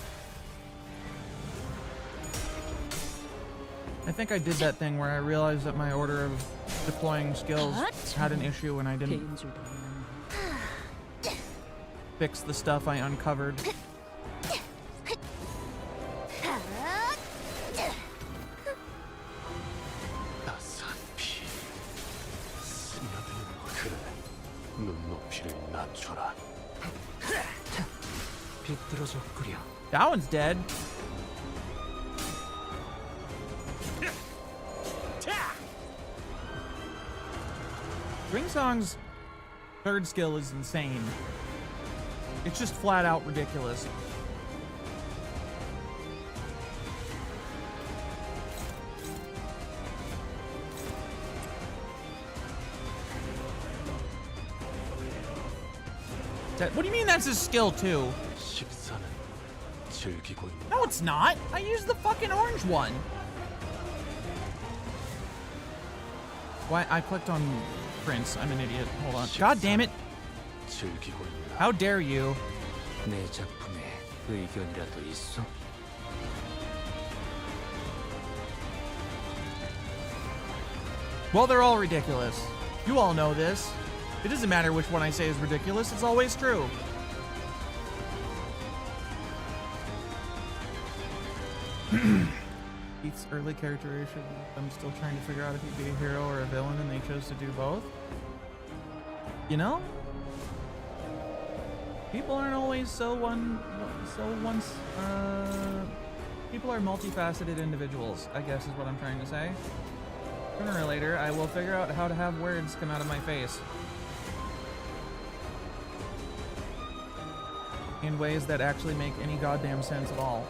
I think I did that thing where I realized that my order of deploying skills had an issue and I didn't fix the stuff I uncovered. That one's dead. Ringsong's third skill is insane. It's just flat out ridiculous. What do you mean that's his skill too? No, it's not. I used the fucking orange one. Why? I clicked on Prince. I'm an idiot. Hold on. God damn it. How dare you? 의견이라도 있어? Well, they're all ridiculous. You all know this. It doesn't matter which one I say is ridiculous, it's always true. Keith's early characterization, I'm still trying to figure out if he'd be a hero or a villain, and they chose to do both. You know? People aren't always people are multifaceted individuals, I guess is what I'm trying to say. Sooner or later, I will figure out how to have words come out of my face in ways that actually make any goddamn sense at all.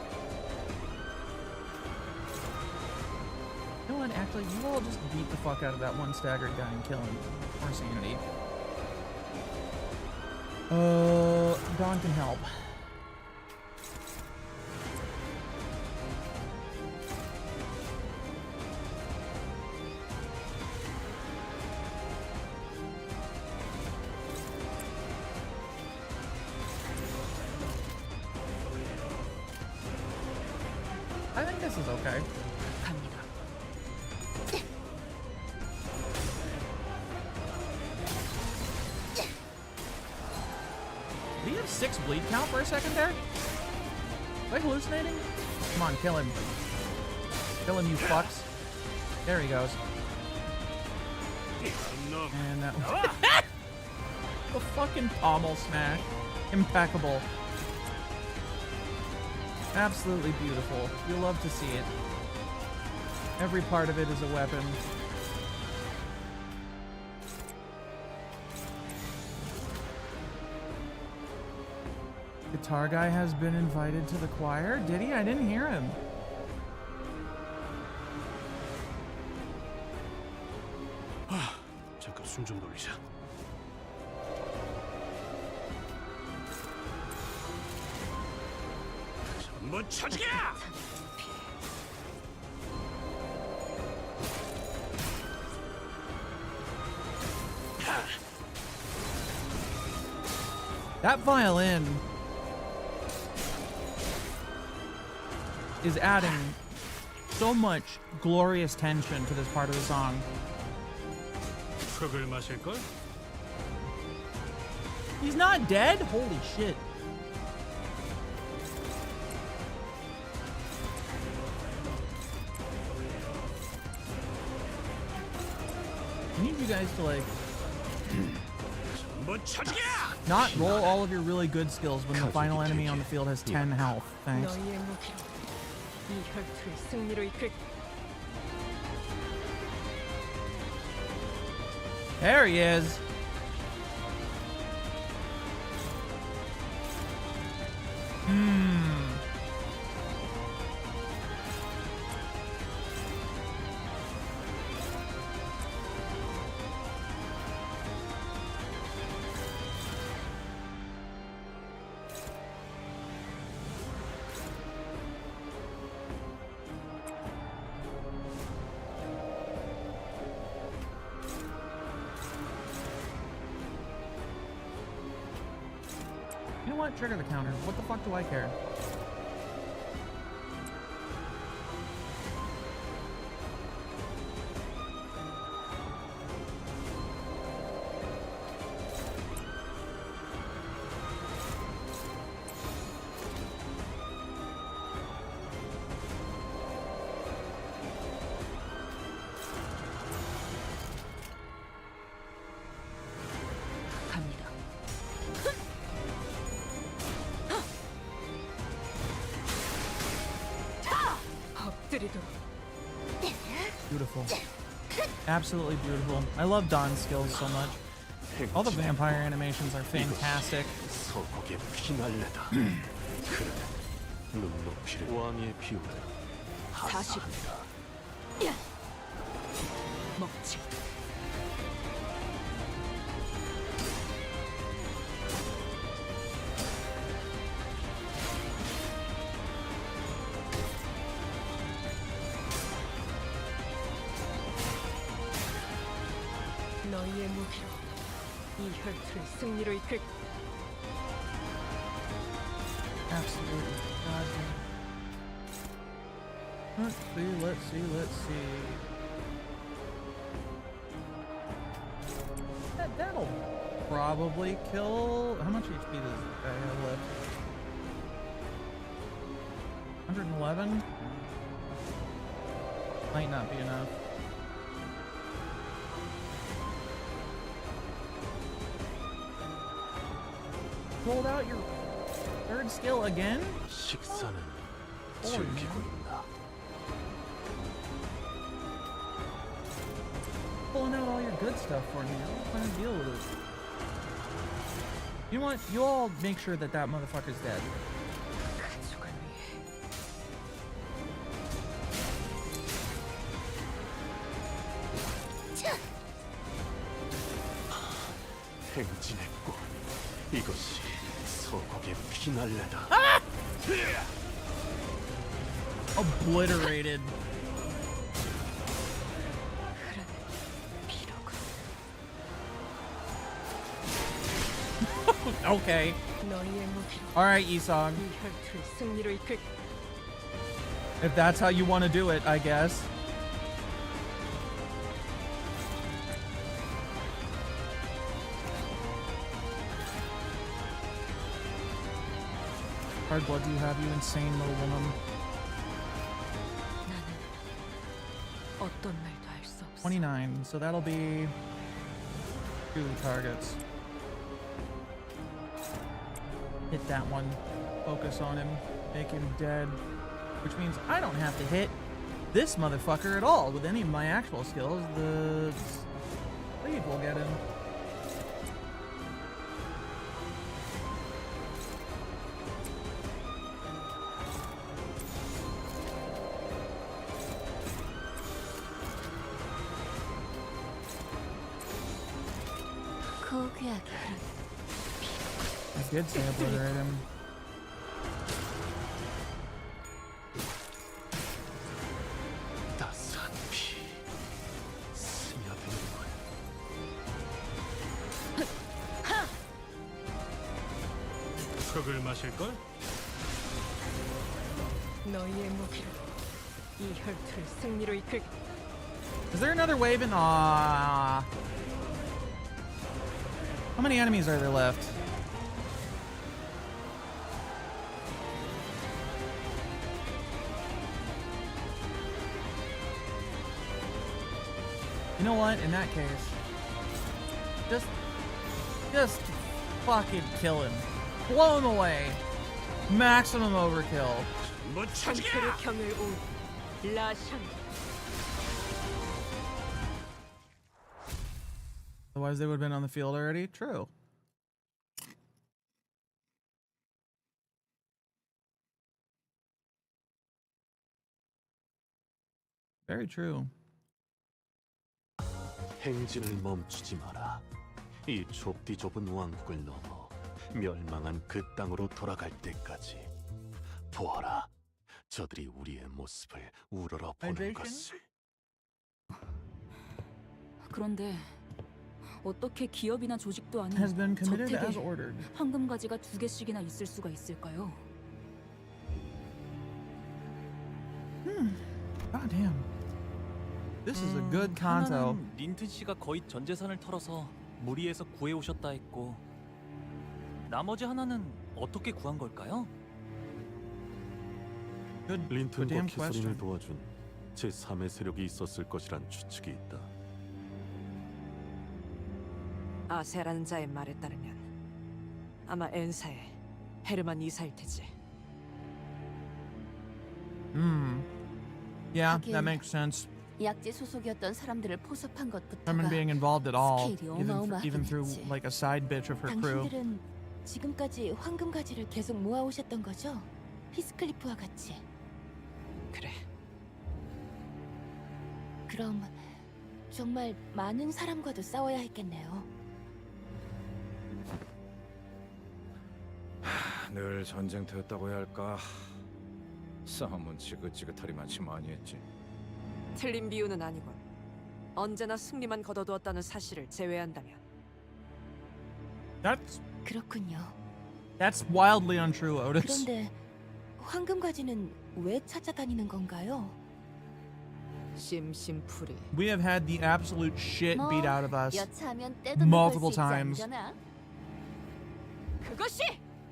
You know what, actually, you all just beat the fuck out of that one staggered guy and kill him. More sanity. Dawn can help. I think this is okay. Did he have 6 bleed count for a second there? Am I hallucinating? Come on, kill him. Kill him, you fucks. There he goes. And that was the fucking pommel smash. Impeccable. Absolutely beautiful. You'll love to see it. Every part of it is a weapon. Guitar guy has been invited to the choir? Did he? I didn't hear him. 잠깐 숨 좀 돌리자. 전부 쳐지게! That violin is adding so much glorious tension to this part of the song. 흙을 마실걸? He's not dead? Holy shit. I need you guys to like not roll all of your really good skills when the final enemy on the field has 10 health. Thanks. 너희의 무기로 이 혈투를 승리로 이끌. There he is. You know what? Trigger the counter. What the fuck do I care? Beautiful. Absolutely beautiful. I love Dawn's skills so much. All the vampire animations are fantastic. 소고개 피날레다. 그래, 눈높이를 왕의 비율을 40. 먹지. 너희의 무기로 이 혈투를 승리로 이끌. Absolutely. Goddamn. Let's see. That'll probably kill. How much HP does this guy have left? 111? Might not be enough. Rolled out your third skill again? 식사는 Holy 즐기고 man. 있나? Pulling out all your good stuff for me. I don't want to deal with it. You know what? You all make sure that that motherfucker's dead. 가족을 위해 행진의 꽃. 이것이 서곡의 피날레다. Obliterated. Okay. 너희의 무기로 Alright, Isong. 이 혈투를 승리로 이끌. If that's how you want to do it, I guess. Hard blood do you have, you insane little woman? 나는 어떤 말도 할 수 없어. 29, so that'll be 2 targets. Hit that one. Focus on him. Make him dead. Which means I don't have to hit this motherfucker at all with any of my actual skills. The lead will get him. I did say obliterate him. 따스한 피 스며드는군. 흙을 마실걸? 너희의 무기로 이 혈투를 승리로 이끌. Is there another wave in? Ah. How many enemies are there left? You know what? In that case, just fucking kill him. Blow him away. Maximum overkill. 전투를 경을 온 라샹. Otherwise, they would have been on the field already. True. Very true. 행진을 멈추지 마라. 이 좁디 좁은 왕국을 넘어 멸망한 그 땅으로 돌아갈 때까지. 보아라, 저들이 우리의 모습을 우러러 보는 것을. 그런데 어떻게 기업이나 조직도 아닌 Has been committed as 저택에 ordered. 황금가지가 2개씩이나 있을 수가 있을까요? God damn. This is a good conto. 하나는 린튼 씨가 거의 전 재산을 털어서 무리해서 구해 오셨다 했고, 나머지 하나는 어떻게 구한 걸까요? Good 린튼과 damn 키스린을 question. 도와준 제3의 세력이 있었을 것이란 추측이 있다. 아세라는 자의 말에 따르면 아마 엔사의 헤르만 이사일 테지. Yeah, 하긴 that makes sense. 약재 소속이었던 사람들을 포섭한 것부터가 Herman being involved at all, 스케일이 even through 어마어마하겠지. like a side bitch of her crew. 당신들은 지금까지 황금 가지를 계속 모아오셨던 거죠? 히스클리프와 같이. 그래. 그럼 정말 많은 사람과도 싸워야 했겠네요. 늘 전쟁터였다고 해야 할까? 싸움은 지긋지긋하리만치 많이 했지. 틀린 비유는 아니군. 언제나 승리만 거둬두었다는 사실을 제외한다면. That's 그렇군요. That's wildly untrue, Otis. 그런데 황금가지는 왜 찾아다니는 건가요? 심심풀이. We have had the absolute shit beat out of us 여차하면 때도 multiple 수 있지 times. 않잖아. 그것이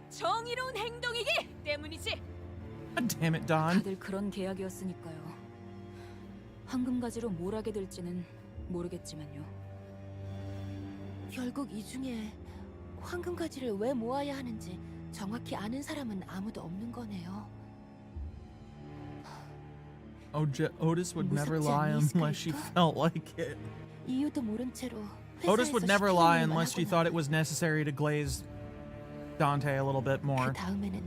정의로운 행동이기 때문이지. God damn it, Don. 다들 그런 계약이었으니까요. 황금가지로 뭘 하게 될지는 모르겠지만요. 결국 이 중에 황금가지를 왜 모아야 하는지 정확히 아는 사람은 아무도 없는 거네요. Otis would never 무섭지 lie 않니, unless she 스크리퍼? felt like it. 이유도 모른 채로 Otis would never 회사에서 lie 시키는 일만 unless she 하거나 thought it was necessary to glaze Dante a little bit more. 그 다음에는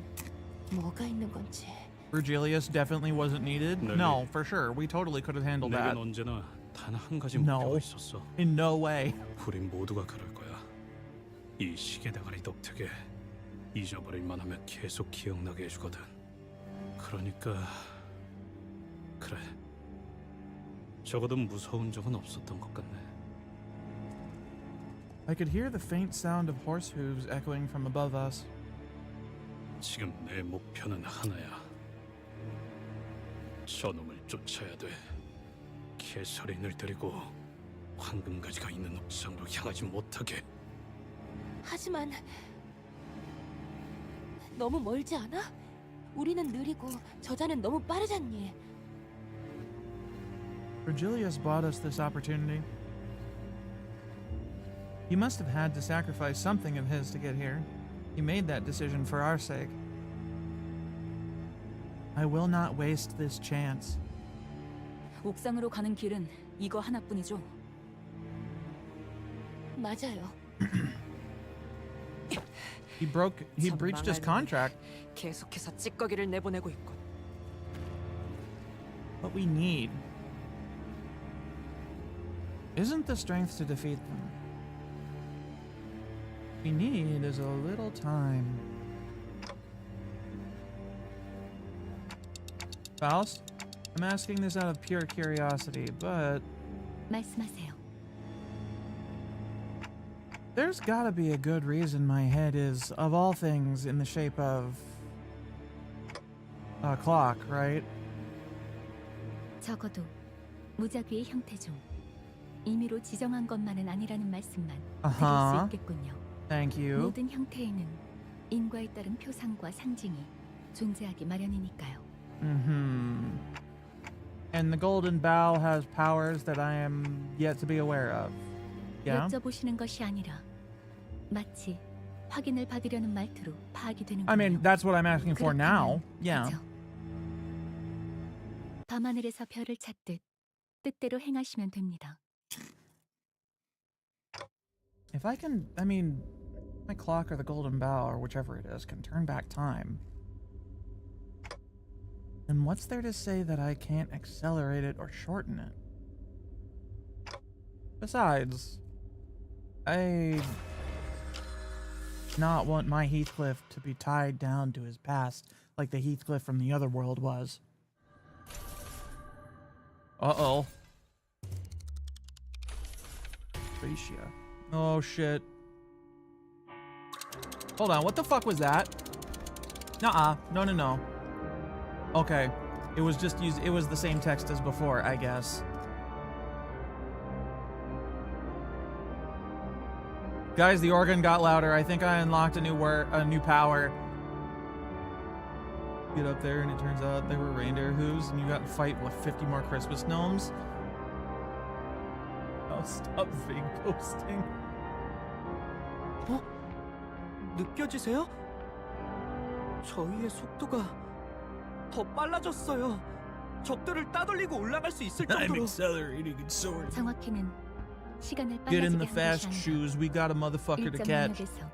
뭐가 있는 건지. Virgilius definitely wasn't needed. 네, No, for sure. We totally could have handled that. 내겐 언제나 단 한 가지 No. 목표가 있었어. In no way. 우린 모두가 그럴 거야. 이 시계대가리 독특에 잊어버릴 만하면 계속 기억나게 해주거든. 그러니까 그래. 적어도 무서운 적은 없었던 것 같네. I could hear the faint sound of horse hooves echoing from above us. 지금 내 목표는 하나야. 저놈을 쫓아야 돼. 개소리를 들이고 황금가지가 있는 옥상으로 향하지 못하게. 하지만 너무 멀지 않아? 우리는 느리고 저자는 너무 빠르잖니. Virgilius bought us this opportunity. He must have had to sacrifice something of his to get here. He made that decision for our sake. I will not waste this chance. 옥상으로 가는 길은 이거 하나뿐이죠. 맞아요. He breached his contract. 계속해서 찌꺼기를 내보내고 있군. What we need isn't the strength to defeat them. What we need is a little time. Faust, I'm asking this out of pure curiosity, but 말씀하세요. there's gotta be a good reason my head is, of all things, in the shape of a clock, right? 적어도 무작위의 형태 중 임의로 지정한 것만은 아니라는 말씀만 드릴 수 있겠군요. Thank you. 모든 형태에는 인과에 따른 표상과 상징이 존재하기 마련이니까요. And the golden bough has powers that I am yet to be aware of. Yeah? 여쭤보시는 것이 아니라 마치 확인을 받으려는 말투로 파악이 되는군요. I mean, that's what I'm asking for now. 그렇다면 Yeah. 그저 밤하늘에서 별을 찾듯 뜻대로 행하시면 됩니다. If I can, I mean, my clock or the golden bough or whichever it is can turn back time. And what's there to say that I can't accelerate it or shorten it? Besides, I not want my Heathcliff to be tied down to his past like the Heathcliff from the other world was. Uh-oh. Thracia. Oh, shit. Hold on, what the fuck was that? Nuh-uh. No, no, no. Okay. It was just used, it was the same text as before, I guess. Guys, the organ got louder. I think I unlocked a new power. Get up there and it turns out they were reindeer hooves and you got to fight, what, 50 more Christmas gnomes? Oh, stop fake posting. 느껴지세요? 저희의 속도가 더 빨라졌어요. 적들을 따돌리고 올라갈 수 있을 정도로. accelerating it sword. 정확히는 시간을 Get in 빨라지게 the 한 fast 것이 아니라 shoes. We got a motherfucker to 일정 catch. 영역에서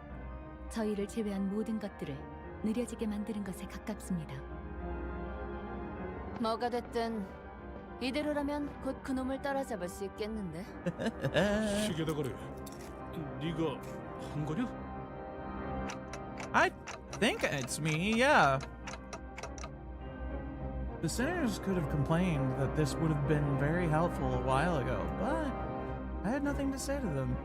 저희를 제외한 모든 것들을 느려지게 만드는 것에 가깝습니다. 뭐가 됐든 이대로라면 곧 그놈을 따라잡을 수 있겠는데. 시계대가리, 네가 한 거냐? I think it's me, yeah. The sinners could have complained that this would have been very helpful a while ago, but I had nothing to say to them.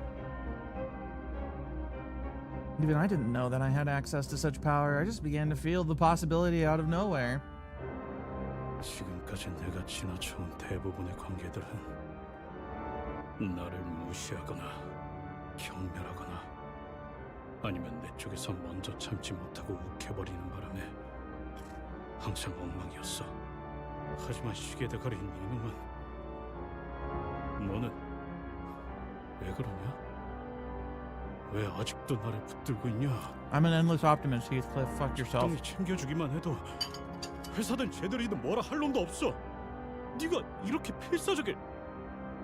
Even I didn't know that I had access to such power. I just began to feel the possibility out of nowhere. 지금까지 내가 지나쳐온 대부분의 관계들은 나를 무시하거나 경멸하거나 아니면 내 쪽에서 먼저 참지 못하고 욱해버리는 바람에 항상 엉망이었어. 하지만 시계 대가리인 이놈은 너는 왜 그러냐? 왜 아직도 나를 붙들고 있냐? I'm an endless optimist, Heathcliff. Fuck yourself. 적당히 챙겨주기만 해도 회사든 쟤들이든 뭐라 할 놈도 없어. 네가 이렇게 필사적에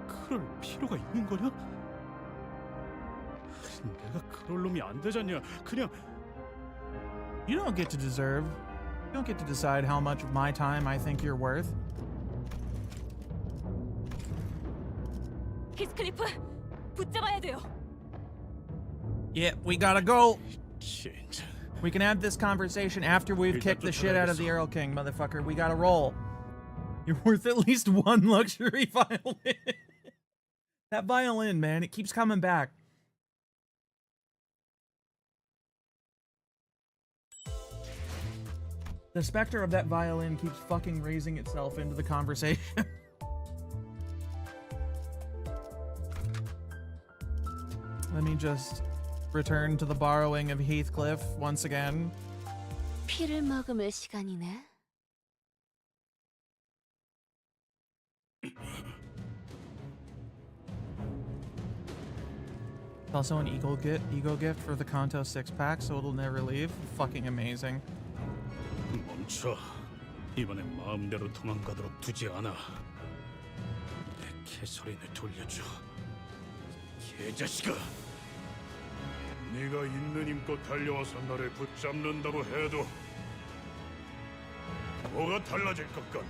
그럴 필요가 있는 거냐? 내가 그럴 놈이 안 되잖냐? 그냥 You don't get to deserve. You don't get to decide how much of my time I think you're worth. 히스클리프, 붙잡아야 돼요. Yeah, we gotta go. 진짜. We can have this conversation after we've kicked the shit out of the Earl King, motherfucker. We gotta roll. You're worth at least one luxury violin. That violin, man, it keeps coming back. The specter of that violin keeps fucking raising itself into the conversation. Let me just return to the borrowing of Heathcliff once again. 피를 머금을 시간이네. Also an ego gift for the Kanto 6-pack, so it'll never leave. Fucking amazing. 멈춰. 이번엔 마음대로 도망가도록 두지 않아. 내 개소리를 돌려줘. 개자식아. 네가 있는 힘껏 달려와서 나를 붙잡는다고 해도 뭐가 달라질 것 같나?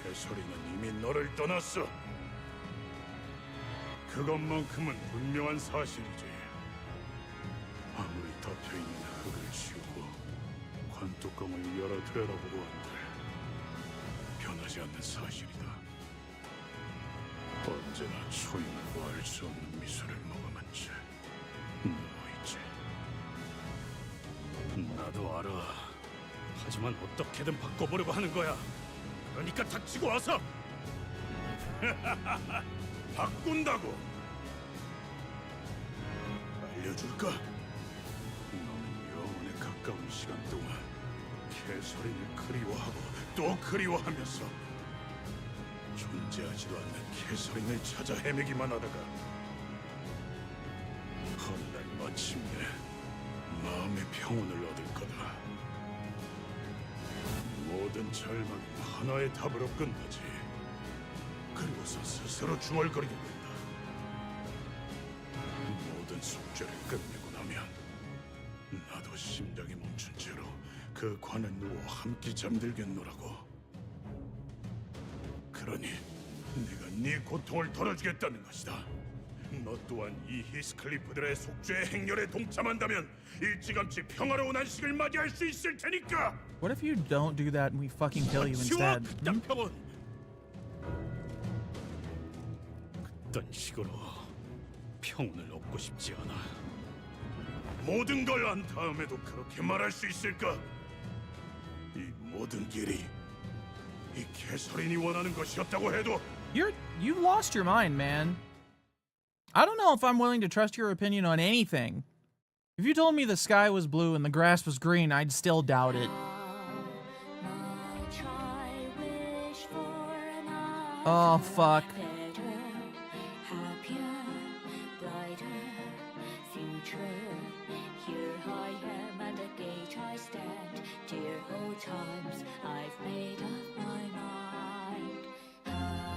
개소리는 이미 너를 떠났어. 그것만큼은 분명한 사실이지. 아무리 덮여있는 흙을 치우고 관뚜껑을 열어 되돌아보고 한들 변하지 않는 사실이다. 언제나 초인하고 알 수 없는 미소를 머금은 채 누워있지. 나도 알아. 하지만 어떻게든 바꿔보려고 하는 거야. 그러니까 닥치고 와서 바꾼다고. 알려줄까? 너는 영혼에 가까운 시간 동안 개소리를 그리워하고 또 그리워하면서 존재하지도 않는 개소리를 찾아 헤매기만 하다가 어느 날 마침내 마음의 평온을 얻을 거다. 모든 절망은 하나의 답으로 끝나지. 그리고서 스스로 중얼거리게 된다. 모든 숙제를 끝내고 나면 나도 심장이 멈춘 채로 그 관에 누워 함께 잠들겠노라고. 그러니 내가 네 고통을 덜어주겠다는 것이다. 너 또한 이 히스클리프들의 속죄의 행렬에 동참한다면 일찌감치 평화로운 안식을 맞이할 수 있을 테니까. What if you don't do that and we fucking kill you instead? 평온. 그딴 식으로 평온을 얻고 싶지 않아. 모든 걸 안 다음에도 그렇게 말할 수 있을까? 이 모든 길이 이 개소린이 원하는 것이었다고 해도 You lost your mind, man. I don't know if I'm willing to trust your opinion on anything. If you told me the sky was blue and the grass was green, I'd still doubt it. Oh, fuck.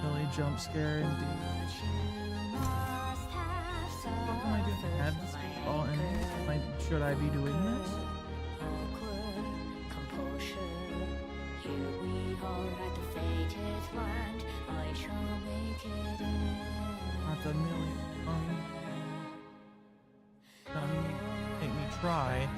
Really jump scare indeed. What am I doing? Add this to all enemies? Should I be doing this? Not the million. Gonna make me try.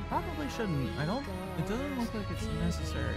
Probably shouldn't. I don't. It doesn't look like it's necessary.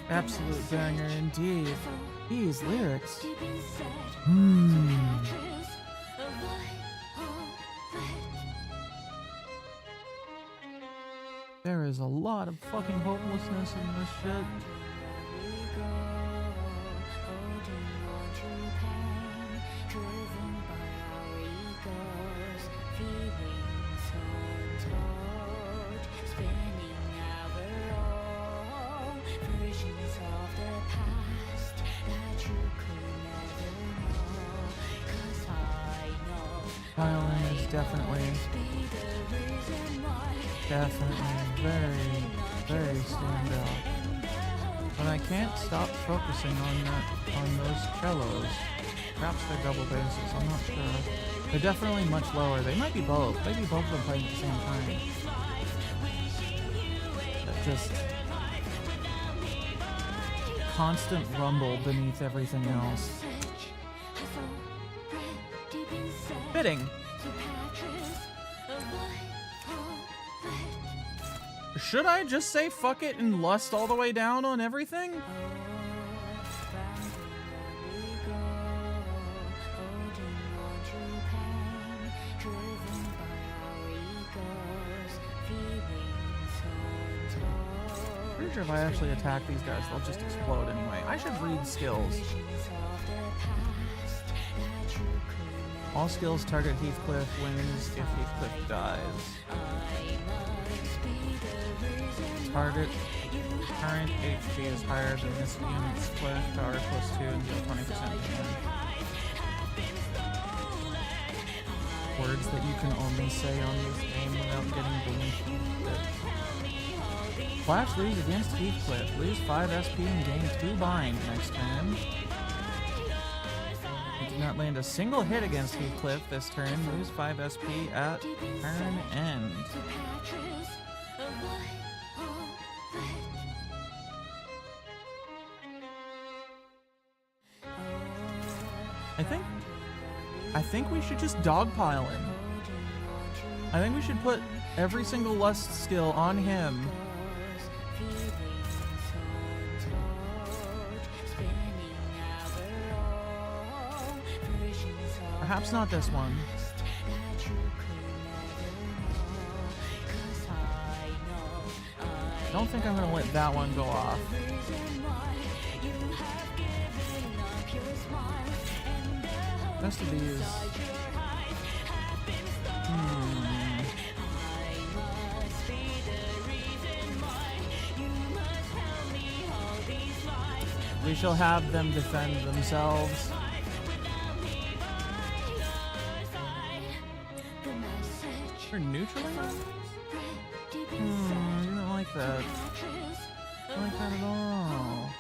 Absolute banger indeed. These lyrics. There is a lot of fucking hopelessness in this shit. Violin is definitely very, very standout. But I can't stop focusing on those cellos. Perhaps they're double basses, I'm not sure. They're definitely much lower. They might be both. Maybe both of them playing at the same time. That just constant rumble beneath everything else. Fitting. Should I just say fuck it and lust all the way down on everything? Pretty sure if I actually attack these guys, they'll just explode anyway. I should read skills. All skills target Heathcliff wins if Heathcliff dies. Target current HP is higher than this unit's cliff power +2 and deal 20% damage. Words that you can only say on this game without getting deleted. Flash lose against Heathcliff. Lose 5 SP and gain 2 bind next turn. You did not land a single hit against Heathcliff this turn. Lose 5 SP at turn end. I think we should just dogpile him. I think we should put every single lust skill on him. Perhaps not this one. I don't think I'm gonna let that one go off. Rest of these. We shall have them defend themselves. We're neutraling them? I didn't like that. I don't like that at all.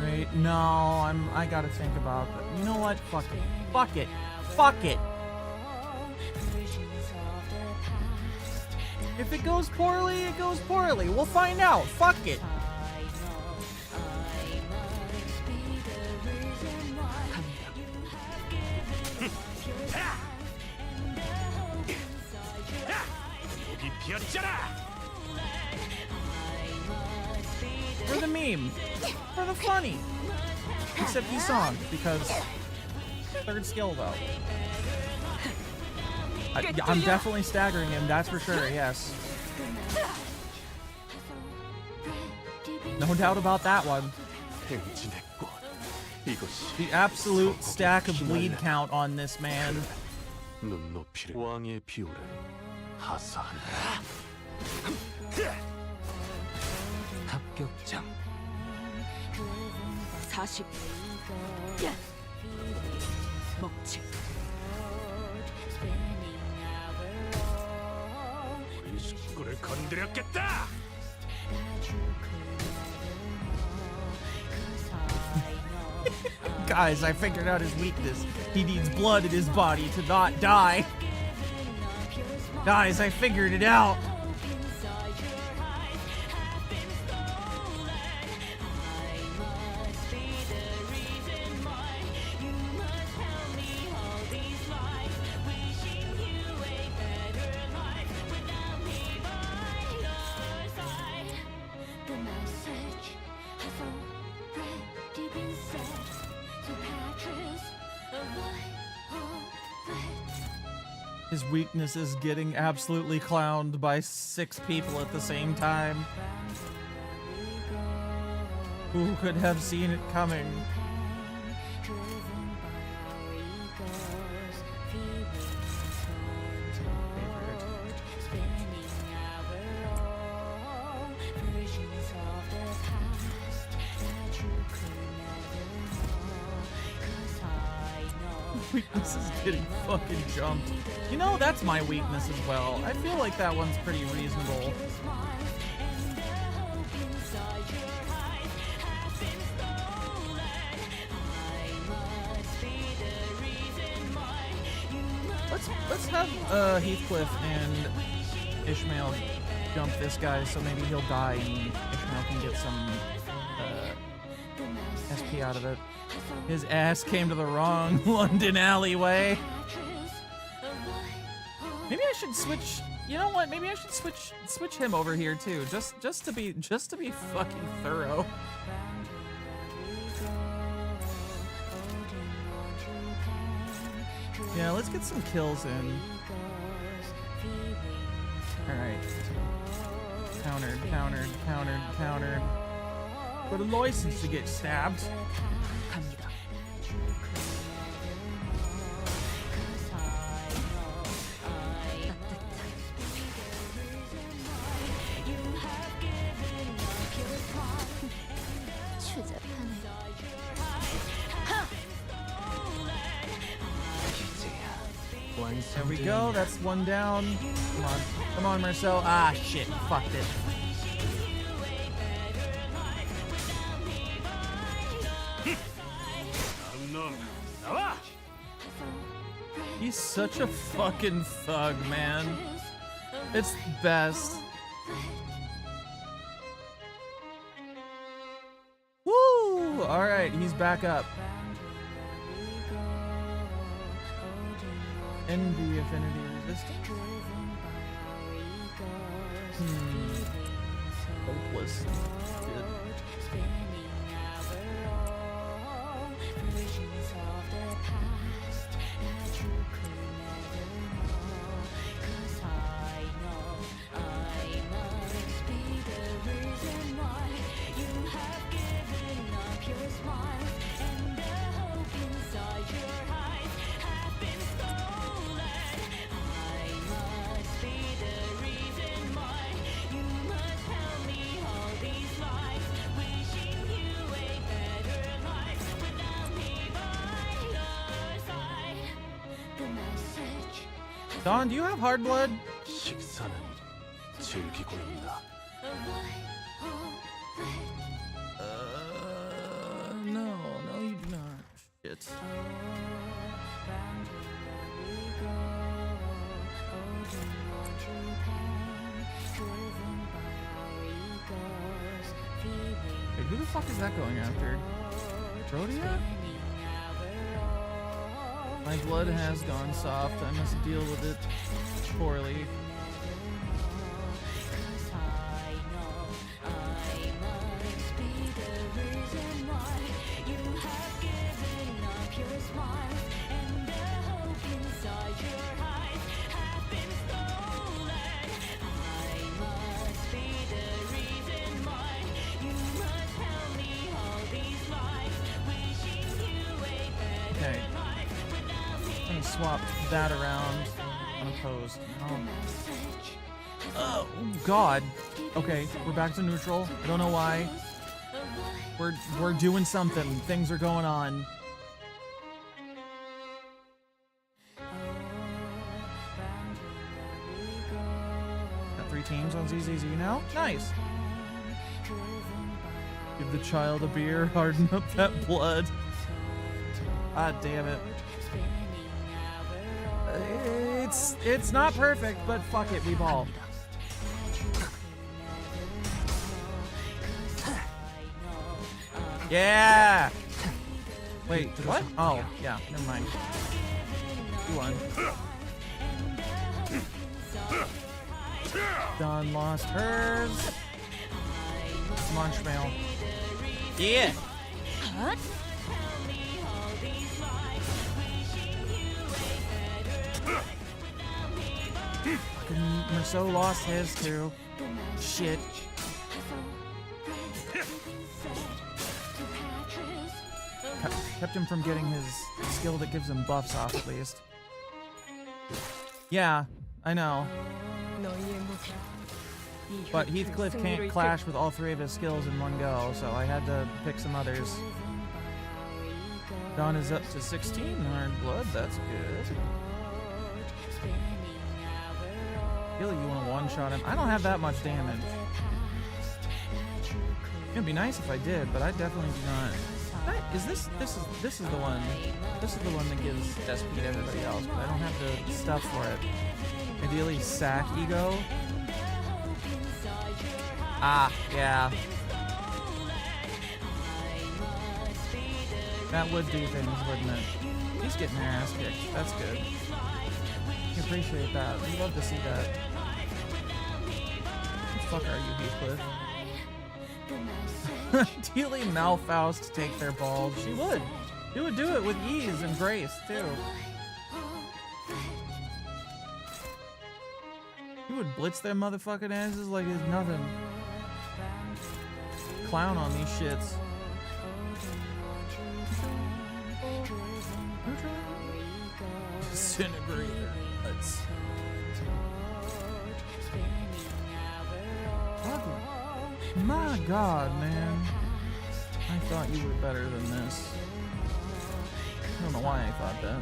Right? No, I gotta think about that. You know what? Fuck it. Fuck it. Fuck it. If it goes poorly, it goes poorly. We'll find out. Fuck it. For the meme. For the funny. Except you song, because third skill though. I'm definitely staggering him, that's for sure, yes. No doubt about that one. The absolute stack of bleed count on this man. 왕의 비호를 하사한다. 합격장. 자식. 먹지. 우리 식구를 건드렸겠다. Guys, I figured out his weakness. He needs blood in his body to not die. Guys, I figured it out. His weakness is getting absolutely clowned by 6 people at the same time. Who could have seen it coming? Weakness is getting fucking jumped. You know, that's my weakness as well. I feel like that one's pretty reasonable. Let's have Heathcliff and Ishmael jump this guy, so maybe he'll die and Ishmael can get some SP out of it. His ass came to the wrong London alleyway. Maybe I should switch. You know what? Maybe I should switch him over here too, just to be fucking thorough. Yeah, let's get some kills in. Alright. Countered, countered, countered, countered. Got a license to get stabbed. There we go, that's one down. Come on, Marcel. Ah, shit, fucked it. He's such a fucking thug, man. It's the best. Woo! Alright, he's back up. Envy, affinity, resistance. Hopeless. Good. Don, do you have hard blood? 식사는 즐기고 있다. No, you do not. Shit. Wait, who the fuck is that going after? Rhodia? My blood has gone soft. I must deal with it poorly. Okay. I'm gonna swap that around. Unopposed. Oh God. Okay, we're back to neutral. I don't know why. We're doing something. Things are going on. Got 3 teams on ZZZ now. Nice. Give the child a beer. Harden up that blood. God damn it. It's not perfect, but fuck it, we ball. Yeah. Wait, what? Oh, yeah, never mind. You won. Dawn lost hers. Munchmail. Yeah. Fucking Merceau lost his too. Shit. Kept him from getting his skill that gives him buffs off at least. Yeah, I know. But Heathcliff can't clash with all 3 of his skills in one go, so I had to pick some others. Dawn is up to 16 hard blood, that's good. I feel like you want to one-shot him. I don't have that much damage. It'd be nice if I did, but I definitely do not. Is this is the one. This is the one that gives SP to everybody else, but I don't have the stuff for it. Ideally, sack ego. Ah, yeah. That would do things, wouldn't it? He's getting their ass kicked. That's good. I appreciate that. We'd love to see that. What the fuck are you, Heathcliff? Ideally, Malfaust take their balls. She would. She would do it with ease and grace, too. He would blitz their motherfucking asses like it's nothing. Clown on these shits. Disintegrator. Let's. My God, man. I thought you were better than this. I don't know why I thought that.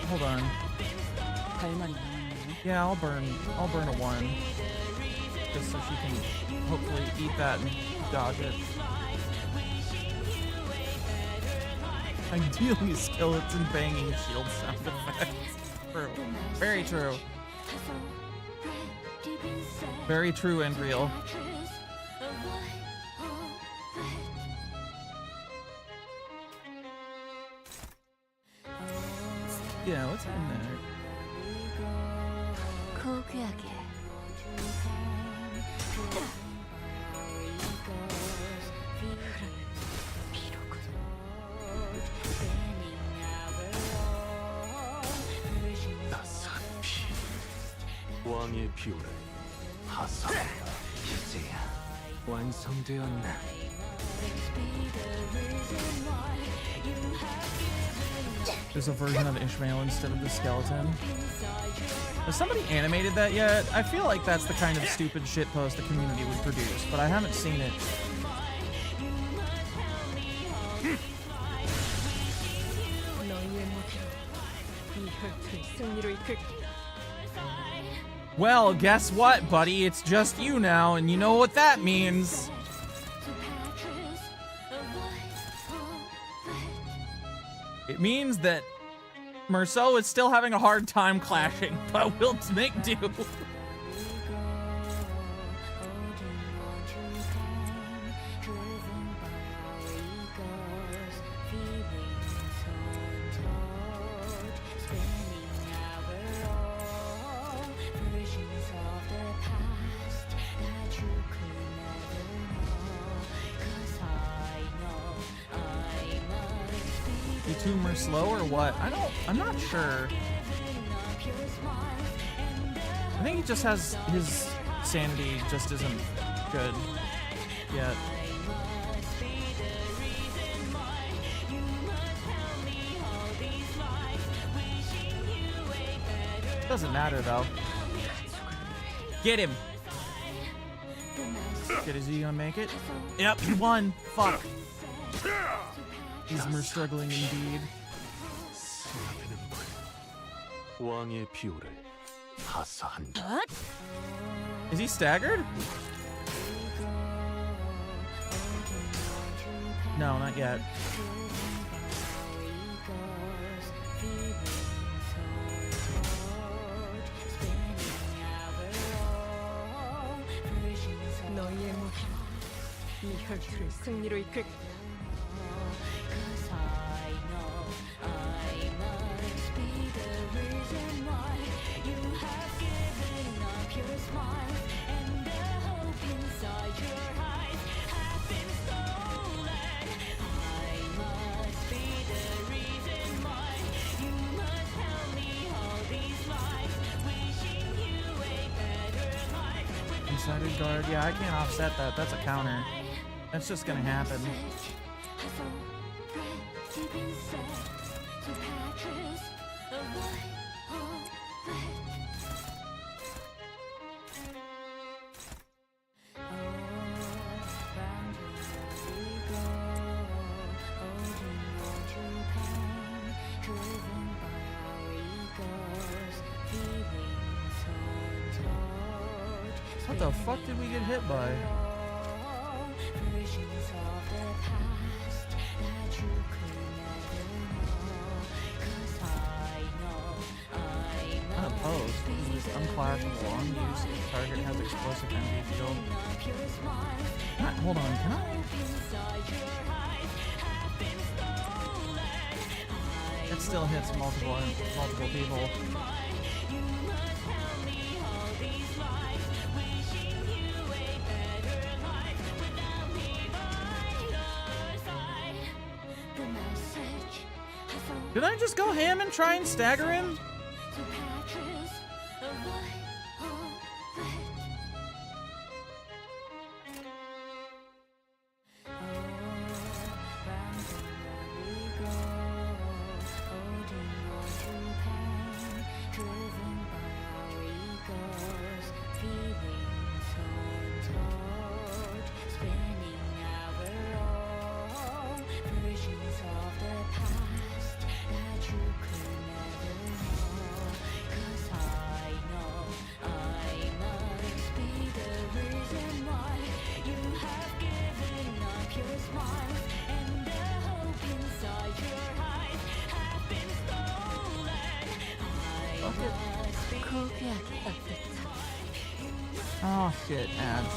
Hold on. Yeah, I'll burn a 1. Just so she can hopefully eat that and dodge it. Ideally, skeleton banging shield sound effects. True. Very true. Very true and real. Yeah, what's in there? 왕의 피오를 하사한다. 이제야 완성되었나? There's a version of Ishmael instead of the skeleton. Has somebody animated that yet? I feel like that's the kind of stupid shitpost the community would produce, but I haven't seen it. Well, guess what, buddy? It's just you now, and you know what that means. It means that Merceau is still having a hard time clashing, but we'll make do. You two more slow or what? I'm not sure. I think he just has his sanity just isn't good yet. Doesn't matter though. Get him. Shit, is he gonna make it? Yep, he won. Fuck. He's more struggling indeed. 왕의 비호를 하사한다. Is he staggered? No, not yet. 너희의 무기로 이 혈투를 승리로 이끌겠다. Sided guard. Yeah, I can't offset that. That's a counter. That's just gonna happen. What the fuck did we get hit by? Unopposed. This is unclashable. Unused. Target has explosive energy field. Hold on, can I? It still hits multiple people. Did I just go ham and try and stagger him? Oh shit, ads.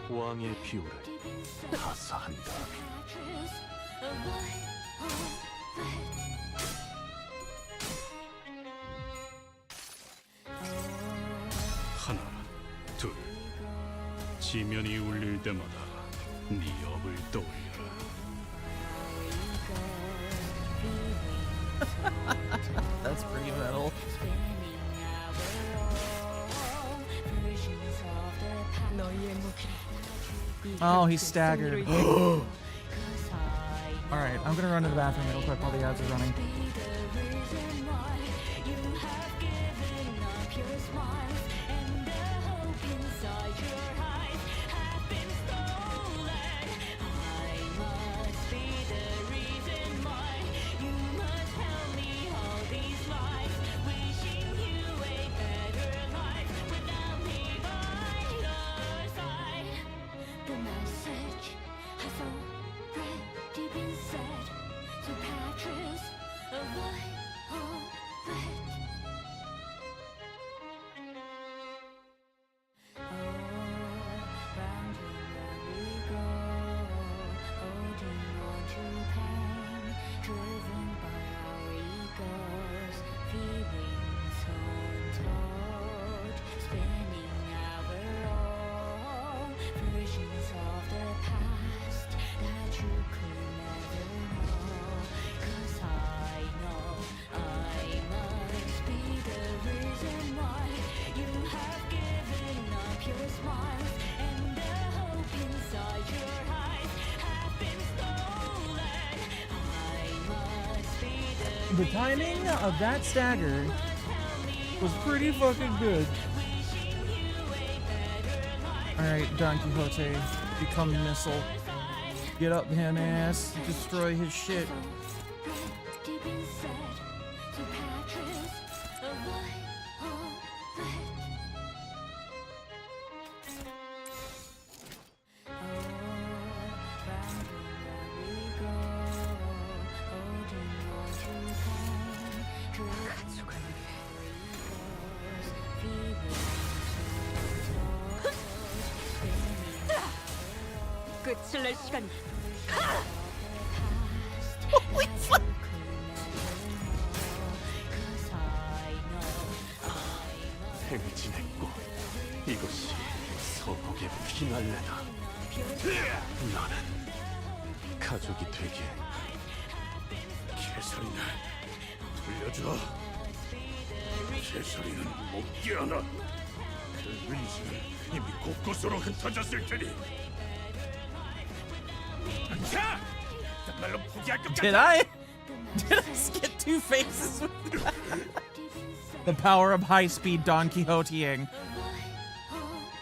왕의 비호를 하사한다. 하나, 둘. 지면이 울릴 때마다 네 업을 떠올려라. That's pretty metal. Oh, he's staggered. Alright, I'm gonna run to the bathroom real quick while the ads are running. Deep inside, so patches of light. The timing of that stagger was pretty fucking good. Alright, Don Quixote, become a missile. Get up him ass, destroy his shit. 끝을 낼 시간이. 행진했고 이것이 서복의 피날레다. 나는 가족이 되기에 개소리나 돌려줘. 개소리는 못 깨어나. 그 은신은 이미 곳곳으로 흩어졌을 테니. 자! 정말로 포기할 것 Did 같아. I skip two faces with that? The power of high-speed Don Quixoteing.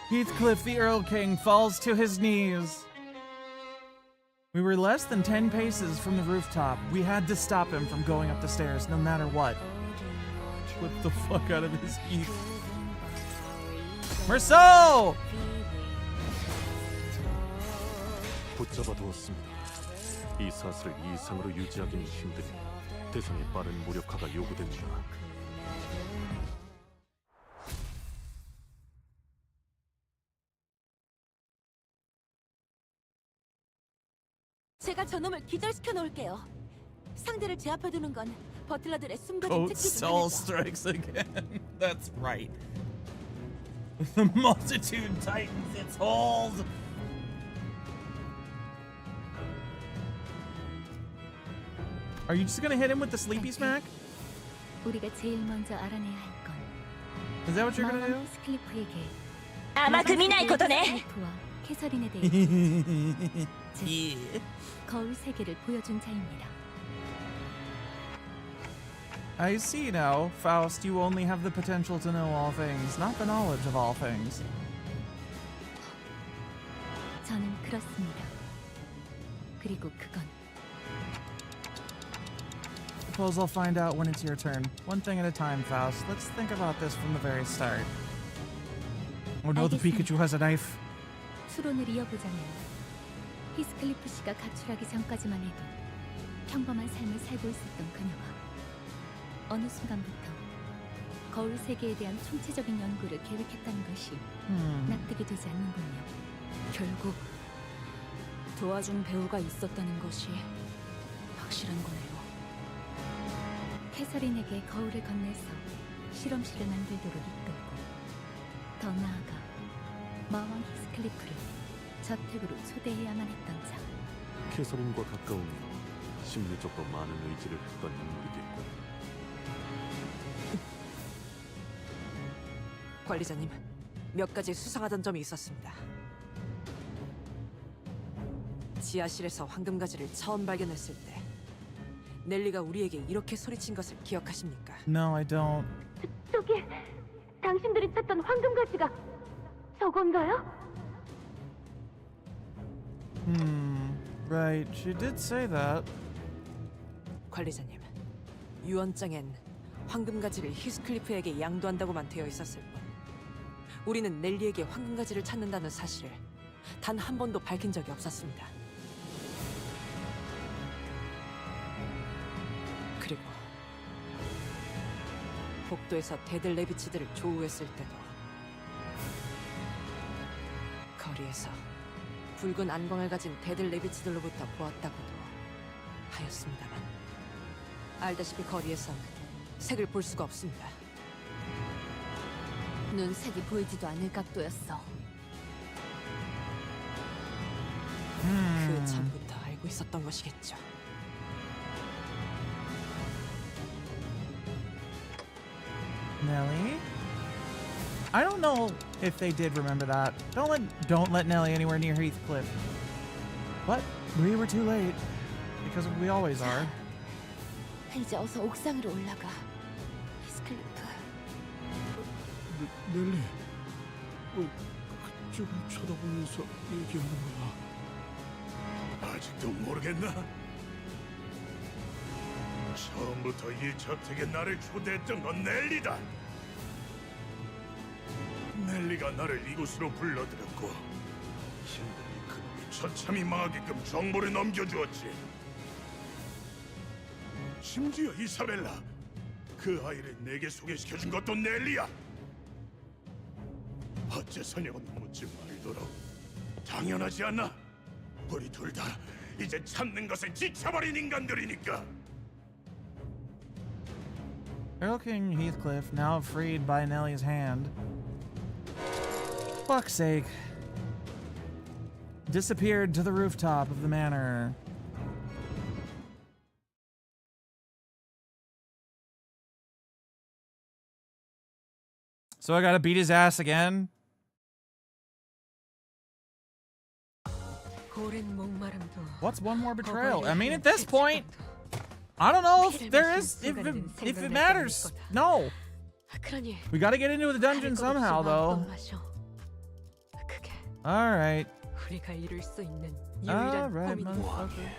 Heathcliff, the Earl King, falls to his knees. We were less than 10 paces from the rooftop. We had to stop him from going up the stairs, no matter what. Flip the fuck out of his feet. Merceau! 붙잡아 두었습니다. 이 사슬을 이 이상으로 유지하기는 힘드니 대상의 빠른 무력화가 요구됩니다. 제가 저놈을 기절시켜 놓을게요. 상대를 제압해 두는 건 버틀러들의 숨겨진 Goat 특기 중 Soul 하나죠. strikes again. That's right. The multitude tightens its hold. Are you just gonna hit him with the sleepy smack? 우리가 제일 먼저 알아내야 할 건 Is that what you're gonna do? 히스클리프에게 아마 금이 날 거더네. 히스클리프와 캐서린에 대해 즉, 거울 세계를 보여준 자입니다. I see now, Faust, you only have the potential to know all things, not the knowledge of all things. 저는 그렇습니다. 그리고 그건 Suppose I'll find out when it's your turn. One thing at a time, Faust. Let's think about this from the very start. Oh no, the Pikachu has a knife. 추론을 이어보자면 히스클리프 씨가 가출하기 전까지만 해도 평범한 삶을 살고 있었던 그녀가 어느 순간부터 거울 세계에 대한 총체적인 연구를 계획했다는 것이 납득이 되지 않는군요. 결국 도와준 배우가 있었다는 것이 확실한 거네요. 캐서린에게 거울을 건네서 실험실을 만들도록 이끌고 더 나아가 마왕 히스클리프를 저택으로 초대해야만 했던 자. 캐서린과 가까우며 심리적으로 많은 의지를 했던 인물이겠군. 관리자님, 몇 가지 수상하던 점이 있었습니다. 지하실에서 황금가지를 처음 발견했을 때 넬리가 우리에게 이렇게 소리친 것을 기억하십니까? No, I don't. 저기 당신들이 찾던 황금가지가 저건가요? Right, she did say that. 관리자님, 유언장엔 황금가지를 히스클리프에게 양도한다고만 되어 있었을 뿐 우리는 넬리에게 황금가지를 찾는다는 사실을 단 한 번도 밝힌 적이 없었습니다. 그리고 복도에서 데들 레비치들을 조우했을 때도 거리에서 붉은 안광을 가진 데들 레비치들로부터 보았다고도 하였습니다만 알다시피 거리에선 색을 볼 수가 없습니다. 눈색이 보이지도 않을 각도였어. 그 전부터 알고 있었던 것이겠죠. Nellie? I don't know if they did remember that. Don't let Nellie anywhere near Heathcliff. But we were too late. Because we always are. 이제 어서 옥상으로 올라가. 히스클리프. 넬리, 그쪽을 쳐다보면서 얘기하는 거야. 아직도 모르겠나? 처음부터 이 저택에 나를 초대했던 건 넬리다. 넬리가 나를 이곳으로 불러들였고 힘들이 그놈이 처참히 망하게끔 정보를 넘겨주었지. 심지어 이사벨라, 그 아이를 내게 소개시켜준 것도 넬리야. 어째서냐고 묻지 말도록. 당연하지 않나? 우리 둘 다 이제 찾는 것에 지쳐버린 인간들이니까. Earl King Heathcliff, now freed by Nellie's hand. Fuck's sake. Disappeared to the rooftop of the manor. So I gotta beat his ass again? What's one more betrayal? I mean, at this point, I don't know if there is, if it matters. No. We gotta get into the dungeon somehow, though. Alright. Alright, motherfucker.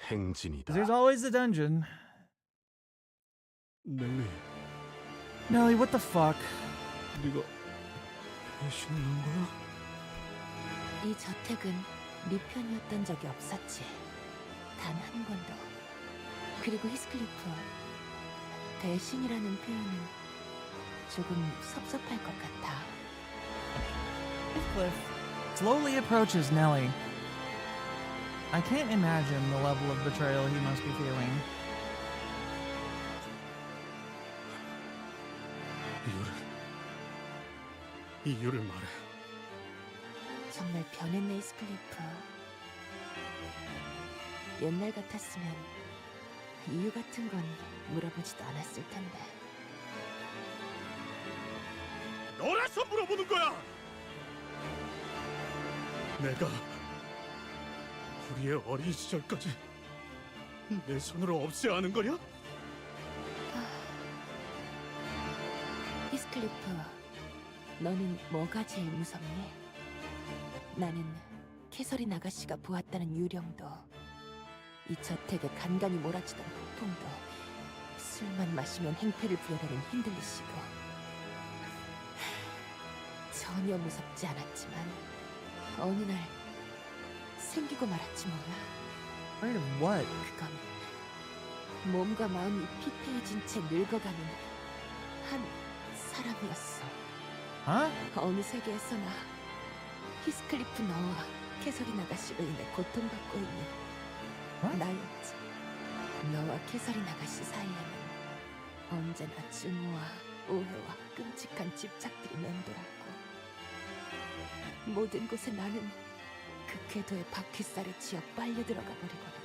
행진이다. There's always the dungeon. 넬리, Nelly, what the fuck? 네가 배신을 한 거야? 이 저택은 네 편이었던 적이 없었지. 단 한 번도. 그리고 히스클리프, 배신이라는 표현은 조금 섭섭할 것 같아. Heathcliff slowly approaches Nellie. I can't imagine the level of betrayal he must be feeling. 이유를 말해. 정말 변했네, 히스클리프. 옛날 같았으면 이유 같은 건 물어보지도 않았을 텐데. 너라서 물어보는 거야. 내가 우리의 어린 시절까지 내 손으로 없애야 하는 거냐? 히스클리프, 너는 뭐가 제일 무섭니? 나는 캐서린 아가씨가 보았다는 유령도, 이 저택에 간간히 몰아치던 폭풍도, 술만 마시면 행패를 부려대는 힌들리씨도. 전혀 무섭지 않았지만 어느 날 생기고 말았지 뭐야. Afraid of what? 그건 몸과 마음이 피폐해진 채 늙어가는 한 사람이었어. 어느 세계에서나 히스클리프 너와 캐서린 아가씨로 인해 고통받고 있는 나였지. 너와 캐서린 아가씨 사이에는 언제나 증오와 오해와 끔찍한 집착들이 맴돌았고, 모든 곳에 나는 그 궤도의 바퀴살에 치여 빨려 들어가 버리거든.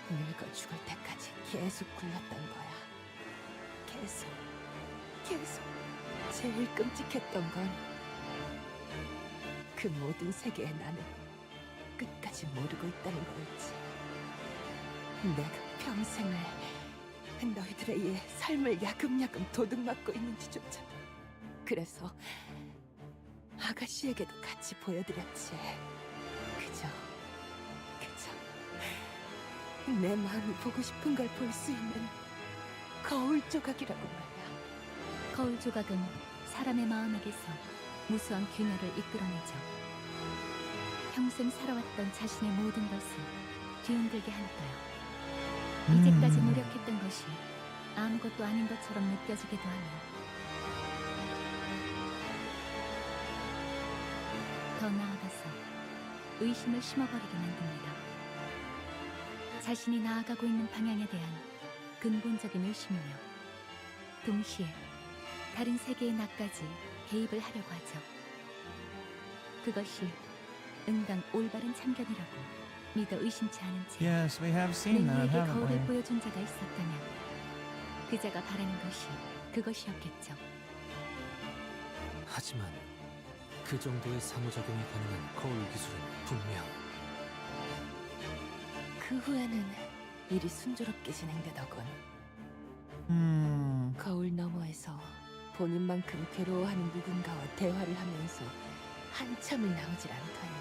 늙어 죽을 때까지 계속 굴렀던 거야. 계속. 제일 끔찍했던 건 그 모든 세계에 나는 끝까지 모르고 있다는 거였지. 내가 평생을 너희들에 의해 삶을 야금야금 도둑맞고 있는지조차. 그래서 아가씨에게도 같이 보여드렸지. 그저 내 마음이 보고 싶은 걸 볼 수 있는 거울 조각이라고 말이야. 거울 조각은 사람의 마음에게서 무수한 균열을 이끌어내죠. 평생 살아왔던 자신의 모든 것을 뒤흔들게 하니까요. 이제까지 노력했던 것이 아무것도 아닌 것처럼 느껴지기도 하며, 더 나아가서 의심을 심어버리게 만듭니다. 자신이 나아가고 있는 방향에 대한 근본적인 의심이며, 동시에 다른 세계의 나까지 개입을 하려고 하죠. 그것이 응당 올바른 참견이라고 믿어 의심치 않은 채 Yes, we have seen that, 넬리에게 haven't 거울을 we? 보여준 자가 있었다면 그자가 바라는 것이 그것이었겠죠. 하지만 그 정도의 상호작용이 가능한 거울 기술은 분명 그 후에는 일이 순조롭게 진행되더군. 거울 너머에서 본인만큼 괴로워하는 누군가와 대화를 하면서 한참을 나오질 않더니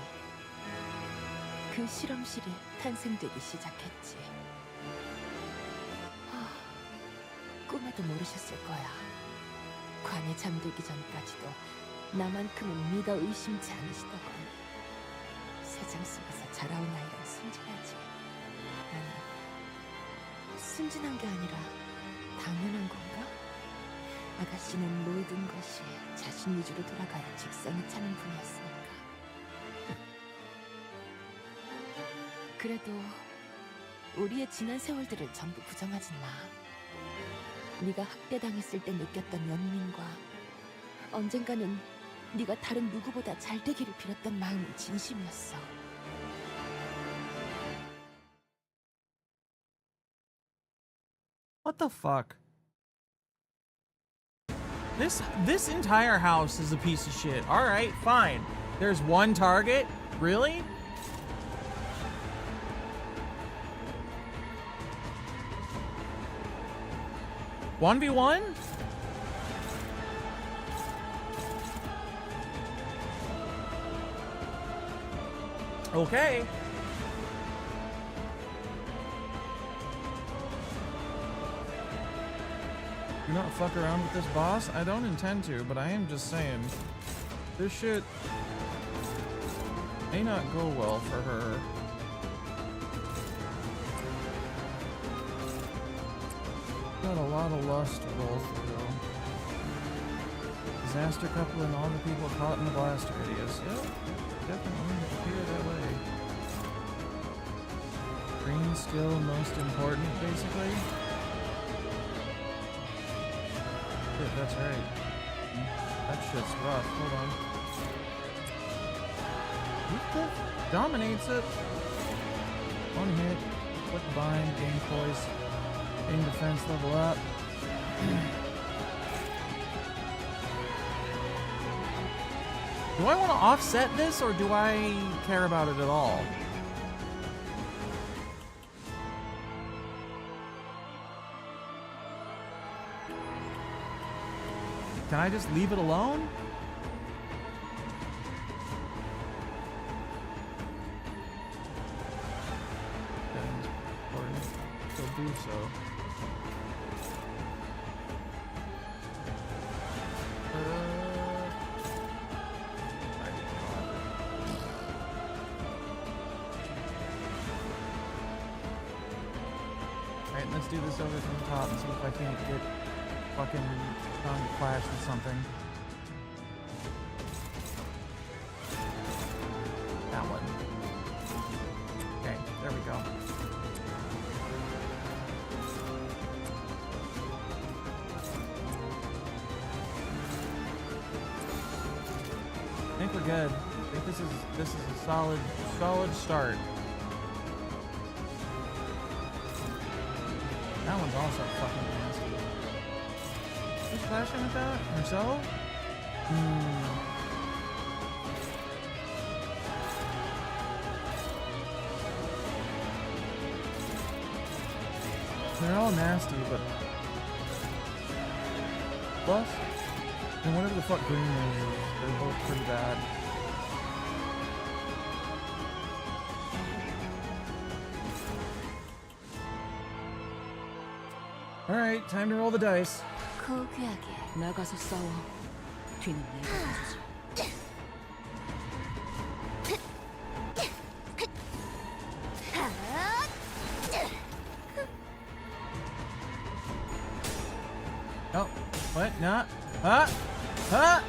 그 실험실이 탄생되기 시작했지. 꿈에도 모르셨을 거야. 관에 잠들기 전까지도 나만큼은 믿어 의심치 않으시더군. 세상 속에서 자라온 아이란 순진하지. 나는 순진한 게 아니라 당연한 건가? 아가씨는 모든 것이 자신 위주로 돌아가야 직성이 차는 분이었으니까. 그래도 우리의 지난 세월들을 전부 부정하진 마. 네가 학대당했을 때 느꼈던 연민과 언젠가는 네가 다른 누구보다 잘 되기를 빌었던 마음은 진심이었어. What the fuck? This entire house is a piece of shit. All right, fine. There's one target? Really? One v one? Okay. Do not fuck around with this boss. I don't intend to, but I am just saying, this shit may not go well for her. Got a lot of lust to roll through. Disaster couple and all the people caught in the blaster radius. Yep, definitely appear that way. Green skill most important, basically. Shit, that's right. That shit's rough. Hold on. What the? Dominates it. One hit. Quick bind. Gain poise. Gain defense level up. Do I want to offset this, or do I care about it at all? Can I just leave it alone? Or still do so. Alright, let's do this over from the top and see if I can't get fucking tongue clash with something. That one. Okay, there we go. I think we're good. I think this is a solid start. That one's also fucking nasty. Who's flashing at that? Marcelo? They're all nasty, but plus, and whatever the fuck green is, they're both pretty bad. Alright, time to roll the dice. 나가서 싸워. 뒤는 내가 봐주지. Oh, what? Not? Huh? Huh?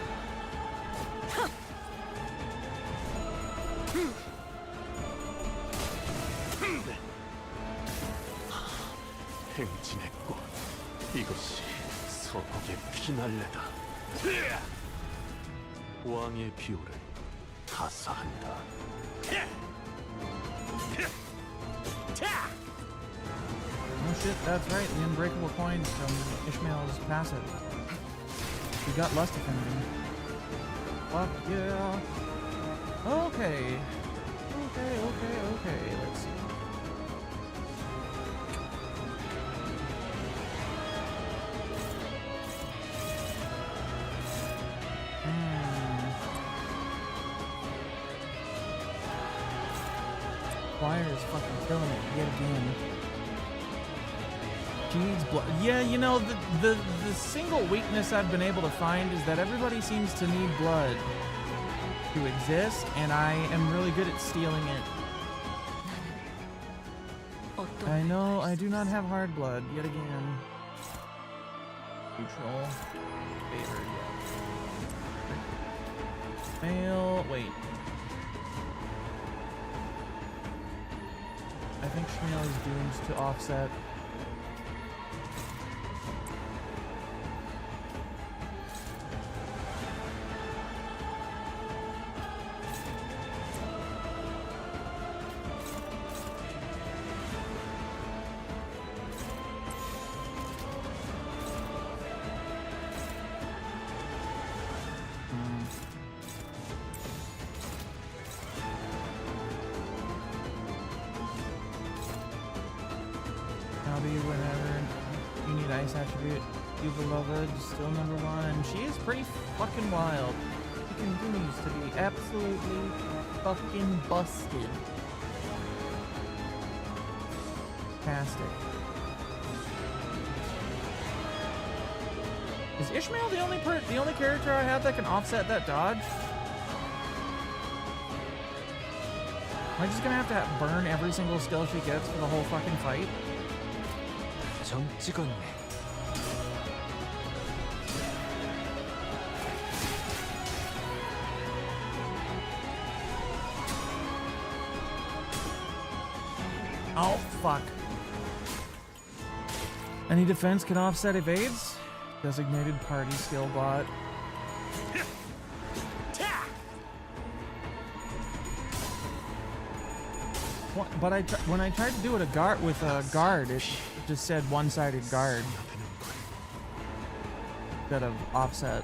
행진했고 이것이 서곡의 피날레다. 왕의 비호를 하사한다. Oh shit, that's right, the unbreakable coins from Ishmael's passive. We got Lust Affinity. Fuck yeah. Okay. Okay, let's see. Squire is fucking killing it yet again. She needs blood. Yeah, you know, the single weakness I've been able to find is that everybody seems to need blood to exist, and I am really good at stealing it. I know I do not have hard blood yet again. Neutral. Favored, yeah. Male. Wait. I think Shmuel is doomed to offset. Attribute, you beloved, still number one, and she is pretty fucking wild. She continues to be absolutely fucking busted. Fantastic. Is Ishmael the only character I have that can offset that dodge? Am I just gonna have to burn every single skill she gets for the whole fucking fight? 점 찍었네. Oh, fuck. Any defense can offset evades? Designated party skill bot. But when I tried to do it with a guard, it just said one-sided guard instead of offset.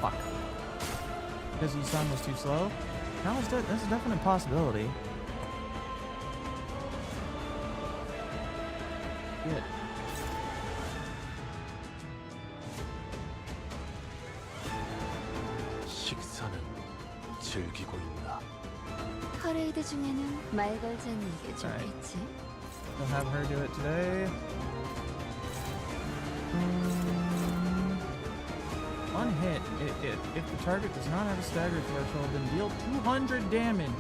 Fuck. Because his son was too slow? That's a definite possibility. Shit. 식사는 즐기고 있나? 퍼레이드 중에는 말 걸지 않는 게 좋겠지. We'll have her do it today. On hit, if the target does not have a stagger threshold, then deal 200 damage.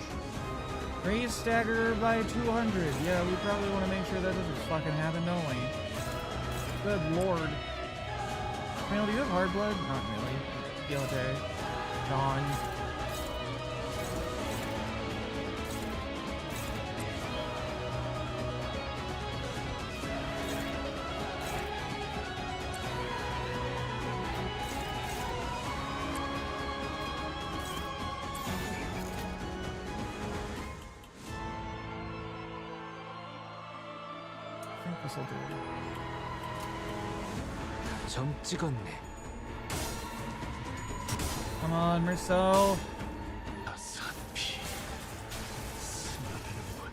Raise stagger by 200. Yeah, we probably want to make sure that doesn't fucking happen, don't we? Good lord. Male, do you have hard blood? Not really. Military. Gone. This'll do. 점 찍었네. Come on, Merceau. 따스한 피 스며드는군.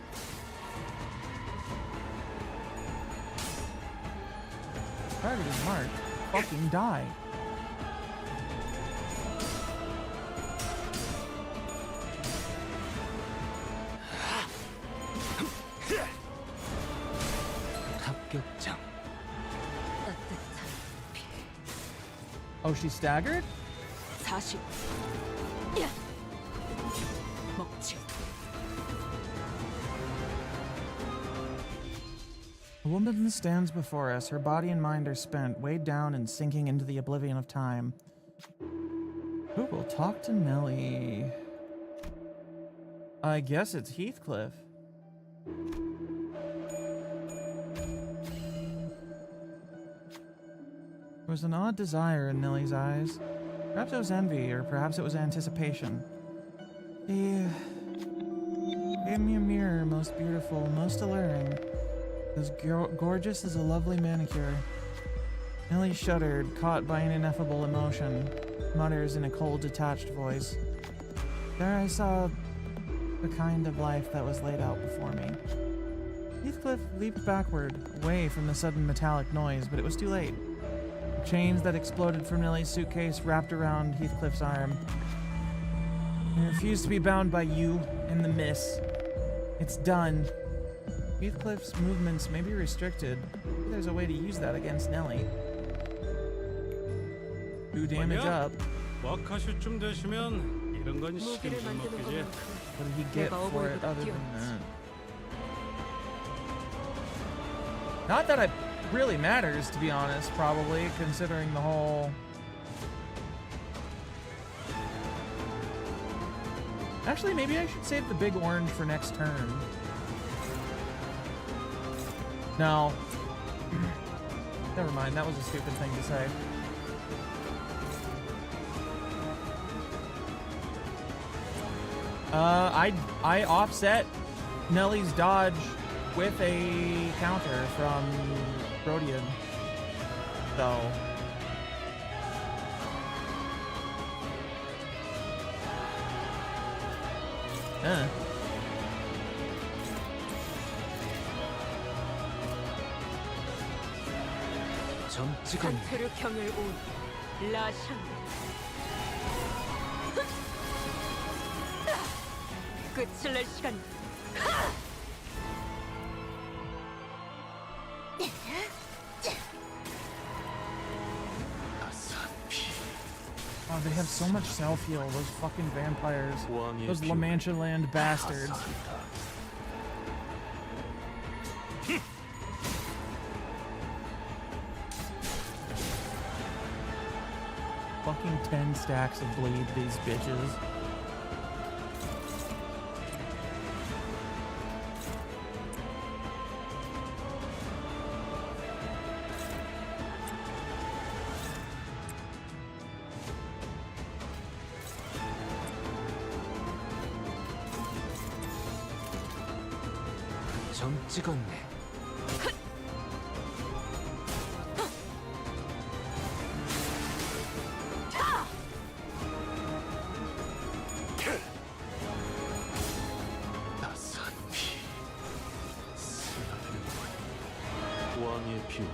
Target is marked. Fucking die. 합격장. Oh, she's staggered? 40. 야. 먹지. A woman stands before us. Her body and mind are spent, weighed down and sinking into the oblivion of time. Who will talk to Nellie? I guess it's Heathcliff. There was an odd desire in Nellie's eyes. Perhaps it was envy, or perhaps it was anticipation. He gave me a mirror, most beautiful, most alluring, as gorgeous as a lovely manicure. Nellie shuddered, caught by an ineffable emotion, mutters in a cold, detached voice. There I saw the kind of life that was laid out before me. Heathcliff leaped backward, away from the sudden metallic noise, but it was too late. The chains that exploded from Nellie's suitcase wrapped around Heathcliff's arm. I refuse to be bound by you and the miss. It's done. Heathcliff's movements may be restricted. Maybe there's a way to use that against Nellie. 2 damage up. 와카슈쯤 되시면 이런 건 무기를 시kin 좀 만드는 먹기지. 것만큼 What did he get 내가 for it 어머니보다 other than 뛰어났지. that? Not that it really matters, to be honest, probably, considering the whole... Actually, maybe I should save the big orange for next turn. No. Never mind, that was a stupid thing to say. I offset Nellie's dodge with a counter from Rhodian. So... 점찍었네. 산토류형을 온 라샹. 끝을 낼 시간. Oh, they have so much self-heal, those fucking vampires. Those La Mancha Land bastards. Fucking 10 stacks of bleed, these bitches. 점 찍었네. 따스한 피 스며드는군. 왕의 피를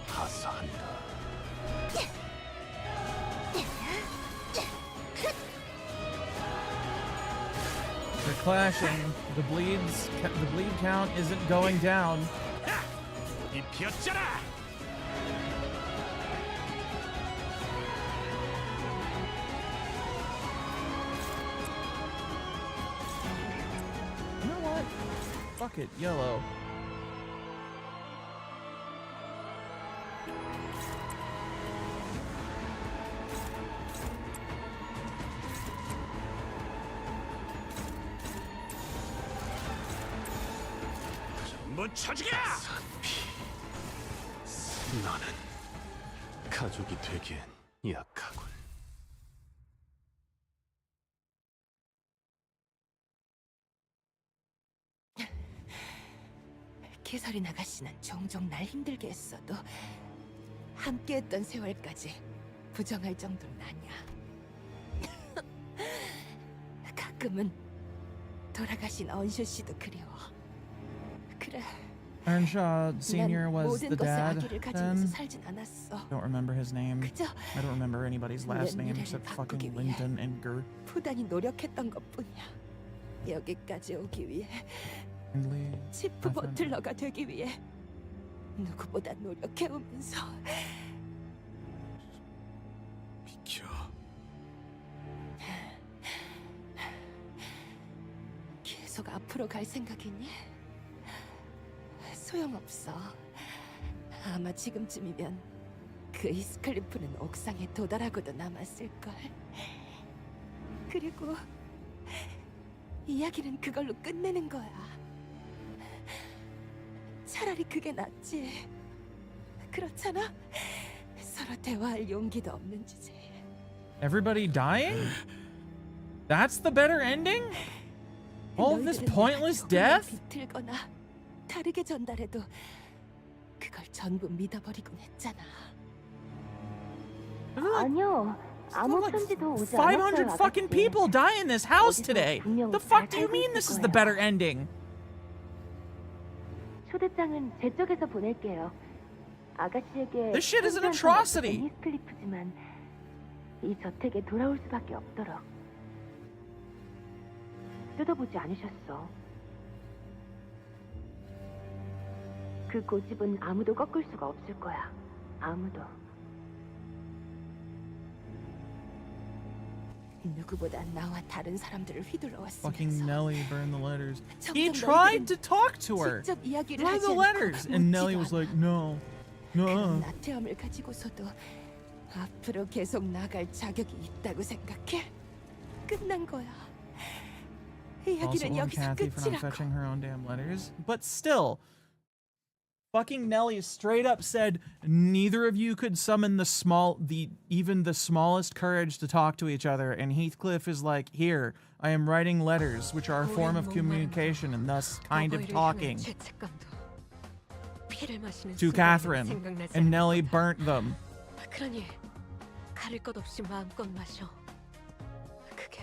하사한다. They're clashing. The bleed count isn't going down. 이 피었잖아. You know what? Fuck it, yellow. 전부 쳐주게! 너는 가족이 되기엔 약하군. 캐서린 아가씨는 종종 날 힘들게 했어도 함께했던 세월까지 부정할 정도는 아니야. 가끔은 돌아가신 언쇼 씨도 그리워. 그래. Earnshaw Sr. was the 모든 것을 dad 아기를 가지면서 then. 살진 않았어. Don't remember his name. 그저 I don't remember anybody's last name 미래를 except 바꾸기 fucking 위해 Linton and Gur. 부단히 노력했던 것뿐이야. 여기까지 오기 위해, Hindley. 치프 버틀러가 되기 위해 누구보다 노력해오면서 비켜. 계속 앞으로 갈 생각이니? 소용없어. 아마 지금쯤이면 그 히스클리프는 옥상에 도달하고도 남았을걸. 그리고 이야기는 그걸로 끝내는 거야. 차라리 그게 낫지. 그렇잖아? 서로 대화할 용기도 없는 주제에. Everybody dying? That's the better ending? All of this pointless death? 비틀거나 다르게 전달해도 그걸 전부 믿어버리곤 했잖아. 아니요. 아무 편지도 오지 500 않았어요, fucking 아가씨. people die in this house 어디서 today. 분명 The fuck 잘 do you 살고 mean 있을 this is the 거예요. better ending? 초대장은 제 쪽에서 보낼게요. 아가씨에게 This shit is an 편지 atrocity. 한 통 히스클리프지만 이 저택에 돌아올 수밖에 없도록. 뜯어보지 않으셨어. 그 고집은 아무도 꺾을 수가 없을 거야. 아무도. 누구보다 나와 다른 사람들을 Fucking 휘둘러왔으면서 Nelly burned the letters. He 점점 tried 너희들은 to talk to her. 직접 이야기를 Read 하지 the 않고 letters. And Nelly 묻지도 was 않아. like, no. 그런 No. 나태함을 가지고서도 앞으로 계속 나갈 자격이 있다고 생각해? 끝난 거야. Also 이야기는 on 여기서 Kathy for not 끝이라고. fetching her own damn letters. But still, fucking Nelly straight up said neither of you could summon even the smallest courage to talk to each other. And Heathcliff is like, here, I am writing letters, which are a form of communication and thus kind of talking to Catherine. And Nelly burnt them. 그러니 가릴 것 없이 마음껏 마셔. 그게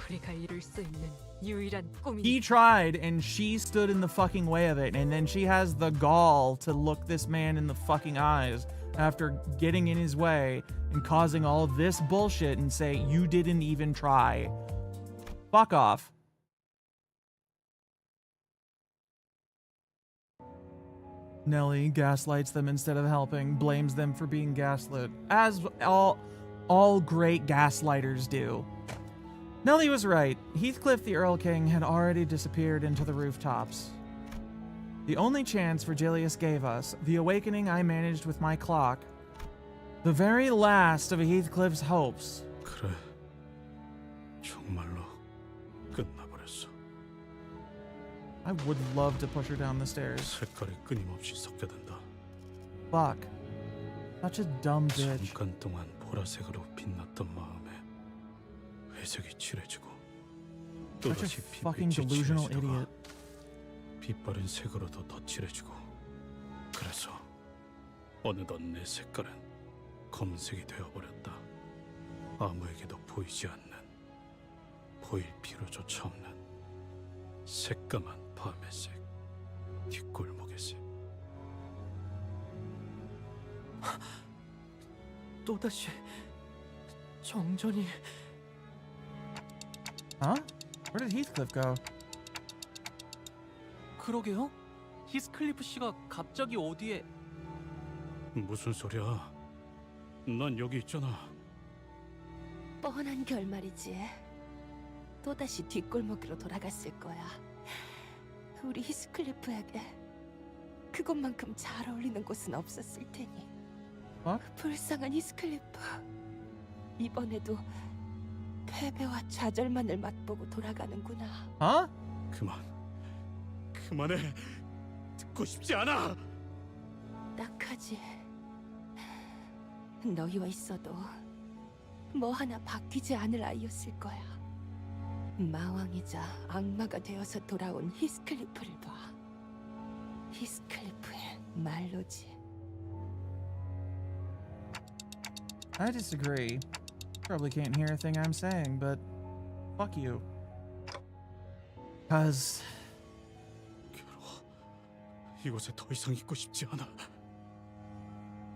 우리가 이룰 수 있는 유일한 꿈이. He tried and she stood in the fucking way of it, and then she has the gall to look this man in the fucking eyes after getting in his way and causing all this bullshit and say, you didn't even try. Fuck off. Nelly gaslights them instead of helping, blames them for being gaslit, as all great gaslighters do. Nelly was right. Heathcliff the Earl King had already disappeared into the rooftops. The only chance Virgilius gave us, the awakening I managed with my clock, the very last of Heathcliff's hopes. 그래, 정말로 끝나버렸어. I would love to push her down the stairs. 색깔이 끊임없이 섞여든다. Fuck. Such a dumb bitch. 잠깐 동안 보라색으로 빛났던 마음에 회색이 칠해지고 Such a 또다시 fucking 빛빛이 delusional 칠해지다가 idiot. 빛바랜 색으로도 더 칠해지고 그래서 어느덧 내 색깔은 검색이 되어버렸다. 아무에게도 보이지 않는, 보일 필요조차 없는 새까만 밤의 색, 뒷골목의 색. 또다시 정전이. Huh? Where did Heathcliff go? 그러게요. 히스클리프 씨가 갑자기 어디에? 무슨 소리야? 난 여기 있잖아. 뻔한 결말이지. 또다시 뒷골목으로 돌아갔을 거야. 우리 히스클리프에게 그것만큼 잘 어울리는 곳은 없었을 테니. 불쌍한 히스클리프. 이번에도 패배와 좌절만을 맛보고 돌아가는구나. 그만해. 듣고 싶지 않아. 딱하지. 너희와 있어도 뭐 하나 바뀌지 않을 아이였을 거야. 마왕이자 악마가 되어서 돌아온 히스클리프를 봐. 히스클리프의 말로지. I disagree. Probably can't hear a thing I'm saying, but fuck you. Cause 이곳에 더 이상 있고 싶지 않아.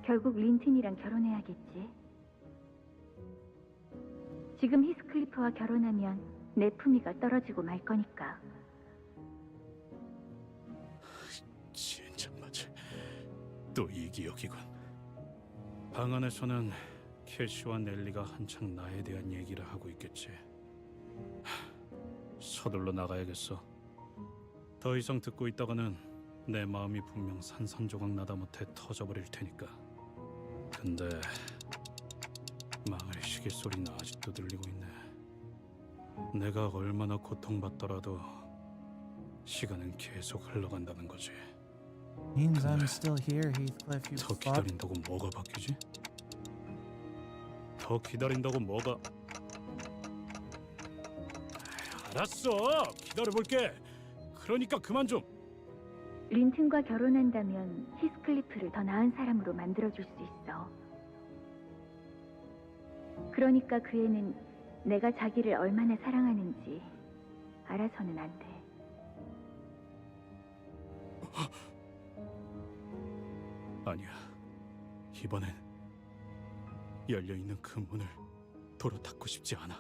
결국 린튼이랑 결혼해야겠지. 지금 히스클리프와 결혼하면 내 품위가 떨어지고 말 거니까. 진짜 맞아. 또 이 기억이군. 방 안에서는 캐시와 넬리가 한창 나에 대한 얘기를 하고 있겠지. 서둘러 나가야겠어. 더 이상 듣고 있다가는 내 마음이 분명 산산조각 나다 못해 터져버릴 테니까. 근데 망할 시계 소리는 아직도 들리고 있네. 내가 얼마나 고통받더라도 시간은 계속 흘러간다는 거지. means I'm still here, Heathcliff, you 더 fuck. 기다린다고 뭐가 바뀌지? 더 기다린다고 뭐가... 알았어! 기다려볼게! 그러니까 그만 좀! 린튼과 결혼한다면 히스클리프를 더 나은 사람으로 만들어줄 수 있어. 그러니까 그 애는 내가 자기를 얼마나 사랑하는지 알아서는 안 돼. 아니야. 이번엔 열려있는 그 문을 도로 닫고 싶지 않아.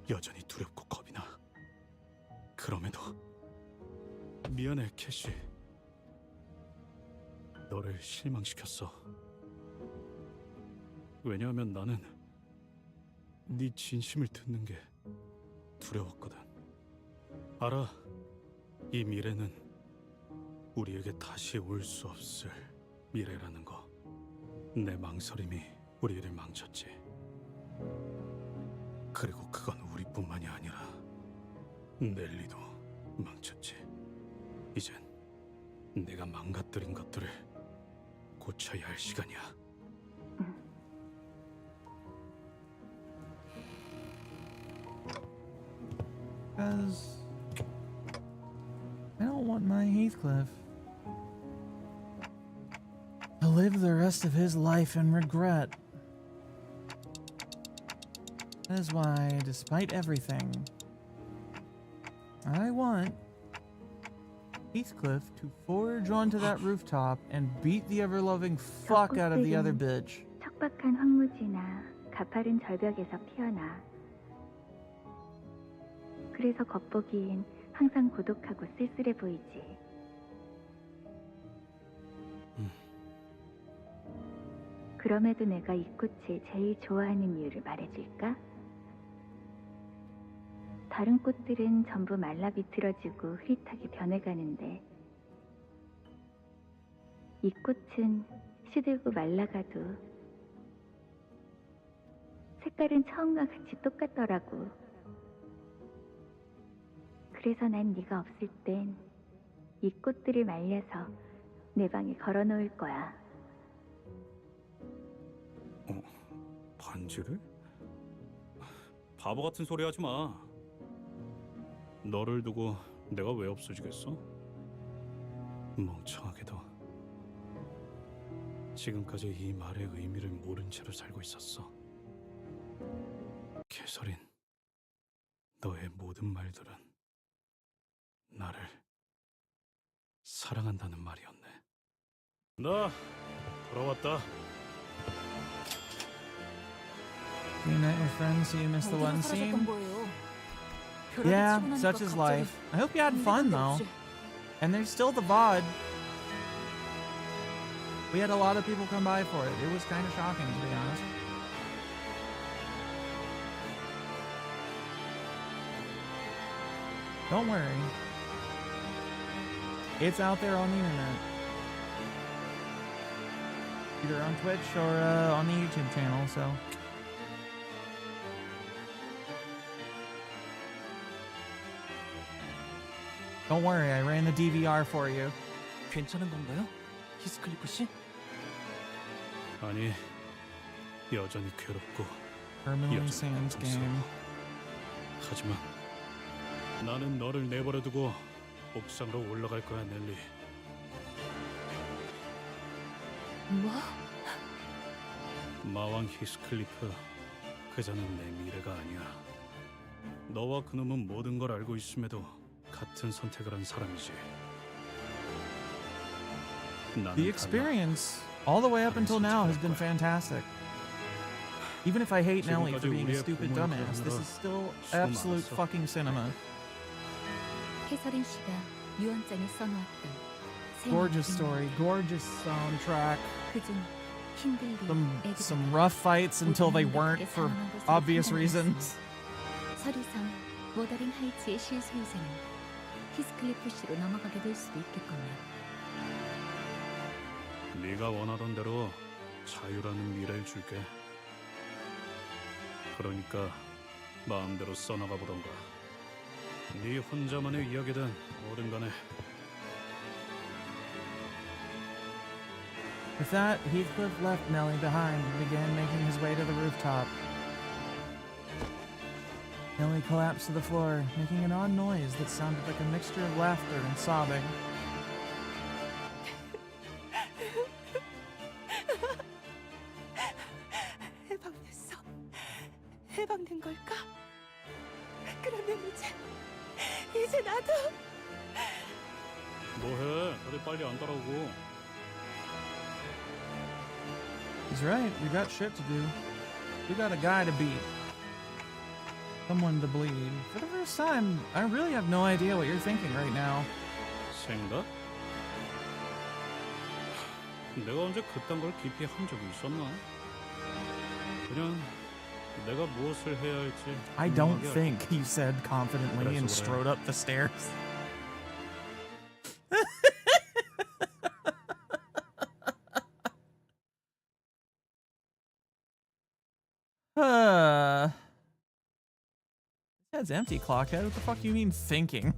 여전히 두렵고 겁이 나. 그럼에도 미안해, 캐시. 너를 실망시켰어. 왜냐하면 나는 네 진심을 듣는 게 두려웠거든. 알아, 이 미래는 우리에게 다시 올 수 없을 미래라는 거. 내 망설임이 우리를 망쳤지. 그리고 그건 우리뿐만이 아니라 넬리도 망쳤지. 이젠 내가 망가뜨린 것들을 고쳐야 할 시간이야. Because I don't want my Heathcliff to live the rest of his life in regret. That is why, despite everything, I want Heathcliff to forge onto that rooftop and beat the ever-loving fuck out of the other bitch. 척박한 황무지나 가파른 절벽에서 피어나. 그래서 겉보기엔 항상 고독하고 쓸쓸해 보이지. 그럼에도 내가 이 꽃을 제일 좋아하는 이유를 말해줄까? 다른 꽃들은 전부 말라 비틀어지고 흐릿하게 변해가는데 이 꽃은 시들고 말라가도 색깔은 처음과 같이 똑같더라고. 그래서 난 네가 없을 땐 이 꽃들을 말려서 내 방에 걸어놓을 거야. 반지를? 바보 같은 소리 하지 마. 너를 두고 내가 왜 없어지겠어? 멍청하게도 지금까지 이 말의 의미를 모른 채로 살고 있었어. 캐서린, 너의 모든 말들은 나를 사랑한다는 말이었네. 나 돌아왔다. You met your friends, so you missed the one scene? 사라졌던 거예요. Yeah, 벼락이 치고 such 나니까 is 갑자기 life. I hope you had fun though. 없이. And there's still the VOD. We had a lot of people come by for it. It was kind of shocking, to be honest. Don't worry. It's out there on the internet. Either on Twitch or on the YouTube channel, so. Don't worry, I ran the DVR for you. 괜찮은 건가요? 히스클리프 씨? 아니, 여전히 괴롭고 Permanently 여전히 Sans 고통스러워. game. 하지만 나는 너를 내버려두고 옥상으로 올라갈 거야, 넬리. 뭐? 마왕 히스클리프, 그자는 내 미래가 아니야. 너와 그놈은 모든 걸 알고 있음에도 같은 선택을 한 사람이지. The experience, all the way up until now, has been fantastic. Even if I hate Nellie for being a stupid dumbass, this is still absolute fucking cinema. 캐서린 씨가 유언장에 써놓았던 새 Gorgeous 이야기는 story, gorgeous soundtrack. 그중 흰들리 Some rough fights until they weren't for obvious reasons. 서류상 모더링 하이츠의 실소유자는 히스클리프 씨로 넘어가게 될 수도 있겠군요. 네가 원하던 대로 자유라는 미래를 줄게. 그러니까 마음대로 써나가 보던가. 네 혼자만의 이야기든 뭐든 간에. With that, Heathcliff left Nellie behind and began making his way to the rooftop. Nellie collapsed to the floor, making an odd noise that sounded like a mixture of laughter and sobbing. 해방됐어. 해방된 걸까? 그러면 이제 나도 뭐해? 다들 빨리 안 따라오고. He's right, we got shit to do. We got a guy to beat. Someone to bleed. For the first time, I really have no idea what you're thinking right now. 생각? 내가 언제 그딴 걸 깊이 한 적이 있었나? 그냥 내가 무엇을 해야 할지. I don't think, he said confidently and strode up the stairs. That's empty, Clockhead. What the fuck do you mean thinking?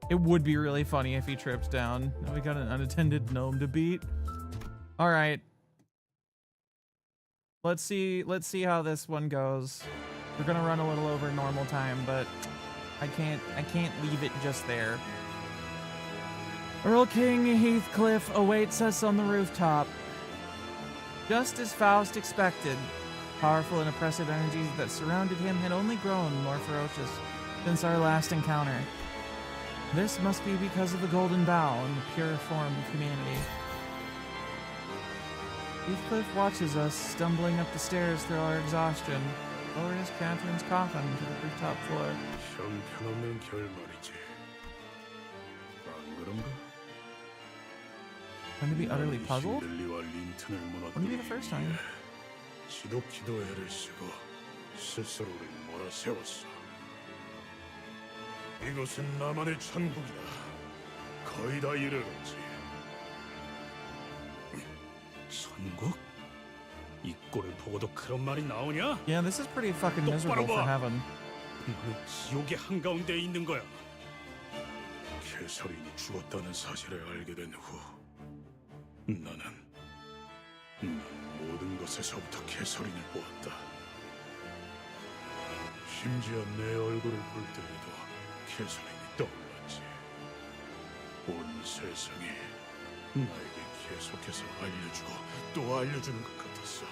It would be really funny if he trips down. Now we got an unattended gnome to beat. All right. Let's see how this one goes. We're gonna run a little over normal time, but I can't leave it just there. Earl King Heathcliff awaits us on the rooftop. Just as Faust expected, powerful and oppressive energies that surrounded him had only grown more ferocious since our last encounter. This must be because of the Golden Bough and the pure form of humanity. Heathcliff watches us stumbling up the stairs through our exhaustion, lowers Catherine's coffin to the rooftop floor. 형편없는 결말이지. 안 그런가? Going to be utterly puzzled? Wouldn't be the first time. 지독히도 애를 쓰고 스스로를 몰아세웠어. 이곳은 나만의 천국이다. 거의 다 이르렀지. 천국? 이 꼴을 보고도 그런 말이 나오냐? Yeah, this is pretty fucking miserable for heaven. 너는 지옥의 한가운데에 있는 거야. 캐서린이 죽었다는 사실을 알게 된 후 난 모든 것에서부터 캐서린을 보았다. 심지어 내 얼굴을 볼 때에도 캐서린이 떠올랐지. 온 세상이 나에게 계속해서 알려주고 또 알려주는 것 같았어.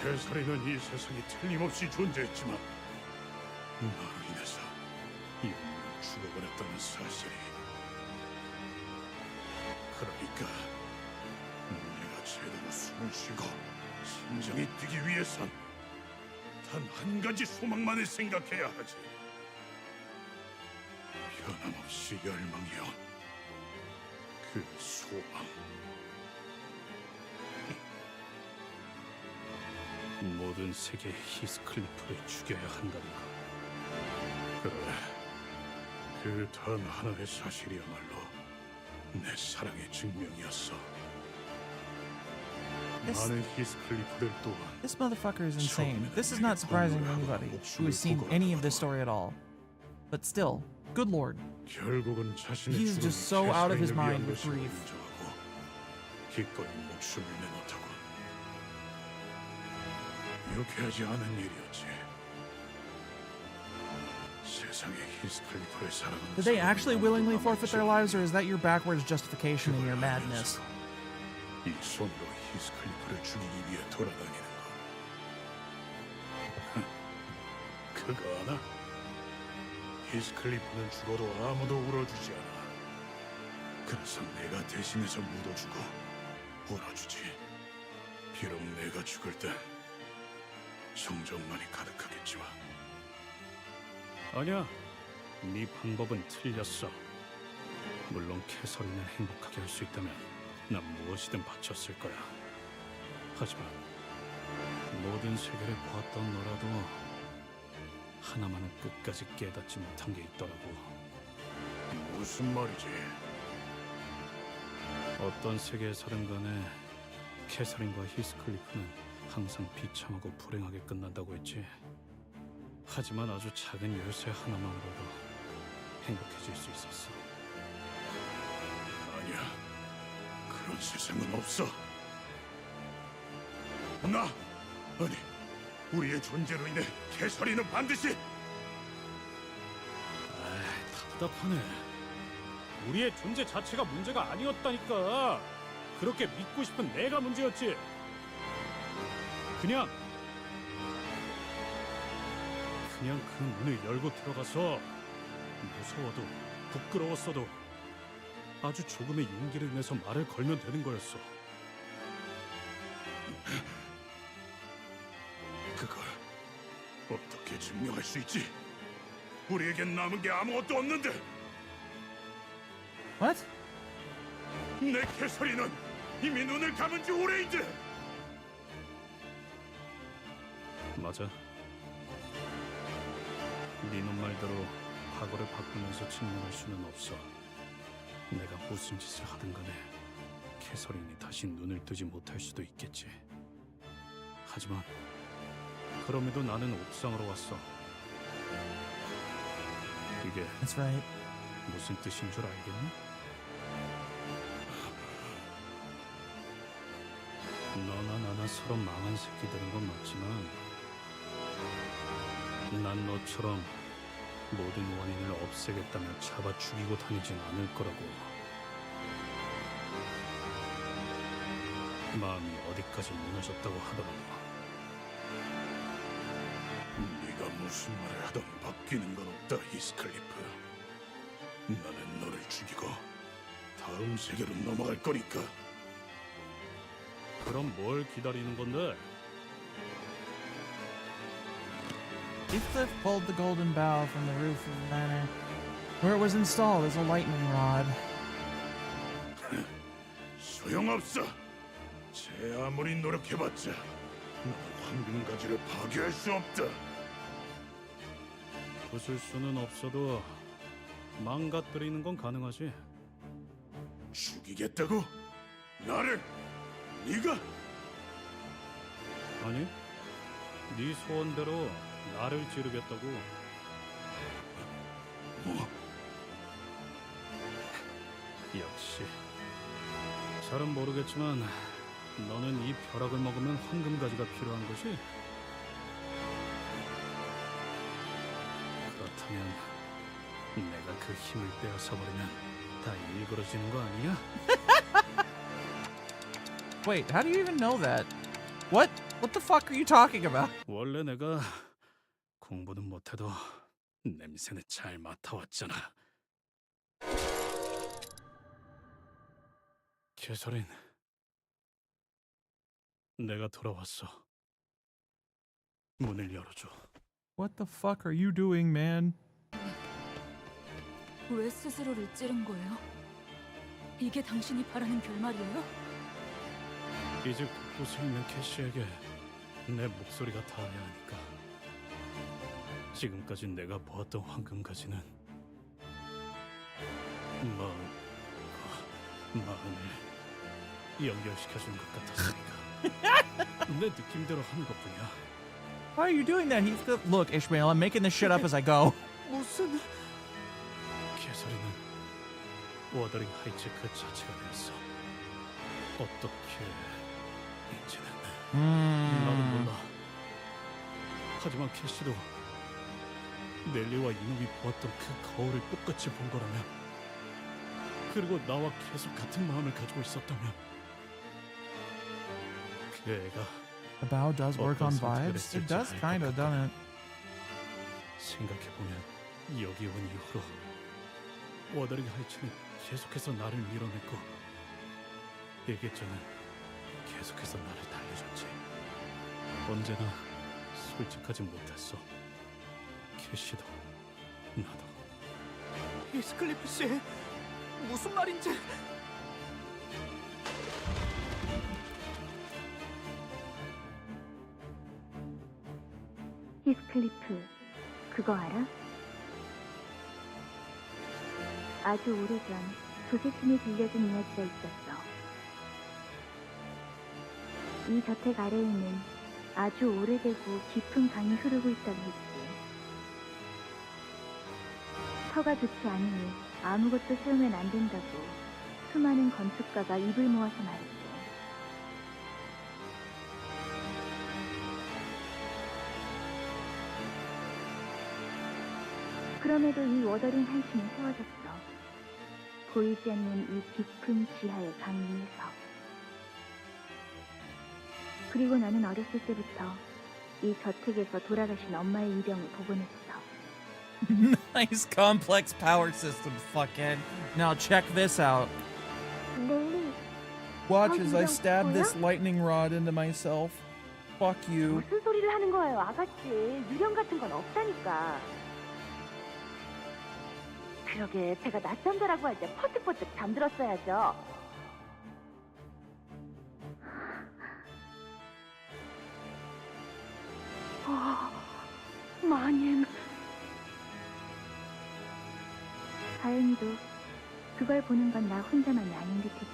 캐서린은 이 세상에 틀림없이 존재했지만 나로 인해서 영웅이 죽어버렸다는 사실이. 그러니까 내가 제대로 숨을 쉬고 심장이 뛰기 위해선 단 한 가지 소망만을 생각해야 하지. 변함없이 열망해온 그 소망. 모든 세계의 히스클리프를 죽여야 한다는 거. 그래, 그 단 하나의 사실이야말로 내 사랑의 증명이었어. 많은 히스클리프들 또한 This motherfucker is insane. This is not surprising to anybody who has seen any of this story at all. But still, good lord. 결국은 자신의 He is just so out of his mind with grief. 기꺼이 목숨을 내놓다고. 유쾌하지 않은 일이었지. 세상의 히스클리프를 사랑하는 Did they actually willingly forfeit their lives, or is that your backwards justification in your madness? 이 손으로 히스클리프를 죽이기 위해 돌아다니는 거. 그거 아나? 히스클리프는 죽어도 아무도 울어주지 않아. 그래서 내가 대신해서 묻어주고 울어주지. 비록 내가 죽을 땐 정적만이 가득하겠지만. 아니야, 네 방법은 틀렸어. 물론 캐서린을 행복하게 할 수 있다면 난 무엇이든 바쳤을 거야. 하지만 모든 세계를 보았던 너라도 하나만은 끝까지 깨닫지 못한 게 있더라고. 무슨 말이지? 어떤 세계에 살든 간에 캐서린과 히스클리프는 항상 비참하고 불행하게 끝난다고 했지. 하지만 아주 작은 열쇠 하나만으로도 행복해질 수 있었어. 아니야, 그런 세상은 없어. 아니, 우리의 존재로 인해 캐서린은 반드시. 답답하네. 우리의 존재 자체가 문제가 아니었다니까. 그렇게 믿고 싶은 내가 문제였지. 그냥 그 문을 열고 들어가서 무서워도 부끄러웠어도 아주 조금의 용기를 내서 말을 걸면 되는 거였어. 어떻게 증명할 수 있지? 우리에겐 남은 게 아무것도 없는데. What? 내 캐서린은 이미 눈을 감은 지 오래인데. 맞아. 네놈 말대로 과거를 바꾸면서 증명할 수는 없어. 내가 무슨 짓을 하든 간에 캐서린이 다시 눈을 뜨지 못할 수도 있겠지. 하지만 그럼에도 나는 옥상으로 왔어. 이게 That's right. 무슨 뜻인 줄 알겠니? 너나 나나 서로 망한 새끼들인 건 맞지만 난 너처럼 모든 원인을 없애겠다며 잡아 죽이고 다니진 않을 거라고. 마음이 어디까지 무너졌다고 하더라도 네가 무슨 말을 하든 바뀌는 건 없다, 히스클리프. 나는 너를 죽이고 다음 세계로 넘어갈 거니까. 그럼 뭘 기다리는 건데? Heathcliff pulled the golden bow from the roof of the manor, where it was installed as a lightning rod. 소용없어. 제 아무리 노력해봤자 넌 황금가지를 파괴할 수 없다. 부술 수는 없어도 망가뜨리는 건 가능하지. 죽이겠다고? 나를? 네가? 아니, 네 소원대로 나를 찌르겠다고. 뭐? 역시 잘은 모르겠지만 너는 이 벼락을 먹으면 황금가지가 필요한 거지? 그렇다면 내가 그 힘을 빼앗아 버리면 다 일그러지는 거 아니야? Wait, how do you even know that? What? What the fuck are you talking about? 원래 내가 공부는 못해도 냄새는 잘 맡아왔잖아. 캐서린, 내가 돌아왔어. 문을 열어줘. What the fuck are you doing, man? 왜 스스로를 찌른 거예요? 이게 당신이 바라는 결말이에요? 이제 곳곳에 있는 캐시에게 내 목소리가 닿아야 하니까. 지금까지 내가 보았던 황금가지는 마음을 연결시켜준 것 같았으니까 내 느낌대로 하는 것뿐이야. Why are you doing that, Heathcliff? Look, Ishmael, I'm making this shit up as I go. 무슨 캐서린은 워더링 하이츠 그 자체가 되었어. 어떻게 이제는 나는 몰라. 하지만 캐시도 넬리와 이놈이 보았던 그 거울을 똑같이 본 거라면, 그리고 나와 계속 같은 마음을 가지고 있었다면, 그 애가 The bow does work on vibes. It does kind of, doesn't it? 생각해보면 여기 온 이후로 워더링 하이츠는 계속해서 나를 밀어냈고 일기장은 계속해서 나를 달래줬지. 언제나 솔직하지 못했어. 캐시도 나도. 히스클리프 씨, 무슨 말인지. 히스클리프, 그거 알아? 아주 오래전 조세팀이 들려준 이야기가 있었어. 이 저택 아래에는 아주 오래되고 깊은 강이 흐르고 있다고 했지. 터가 좋지 않으니 아무것도 세우면 안 된다고 수많은 건축가가 입을 모아서 말했지. 그럼에도 이 워더링 한심은 세워졌어. 보이지 않는 이 깊은 지하의 강 위에서. 그리고 나는 어렸을 때부터 이 저택에서 돌아가신 엄마의 이병을 보곤 했어. Nice complex power system, fuckhead. Now check this out. 넬리, Watch as I stab this lightning rod into myself. Fuck you. 무슨 소리를 하는 거예요, 아가씨. 유령 같은 건 없다니까. 그러게 제가 낮잠자라고 할 때 퍼뜩퍼뜩 잠들었어야죠. 마님. 다행히도 그걸 보는 건 나 혼자만이 아닌 듯했지.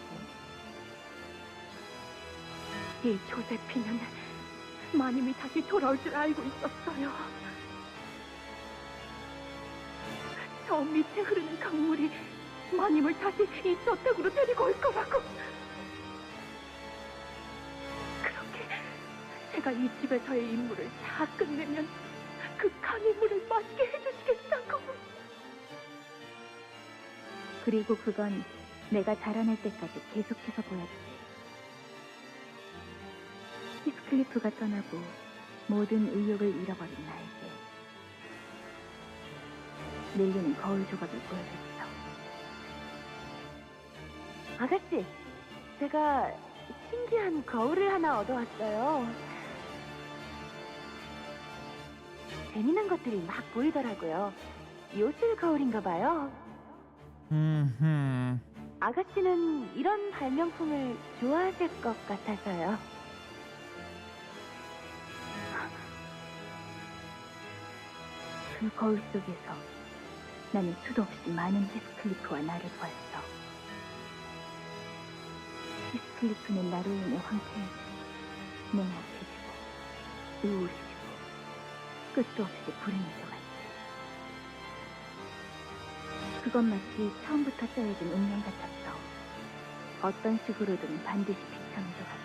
이 조세피는 마님이 다시 돌아올 줄 알고 있었어요. 저 밑에 흐르는 강물이 마님을 다시 이 저택으로 데리고 올 거라고. 그렇게 제가 이 집에서의 임무를 다 끝내면 그 강의 물을 마시게 해주시겠다고. 그리고 그건 내가 자라날 때까지 계속해서 보였지. 히스클리프가 떠나고 모든 의욕을 잃어버린 나에게 넬리는 거울 조각을 보여줬어. 아가씨, 제가 신기한 거울을 하나 얻어왔어요. 재미난 것들이 막 보이더라고요. 요술 거울인가 봐요. 아가씨는 이런 발명품을 좋아하실 것 같아서요. 그 거울 속에서 나는 수도 없이 많은 히스클리프와 나를 보았어. 히스클리프는 나로 인해 황폐해지고 냉혹해지고 우울해지고 끝도 없이 불행해져갔지. 그건 마치 처음부터 짜여진 운명 같았어. 어떤 식으로든 반드시 비참해져갔지.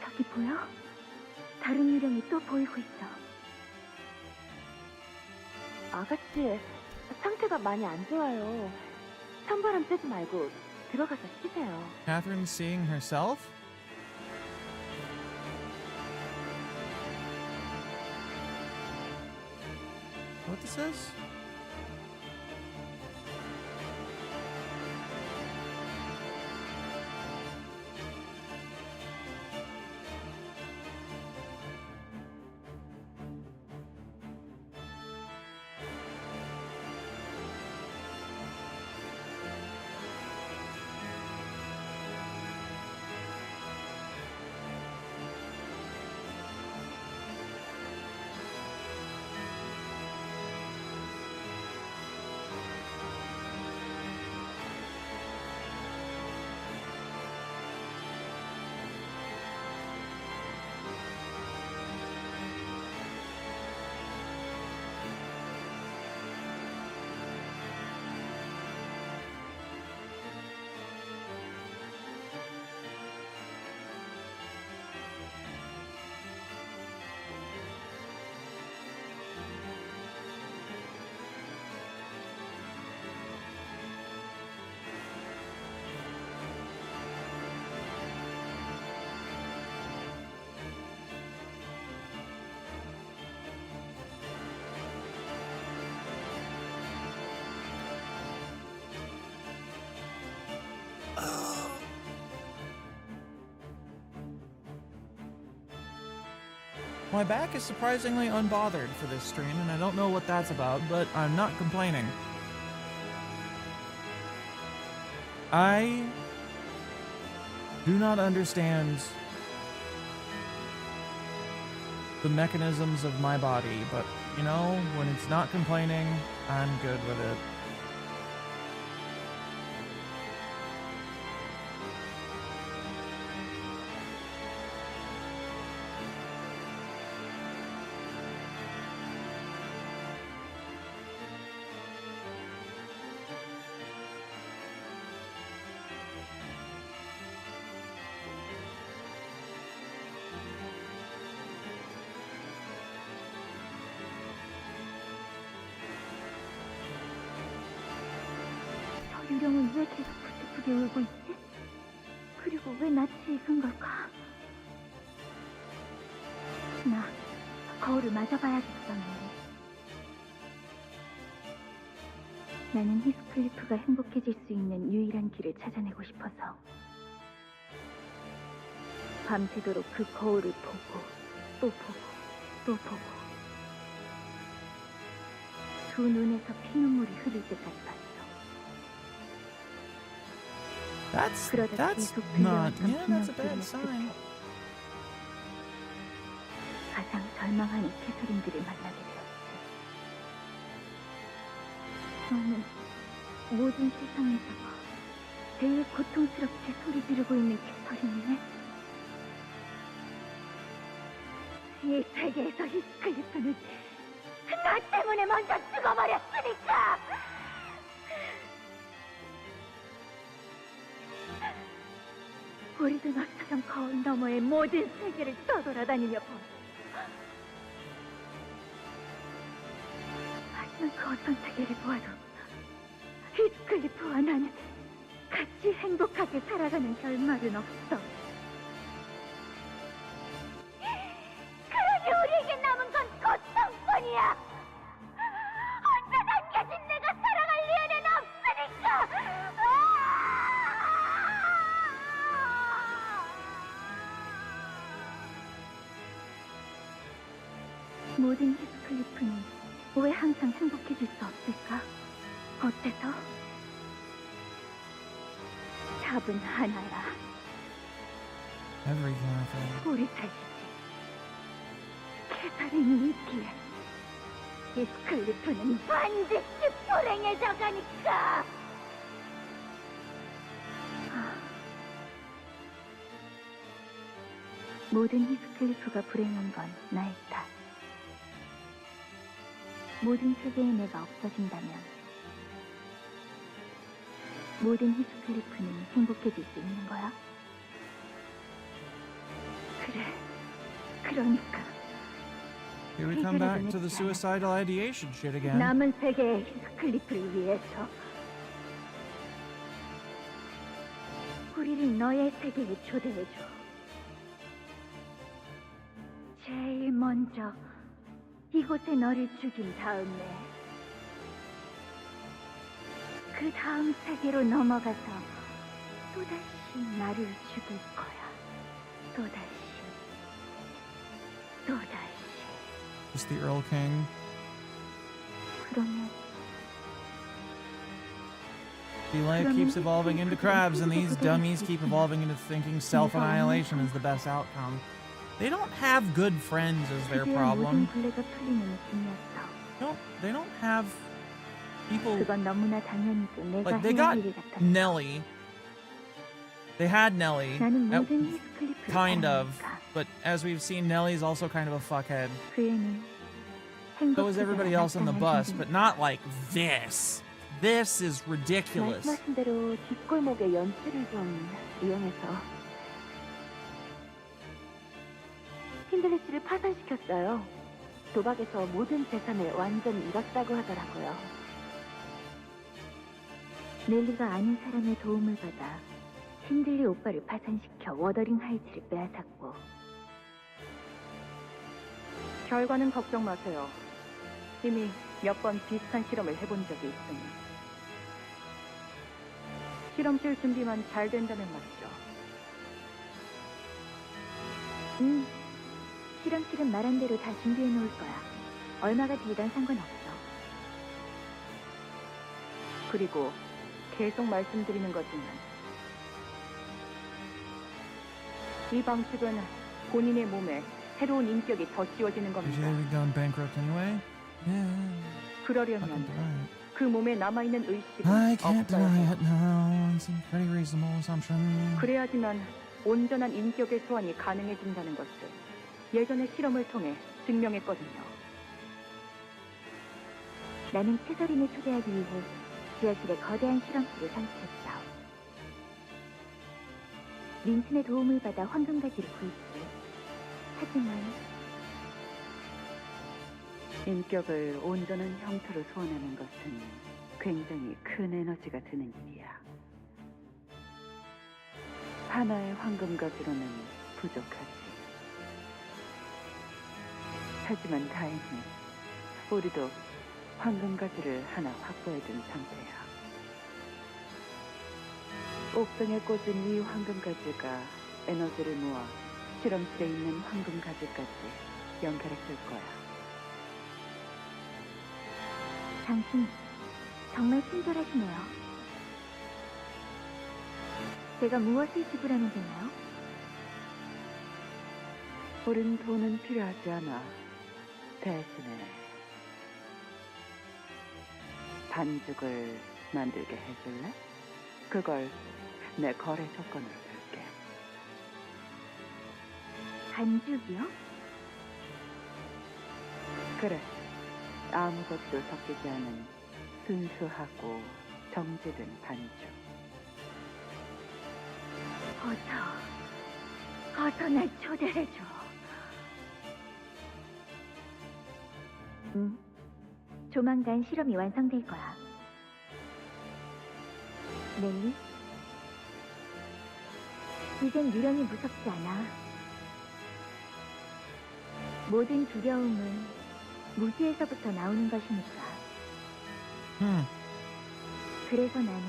저기 보여? 다른 유령이 또 보이고 있어. 아가씨, 상태가 많이 안 좋아요. 찬바람 쐬지 말고 들어가서 쉬세요. Catherine's seeing herself? What this is? My back is surprisingly unbothered for this stream, and I don't know what that's about, but I'm not complaining. I do not understand the mechanisms of my body, but, you know, when it's not complaining, I'm good with it. 유령은 왜 계속 슬프게 울고 있지? 그리고 왜 낯이 익은 걸까? 나 거울을 맞아봐야겠어, 메리. 나는 히스클리프가 행복해질 수 있는 유일한 길을 찾아내고 싶어서. 밤새도록 그 거울을 보고 또 보고 또 보고 두 눈에서 피눈물이 흐를 때까지 봤어. That's 그러다 that's 계속 not. 들려왔던 Yeah, that's a bad 비명소리의 sign. 끝에 가장 절망하는 캐서린들을 만나게 되었지. 너는 모든 세상에서 제일 고통스럽게 소리 지르고 있는 캐서린이네. 이 세계에서 히스클리프는 나 때문에 먼저 죽어버렸으니까. 우리도 너처럼 거울 너머의 모든 세계를 떠돌아다니며 보았어. 하지만 그 어떤 세계를 보아도 히스클리프와 나는 같이 행복하게 살아가는 결말은 없어. 그러니 우리에게 남은 건 고통뿐이야. 혼자 남겨진 내가 살아갈 리에는 없으니까. 모든 히스클리프는 왜 항상 행복해질 수 없을까? 어째서? 답은 하나야. Everything I think. 우리 탓이지. 캐서린이 있기에 히스클리프는 반드시 불행해져 가니까. 모든 히스클리프가 불행한 건 나의 탓. 모든 세계의 내가 없어진다면 모든 히스클리프는 행복해질 수 있는 거야? 그래, 그러니까 Here we come back to the suicidal ideation shit again. 남은 세계의 히스클리프를 위해서 우리를 너의 세계에 초대해줘. 제일 먼저 이곳에 너를 죽인 다음에 그 다음 세계로 넘어가서 또다시 나를 죽일 거야. 또다시. Is the Earl King? 그러면 The life keeps evolving into crabs, and these dummies keep evolving into thinking self-annihilation is the best outcome. They don't have good friends as their problem. 블레가 풀리는 중이었어. No, they don't have people. 그건 너무나 당연히도 내가 Like they 해야 할 got 일 같았어. Nellie. They had Nellie, 나는 모든 히스클리프를 kind of, 사랑하니까. but as we've seen, Nellie's also kind of a fuckhead. 그 애는 So is everybody else on the bus, but not like this. This is ridiculous. 말씀하신 대로 뒷골목의 연출을 좀 이용해서 힌들리시를 파산시켰어요. 도박에서 모든 재산을 완전히 잃었다고 하더라고요. 넬리가 아는 사람의 도움을 받아 힌들리 오빠를 파산시켜 워더링 하이츠를 빼앗았고 결과는 걱정 마세요. 이미 몇 번 비슷한 실험을 해본 적이 있으니 실험실 준비만 잘 된다면 말이죠. 실험실은 말한 대로 다 준비해 놓을 거야. 얼마가 들던 상관없어. 그리고 계속 말씀드리는 거지만 이 방식은 본인의 몸에 새로운 인격이 더 씌워지는 Is 겁니다. Hillary gone bankrupt anyway? Yeah. 그러려면 그 몸에 남아있는 의식은 I can't 없어야 deny 해요. it now. It's a pretty reasonable assumption. 그래야지만 온전한 인격의 소환이 가능해진다는 것을 예전의 실험을 통해 증명했거든요. 나는 캐서린을 초대하기 위해 지하실에 거대한 실험실을 설치했어. 린슨의 도움을 받아 황금가지를 구했지. 하지만 인격을 온전한 형태로 소환하는 것은 굉장히 큰 에너지가 드는 일이야. 하나의 황금가지로는 부족하지. 하지만 다행히 우리도 황금가지를 하나 확보해둔 상태야. 옥상에 꽂은 이 황금가지가 에너지를 모아 실험실에 있는 황금 가지까지 연결해 줄 거야. 당신 정말 친절하시네요. 제가 무엇을 지불하면 되나요? 우린 돈은 필요하지 않아. 대신에 반죽을 만들게 해줄래? 그걸 내 거래 조건으로 줄게. 반죽이요? 그래. 아무것도 섞이지 않은 순수하고 정제된 반죽. 어서 날 초대해줘. 조만간 실험이 완성될 거야. 넬리? 이젠 유령이 무섭지 않아. 모든 두려움은 무지에서부터 나오는 것이니까. 그래서 나는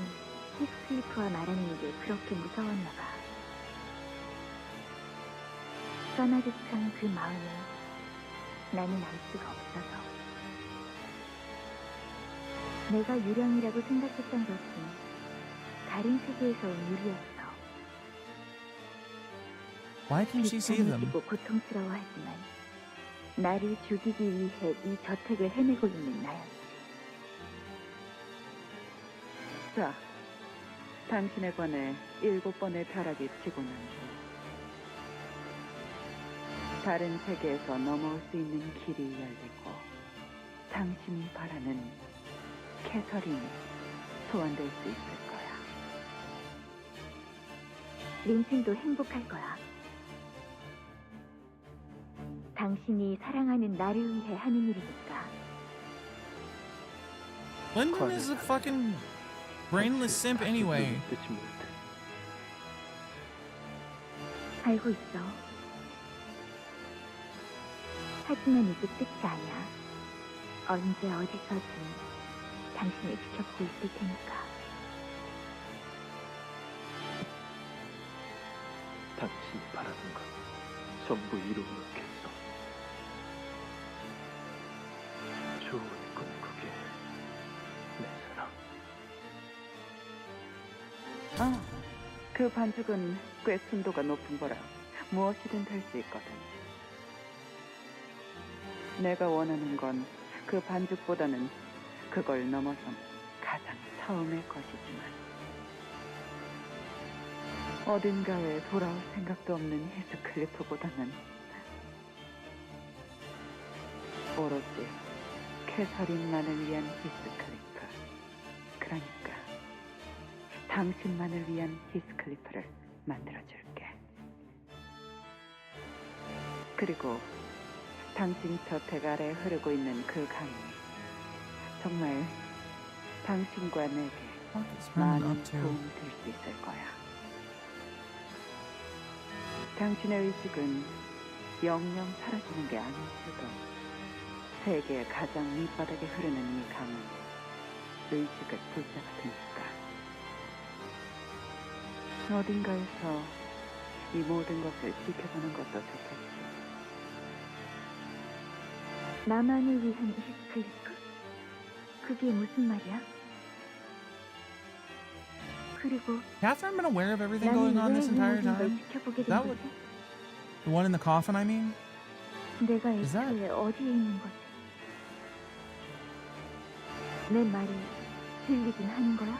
히스클리프와 말하는 게 그렇게 무서웠나 봐. 까마득한 그 마음을 나는 알 수가 없어서. 내가 유령이라고 생각했던 것은 다른 세계에서 온 유리였어. Why can't she see them? 비참해지고 고통스러워하지만 나를 죽이기 위해 이 저택을 헤매고 있는 나였지. 자, 당신에 관해 7번의 벼락이 치고 난 후 다른 세계에서 넘어올 수 있는 길이 열리고 당신이 바라는 캐서린이 소환될 수 있을 거야. 린슨도 행복할 거야. 당신이 사랑하는 나를 위해 하는 일이니까. Lyndon is a fucking brainless simp anyway. 알고 있어. 하지만 이게 끝이 아니야. 언제 어디서든 당신을 지켜보고 있을 테니까. 당신이 바라는 건 전부 이루어놓겠어. 좋은 꿈꾸게, 내 사랑. 아, 그 반죽은 꽤 순도가 높은 거라 무엇이든 될 수 있거든. 내가 원하는 건 그 반죽보다는 그걸 넘어선 가장 처음의 것이지만 어딘가에 돌아올 생각도 없는 히스클리프보다는 오로지 캐서린만을 위한 히스클리프, 그러니까 당신만을 위한 히스클리프를 만들어줄게. 그리고 당신 저택 아래 흐르고 있는 그 강이 정말 당신과 내게 많은 도움이 될 수 있을 거야. 당신의 의식은 영영 사라지는 게 아닐 수도. 세계의 가장 밑바닥에 흐르는 이 강은 의식을 붙잡아두니까. 어딘가에서 이 모든 것을 지켜보는 것도 좋겠지. 나만을 위한 히스클리프? 그게 무슨 말이야? 그리고 Catherine been aware of everything going on this entire time? 지켜보게 Is 된 that 거지? what, the one in the coffin, I mean? 내가 Is that- 애초에 어디에 있는 거지? 내 말이 들리긴 하는 거야?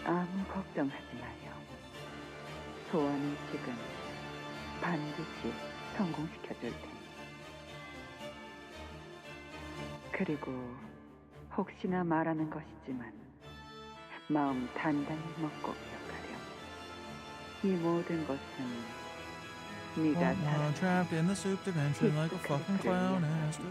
아무 걱정하지 마요. 소원 의식은 반드시 성공시켜줄 테니. 그리고 혹시나 말하는 것이지만 마음 단단히 먹고 기억하렴. 이 모든 것은 네가 Trapped in the soup dimension like a fucking clown has to.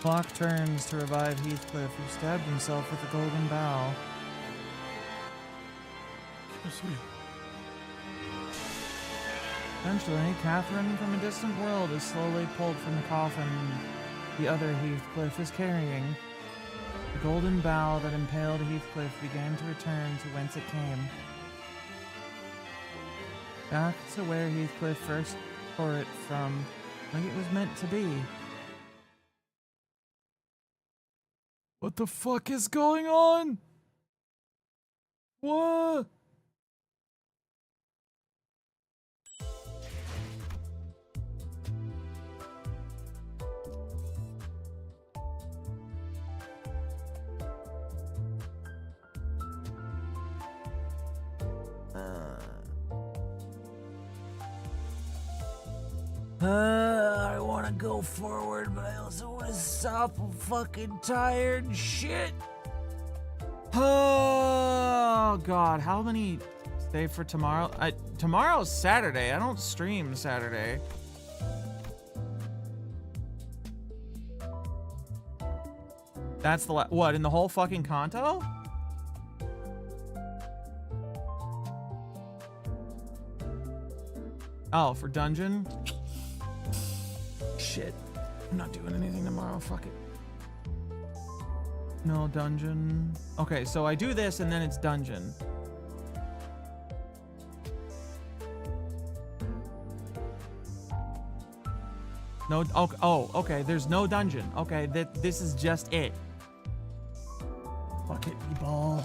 Clock turns to revive Heathcliff, who stabbed himself with a golden bow. Eventually, Catherine from a distant world is slowly pulled from the coffin the other Heathcliff is carrying. The golden bow that impaled Heathcliff began to return to whence it came. Back to where Heathcliff first tore it from, like it was meant to be. What the fuck is going on? What? I want to go forward, but I also want to stop. I'm fucking tired and shit. Oh God, how many save for tomorrow? Tomorrow's Saturday. I don't stream Saturday. That's the what in the whole fucking Kanto? Oh, for dungeon? Shit. I'm not doing anything tomorrow. Fuck it. No dungeon. Okay, so I do this and then it's dungeon. No. Oh, okay. There's no dungeon. Okay, this is just it. Fuck it, B-ball.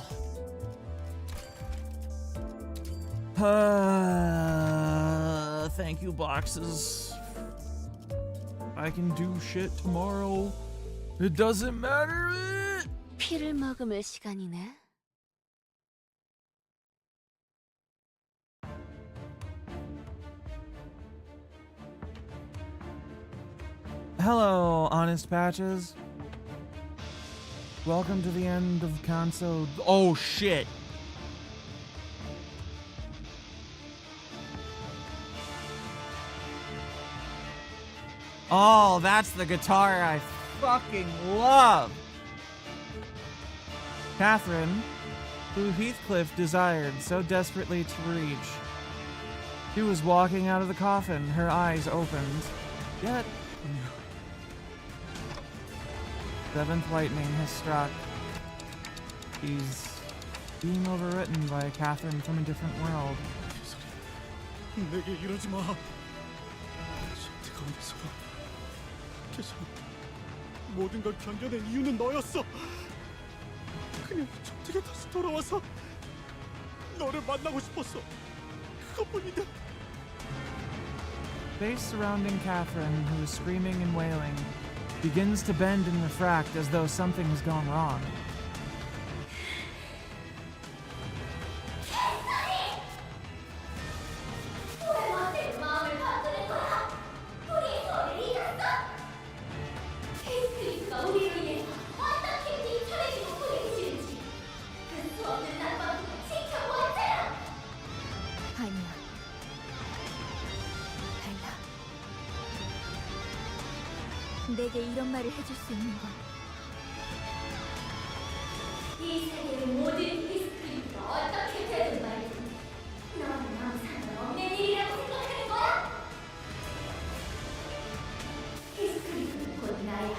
Thank you, boxes. I can do shit tomorrow. It doesn't matter. 피를 머금을 시간이네. Hello, honest patches. Welcome to the end of Kanso. Oh shit. Oh, that's the guitar I fucking love. Catherine, who Heathcliff desired so desperately to reach. She was walking out of the coffin, her eyes opened. Yet, seventh lightning has struck. She's being overwritten by Catherine from a different world. 내게 이러지 마. 가운데서 계속 모든 걸 견뎌낸 이유는 너였어. 그냥 정택에 다시 돌아와서 너를 만나고 싶었어. 그것뿐이다. Space surrounding Catherine, who is screaming and wailing, begins to bend and refract as though something has gone wrong. 아니야. 달라. 내게 이런 말을 해줄 수 있는 건 이 세계의 모든 히스크리가 어떻게 되든 말든 너는 아무 상관없는 일이라고 생각하는 거야? 히스크리는 곧 나야.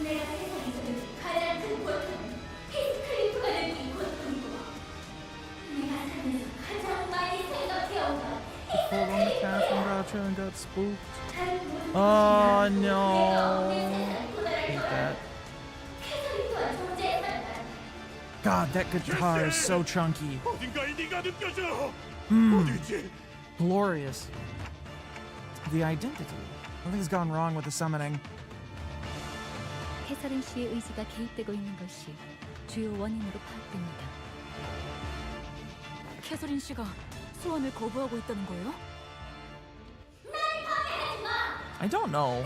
내가 세상에서 느낀 가장 큰 고통은 히스크리프가 느낀 고통이고 내가 살면서 가장 많이 생각해온 건 Pulled on the Catherine voucher and got spooked. Oh no. Hate that. God, that guitar is so chunky. Glorious. The identity. Something's gone wrong with the summoning. 캐서린 씨의 의지가 개입되고 있는 것이 주요 원인으로 파악됩니다. 캐서린 씨가 소원을 거부하고 있다는 거예요? I don't know.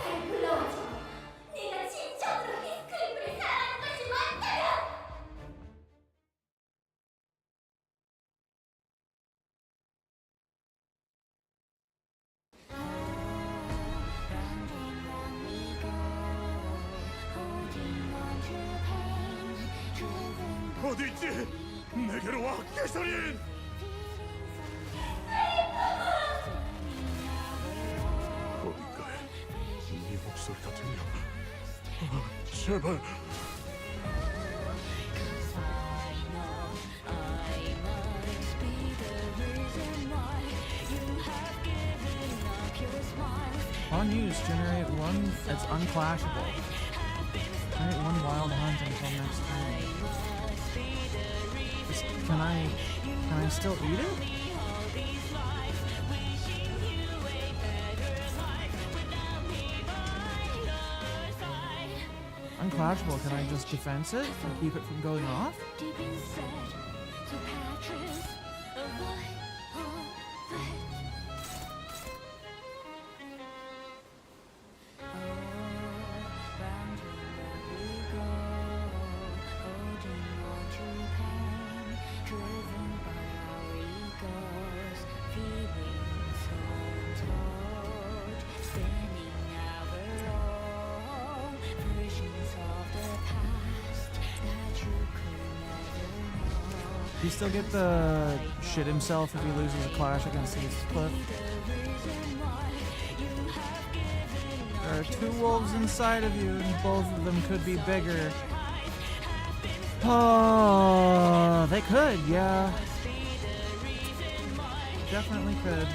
네가 진정으로 히스크리프를 사랑하는 것이 맞다면 어디 있지? 내게로 와, 캐서린! 어딘가에 네 목소리가 들려. 제발. Unused, generate one. It's unclashable. Generate one wild hunt until next turn. Can I still eat it? Unclashable. Can I just defense it and keep it from going off? Do you still get the shit himself if he loses a clash against Heathcliff? There are two wolves inside of you, and both of them could be bigger. Oh, they could, yeah. Definitely could.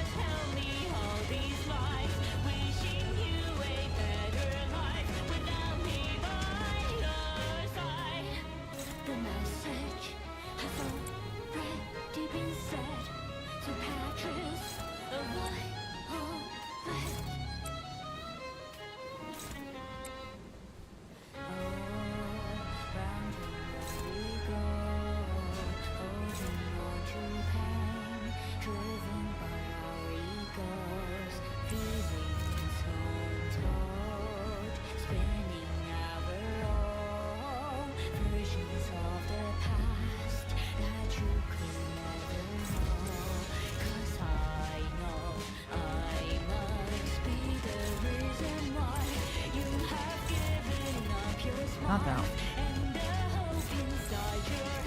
Not that one.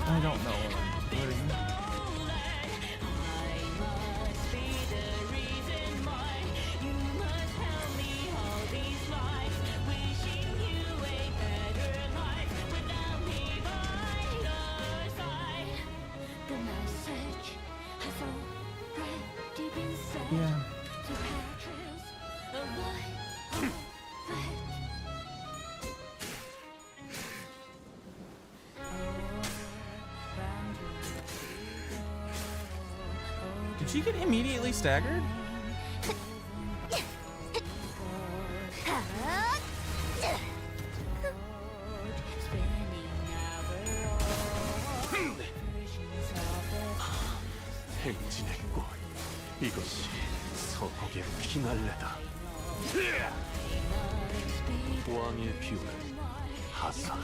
I don't know what I'm doing. Yeah. Did she get immediately staggered? 행진의 꽃, 이것이 서곡의 피날레다. 왕의 비율, 하산.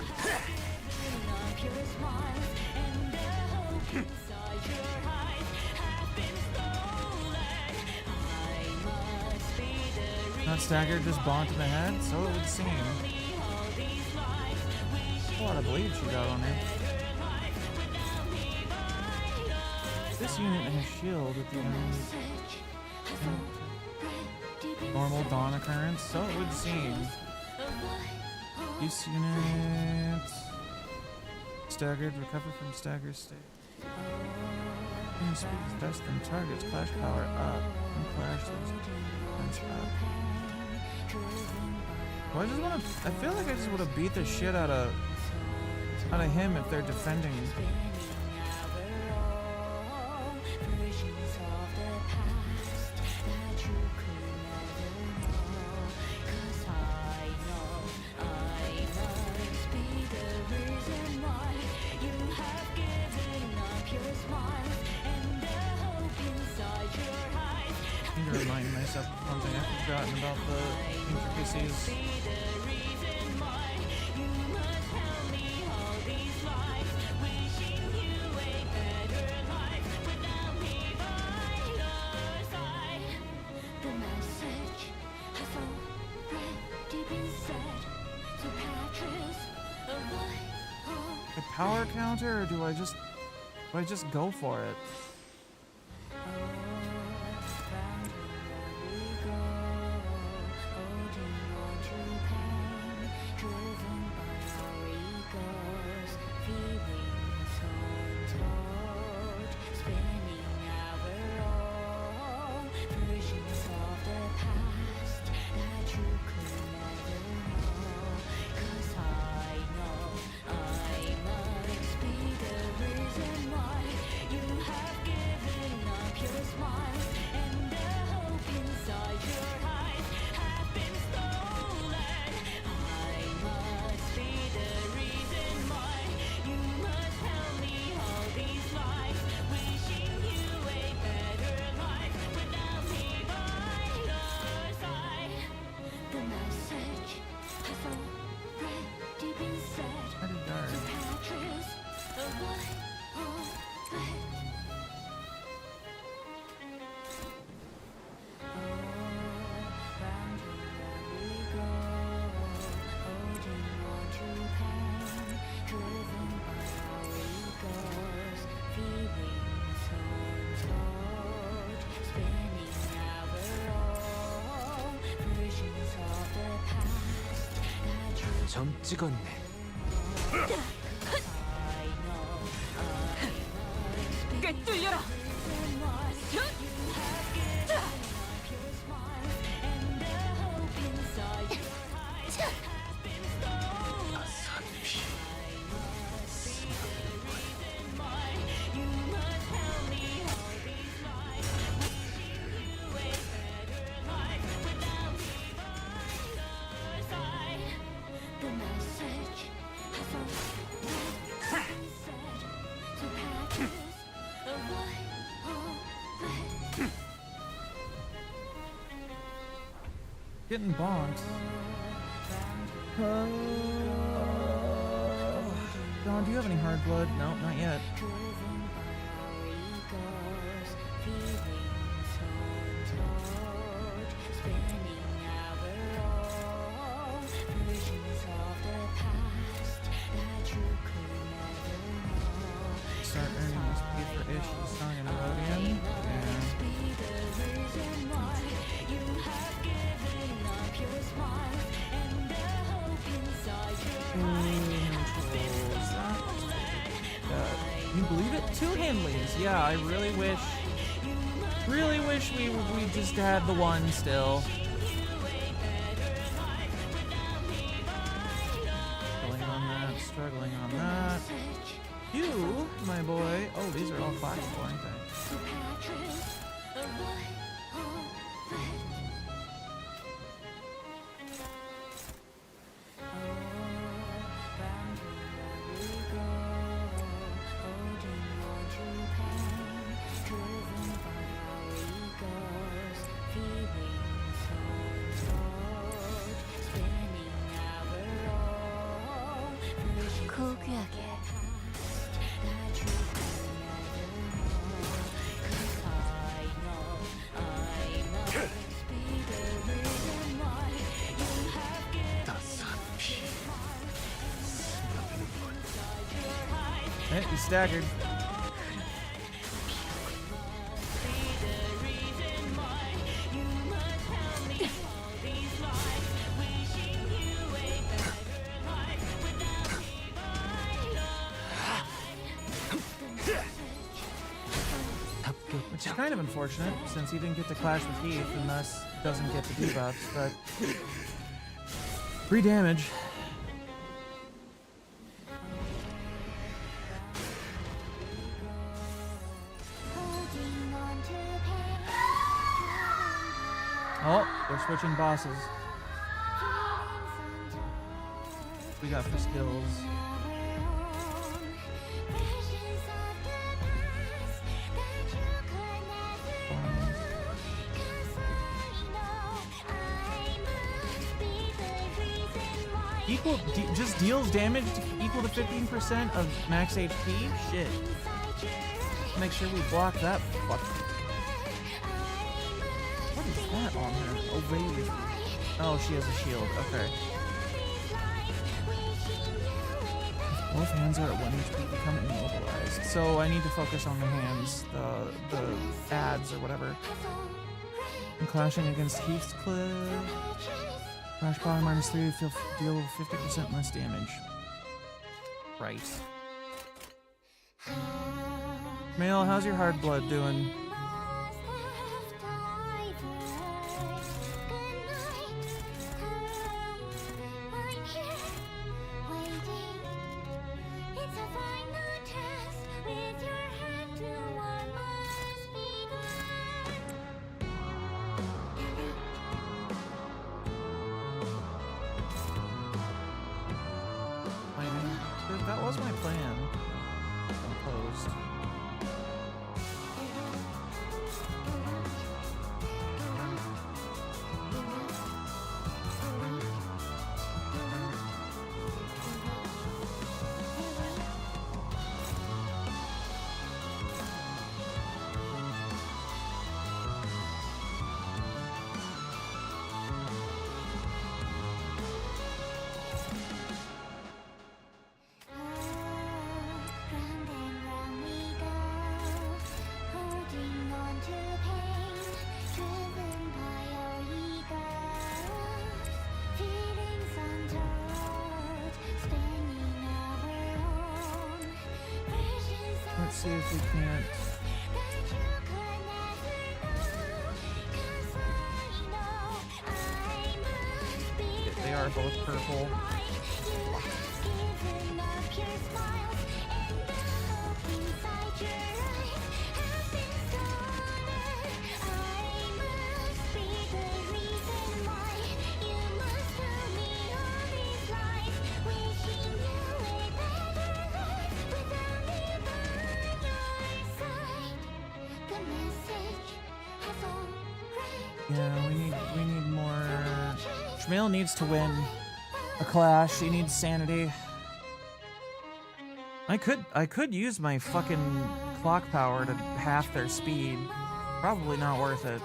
Not staggered, just bonked in the head? So it would seem. A lot of bleed she got on her. This unit has shield at the end. Normal dawn occurrence, so it would seem. This unit staggered, recover from stagger state. Speed is best than targets. Clash power up. And clash defense up. Well, I just want to. I feel like I just want to beat the shit out of him if they're defending. I need to remind myself of something I've forgotten about the intricacies. A power counter, or do I just go for it? 점 찍었네. 꿰뚫려라. Getting bonked. Dawn, do you have any hard blood? No, not yet. Start earning XP for Ishi, Song, and Rodian. You believe it? 2 handlings. Yeah, I really wish we just had the one still. Struggling on that. You, my boy. Oh, these are all classical, aren't they? 고귀하게 He's staggered. Which is kind of unfortunate, since he didn't get to clash with Heath and thus doesn't get the debuffs, but 3 damage. Oh, they're switching bosses. We got for skills. Just deals damage equal to 15% of max HP? Shit. Make sure we block that fuck. What is that on her? Oh, baby. Oh, she has a shield. Okay. Both hands are at 1 HP, become immobilized. So I need to focus on the hands, the ads or whatever. I'm clashing against Heath's cliff. Flash power -3, deal 50% less damage. Right. Male, how's your hard blood doing? That was my plan. Composed. see if we can't. They are both purple. Yeah, we need more. Shmail needs to win a clash. He needs sanity. I could use my fucking clock power to half their speed. Probably not worth it.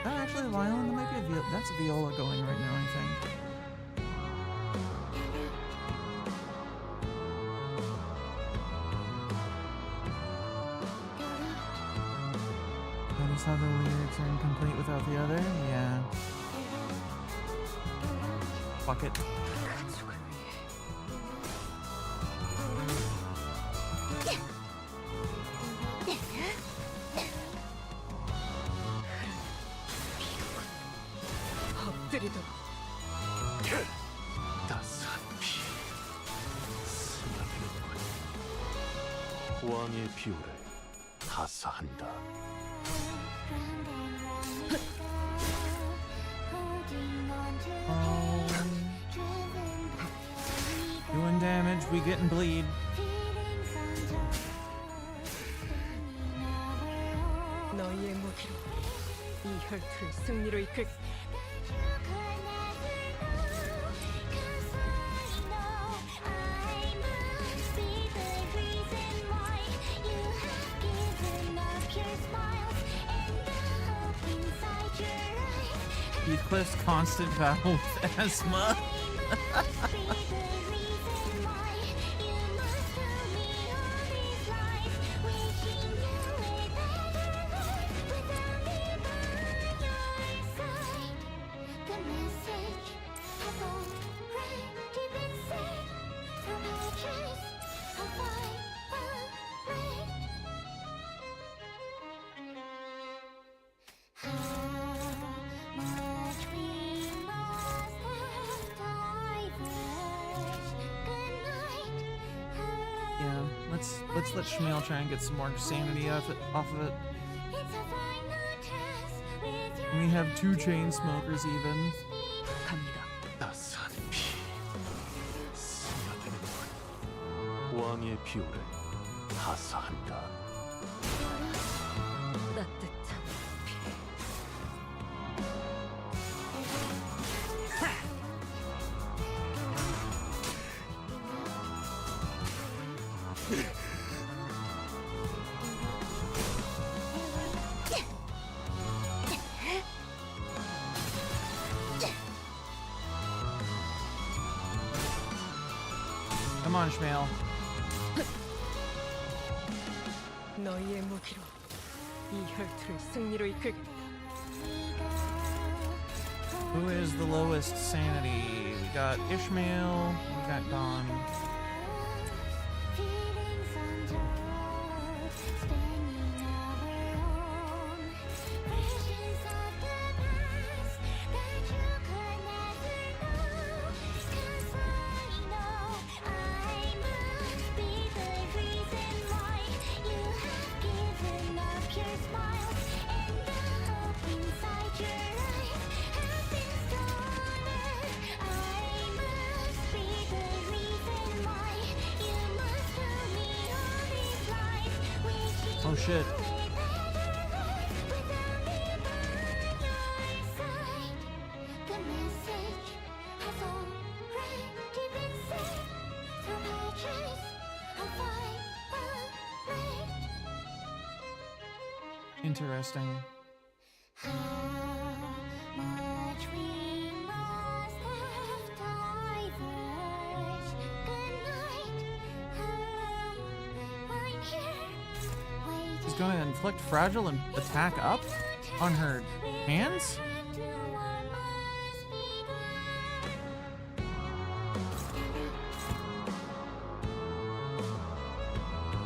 Oh, actually, the violin, that might be that's a viola going right now, I think. Notice how the lyrics are incomplete without the other? Yeah. Fuck it. 왕의 비호를 하사한다. Doing damage, we getting bleed. 너희의 무기로 이 혈투를 승리로 이끌. Heathcliff's constant battle with asthma. Let's let Shmail try and get some more sanity off of it. And we have 2 chain smokers even. 따스한 피 스며드는 왕의 비호를 하사한다. 따뜻한 피. Come on, Shmail. 너희의 무기로 이 혈투를 승리로 이끌겠다. Who is the lowest sanity? We got Ishmael, we got Dawn. Oh shit. Interesting. He's going to inflict fragile and attack up? Unheard. Hands?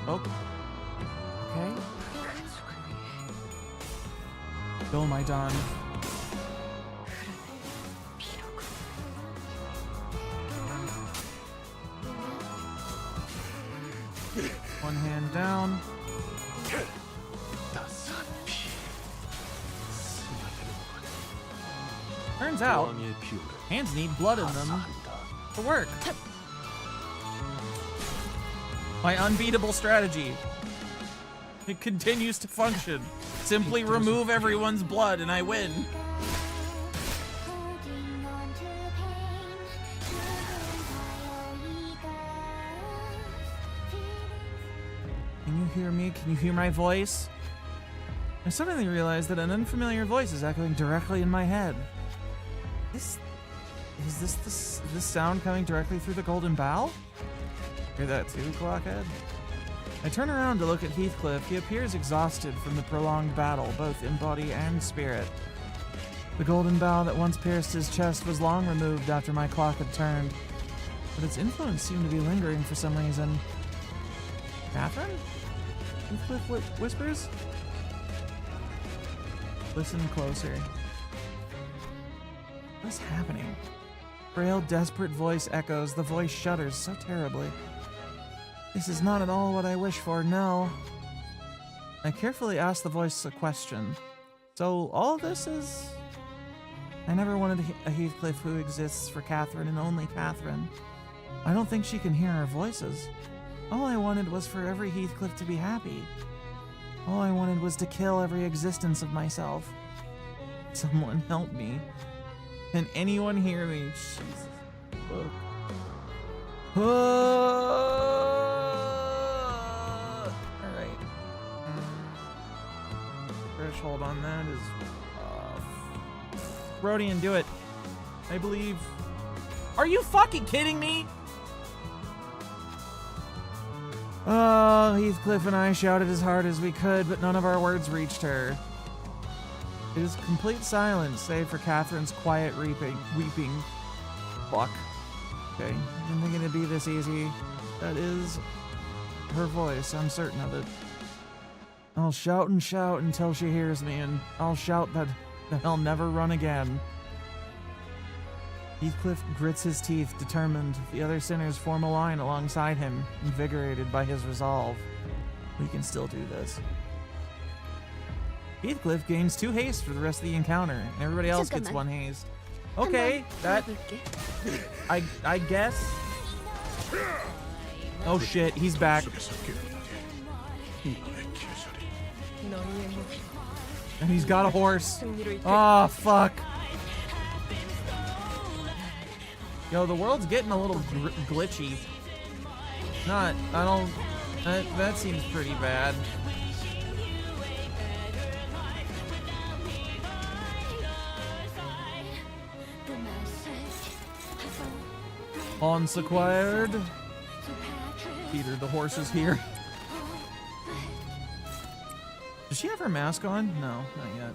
Oh. Okay. Oh my god. One hand down. Turns out, hands need blood in them to work. My unbeatable strategy. It continues to function. Simply remove everyone's blood and I win. Can you hear me? Can you hear my voice? I suddenly realized that an unfamiliar voice is echoing directly in my head. Is this sound coming directly through the golden bough? Hear that too, Clockhead? I turn around to look at Heathcliff. He appears exhausted from the prolonged battle, both in body and spirit. The golden bough that once pierced his chest was long removed after my clock had turned, but its influence seemed to be lingering for some reason. Catherine? Heathcliff whispers? Listen closer. What's happening? Frail, desperate voice echoes. The voice shudders so terribly. This is not at all what I wish for, no. I carefully ask the voice a question. So all this is... I never wanted a Heathcliff who exists for Catherine and only Catherine. I don't think she can hear our voices. All I wanted was for every Heathcliff to be happy. All I wanted was to kill every existence of myself. Someone help me. Can anyone hear me? Jesus. Fuck. Alright. Threshold on that is... Rodian, do it. I believe... Are you fucking kidding me? Oh, Heathcliff and I shouted as hard as we could, but none of our words reached her. It is complete silence, save for Catherine's quiet weeping. Fuck. Okay, I didn't think it'd be this easy. That is her voice, I'm certain of it. I'll shout and shout until she hears me, and I'll shout that I'll never run again. Heathcliff grits his teeth, determined. The other sinners form a line alongside him, invigorated by his resolve. We can still do this. Heathcliff gains 2 haste for the rest of the encounter, and everybody else gets 1 haste. Okay, that... I guess... Oh shit, he's back. And he's got a horse. Oh, fuck. Yo, the world's getting a little glitchy. I don't... That seems pretty bad. Haunts acquired. Peter, the horse is here. Does she have her mask on? No, not yet.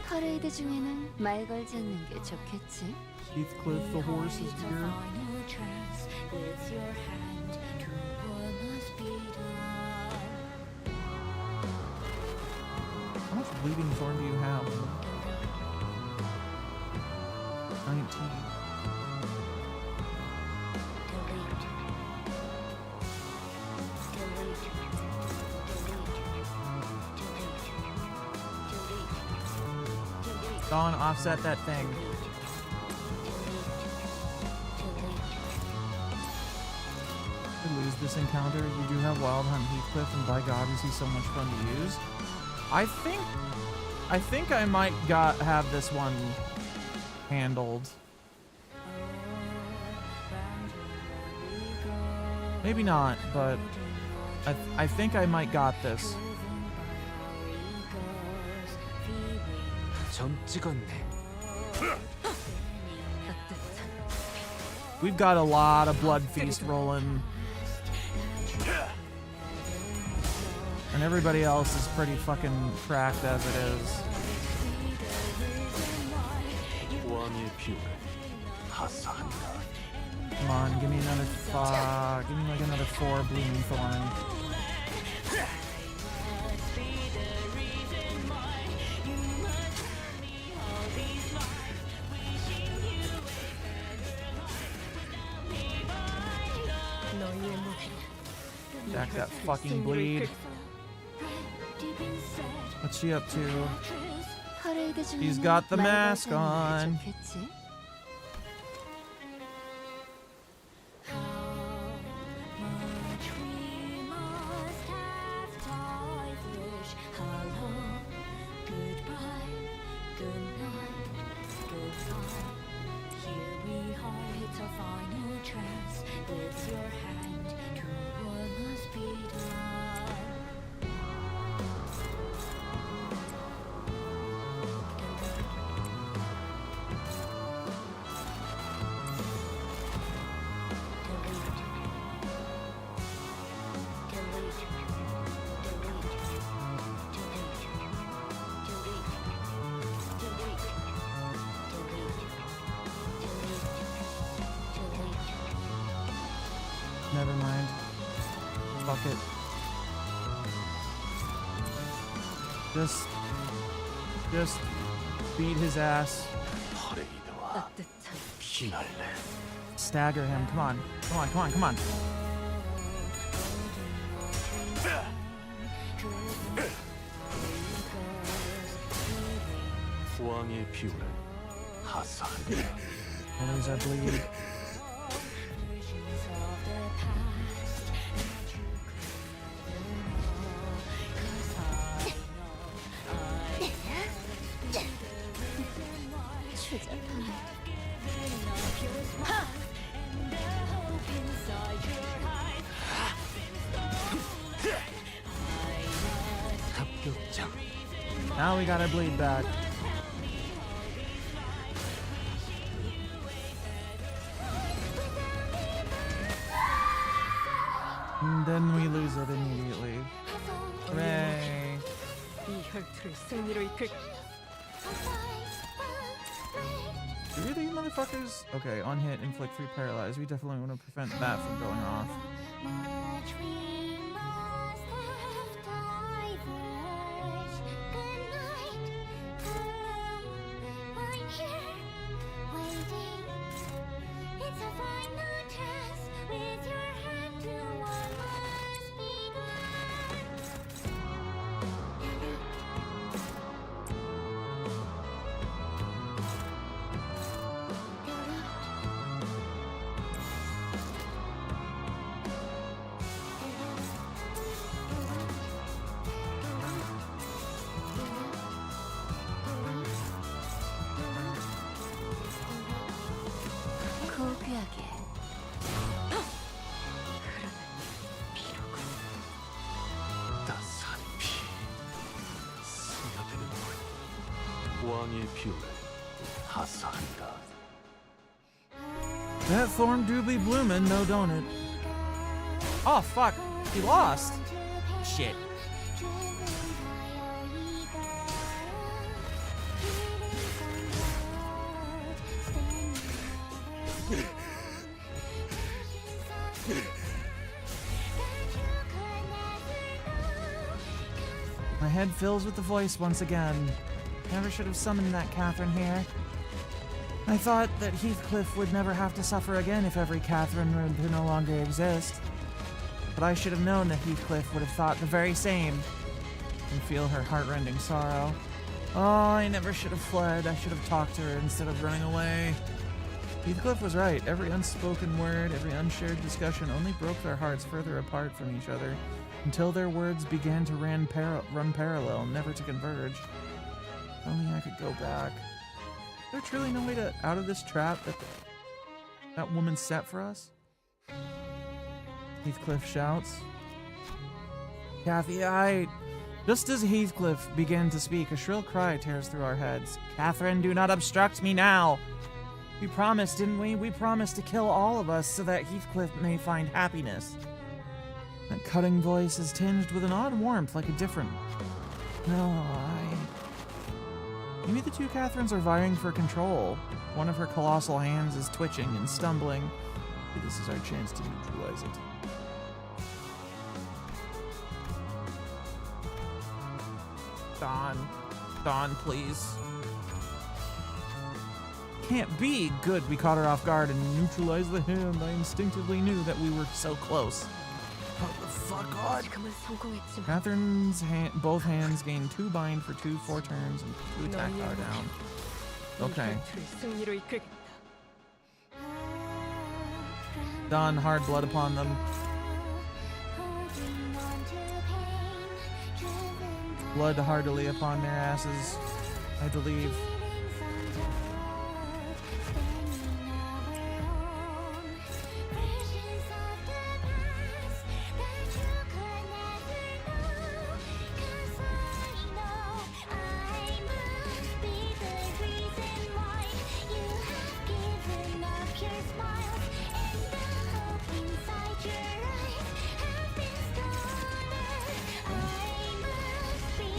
퍼레이드 중에는 말 걸지 않는 게 좋겠지. Heathcliff, the horse, is here. How much bleeding thorn do you have? 19. Dawn, offset that thing. To lose this encounter, you do have Wild Hunt Heathcliff, and by God, is he so much fun to use. I think I might have this one handled. Maybe not, but I think I might got this. 점 찍었네. We've got a lot of blood feast rolling. And everybody else is pretty fucking cracked as it is. Come on, give me another give me like another 4 blooming thorn. Back that fucking bleed. What's she up to? He's got the mask on. Never mind. Fuck it. Just beat his ass. Stagger him. Come on. Come on, come on, come on. I'll lose our bleed. Now we gotta bleed back. And then we lose it immediately. Hooray! Really, you motherfuckers? Okay, on hit, inflict 3 paralyze. We definitely want to prevent that from going off. That thorn do be bloomin', no don't it? Oh fuck, he lost. Shit. My head fills with the voice once again. Never should have summoned that Catherine here. I thought that Heathcliff would never have to suffer again if every Catherine were to no longer exist. But I should have known that Heathcliff would have thought the very same and feel her heartrending sorrow. Oh, I never should have fled. I should have talked to her instead of running away. Heathcliff was right. Every unspoken word, every unshared discussion only broke their hearts further apart from each other until their words began to run parallel, never to converge. If only I could go back. Is there truly no way to out of this trap that woman set for us? Heathcliff shouts. Kathy, Just as Heathcliff began to speak, a shrill cry tears through our heads. Catherine, do not obstruct me now! We promised, didn't we? We promised to kill all of us so that Heathcliff may find happiness. That cutting voice is tinged with an odd warmth, like a different... No, Maybe the two Catherines are vying for control. One of her colossal hands is twitching and stumbling. Maybe this is our chance to neutralize it. Dawn, please. Can't be. Good, we caught her off guard and neutralized the hand. I instinctively knew that we were so close. Hold the fuck on. Catherine's both hands gain 2 bind for 4 turns and 2 attack power down. Okay. Dawn, hard blood upon them. Blood heartily upon their asses, I believe.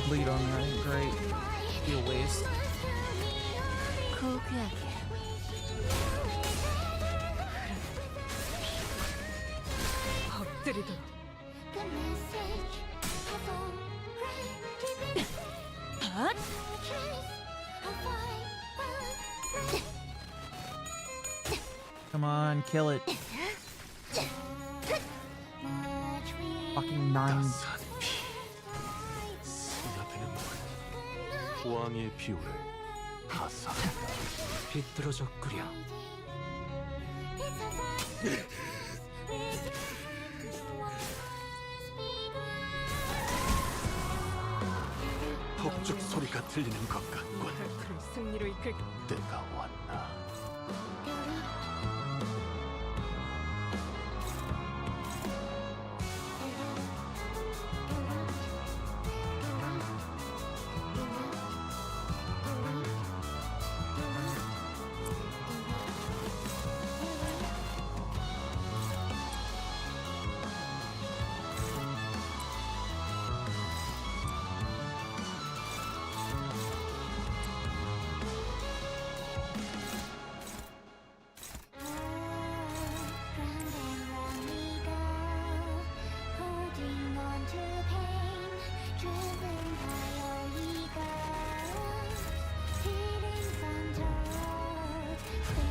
Bleed on that, great. Be a waste. Come on, kill it. Fucking 9. 왕의 비호를 하사한다. 비뚤어져 끓여. 폭죽 소리가 들리는 것 같군. 때가 왔나.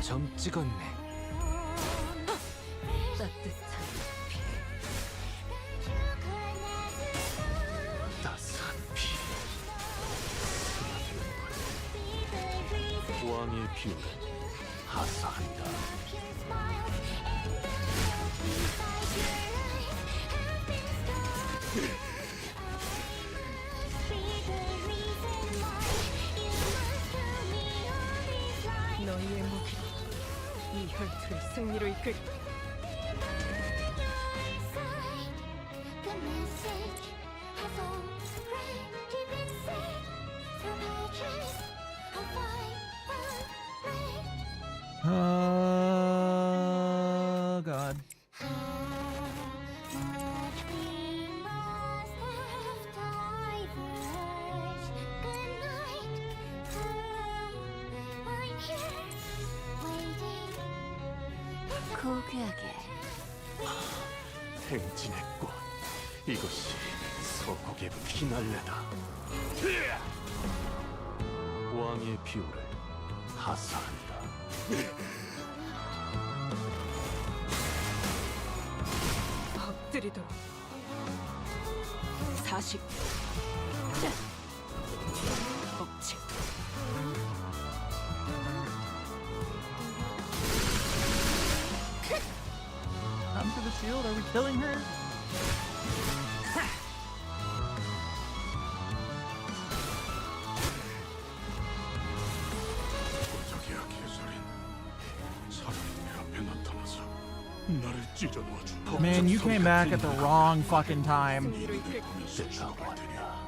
점 찍었네. 따뜻한 피. 따스한 피. 왕의 비호를 하사한다. 너희의 무기로 이 혈투를 승리로 이끌겠다. Oh, God. 고귀하게. 행진의 꽃. 이것이 서곡의 피날레다. 왕의 비호를 하사한다. 엎드리도록. 40. 억지. Come to the shield. Are we killing her? 저기야 개소린. 사람이 내 앞에 나타나서 나를 찢어 놓아준다. Man, you came back at the wrong fucking time. 때가 왔나.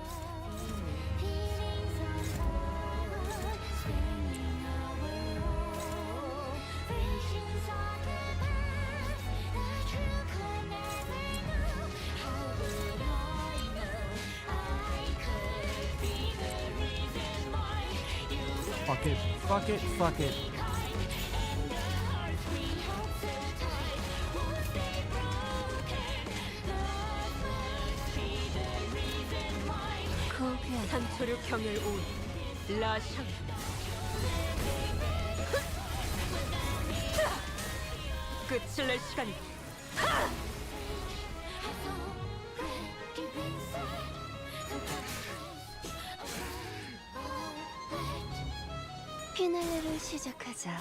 Fuck it. Fuck it. Fuck it. 산초류 경혈 온 라샹 끝을 낼 시간이 피날레를 시작하자.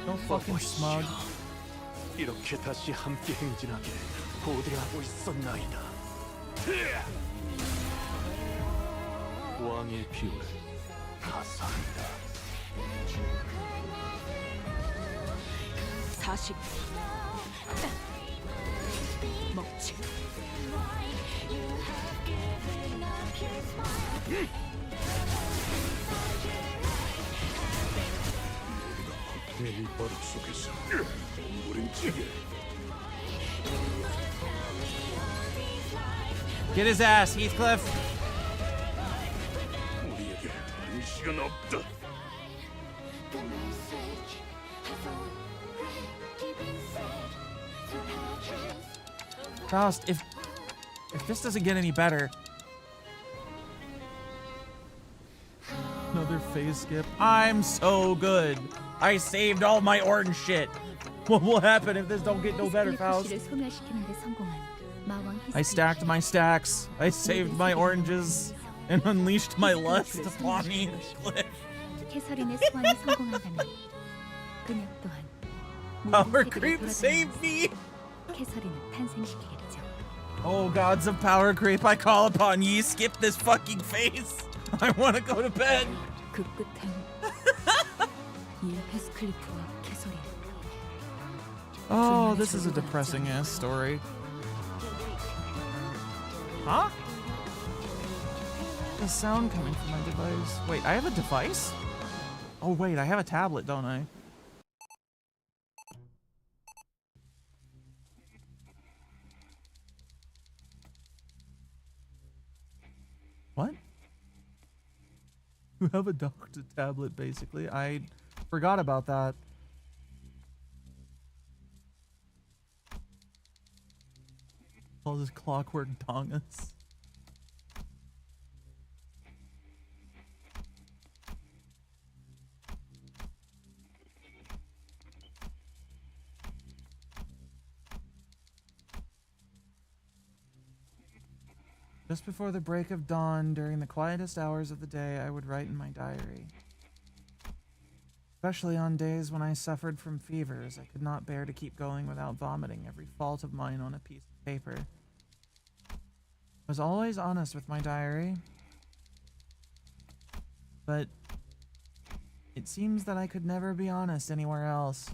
Don't fucking smug. 이렇게 다시 함께 행진하게 고대하고 있었나이다. 왕의 비율 가사한다. 40 먹지 내 밑바닥 속에서 우림지게 Get his ass, Heathcliff. 우리에게 이 시간 없다. Faust, if this doesn't get any better. Another phase skip. I'm so good. I saved all my orange shit. What will happen if this don't get no better, Faust? I stacked my stacks. I saved my oranges and unleashed my lust upon Heathcliff. Power creep saved me. Oh, gods of power creep, I call upon ye. Skip this fucking phase. I want to go to bed. Oh, this is a depressing ass story. Huh? The sound coming from my device. Wait, I have a device? Oh wait, I have a tablet, don't I? What? You have a doctor tablet, basically. I forgot about that. All this clockwork dongas. Just before the break of dawn, during the quietest hours of the day, I would write in my diary. Especially on days when I suffered from fevers, I could not bear to keep going without vomiting every fault of mine on a piece of paper. I was always honest with my diary, but it seems that I could never be honest anywhere else.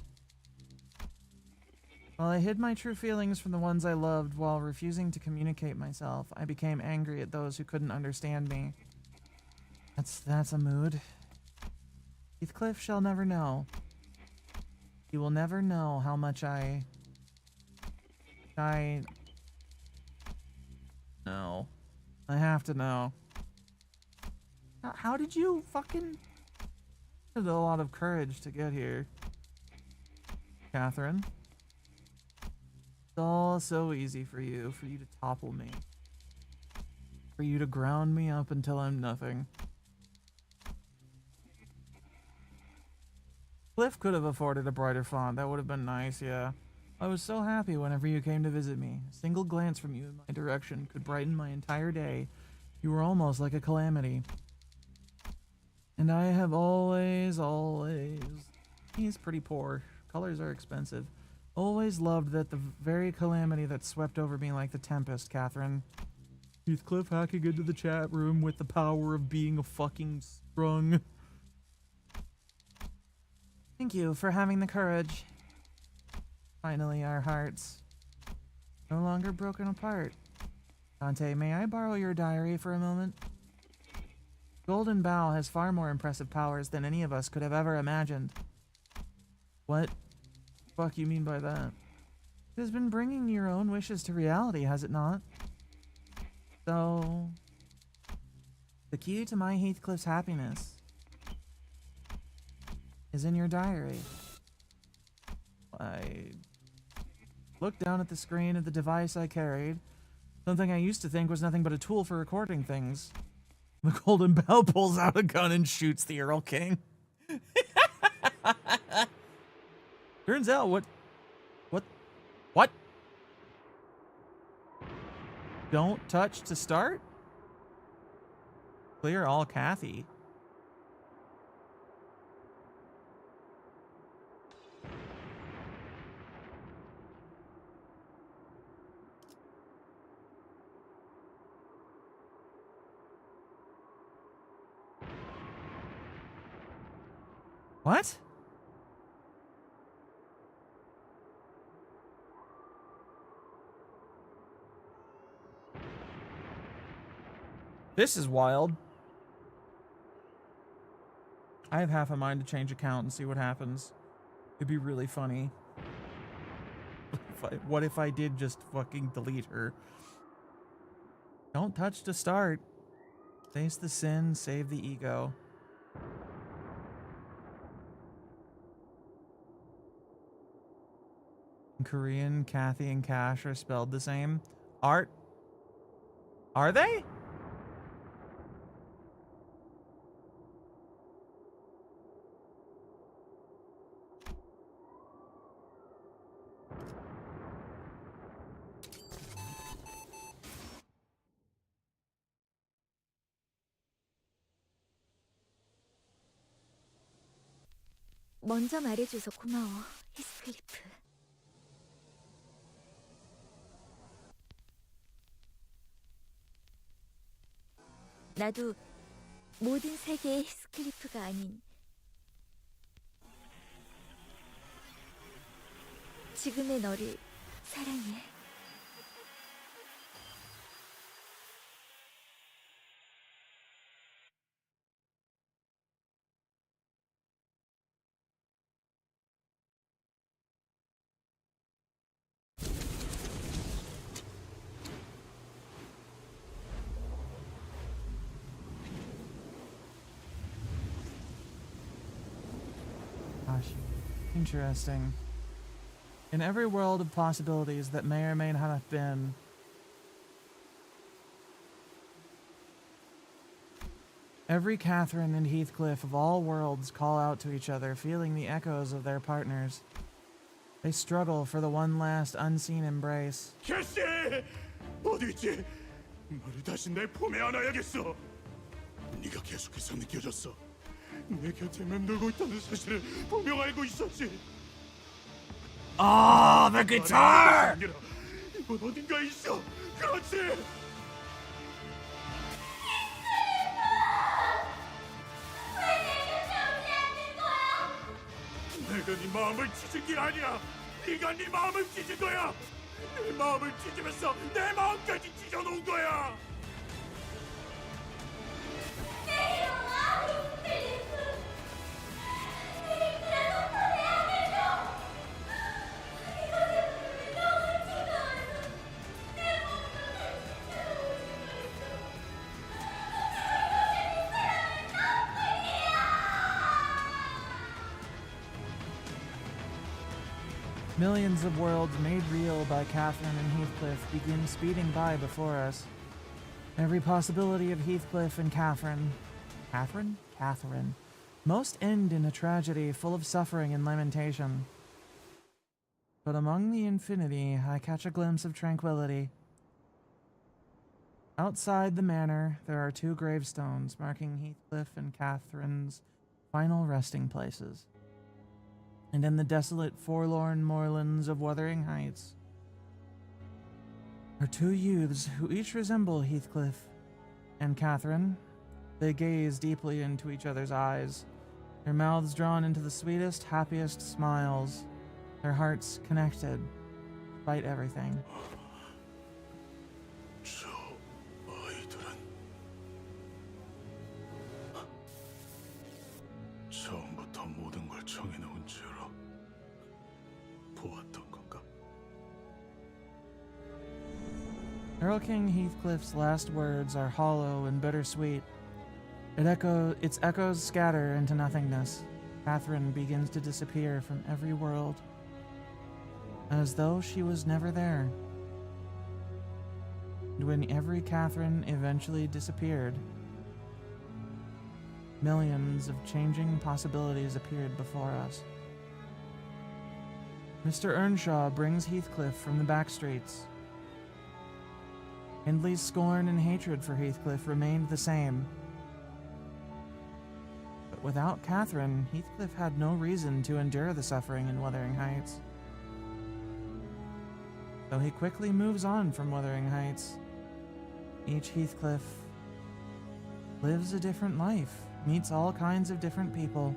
While I hid my true feelings from the ones I loved while refusing to communicate myself, I became angry at those who couldn't understand me. That's a mood. Heathcliff shall never know. He will never know how much No. I have to know. How did you fucking... It had a lot of courage to get here, Catherine. It's all so easy for you to topple me. For you to ground me up until I'm nothing. Cliff could have afforded a brighter font. That would have been nice, yeah. I was so happy whenever you came to visit me. A single glance from you in my direction could brighten my entire day. You were almost like a calamity. And I have always... He's pretty poor. Colors are expensive. Always loved that the very calamity that swept over me like the tempest, Catherine. Heathcliff hacking into the chat room with the power of being a fucking sprung. Thank you for having the courage. Finally, our hearts no longer broken apart. Dante, may I borrow your diary for a moment? Golden Bough has far more impressive powers than any of us could have ever imagined. What the fuck you mean by that? It has been bringing your own wishes to reality, has it not? So, the key to my Heathcliff's happiness is in your diary. I looked down at the screen of the device I carried. Something I used to think was nothing but a tool for recording things. The Golden Bell pulls out a gun and shoots the Earl King. Turns out what? Don't touch to start? Clear all Kathy. What? This is wild. I have half a mind to change account and see what happens. It'd be really funny. What if I did just fucking delete her? Don't touch to start. Face the sin, save the ego. In Korean, Kathy and Cash are spelled the same. Are they? 먼저 말해줘서 고마워, 히스클리프. 나도 모든 세계의 히스클리프가 아닌 지금의 너를 사랑해. Gosh, interesting. In every world of possibilities that may or may not have been, every Catherine and Heathcliff of all worlds call out to each other, feeling the echoes of their partners. They struggle for the one last unseen embrace. 캐시! 어디 있지? 너를 다시 내 품에 안아야겠어. 네가 계속해서 느껴졌어. 내 곁에 맴돌고 있다는 사실을 분명 알고 있었지. Oh, the guitar! 이건 어딘가 있어. 그렇지. 내가 네 마음을 찢은 게 아니야. 네가 네 마음을 찢은 거야. 내 마음을 찢으면서 내 마음까지 찢어놓은 거야. Millions of worlds made real by Catherine and Heathcliff begin speeding by before us. Every possibility of Heathcliff and Catherine, most end in a tragedy full of suffering and lamentation. But among the infinity, I catch a glimpse of tranquility. Outside the manor, there are 2 gravestones marking Heathcliff and Catherine's final resting places. And in the desolate, forlorn moorlands of Wuthering Heights are 2 youths who each resemble Heathcliff and Catherine. They gaze deeply into each other's eyes, their mouths drawn into the sweetest, happiest smiles, their hearts connected, despite everything. 저 아이들은 처음부터 모든 걸 정해놓은 채로 보았던 건가? Earl King Heathcliff's last words are hollow and bittersweet. Its echoes scatter into nothingness. Catherine begins to disappear from every world, as though she was never there. And when every Catherine eventually disappeared, millions of changing possibilities appeared before us. Mr. Earnshaw brings Heathcliff from the back streets. Hindley's scorn and hatred for Heathcliff remained the same. But without Catherine, Heathcliff had no reason to endure the suffering in Wuthering Heights. So he quickly moves on from Wuthering Heights. Each Heathcliff lives a different life, meets all kinds of different people,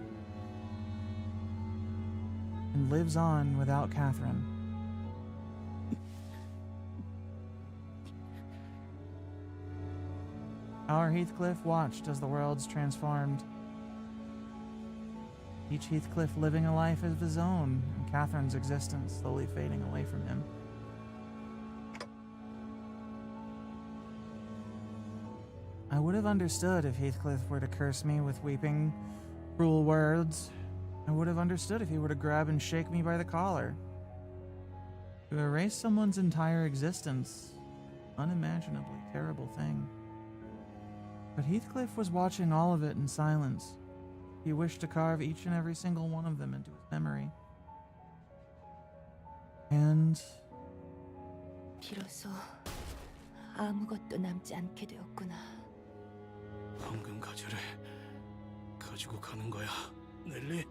and lives on without Catherine. Our Heathcliff watched as the worlds transformed. Each Heathcliff living a life of his own, and Catherine's existence slowly fading away from him. I would have understood if Heathcliff were to curse me with weeping, cruel words. I would have understood if he were to grab and shake me by the collar. To erase someone's entire existence, unimaginably terrible thing. But Heathcliff was watching all of it in silence. He wished to carve each and every single one of them into his memory. And 비로소 아무것도 남지 않게 되었구나. 황금 가지를 가지고 가는 거야, 넬리?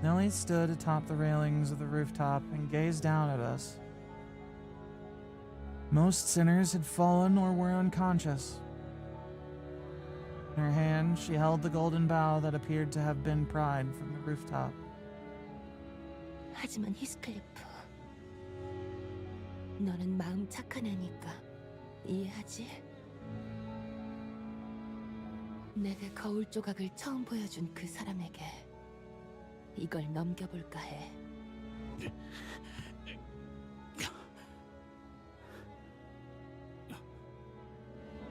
Nellie stood atop the railings of the rooftop and gazed down at us. Most sinners had fallen or were unconscious. In her hand, she held the golden bough that appeared to have been pried from the rooftop. 하지만 히스클리프, 너는 마음 착한 애니까 이해하지? 내게 거울 조각을 처음 보여준 그 사람에게 이걸 넘겨볼까 해.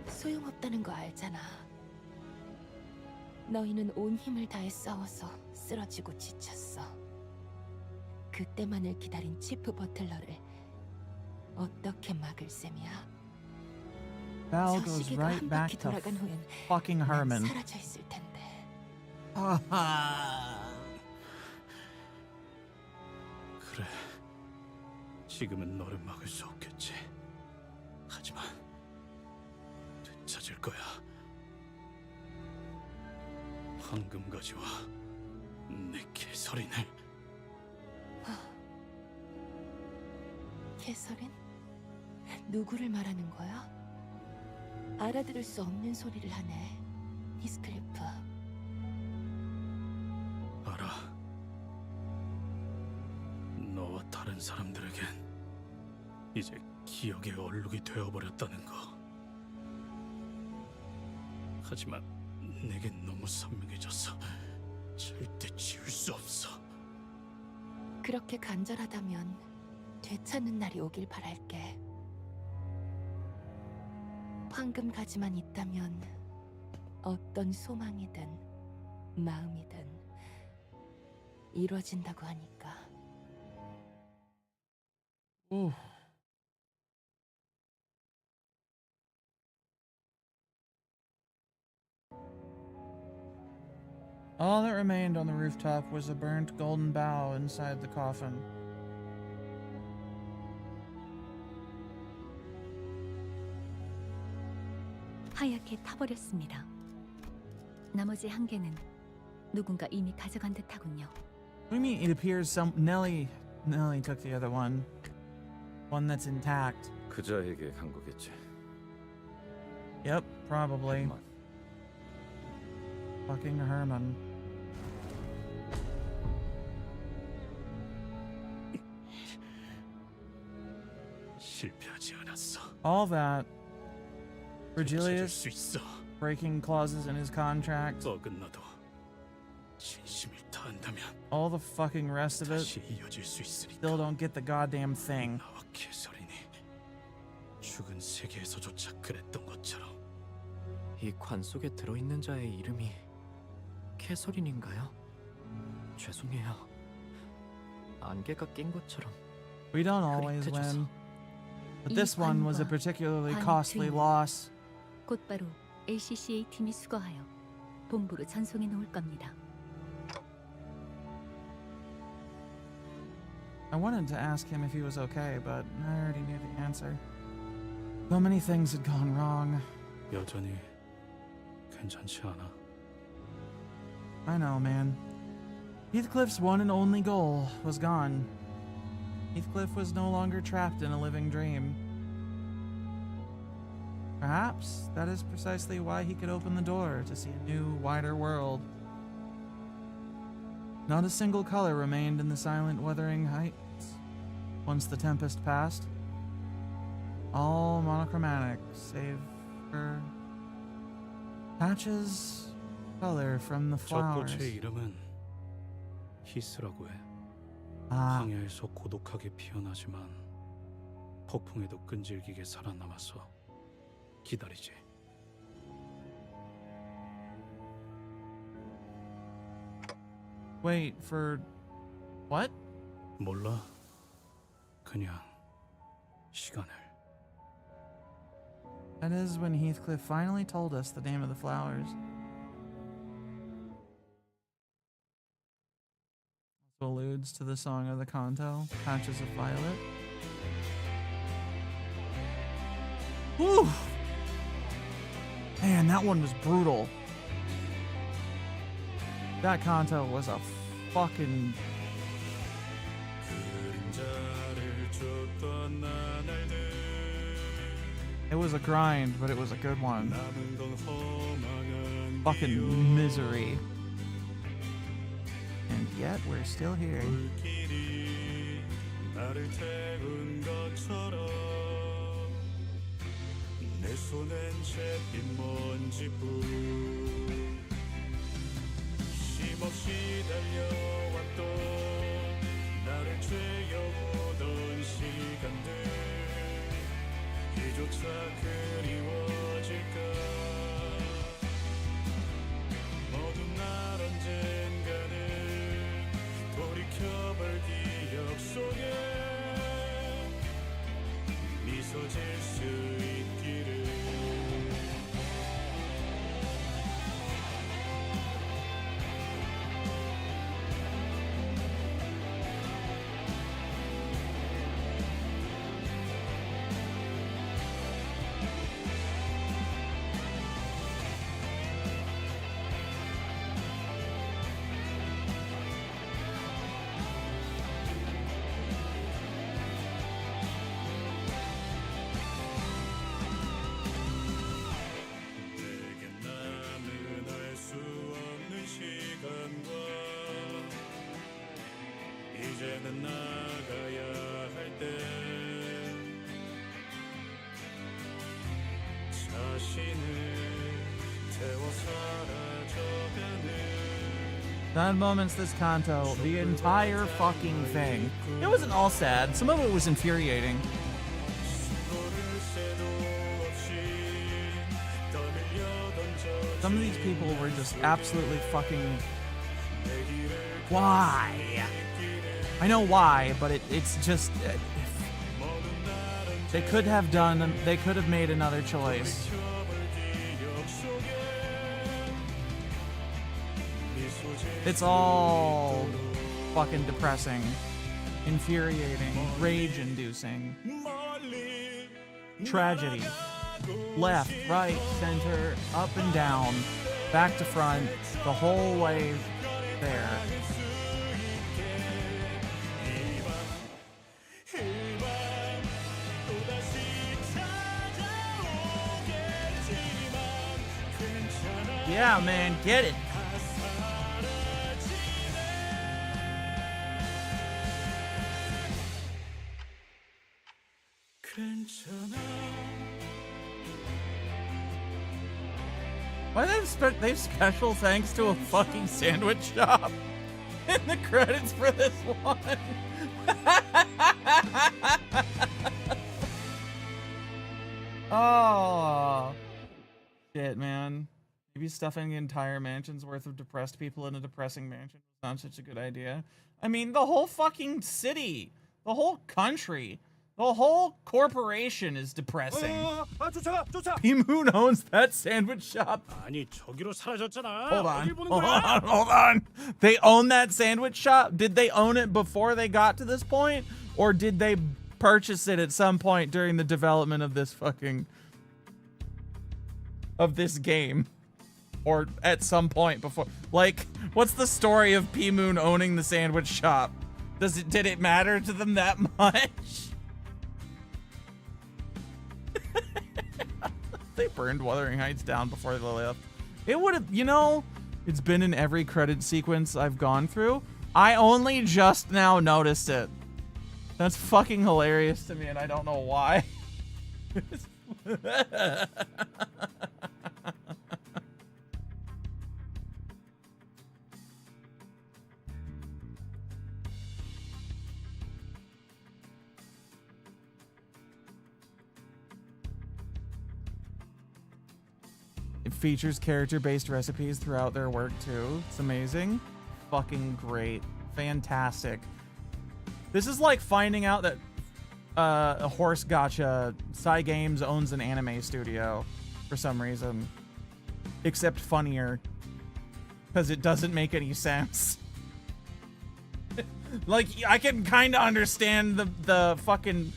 소용없다는 거 알잖아. 너희는 온 힘을 다해 싸워서 쓰러지고 지쳤어. 그때만을 기다린 치프 버틀러를 어떻게 막을 셈이야? Val goes right back to fucking Herman. 사라져 있을 텐데. 그래, 지금은 너를 막을 수 없겠지. 하지만 되찾을 거야. 황금 가지와 내 개설인을. 개설인? 누구를 말하는 거야? 알아들을 수 없는 소리를 하네, 히스클리프. 알아. 너와 다른 사람들에겐 이제 기억의 얼룩이 되어버렸다는 거. 하지만 내겐 너무 선명해져서 절대 지울 수 없어. 그렇게 간절하다면 되찾는 날이 오길 바랄게. 황금 가지만 있다면 어떤 소망이든 마음이든 이루어진다고 하니까. Ooh. All that remained on the rooftop was a burnt golden bough inside the coffin. 하얗게 타버렸습니다. 나머지 한 개는 누군가 이미 가져간 듯하군요. What do you mean it appears Nellie took the other one? One that's intact. 그자에게 간 거겠지. Yep, probably. Fucking Herman. 실패하지 않았어. All that. Virgilius breaking clauses in his contract. 어긋나도 진심을 다한다면 All the fucking rest of it. 다시 이어질 수 있으니까. Still don't get the goddamn thing. 나와 개설이니 죽은 세계에서조차 그랬던 것처럼. 이 관 속에 들어있는 자의 이름이 캐서린인가요? 죄송해요. 안개가 낀 것처럼. We don't always win. But this one was a particularly costly loss. 곧바로 LCCA 팀이 수거하여 본부로 전송해 놓을 겁니다. I wanted to ask him if he was okay, but I already knew the answer. So many things had gone wrong. 여전히 괜찮지 않아? I know, man. Heathcliff's one and only goal was gone. Heathcliff was no longer trapped in a living dream. Perhaps that is precisely why he could open the door to see a new, wider world. Not a single color remained in the silent Wuthering Heights once the tempest passed. All monochromatic, save for patches of color from the 저 flowers. 꽃의 이름은 히스라고 해. 아. 황야에서 고독하게 피어나지만 폭풍에도 끈질기게 살아남아서 기다리지. Wait, for what? 몰라. 그냥 시간을. That is when Heathcliff finally told us the name of the flowers. Also alludes to the song of the Kanto, Patches of Violet. Whew! Man, that one was brutal. That Kanto was a fucking... It was a grind, but it was a good one. Fucking misery. And yet, we're still here. 이조차 그리워질까 모든 날 언젠가는 돌이켜볼 기억 속에 미소 질 수 있기를 이제는 나가야 할 때 자신을 태워 사라져가는 Sad moments this Kanto, the entire fucking thing. It wasn't all sad, some of it was infuriating. Some of these people were just absolutely fucking... Why? I know why, but it's just... they could have made another choice. It's all fucking depressing, infuriating, rage-inducing. Tragedy. Left, right, center, up and down, back to front, the whole way there. Yeah, man, get it. Why they've special thanks to a fucking sandwich shop in the credits for this one? Oh shit, man. Maybe stuffing the entire mansion's worth of depressed people in a depressing mansion was not such a good idea. I mean, the whole fucking city, the whole country, the whole corporation is depressing. P-Moon owns that sandwich shop. 아니 저기로 사라졌잖아. Hold on, 어딜 보는 hold 거야? on, hold on. They own that sandwich shop? Did they own it before they got to this point? Or did they purchase it at some point during the development of this game? Or at some point before? Like, what's the story of P-Moon owning the sandwich shop? Did it matter to them that much? They burned Wuthering Heights down before they left. It would have, you know, it's been in every credit sequence I've gone through. I only just now noticed it. That's fucking hilarious to me, and I don't know why. It features character-based recipes throughout their work too. It's amazing. Fucking great. Fantastic. This is like finding out that a horse gacha Cygames owns an anime studio for some reason. Except funnier. Because it doesn't make any sense. Like, I can kind of understand the fucking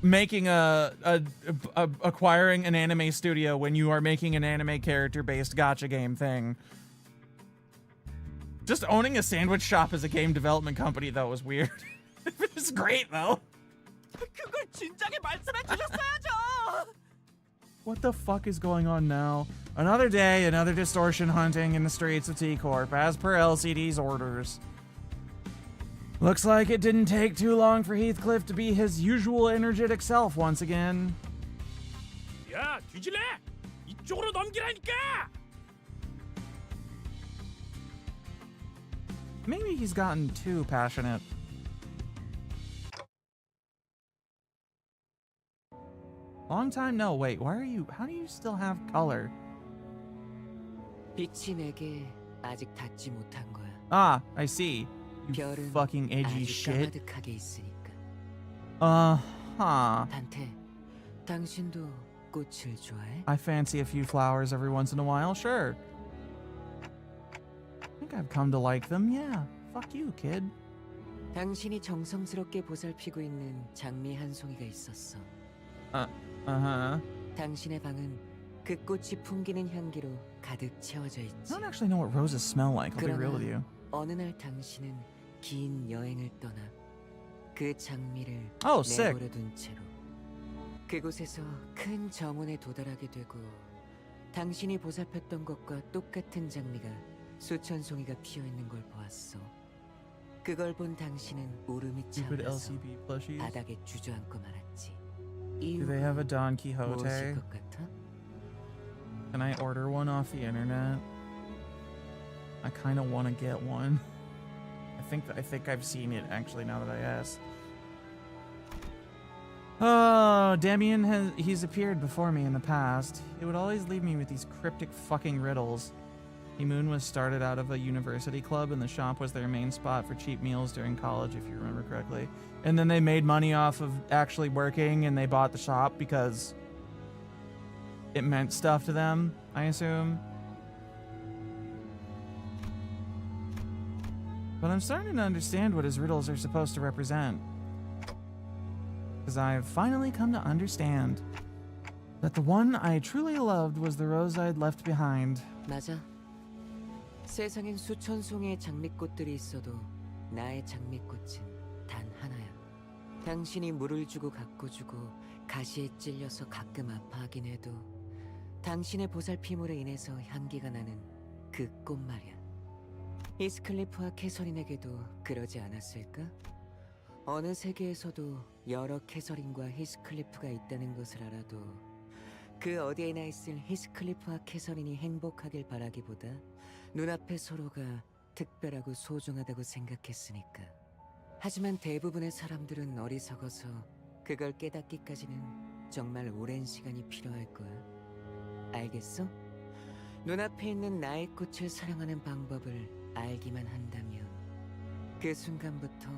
making acquiring an anime studio when you are making an anime character-based gacha game thing. Just owning a sandwich shop as a game development company, though, was weird. It's great, though. 그걸 진작에 말씀해 주셨어야죠. What the fuck is going on now? Another day, another distortion hunting in the streets of T-Corp, as per LCD's orders. Looks like it didn't take too long for Heathcliff to be his usual energetic self once again. 야, 뒤질래? 이쪽으로 넘기라니까. Maybe he's gotten too passionate. Long time no. Wait, why are you? How do you still have color? 빛이 내게 아직 닿지 못한 거야. Ah, I see. You 별은 fucking edgy 아주 shit. 까마득하게 있으니까. Uh-huh. 단테, 당신도 꽃을 좋아해? I fancy a few flowers every once in a while, sure. I think I've come to like them, yeah. Fuck you, kid. 당신이 정성스럽게 보살피고 있는 장미 한 송이가 있었어. Uh-huh. 당신의 방은 그 꽃이 풍기는 향기로 가득 채워져 있지. I don't actually know what roses smell like, I'll be real with you. 어느 날 당신은 긴 여행을 떠나 그 장미를 Oh, sick. 내버려 둔 채로 그곳에서 큰 정원에 도달하게 되고 당신이 보살폈던 것과 똑같은 장미가 수천 송이가 피어 있는 걸 보았어. 그걸 본 당신은 울음이 Stupid 차올라서 LCB plushies. 바닥에 주저앉고 말았지. Do they have a Don Quixote? 무엇일 것 같아? Can I order one off the internet? I kind of want to get one. I think I've seen it actually now that I asked. Oh, Damien he's appeared before me in the past. It would always leave me with these cryptic fucking riddles. Moon was started out of a university club and the shop was their main spot for cheap meals during college, if you remember correctly. And then they made money off of actually working and they bought the shop because it meant stuff to them, I assume. But I'm starting to understand what his riddles are supposed to represent. Because I've finally come to understand that the one I truly loved was the rose I'd left behind. 맞아. 세상엔 수천 송이의 장미꽃들이 있어도 나의 장미꽃은 단 하나야. 당신이 물을 주고 가꿔 주고 가시에 찔려서 가끔 아파하긴 해도 당신의 보살핌으로 인해서 향기가 나는 그 꽃 말이야. 히스클리프와 캐서린에게도 그러지 않았을까? 어느 세계에서도 여러 캐서린과 히스클리프가 있다는 것을 알아도 그 어디에나 있을 히스클리프와 캐서린이 행복하길 바라기보다 눈앞의 서로가 특별하고 소중하다고 생각했으니까. 하지만 대부분의 사람들은 어리석어서 그걸 깨닫기까지는 정말 오랜 시간이 필요할 거야. 알겠어? 눈앞에 있는 나의 꽃을 사랑하는 방법을 알기만 한다면 그 순간부터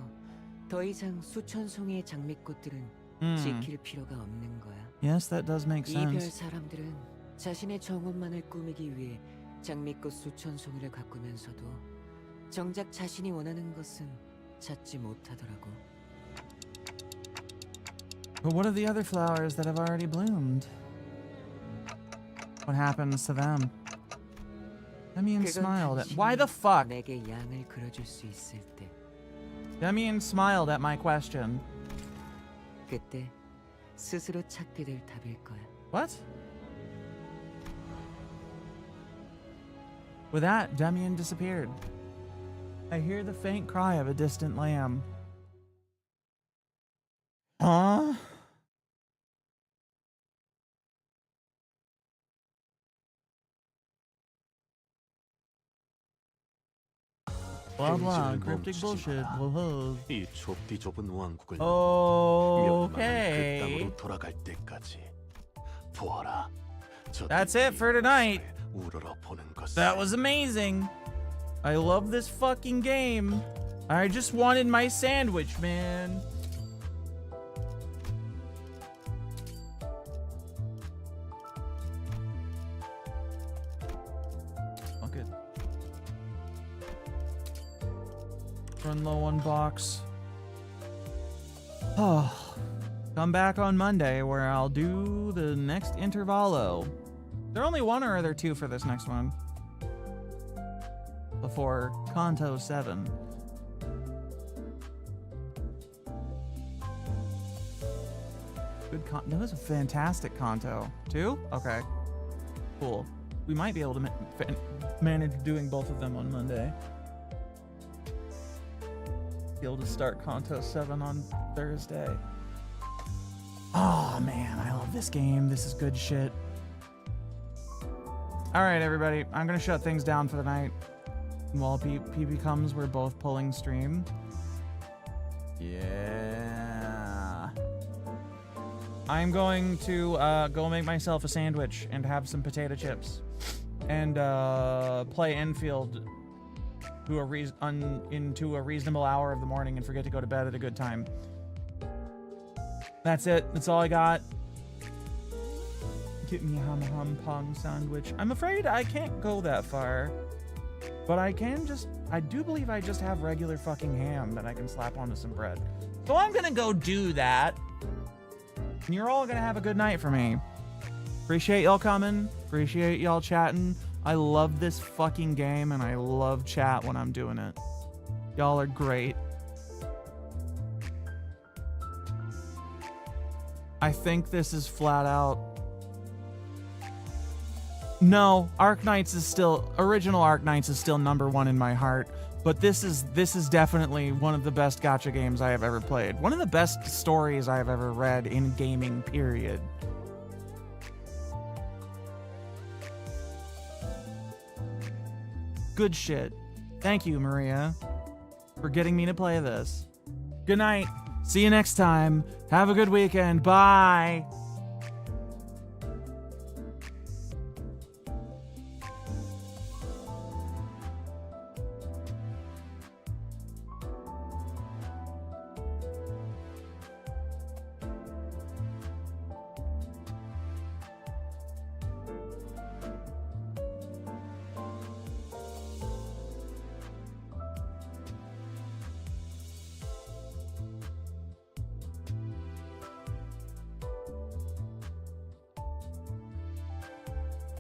더 이상 수천 송이의 장미꽃들은 지킬 필요가 없는 거야. Yes, that does make 이 별 sense. 사람들은 자신의 정원만을 꾸미기 위해 장미꽃 수천 송이를 가꾸면서도 정작 자신이 원하는 것은 찾지 못하더라고. But what of the other flowers that have already bloomed? What happens to them? Demian smiled at. Why the fuck? 내게 양을 그려줄 수 있을 때. Demian smiled at my question. 그때 스스로 찾게 될 답일 거야. What? With that, Demian disappeared. I hear the faint cry of a distant lamb. Huh? Blah blah, cryptic bullshit. Whoa. 이 좁디 좁은 왕국을 Okay. 그 땅으로 돌아갈 때까지 보아라. That's it for tonight. 우러러 보는 것을. That was amazing. I love this fucking game. I just wanted my sandwich, man. Fuck it. Run low on box. Oh. Come back on Monday where I'll do the next intervallo. There only one or are there two for this next one? Before Kanto 7. Good that was a fantastic Kanto. Two? Okay. Cool. We might be able to manage doing both of them on Monday. Be able to start Kanto 7 on Thursday. Oh man, I love this game. This is good shit. Alright everybody, I'm gonna shut things down for the night. While PP comes, we're both pulling stream. Yeah. I'm going to go make myself a sandwich and have some potato chips. And play infield to into a reasonable hour of the morning and forget to go to bed at a good time. That's it. That's all I got. Get me a hum pong sandwich. I'm afraid I can't go that far. But I can just... I do believe I just have regular fucking ham that I can slap onto some bread. So I'm gonna go do that. And you're all gonna have a good night for me. Appreciate y'all coming. Appreciate y'all chatting. I love this fucking game and I love chat when I'm doing it. Y'all are great. I think this is flat out. No, Arknights is still original Arknights is still #1 in my heart, but this is definitely one of the best gacha games I have ever played. One of the best stories I have ever read in gaming, period. Good shit. Thank you, Maria, for getting me to play this. Good night. See you next time. Have a good weekend. Bye.